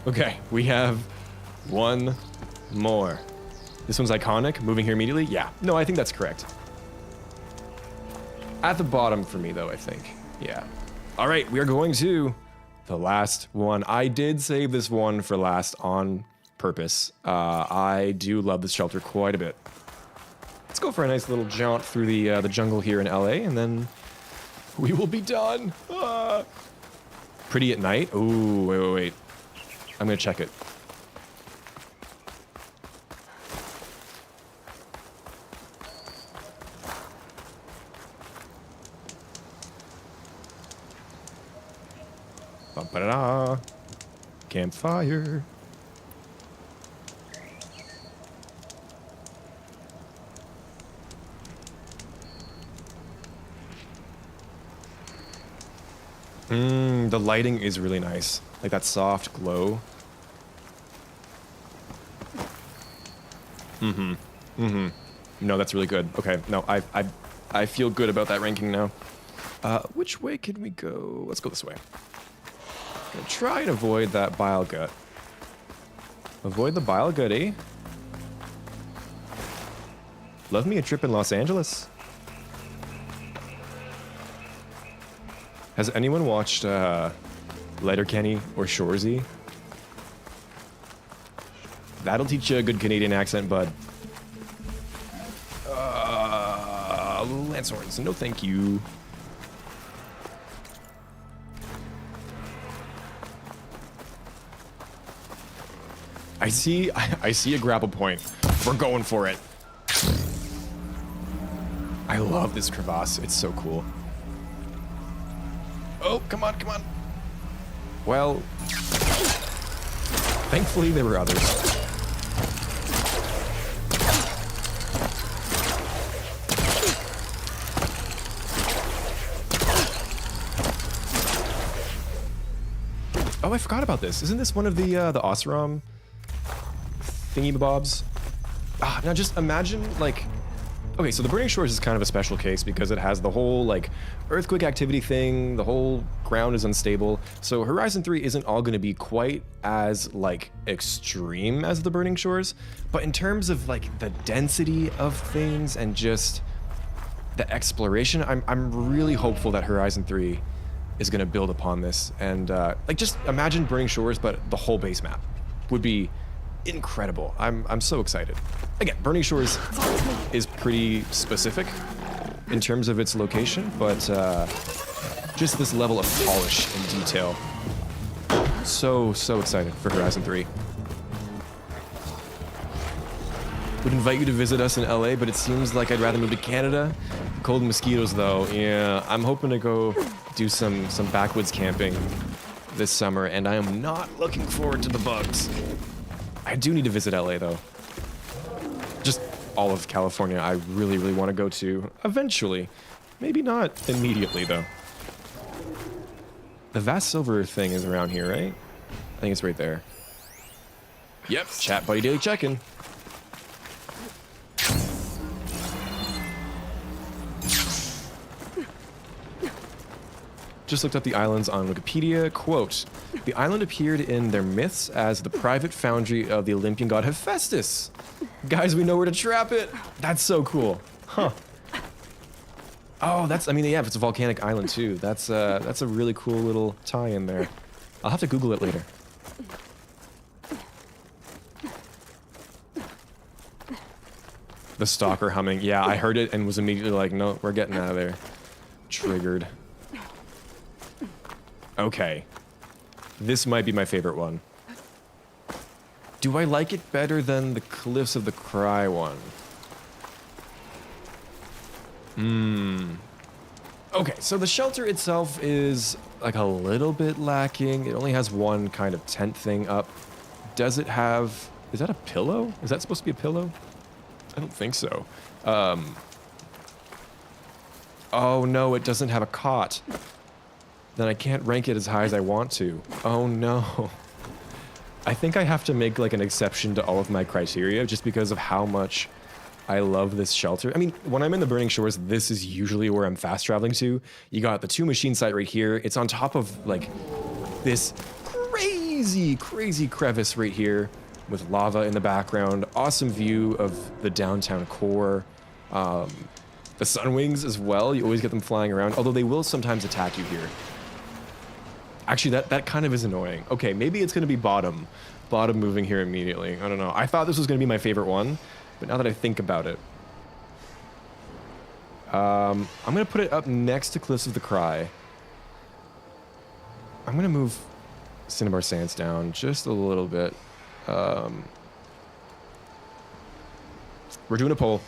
Okay, we have one more. This one's iconic. Moving here immediately? Yeah. No, I think that's correct. At the bottom for me, though, I think. Yeah. All right, we are going to the last one. I did save this one for last on purpose. I do love this shelter quite a bit. Let's go for a nice little jaunt through the jungle here in LA, and then we will be done. Pretty at night? Ooh, wait. I'm gonna check it. Ba-da-da. Campfire. The lighting is really nice. Like that soft glow. No, that's really good. Okay, no, I feel good about that ranking now. Which way can we go? Let's go this way. Gonna try and avoid that bile gut. Avoid the bile gut, eh? Love me a trip in Los Angeles. Has anyone watched Letterkenny or Shoresy? That'll teach you a good Canadian accent, bud. Lancehorns, no thank you. I see a grapple point. We're going for it. I love this crevasse. It's so cool. Oh, come on. Well, thankfully there were others. Oh, I forgot about this. Isn't this one of the Oseram thingy-bobs? Now just imagine, like... Okay, so the Burning Shores is kind of a special case because it has the whole, like, earthquake activity thing, the whole ground is unstable, so Horizon 3 isn't all going to be quite as, like, extreme as the Burning Shores, but in terms of, like, the density of things and just the exploration, I'm really hopeful that Horizon 3 is going to build upon this, and, like, just imagine Burning Shores, but the whole base map would be incredible. I'm so excited. Again, Burning Shores is pretty specific in terms of its location, but just this level of polish and detail. So excited for Horizon 3. Would invite you to visit us in LA, but it seems like I'd rather move to Canada. Cold mosquitoes, though. Yeah, I'm hoping to go do some backwoods camping this summer, and I am not looking forward to the bugs. I do need to visit LA, though. Just all of California I really want to go to eventually. Maybe not immediately, though. The Vast Silver thing is around here, right? I think it's right there. Yep, Chat Buddy Daily Check-in. Just looked up the islands on Wikipedia. Quote, the island appeared in their myths as the private foundry of the Olympian god Hephaestus. Guys, we know where to trap it. That's so cool. Huh. Oh, I mean, yeah, it's a volcanic island too. That's a really cool little tie-in there. I'll have to Google it later. The stalker humming. Yeah, I heard it and was immediately like, no, we're getting out of there. Triggered. Okay. This might be my favorite one. Do I like it better than the Cliffs of the Cry one? Okay, so the shelter itself is like a little bit lacking. It only has one kind of tent thing up. Does it have... Is that a pillow? Is that supposed to be a pillow? I don't think so. Oh no, it doesn't have a cot. Then I can't rank it as high as I want to. Oh no. I think I have to make like an exception to all of my criteria just because of how much I love this shelter. I mean, when I'm in the Burning Shores, this is usually where I'm fast traveling to. You got the 2 machine site right here. It's on top of like this crazy crevice right here with lava in the background. Awesome view of the downtown core. The Sunwings as well. You always get them flying around, although they will sometimes attack you here. Actually, that kind of is annoying. Okay, maybe it's going to be bottom moving here immediately. I don't know. I thought this was going to be my favorite one, but now that I think about it, I'm going to put it up next to Cliffs of the Cry. I'm going to move Cinnabar Sands down just a little bit. We're doing a poll.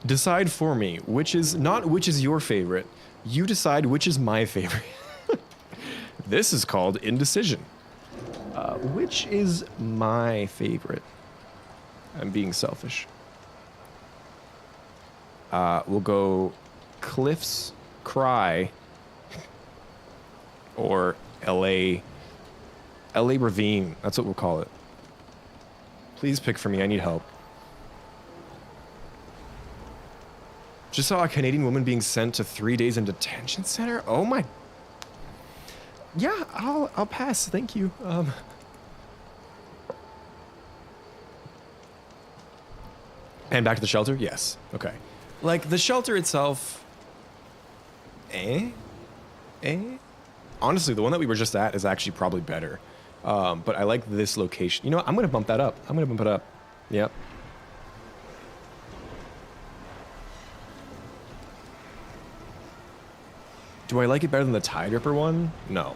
Decide for me, which is your favorite. You decide which is my favorite. This is called indecision. Which is my favorite? I'm being selfish. We'll go Cliffs Cry or LA Ravine. That's what we'll call it. Please pick for me. I need help. Just saw a Canadian woman being sent to 3 days in detention center. Oh my. Yeah, I'll pass. Thank you. And back to the shelter? Yes. Okay. Like the shelter itself. Honestly, the one that we were just at is actually probably better. But I like this location. You know what? I'm gonna bump that up. I'm gonna bump it up. Yep. Do I like it better than the Tide Ripper one? No.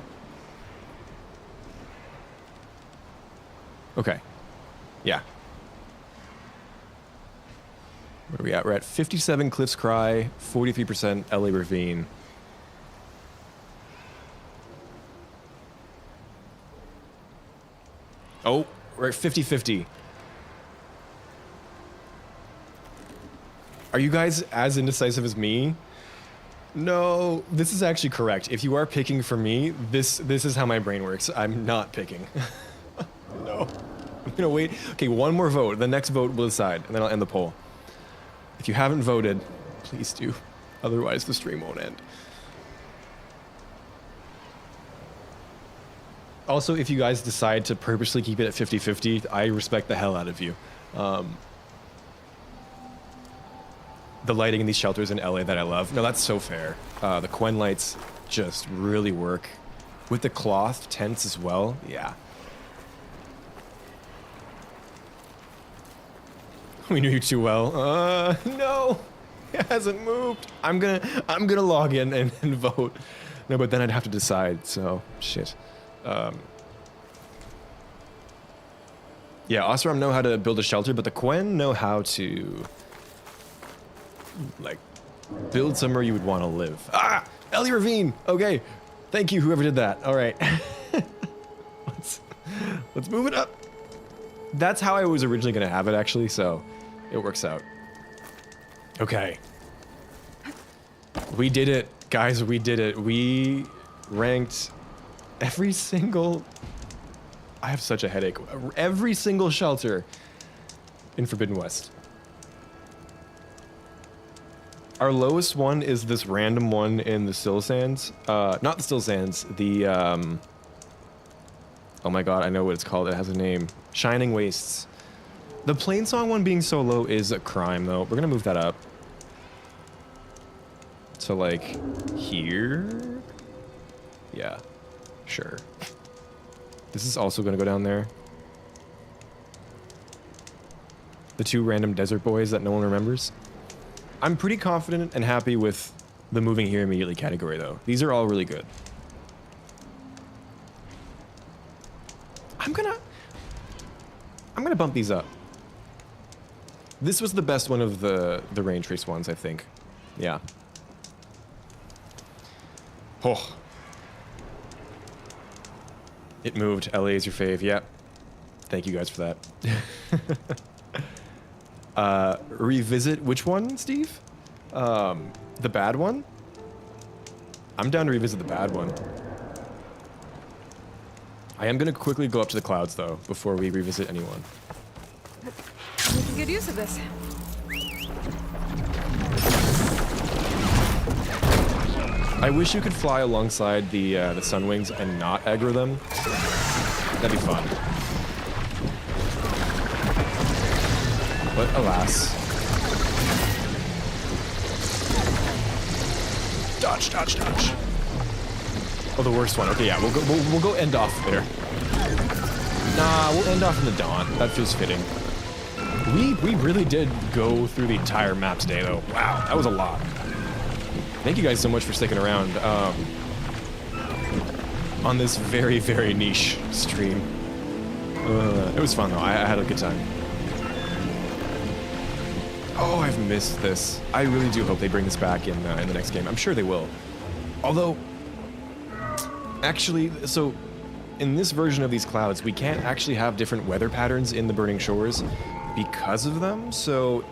Okay. Yeah. What are we at? We're at 57 Cliffs Cry, 43% LA Ravine. Oh, we're at 50-50. Are you guys as indecisive as me? No, this is actually correct. If you are picking for me, this is how my brain works. I'm not picking. No. I'm gonna wait. Okay, one more vote. The next vote will decide, and then I'll end the poll. If you haven't voted, please do. Otherwise, the stream won't end. Also, if you guys decide to purposely keep it at 50-50, I respect the hell out of you. The lighting in these shelters in LA that I love. No, that's so fair. The Quen lights just really work. With the cloth tents as well. Yeah. We knew you too well. No. It hasn't moved. I'm gonna log in and vote. No, but then I'd have to decide, so shit. Yeah, Osram know how to build a shelter, but the Quen know how to like build somewhere you would want to live. Ah, Ellie Ravine. Okay, thank you, whoever did that. All right, let's move it up. That's how I was originally gonna have it, actually. So it works out. Okay, we did it, guys. We did it. We ranked every single. I have such a headache. Every single shelter in Forbidden West. Our lowest one is this random one in the Still Sands. Not the Still Sands, the, oh my god, I know what it's called. It has a name. Shining Wastes. The Plainsong one being so low is a crime, though. We're gonna move that up. So, like, here? Yeah, sure. This is also gonna go down there. The 2 random desert boys that no one remembers. I'm pretty confident and happy with the moving here immediately category, though. These are all really good. I'm gonna bump these up. This was the best one of the Raintrace ones, I think. Yeah. Oh. It moved. LA is your fave. Yep. Thank you guys for that. Revisit which one, Steve? The bad one? I'm down to revisit the bad one. I am gonna quickly go up to the clouds though, before we revisit anyone. We can get use of this. I wish you could fly alongside the Sunwings and not aggro them. That'd be fun. But alas. Dodge, dodge, dodge. Oh, the worst one. Okay, yeah, we'll go end off there. Nah, we'll end off in the dawn. That feels fitting. We really did go through the entire map today, though. Wow, that was a lot. Thank you guys so much for sticking around on this very, very niche stream. It was fun, though. I had a good time. Oh, I've missed this. I really do hope they bring this back in the next game. I'm sure they will. Although, actually, so in this version of these clouds, we can't actually have different weather patterns in the Burning Shores because of them. So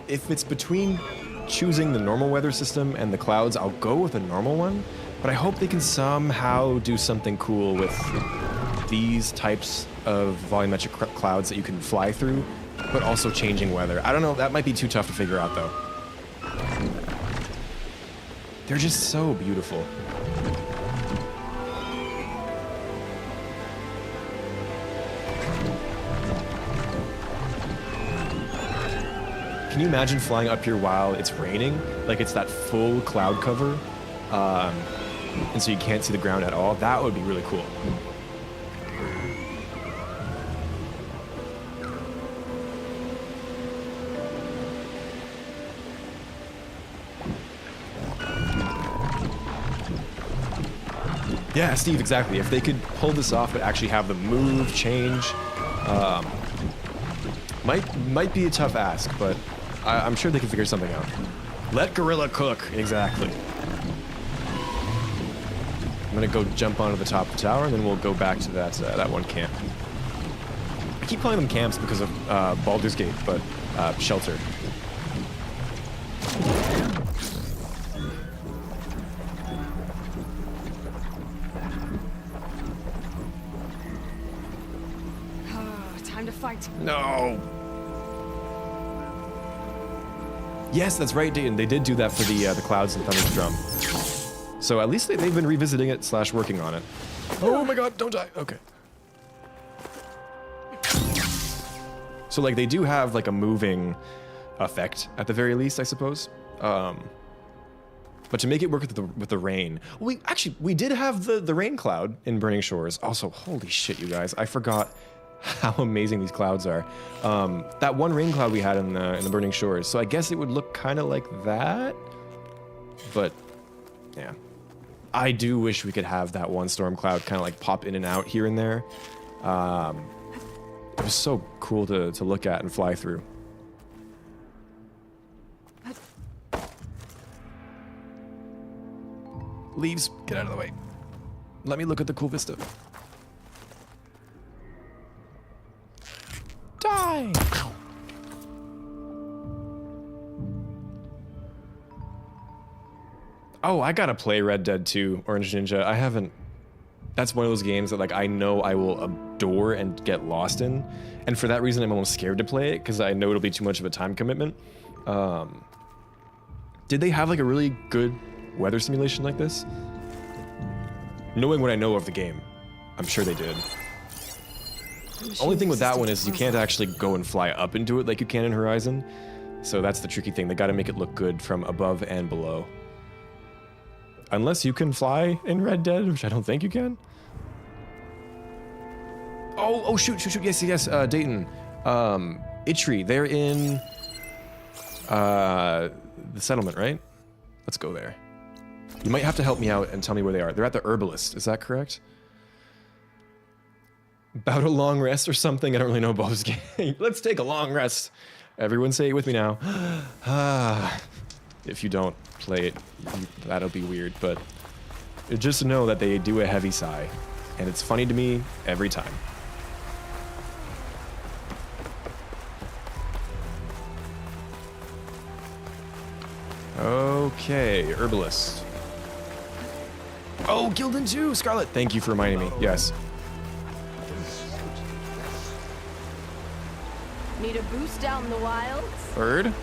if it's between choosing the normal weather system and the clouds, I'll go with a normal one. But I hope they can somehow do something cool with these types of volumetric clouds that you can fly through, but also changing weather. I don't know, that might be too tough to figure out though. They're just so beautiful. Can you imagine flying up here while it's raining? Like it's that full cloud cover, and so you can't see the ground at all? That would be really cool. Yeah, Steve, exactly. If they could pull this off but actually have the move change, might be a tough ask, but I'm sure they can figure something out. Let Gorilla cook. Exactly. I'm gonna go jump onto the top of the tower, and then we'll go back to that one camp. I keep calling them camps because of Baldur's Gate, but shelter. Time to fight. No. Yes, that's right, Dayton. They did do that for the Clouds and Thunder's Drum. So at least they've been revisiting it / working on it. Oh my god, don't die. Okay. So like they do have like a moving effect at the very least, I suppose. But to make it work with the rain, we did have the rain cloud in Burning Shores. Also, holy shit, you guys, I forgot how amazing these clouds are. That one rain cloud we had in the Burning Shores. So I guess it would look kind of like that. But yeah, I do wish we could have that one storm cloud kind of like pop in and out here and there. It was so cool to look at and fly through. Leaves, get out of the way. Let me look at the cool vista. Die! Oh, I gotta play Red Dead 2, Orange Ninja. I haven't... That's one of those games that like I know I will adore and get lost in. And for that reason, I'm almost scared to play it, because I know it'll be too much of a time commitment. Did they have like a really good weather simulation like this? Knowing what I know of the game, I'm sure they did. Only thing with that one is you can't actually go and fly up into it like you can in Horizon. So that's the tricky thing. They gotta make it look good from above and below. Unless you can fly in Red Dead, which I don't think you can. Oh, shoot, yes, Dayton. Itri, they're in the settlement, right? Let's go there. You might have to help me out and tell me where they are. They're at the Herbalist, is that correct? About a long rest or something? I don't really know about this game. Let's take a long rest. Everyone say it with me now. If you don't play it, that'll be weird, but just know that they do a heavy sigh, and it's funny to me every time. Okay, herbalist. Oh, Gildan too, Scarlet. Thank you for reminding me. Yes. Need a boost out in the wilds? Bird?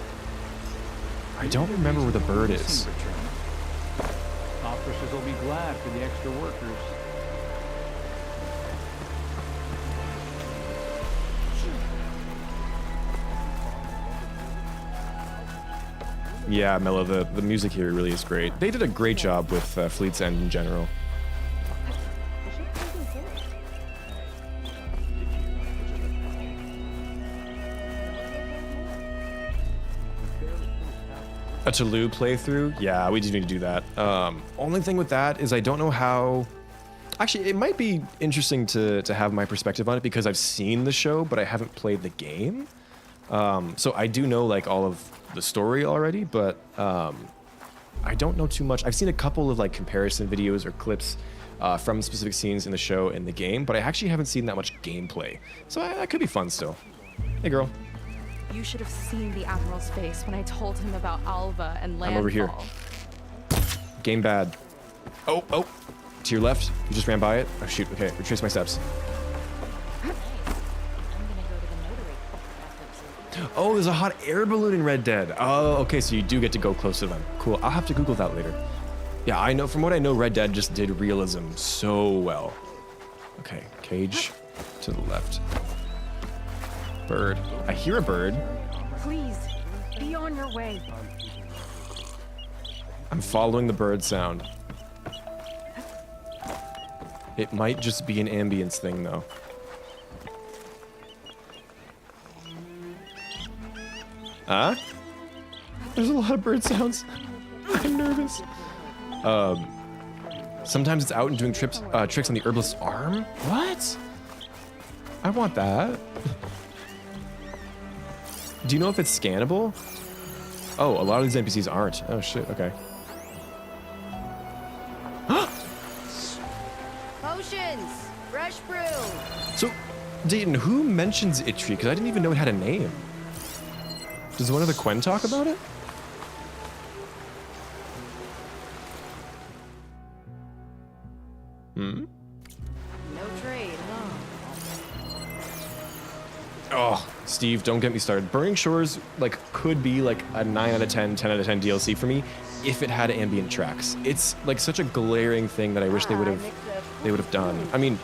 I don't remember where the bird is. Officers will be glad for the extra workers. Yeah, Mello, the music here really is great. They did a great job with Fleet's End in general. A Toulouse playthrough? Yeah, we do need to do that. Only thing with that is I don't know how... Actually, it might be interesting to have my perspective on it because I've seen the show, but I haven't played the game. So I do know like all of the story already, but I don't know too much. I've seen a couple of like comparison videos or clips from specific scenes in the show and the game, but I actually haven't seen that much gameplay. So that could be fun still. Hey, girl. You should have seen the Admiral's face when I told him about Alva and Landfall. I'm over here. Game bad. Oh, to your left. You just ran by it. Oh shoot. Okay, retrace my steps. Oh, there's a hot air balloon in Red Dead. Oh, okay, so you do get to go close to them. Cool. I'll have to Google that later. Yeah, I know. From what I know, Red Dead just did realism so well. Okay, cage to the left. Bird. I hear a bird. Please, be on your way. I'm following the bird sound. It might just be an ambience thing, though. Huh? There's a lot of bird sounds. I'm nervous. Sometimes it's out and doing tricks on the herbalist's arm? What? I want that. Do you know if it's scannable? Oh, a lot of these NPCs aren't. Oh shit, okay. Potions! Fresh brew! So, Dayton, who mentions Itchy? Because I didn't even know it had a name. Does one of the Quen talk about it? Hmm? No trade, huh? Oh, Steve, don't get me started. Burning Shores like could be like a 9 out of 10, 10 out of 10 DLC for me if it had ambient tracks. It's like such a glaring thing that I wish they would have done. I mean,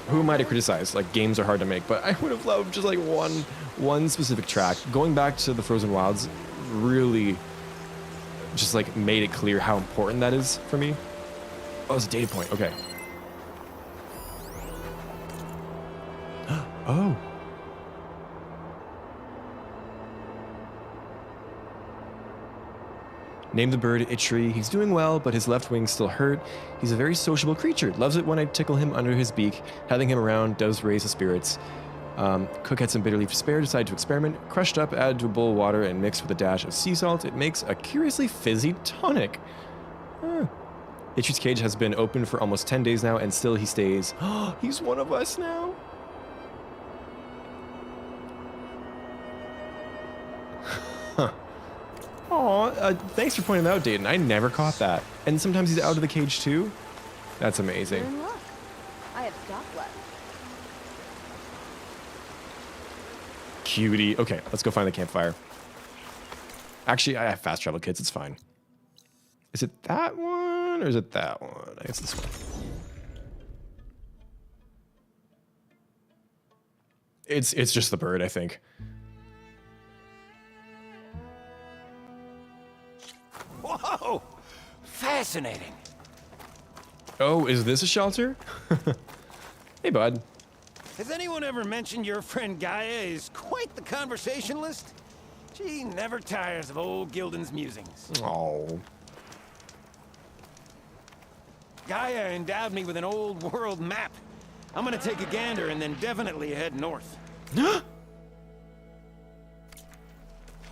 who am I to criticize? Like games are hard to make, but I would have loved just like one specific track. Going back to the Frozen Wilds really just like made it clear how important that is for me. Oh, it's a data point. Okay. Oh. Name the bird Itchery. He's doing well, but his left wing's still hurt. He's a very sociable creature. Loves it when I tickle him under his beak. Having him around does raise his spirits. Cook had some bitter leaf to spare, decided to experiment. Crushed up, added to a bowl of water, and mixed with a dash of sea salt. It makes a curiously fizzy tonic. Itchy's cage has been open for almost 10 days now, and still he stays. He's one of us now. Huh. Aw, thanks for pointing that out, Dayton. I never caught that. And sometimes he's out of the cage too? That's amazing. You're in luck. I have stock left. Cutie. Okay, let's go find the campfire. Actually, I have fast travel kits. It's fine. Is it that one or is it that one? I guess this one. It's just the bird, I think. Whoa! Fascinating. Oh, is this a shelter? Hey, bud. Has anyone ever mentioned your friend Gaia is quite the conversationalist? She never tires of old Gildan's musings. Oh. Gaia endowed me with an old world map. I'm gonna take a gander and then definitely head north.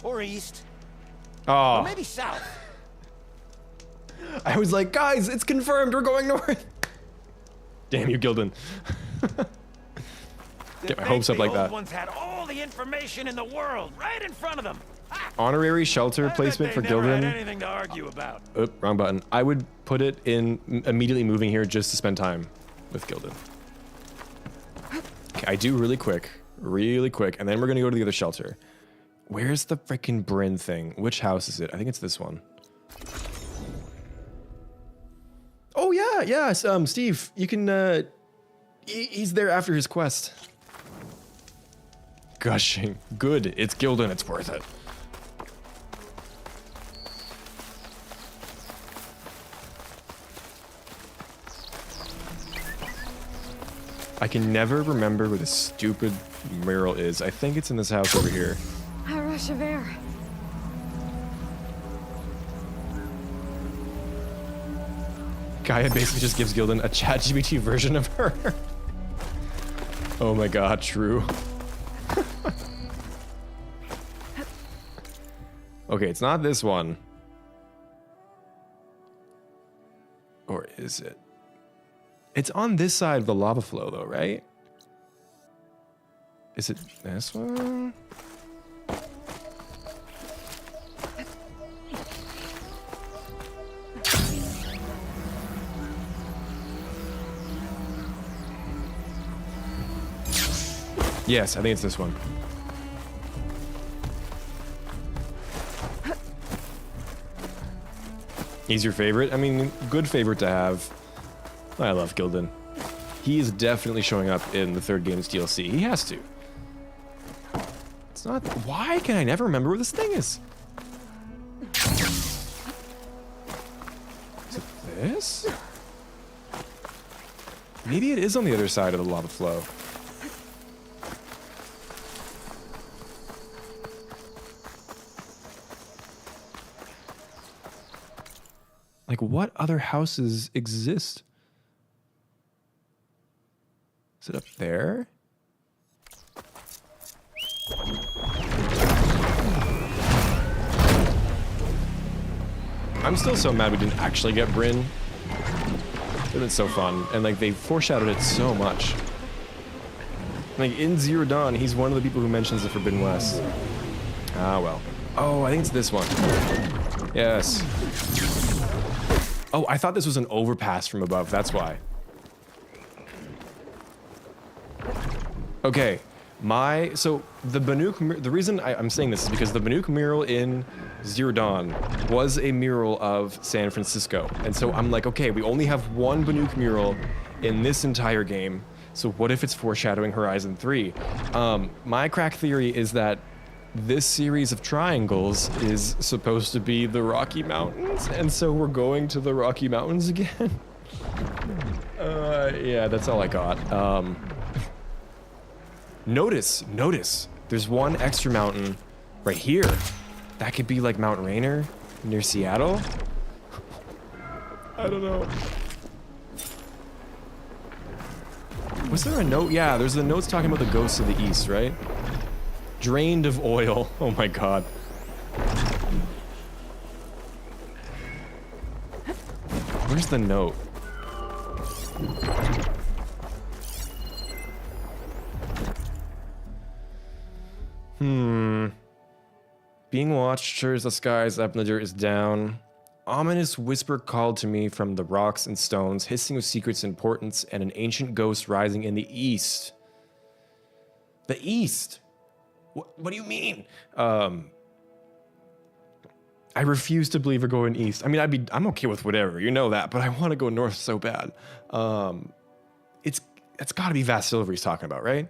Or east. Or Oh, maybe south. I was like, guys, it's confirmed. We're going north. Damn you, Gildan. Get my hopes up like The old that. ones had all the information in the world right in front of them. Honorary shelter I bet placement they for never had Gildan. anything to argue about. Oop, wrong button. I would put it in immediately moving here just to spend time with Gildan. Okay, I do really quick, and then we're gonna go to the other shelter. Where's the freaking Bryn thing? Which house is it? I think it's this one. Oh yeah, Steve, you can, he's there after his quest. Gushing. Good, it's Gildan, it's worth it. I can never remember where the stupid mural is. I think it's in this house over here. A rush of air. Gaia basically just gives Gildan a ChatGPT version of her. Oh my god, true. Okay, it's not this one. Or is it? It's on this side of the lava flow though, right? Is it this one? Yes, I think it's this one. He's your favorite? I mean, good favorite to have. I love Gildan. He is definitely showing up in the third game's DLC. He has to. It's not... Why can I never remember where this thing is? Is it this? Maybe it is on the other side of the lava flow. Like, what other houses exist? Is it up there? I'm still so mad we didn't actually get Bryn. It would have been so fun. And, like, they foreshadowed it so much. Like, in Zero Dawn, he's one of the people who mentions the Forbidden West. Ah, well. Oh, I think it's this one. Yes. Oh, I thought this was an overpass from above. That's why. Okay. So the Banuk, the reason I'm saying this is because the Banuk mural in Zero Dawn was a mural of San Francisco. And so I'm like, okay, we only have one Banuk mural in this entire game. So what if it's foreshadowing Horizon 3? My crack theory is that this series of triangles is supposed to be the Rocky Mountains, and so we're going to the Rocky Mountains again. Yeah, that's all I got. Notice, there's one extra mountain right here. That could be like Mount Rainier near Seattle. I don't know. Was there a note? Yeah, there's the notes talking about the ghosts of the east, right? Drained of oil. Oh my god. Where's the note? Being watched, sure as the skies, Epnager is down. Ominous whisper called to me from the rocks and stones, hissing with secrets and portents, and an ancient ghost rising in the east. The east? What do you mean? I refuse to believe we're going east. I mean, I'm okay with whatever, you know that, but I want to go north so bad. It's got to be Vast Silver he's talking about, right?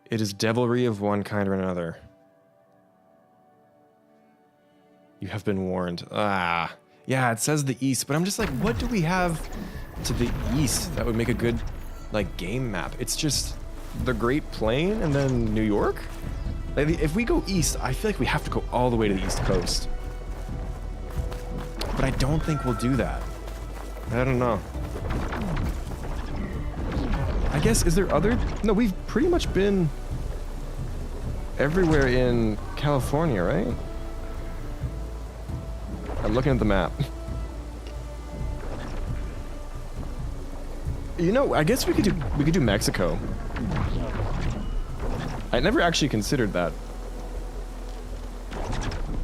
It is devilry of one kind or another. You have been warned. Ah, yeah, it says the east, but I'm just like, what do we have to the east that would make a good, like, game map? It's just the Great Plain and then New York? Like, if we go east, I feel like we have to go all the way to the East Coast. But I don't think we'll do that. I don't know. I guess, is there other... No, we've pretty much been everywhere in California, right? I'm looking at the map. You know, I guess we could do Mexico. I never actually considered that.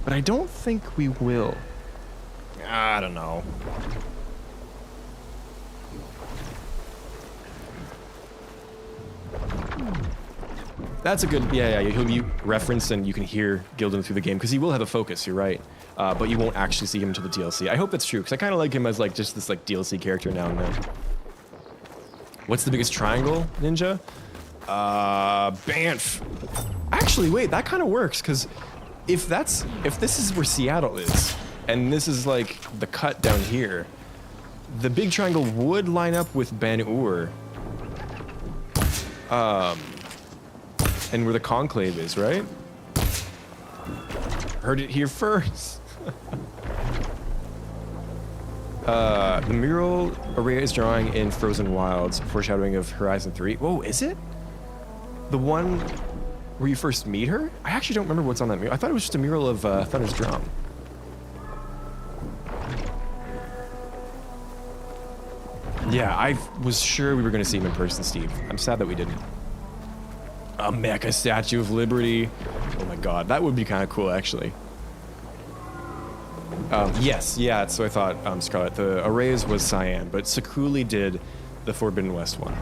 But I don't think we will. I don't know. That's a good, yeah, he'll be referenced and you can hear Gildan through the game, because he will have a focus, you're right. But you won't actually see him until the DLC. I hope that's true, because I kind of like him as like just this like DLC character now and then. What's the biggest triangle, Ninja? Banff. Actually, wait, that kind of works, because if this is where Seattle is, and this is like the cut down here, the big triangle would line up with Ben Ur. And where the conclave is, right? Heard it here first. The mural Araya is drawing in Frozen Wilds, foreshadowing of Horizon 3. Whoa, is it? The one where you first meet her? I actually don't remember what's on that mural. I thought it was just a mural of Thunder's drum. Yeah, I was sure we were going to see him in person, Steve. I'm sad that we didn't. A mecha Statue of Liberty. Oh my god, that would be kind of cool, actually. Yes, yeah, so I thought, Scarlet. The Arrays was Cyan, but Sakuli did the Forbidden West one.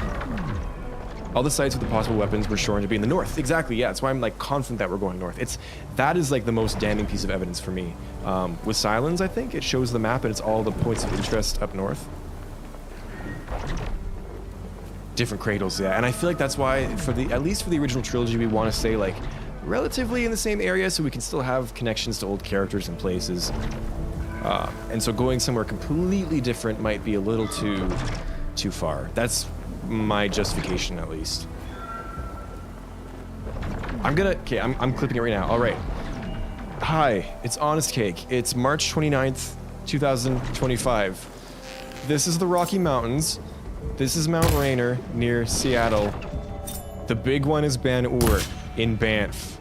All the sites with the possible weapons were shown to be in the north. Exactly, yeah, that's why I'm like confident that we're going north. That is like the most damning piece of evidence for me. With Silence, I think, it shows the map and it's all the points of interest up north. Different cradles, yeah, and I feel like that's why, at least for the original trilogy, we want to stay like relatively in the same area so we can still have connections to old characters and places. And so going somewhere completely different might be a little too far. That's my justification, at least. I'm clipping it right now. All right. Hi, it's Honest Cake. It's March 29th, 2025. This is the Rocky Mountains. This is Mount Rainier near Seattle. The big one is Ben Ur in Banff.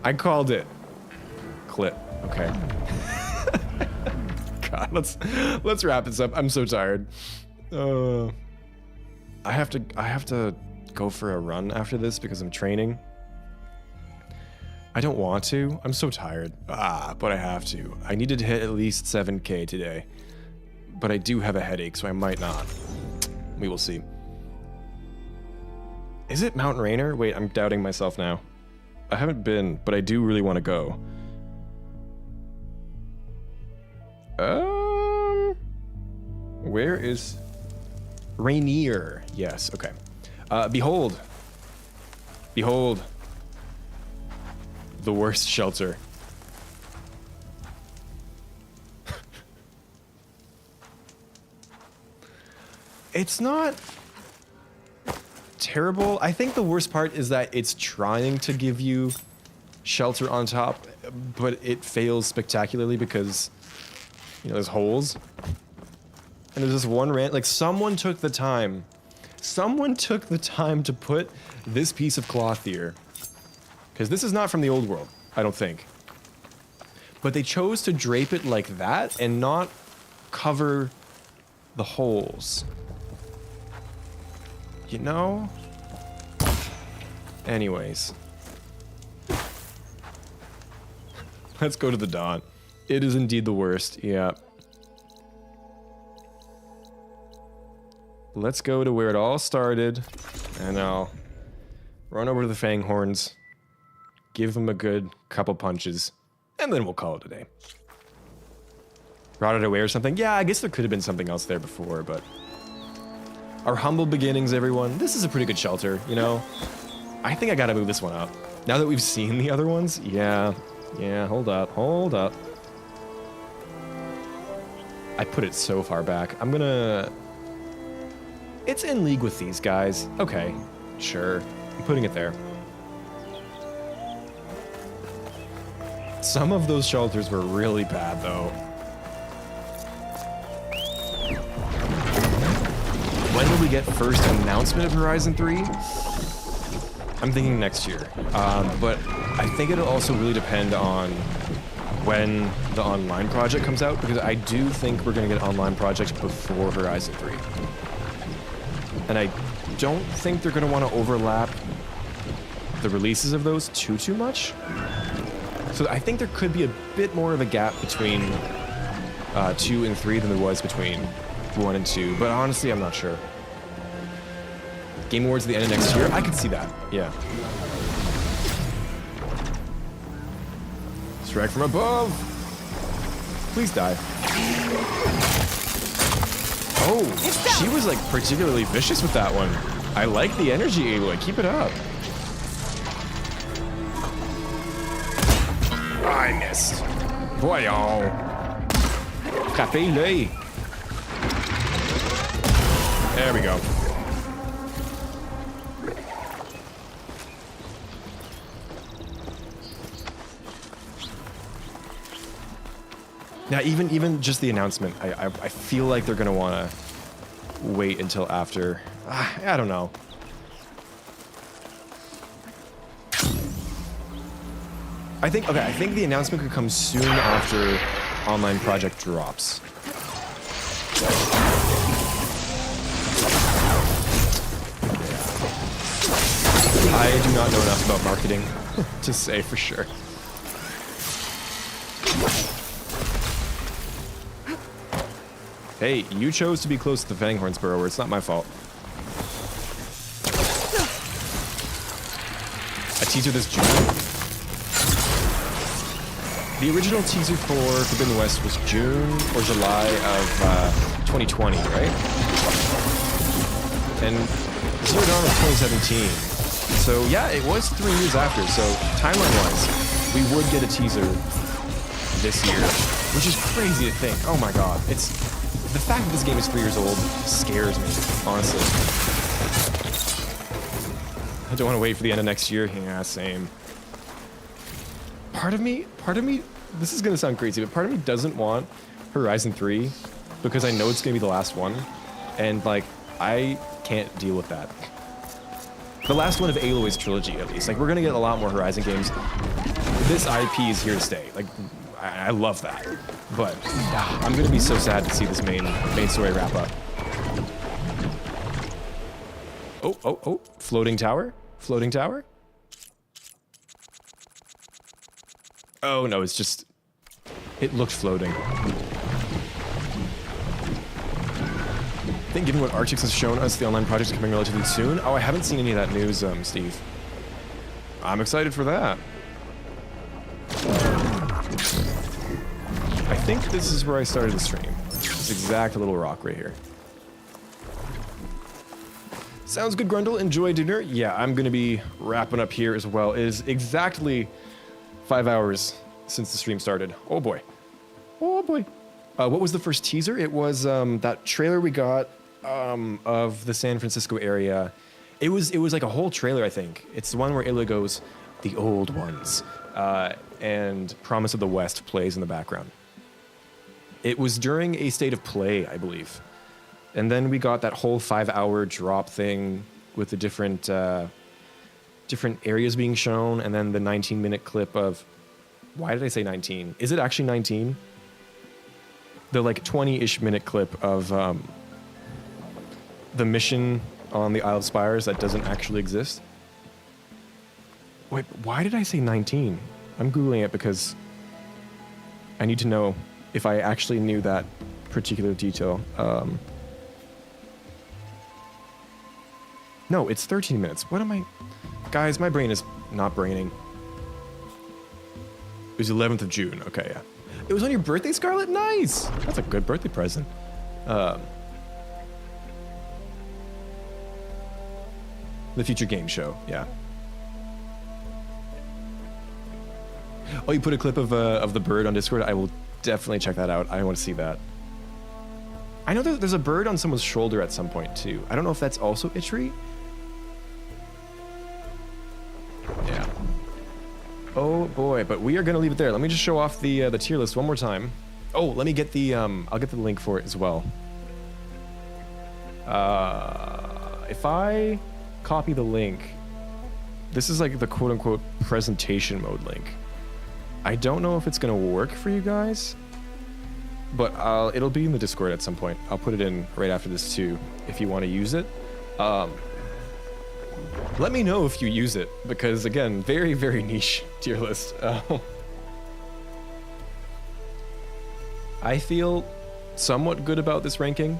I called it. Clip. Okay. God, let's wrap this up. I'm so tired. I have to go for a run after this because I'm training. I don't want to. I'm so tired. But I have to. I needed to hit at least 7K today. But I do have a headache, so I might not. We will see. Is it Mount Rainier? Wait, I'm doubting myself now. I haven't been, but I do really want to go. Where is Rainier? Yes, okay. Behold. Behold. The worst shelter. It's not terrible. I think the worst part is that it's trying to give you shelter on top, but it fails spectacularly because, you know, there's holes. And there's this one like someone took the time to put this piece of cloth here. Because this is not from the old world, I don't think. But they chose to drape it like that and not cover the holes. You know? Anyways. Let's go to the dawn. It is indeed the worst, yeah. Let's go to where it all started, and I'll run over to the Fanghorns, give them a good couple punches, and then we'll call it a day. Rotted away or something? Yeah, I guess there could have been something else there before, but... Our humble beginnings, everyone. This is a pretty good shelter, you know? I think I gotta move this one up. Now that we've seen the other ones, yeah, hold up. I put it so far back. I'm gonna... It's in league with these guys. Okay, sure. I'm putting it there. Some of those shelters were really bad, though. when will we get first announcement of Horizon 3? I'm thinking next year. But I think it'll also really depend on when the online project comes out, because I do think we're going to get online projects before Horizon 3. And I don't think they're going to want to overlap the releases of those too much. So I think there could be a bit more of a gap between 2 and 3 than there was between 1 and 2, but honestly, I'm not sure. Game Awards at the end of next year? I could see that, yeah. Strike from above! Please die. Oh, she was like particularly vicious with that one. I like the energy, Aloy. Keep it up. I missed. Voyons. Frappez-le. There we go. Now, even just the announcement, I feel like they're gonna want to wait until after. I don't know. I think the announcement could come soon after online project drops. I do not know enough about marketing to say for sure. Hey, you chose to be close to the Fanghorns Burrower. It's not my fault. A teaser this June? The original teaser for Forbidden West was June or July of 2020, right? And Zero Dawn was 2017. So yeah, it was 3 years after. So timeline-wise, we would get a teaser this year, which is crazy to think. Oh my god, the fact that this game is 3 years old scares me, honestly. I don't want to wait for the end of next year. Yeah, same. Part of me, this is going to sound crazy, but part of me doesn't want Horizon 3 because I know it's going to be the last one. And, like, I can't deal with that. The last one of Aloy's trilogy, at least. Like, we're going to get a lot more Horizon games. This IP is here to stay. Like, I love that. But I'm going to be so sad to see this main story wrap up. Oh. Floating tower? Floating tower? Oh, no, it's just... It looked floating. I think given what Archix has shown us, the online project is coming relatively soon. Oh, I haven't seen any of that news, Steve. I'm excited for that. I think this is where I started the stream. This exact little rock right here. Sounds good, Grundle. Enjoy dinner. Yeah, I'm going to be wrapping up here as well. It is exactly 5 hours since the stream started. Oh boy. Oh boy. What was the first teaser? It was that trailer we got of the San Francisco area. It was like a whole trailer, I think. It's the one where Aloy goes, "The old ones," and Promise of the West plays in the background. It was during a state of play, I believe. And then we got that whole 5-hour drop thing with the different areas being shown, and then the 19-minute clip of... Why did I say 19? Is it actually 19? The like 20-ish minute clip of the mission on the Isle of Spires that doesn't actually exist. Wait, why did I say 19? I'm Googling it because I need to know if I actually knew that particular detail. No, it's 13 minutes. What am I... Guys, my brain is not braining. It was 11th of June. Okay, yeah. It was on your birthday, Scarlett? Nice! That's a good birthday present. The future game show, yeah. Oh, you put a clip of the bird on Discord? I will definitely check that out. I want to see that. I know there's a bird on someone's shoulder at some point, too. I don't know if that's also Itchery. Yeah. Oh boy, but we are gonna leave it there. Let me just show off the tier list one more time. Oh, let me get the I'll get the link for it as well. If I copy the link, this is like the quote-unquote presentation mode link. I don't know if it's gonna work for you guys, but it'll be in the Discord at some point. I'll put it in right after this too, if you want to use it. Let me know if you use it, because again, very, very niche tier list. I feel somewhat good about this ranking.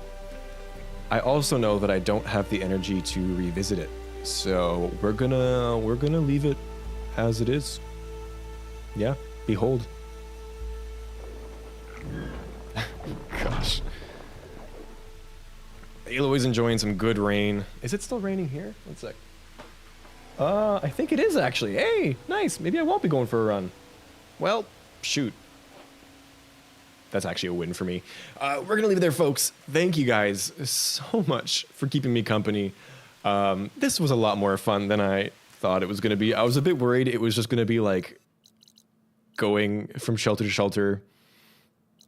I also know that I don't have the energy to revisit it, so we're gonna leave it as it is. Yeah, behold. Gosh. Aloy's enjoying some good rain. Is it still raining here? One sec. I think it is actually. Hey, nice. Maybe I won't be going for a run. Well, shoot. That's actually a win for me. We're going to leave it there, folks. Thank you guys so much for keeping me company. This was a lot more fun than I thought it was going to be. I was a bit worried it was just going to be like going from shelter to shelter,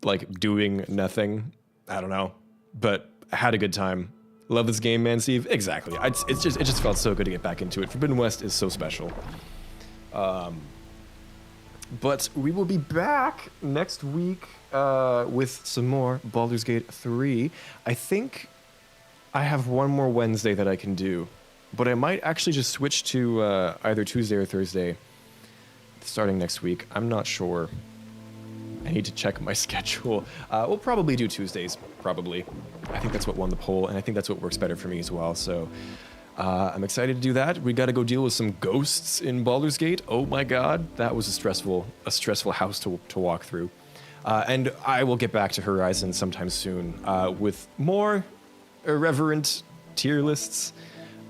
like doing nothing. I don't know. But I had a good time. Love this game, man, Steve. Exactly. It just felt so good to get back into it. Forbidden West is so special. But we will be back next week with some more Baldur's Gate 3. I think I have one more Wednesday that I can do, but I might actually just switch to either Tuesday or Thursday starting next week. I'm not sure. I need to check my schedule. We'll probably do Tuesdays, probably. I think that's what won the poll, and I think that's what works better for me as well. So I'm excited to do that. We got to go deal with some ghosts in Baldur's Gate. Oh my God, that was a stressful house to walk through. And I will get back to Horizon sometime soon with more irreverent tier lists.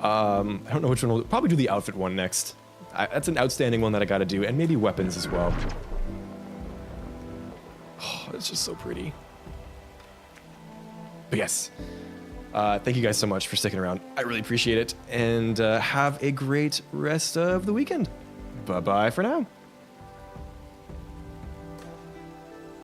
I don't know which one. We'll probably do the outfit one next. That's an outstanding one that I got to do, and maybe weapons as well. Oh, it's just so pretty. But yes, thank you guys so much for sticking around. I really appreciate it. And have a great rest of the weekend. Bye-bye for now.